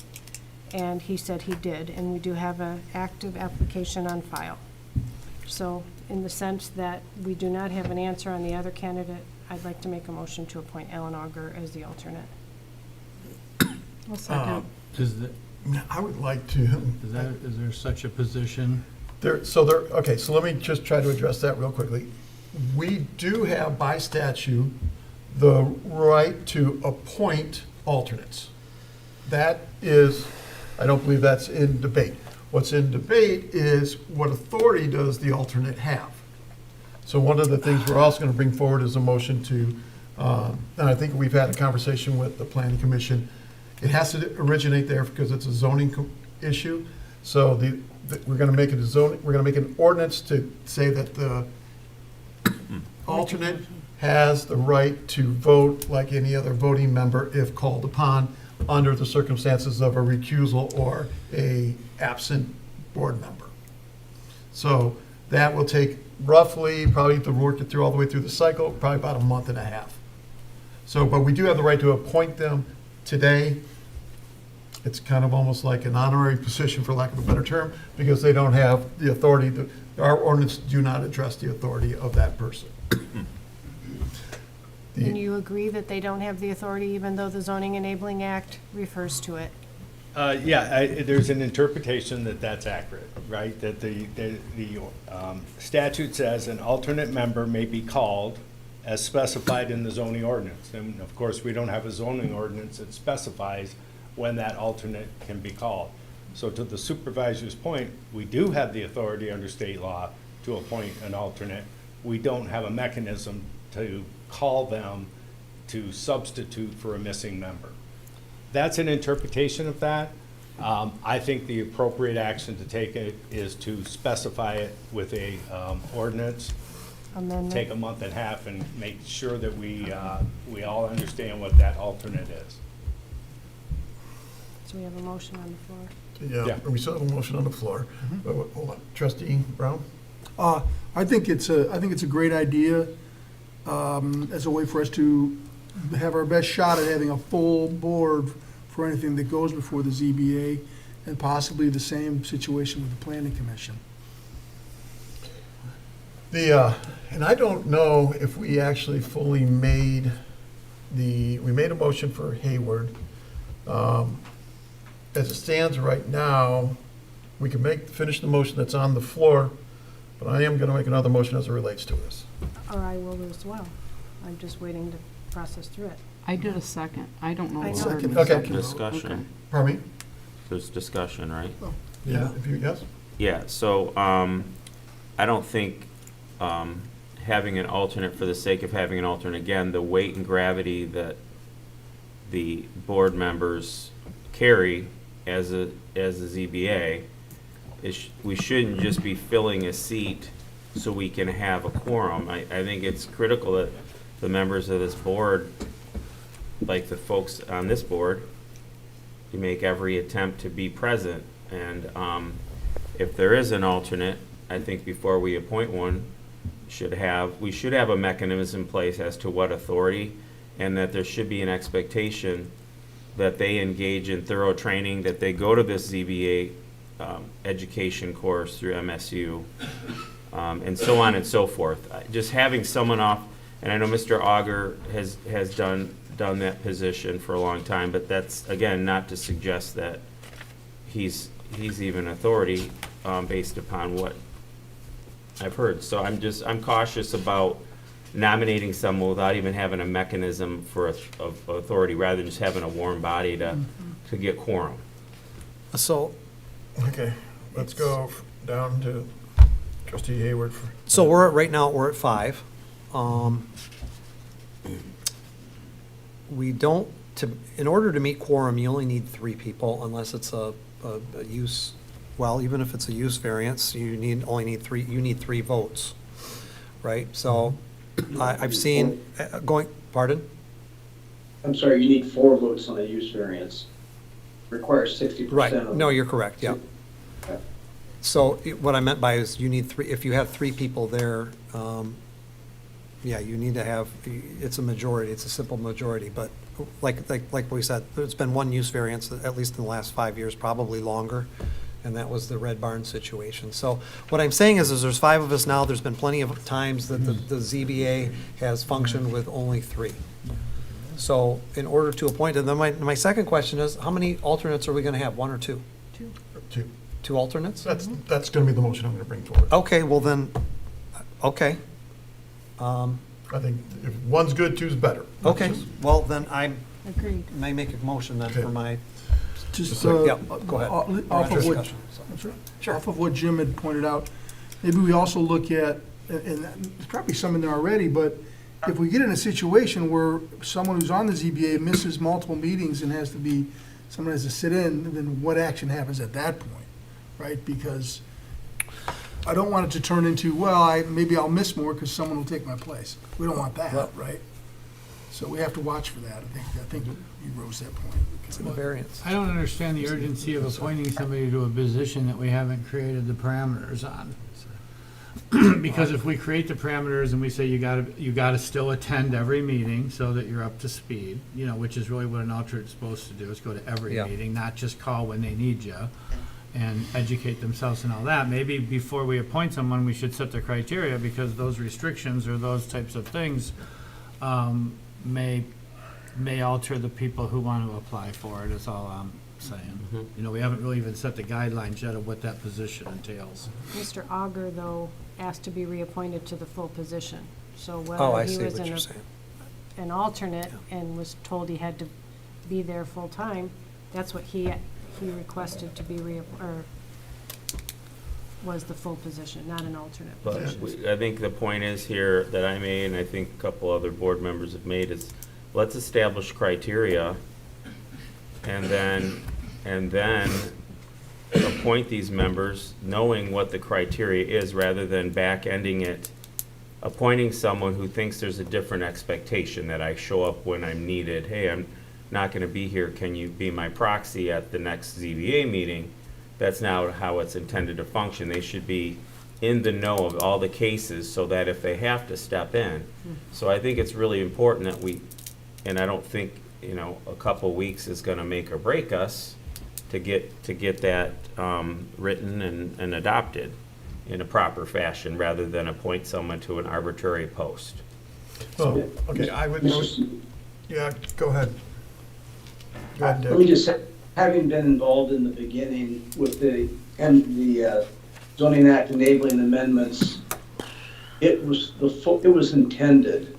and he said he did, and we do have an active application on file. So in the sense that we do not have an answer on the other candidate, I'd like to make a motion to appoint Alan Auger as the alternate. I'll second. I would like to. Is there such a position? Okay, so let me just try to address that real quickly. We do have by statute the right to appoint alternates. That is, I don't believe that's in debate. What's in debate is what authority does the alternate have? So one of the things we're also going to bring forward is a motion to, and I think we've had a conversation with the planning commission. It has to originate there because it's a zoning issue. So we're going to make it a zoning, we're going to make an ordinance to say that the alternate has the right to vote like any other voting member if called upon under the circumstances of a recusal or a absent board member. So that will take roughly, probably to work it through all the way through the cycle, probably about a month and a half. So, but we do have the right to appoint them today. It's kind of almost like an honorary position, for lack of a better term, because they don't have the authority. Our ordinance do not address the authority of that person. And you agree that they don't have the authority even though the Zoning Enabling Act refers to it? There's an interpretation that that's accurate, right? That the statute says an alternate member may be called as specified in the zoning ordinance. And of course, we don't have a zoning ordinance that specifies when that alternate can be called. So to the supervisor's point, we do have the authority under state law to appoint an alternate. We don't have a mechanism to call them to substitute for a missing member. That's an interpretation of that. I think the appropriate action to take it is to specify it with a ordinance. Amendment? Take a month and a half and make sure that we all understand what that alternate is. So we have a motion on the floor. Yeah, we still have a motion on the floor. Hold on. Trustee Brown? I think it's a great idea as a way for us to have our best shot at having a full board for anything that goes before the ZBA, and possibly the same situation with the planning commission. And I don't know if we actually fully made we made a motion for Hayward. As it stands right now, we can finish the motion that's on the floor, but I am going to make another motion as it relates to this. Or I will as well. I'm just waiting to process through it. I did a second. I don't know. I know. Second. Okay. Discussion. Pardon me? There's discussion, right? Yeah. Yes? Yeah, so I don't think having an alternate for the sake of having an alternate, again, the weight and gravity that the board members carry as a ZBA, we shouldn't just be filling a seat so we can have a quorum. I think it's critical that the members of this board, like the folks on this board, you make every attempt to be present. And if there is an alternate, I think before we appoint one, we should have a mechanism in place as to what authority, and that there should be an expectation that they engage in thorough training, that they go to this ZBA education course through MSU, and so on and so forth. Just having someone off, and I know Mr. Auger has done that position for a long time, but that's, again, not to suggest that he's even authority based upon what I've heard. So I'm cautious about nominating someone without even having a mechanism of authority, rather than just having a warm body to get quorum. So, Okay, let's go down to Trustee Hayward. so right now, we're at 5. We don't, in order to meet quorum, you only need 3 people unless it's a use, well, even if it's a use variance, you need 3 votes, right? So I've seen, pardon? I'm sorry, you need 4 votes on a use variance. Requires 60% Right, of. no, you're correct, yeah. So what I meant by is you need three, if you have three people there, yeah, you need to have, it's a majority, it's a simple majority, but like we said, there's been one use variance, at least in the last 5 years, probably longer, and that was the Red Barn situation. So what I'm saying is there's 5 of us now, there's been plenty of times that the ZBA has functioned with only 3. So in order to appoint, and then my second question is, how many alternates are we gonna have, 1 or 2? 2. 2 alternates? That's gonna be the motion I'm gonna bring forward. Okay, well then, okay. I think if one's good, two's better. Okay, well then I Agreed. may make a motion then for my, Just, yeah, go ahead. off of what, Discussion, so. off of what Jim had pointed out, maybe we also look at, and there's probably some in there already, but if we get in a situation where someone who's on the ZBA misses multiple meetings and someone has to sit in, then what action happens at that point, right? Because I don't want it to turn into, well, maybe I'll miss more because someone will take my place. We don't want that, right? So we have to watch for that. I think you rose that point. It's a variance. I don't understand the urgency of appointing somebody to a position that we haven't created the parameters on. Because if we create the parameters and we say you gotta still attend every meeting so that you're up to speed, which is really what an alternate's supposed to do, is go to every Yeah. meeting, not just call when they need you and educate themselves and all that. Maybe before we appoint someone, we should set the criteria, because those restrictions or those types of things may alter the people who want to apply for it, is all I'm saying. We haven't really even set the guidelines yet of what that position entails. Mr. Auger, though, asked to be reappointed to the full position. So Oh, I whether he see was what you're saying. an alternate and was told he had to be there full-time, that's what he requested to be was the full position, not an alternate But position. I think the point is here that I made, and I think a couple other board members have made, is let's establish criteria and then appoint these members knowing what the criteria is, rather than back-ending it, appointing someone who thinks there's a different expectation, that I show up when I'm needed. Hey, I'm not gonna be here, can you be my proxy at the next ZBA meeting? That's not how it's intended to function. They should be in the know of all the cases so that if they have to step in. So I think it's really important that and I don't think, a couple weeks is gonna make or break us to get that written and adopted in a proper fashion, rather than appoint someone to an arbitrary post. Well, okay, I would, yeah, go ahead. Go ahead, Let me Dick. just say, having been involved in the beginning with the zoning act enabling amendments, it was intended,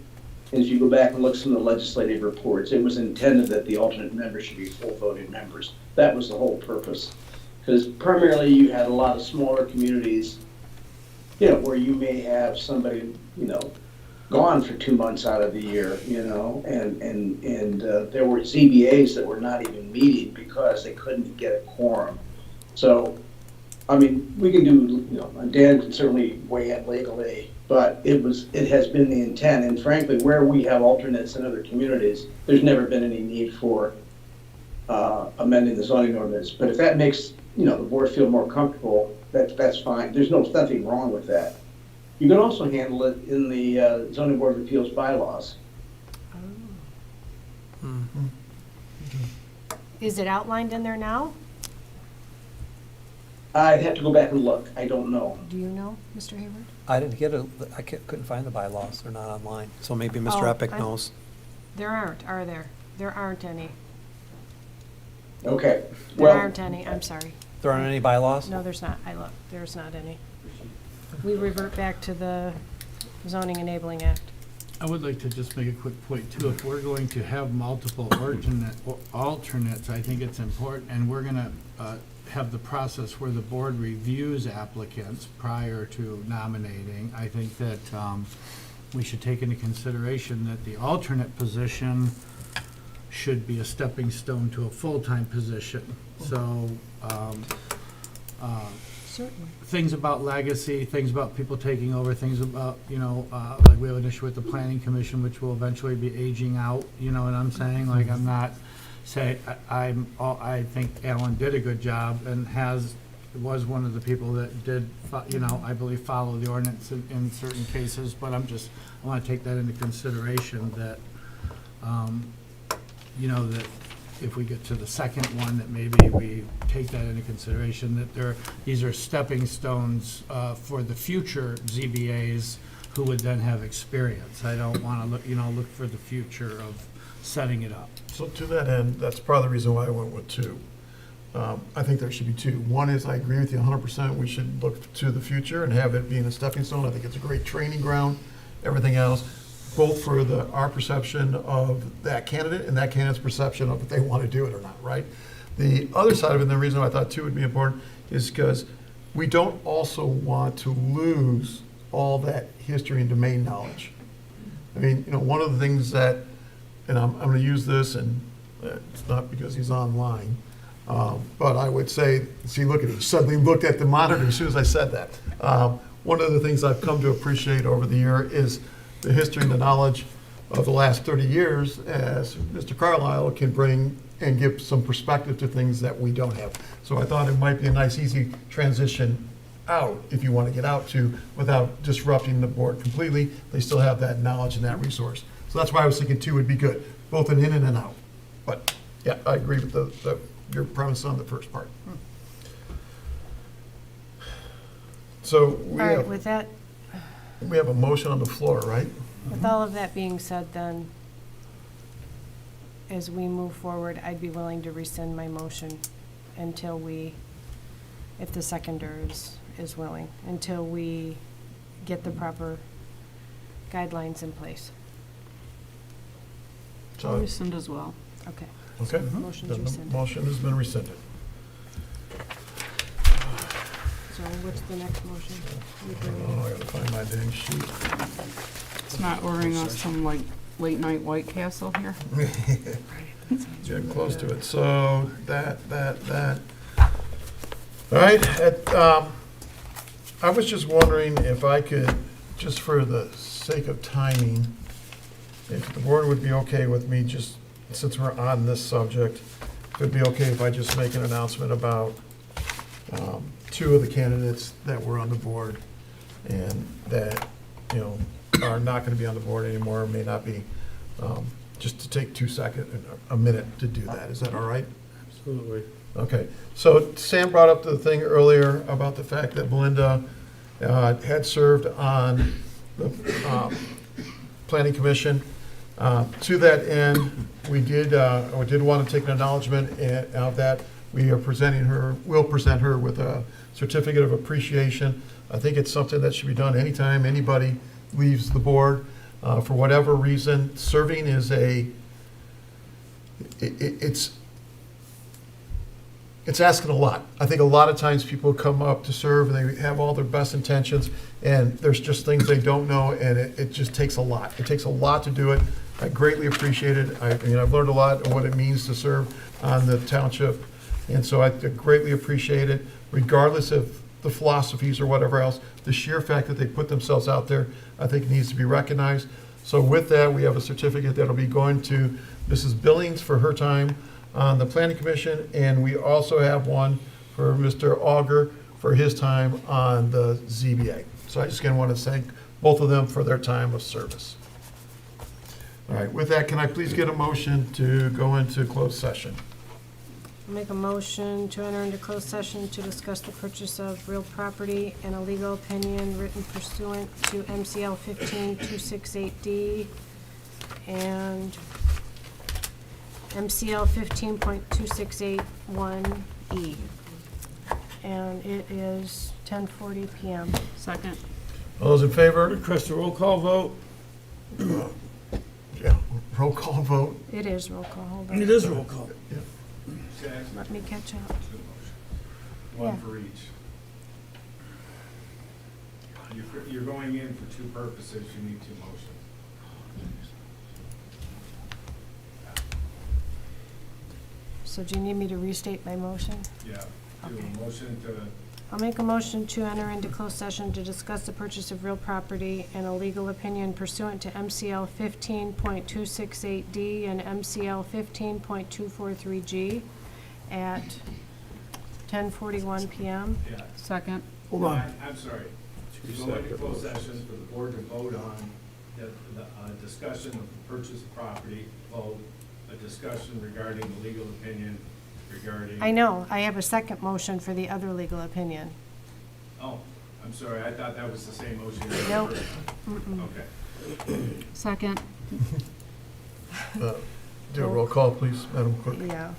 as you go back and look at some of the legislative reports, it was intended that the alternate members should be full voting members. That was the whole purpose. Because primarily you had a lot of smaller communities, where you may have somebody, gone for 2 months out of the year, and there were ZBAs that were not even meeting because they couldn't get a quorum. So, I mean, we can do, Dan can certainly weigh in legally, but it has been the intent, and frankly, where we have alternates in other communities, there's never been any need for amending the zoning ordinance. But if that makes, the board feel more comfortable, that's fine. There's nothing wrong with that. You can also handle it in the zoning board of appeals bylaws. Is it outlined in there now? I'd have to go back and look. I don't know. Do you know, Mr. Hayward? I couldn't find the bylaws, they're not online, so maybe Mr. Oh, Epic I- knows. There aren't, are there? There aren't any. Okay. There Well, aren't any, I'm sorry. There aren't any bylaws? No, there's not. I looked. There's not any. We revert back to the zoning enabling act. I would like to just make a quick point too. If we're going to have multiple alternates, I think it's important, and we're gonna have the process where the board reviews applicants prior to nominating. I think that we should take into consideration that the alternate position should be a stepping stone to a full-time position. So, Certainly. things about legacy, things about people taking over, things about, like we have an issue with the planning commission, which will eventually be aging out, you know what I'm saying? Like, I'm not saying, I think Alan did a good job and has was one of the people that did, I believe, follow the ordinance in certain cases, but I want to take that into consideration that, that if we get to the second one, that maybe we take that into consideration, that these are stepping stones for the future ZBAs who would then have experience. I don't want to look for the future of setting it up. So to that end, that's part of the reason why I went with 2. I think there should be 2. One is, I agree with you 100%, we should look to the future and have it being a stepping stone. I think it's a great training ground, everything else, both for our perception of that candidate and that candidate's perception of if they want to do it or not, right? The other side of it, and the reason why I thought 2 would be important, is because we don't also want to lose all that history and domain knowledge. I mean, one of the things that, and I'm going to use this, and it's not because he's online, but I would say, see, look at him, suddenly looked at the monitor as soon as I said that. One of the things I've come to appreciate over the year is the history and the knowledge of the last 30 years, as Mr. Carlisle can bring and give some perspective to things that we don't have. So I thought it might be a nice, easy transition out, if you want to get out to, without disrupting the board completely. They still have that knowledge and that resource. So that's why I was thinking 2 would be good, both an in and an out. But yeah, I agree with your premise on the first part. So All right, with that, we have a motion on the floor, right? with all of that being said, then, as we move forward, I'd be willing to rescind my motion until if the seconder is willing, until we get the proper guidelines in place. I'll rescind as well. Okay. Okay. Motion's Then the rescinded. motion has been rescinded. So what's the next motion? Oh, I gotta find my dang sheet. It's not ordering us some late night White Castle here. Getting close to it. So that. All right. I was just wondering if I could, just for the sake of timing, if the board would be okay with me, just since we're on this subject, if it'd be okay if I just make an announcement about 2 of the candidates that were on the board and that, are not going to be on the board anymore, may not be, just to take 2 seconds, a minute to do that. Is that all right? Absolutely. Okay. So Sam brought up the thing earlier about the fact that Melinda had served on the Planning Commission. To that end, we did want to take an acknowledgement of that. We'll present her with a certificate of appreciation. I think it's something that should be done anytime anybody leaves the board. For whatever reason, serving is it's asking a lot. I think a lot of times people come up to serve and they have all their best intentions, and there's just things they don't know, and it just takes a lot. It takes a lot to do it. I greatly appreciate it. I've learned a lot of what it means to serve on the township, and so I greatly appreciate it, regardless of the philosophies or whatever else. The sheer fact that they put themselves out there, I think, needs to be recognized. So with that, we have a certificate that'll be going to Mrs. Billings for her time on the Planning Commission, and we also have one for Mr. Auger for his time on the ZBA. So I just again want to thank both of them for their time of service. All right, with that, can I please get a motion to go into closed session? I'll make a motion to enter into closed session to discuss the purchase of real property and a legal opinion written pursuant to MCL 15268D and MCL 15.2681E. And it is 10:40 PM. Second. All those in favor? Request a roll call vote. Yeah, roll call vote. It is roll call, hold on. It is roll call. Yeah. Let me catch up. One Yeah. for each. You're going in for 2 purposes, you need 2 motions. So do you need me to restate my motion? Yeah, do Okay. a motion to, I'll make a motion to enter into closed session to discuss the purchase of real property and a legal opinion pursuant to MCL 15.268D and MCL 15.243G at 10:41 PM. Yeah. Second. Hold on. I'm sorry. To go into closed session for the board to vote on the discussion of the purchase of property, vote, a discussion regarding the legal opinion regarding. I know, I have a second motion for the other legal opinion. Oh, I'm sorry, I thought that was the same motion. Nope. Okay. Second. Do a roll call, please, Madam Clerk. Yeah.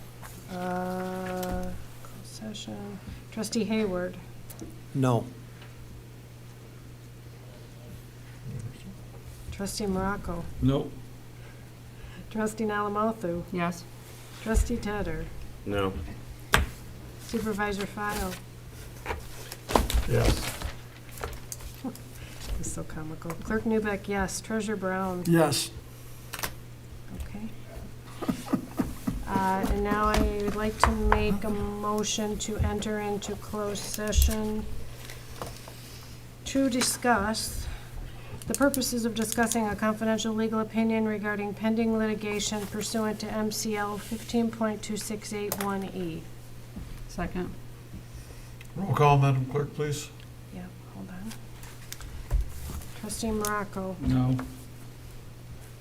Closed session. Trustee Hayward, No. trustee Morocco, Nope. trustee Nalamothu, Yes. trustee Tedder, No. supervisor File. Yes. It's so comical. Clerk Newbeck, yes. Treasurer Brown. Yes. Okay. And now I would like to make a motion to enter into closed session to discuss the purposes of discussing a confidential legal opinion regarding pending litigation pursuant to MCL 15.2681E. Second. Roll call, Madam Clerk, please. Yeah, hold on. Trustee Morocco. No.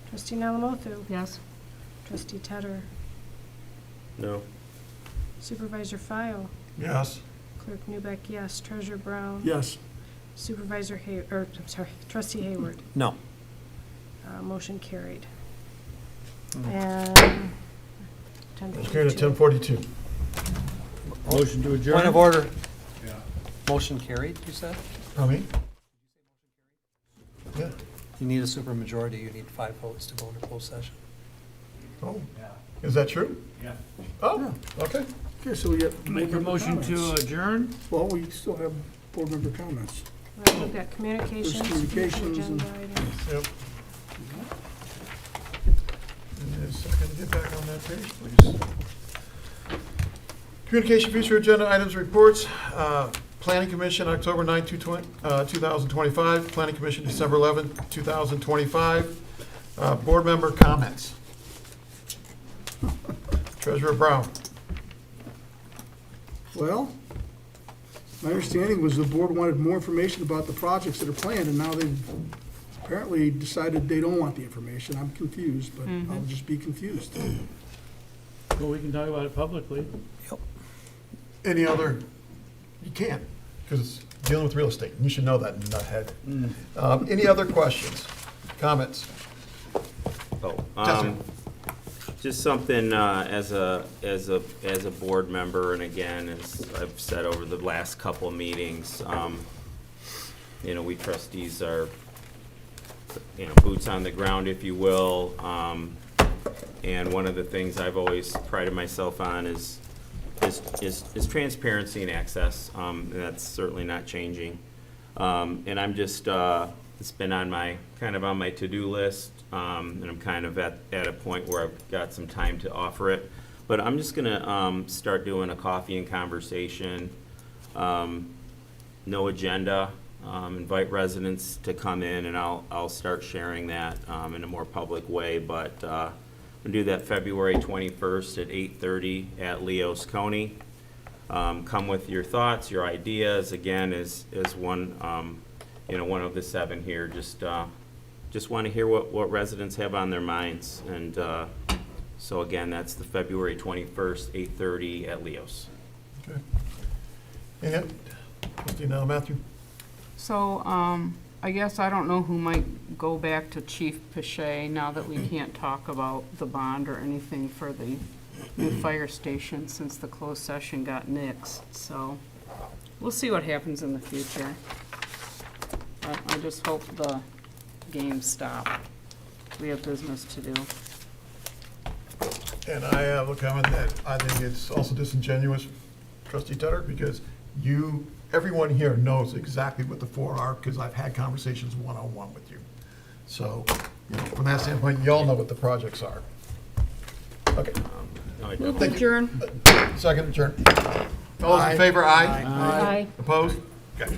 Trustee Nalamothu. Yes. Trustee Tedder. No. Supervisor File. Yes. Clerk Newbeck, yes. Treasurer Brown. Yes. Supervisor I'm sorry, Trustee Hayward. No. Motion carried. And Motion carried at 10:42. Motion to adjourn? Point of order. Yeah. Motion carried, you said? Me? Yeah. You need a supermajority, you need 5 votes to go into closed session. Oh, Yeah. is that true? Yeah. Oh, okay. Okay, so we get. Make a board member motion to comments. adjourn? Well, we still have board member comments. right, we've got communications. There's communications agenda and- items. Yep. Give me a second to get back on that page, please. Communication future agenda items reports. Planning Commission, October 9, 2025. Planning Commission, December 11, 2025. Board member comments. Treasurer Brown. Well, my understanding was the board wanted more information about the projects that are planned, and now they've apparently decided they don't want the information. I'm confused, but I'll just be confused. Well, we can talk about it publicly. Any other? You can't, because it's dealing with real estate. You should know that, nuthead. Any other questions, comments? Oh, just something, as a board member, and again, as I've said over the last couple of meetings, we trustees are, boots on the ground, if you will. And one of the things I've always prided myself on is transparency and access. And that's certainly not changing. And I'm just, it's been on my to-do list. And I'm kind of at a point where I've got some time to offer it. But I'm just gonna start doing a coffee and conversation, no agenda. Invite residents to come in, and I'll start sharing that in a more public way. But I'm gonna do that February 21st at 8:30 at Leos Coney. Come with your thoughts, your ideas. Again, as one one of the 7 here. Just want to hear what residents have on their minds. And so again, that's the February 21st, 8:30 at Leos. Okay. And, Trustee now, Matthew? So, I guess I don't know who might go back to Chief Pichet now that we can't talk about the bond or anything for the new fire station since the closed session got nixed. So, we'll see what happens in the future. I just hope the games stop. We have business to do. And I have a comment that I think it's also disingenuous, Trustee Tedder, because everyone here knows exactly what the 4 are, because I've had conversations one-on-one with you. So, from that standpoint, you all know what the projects are. Okay. No, I Move don't. to adjourn. Second adjourn. All those in favor, aye? Aye. Opposed? Okay.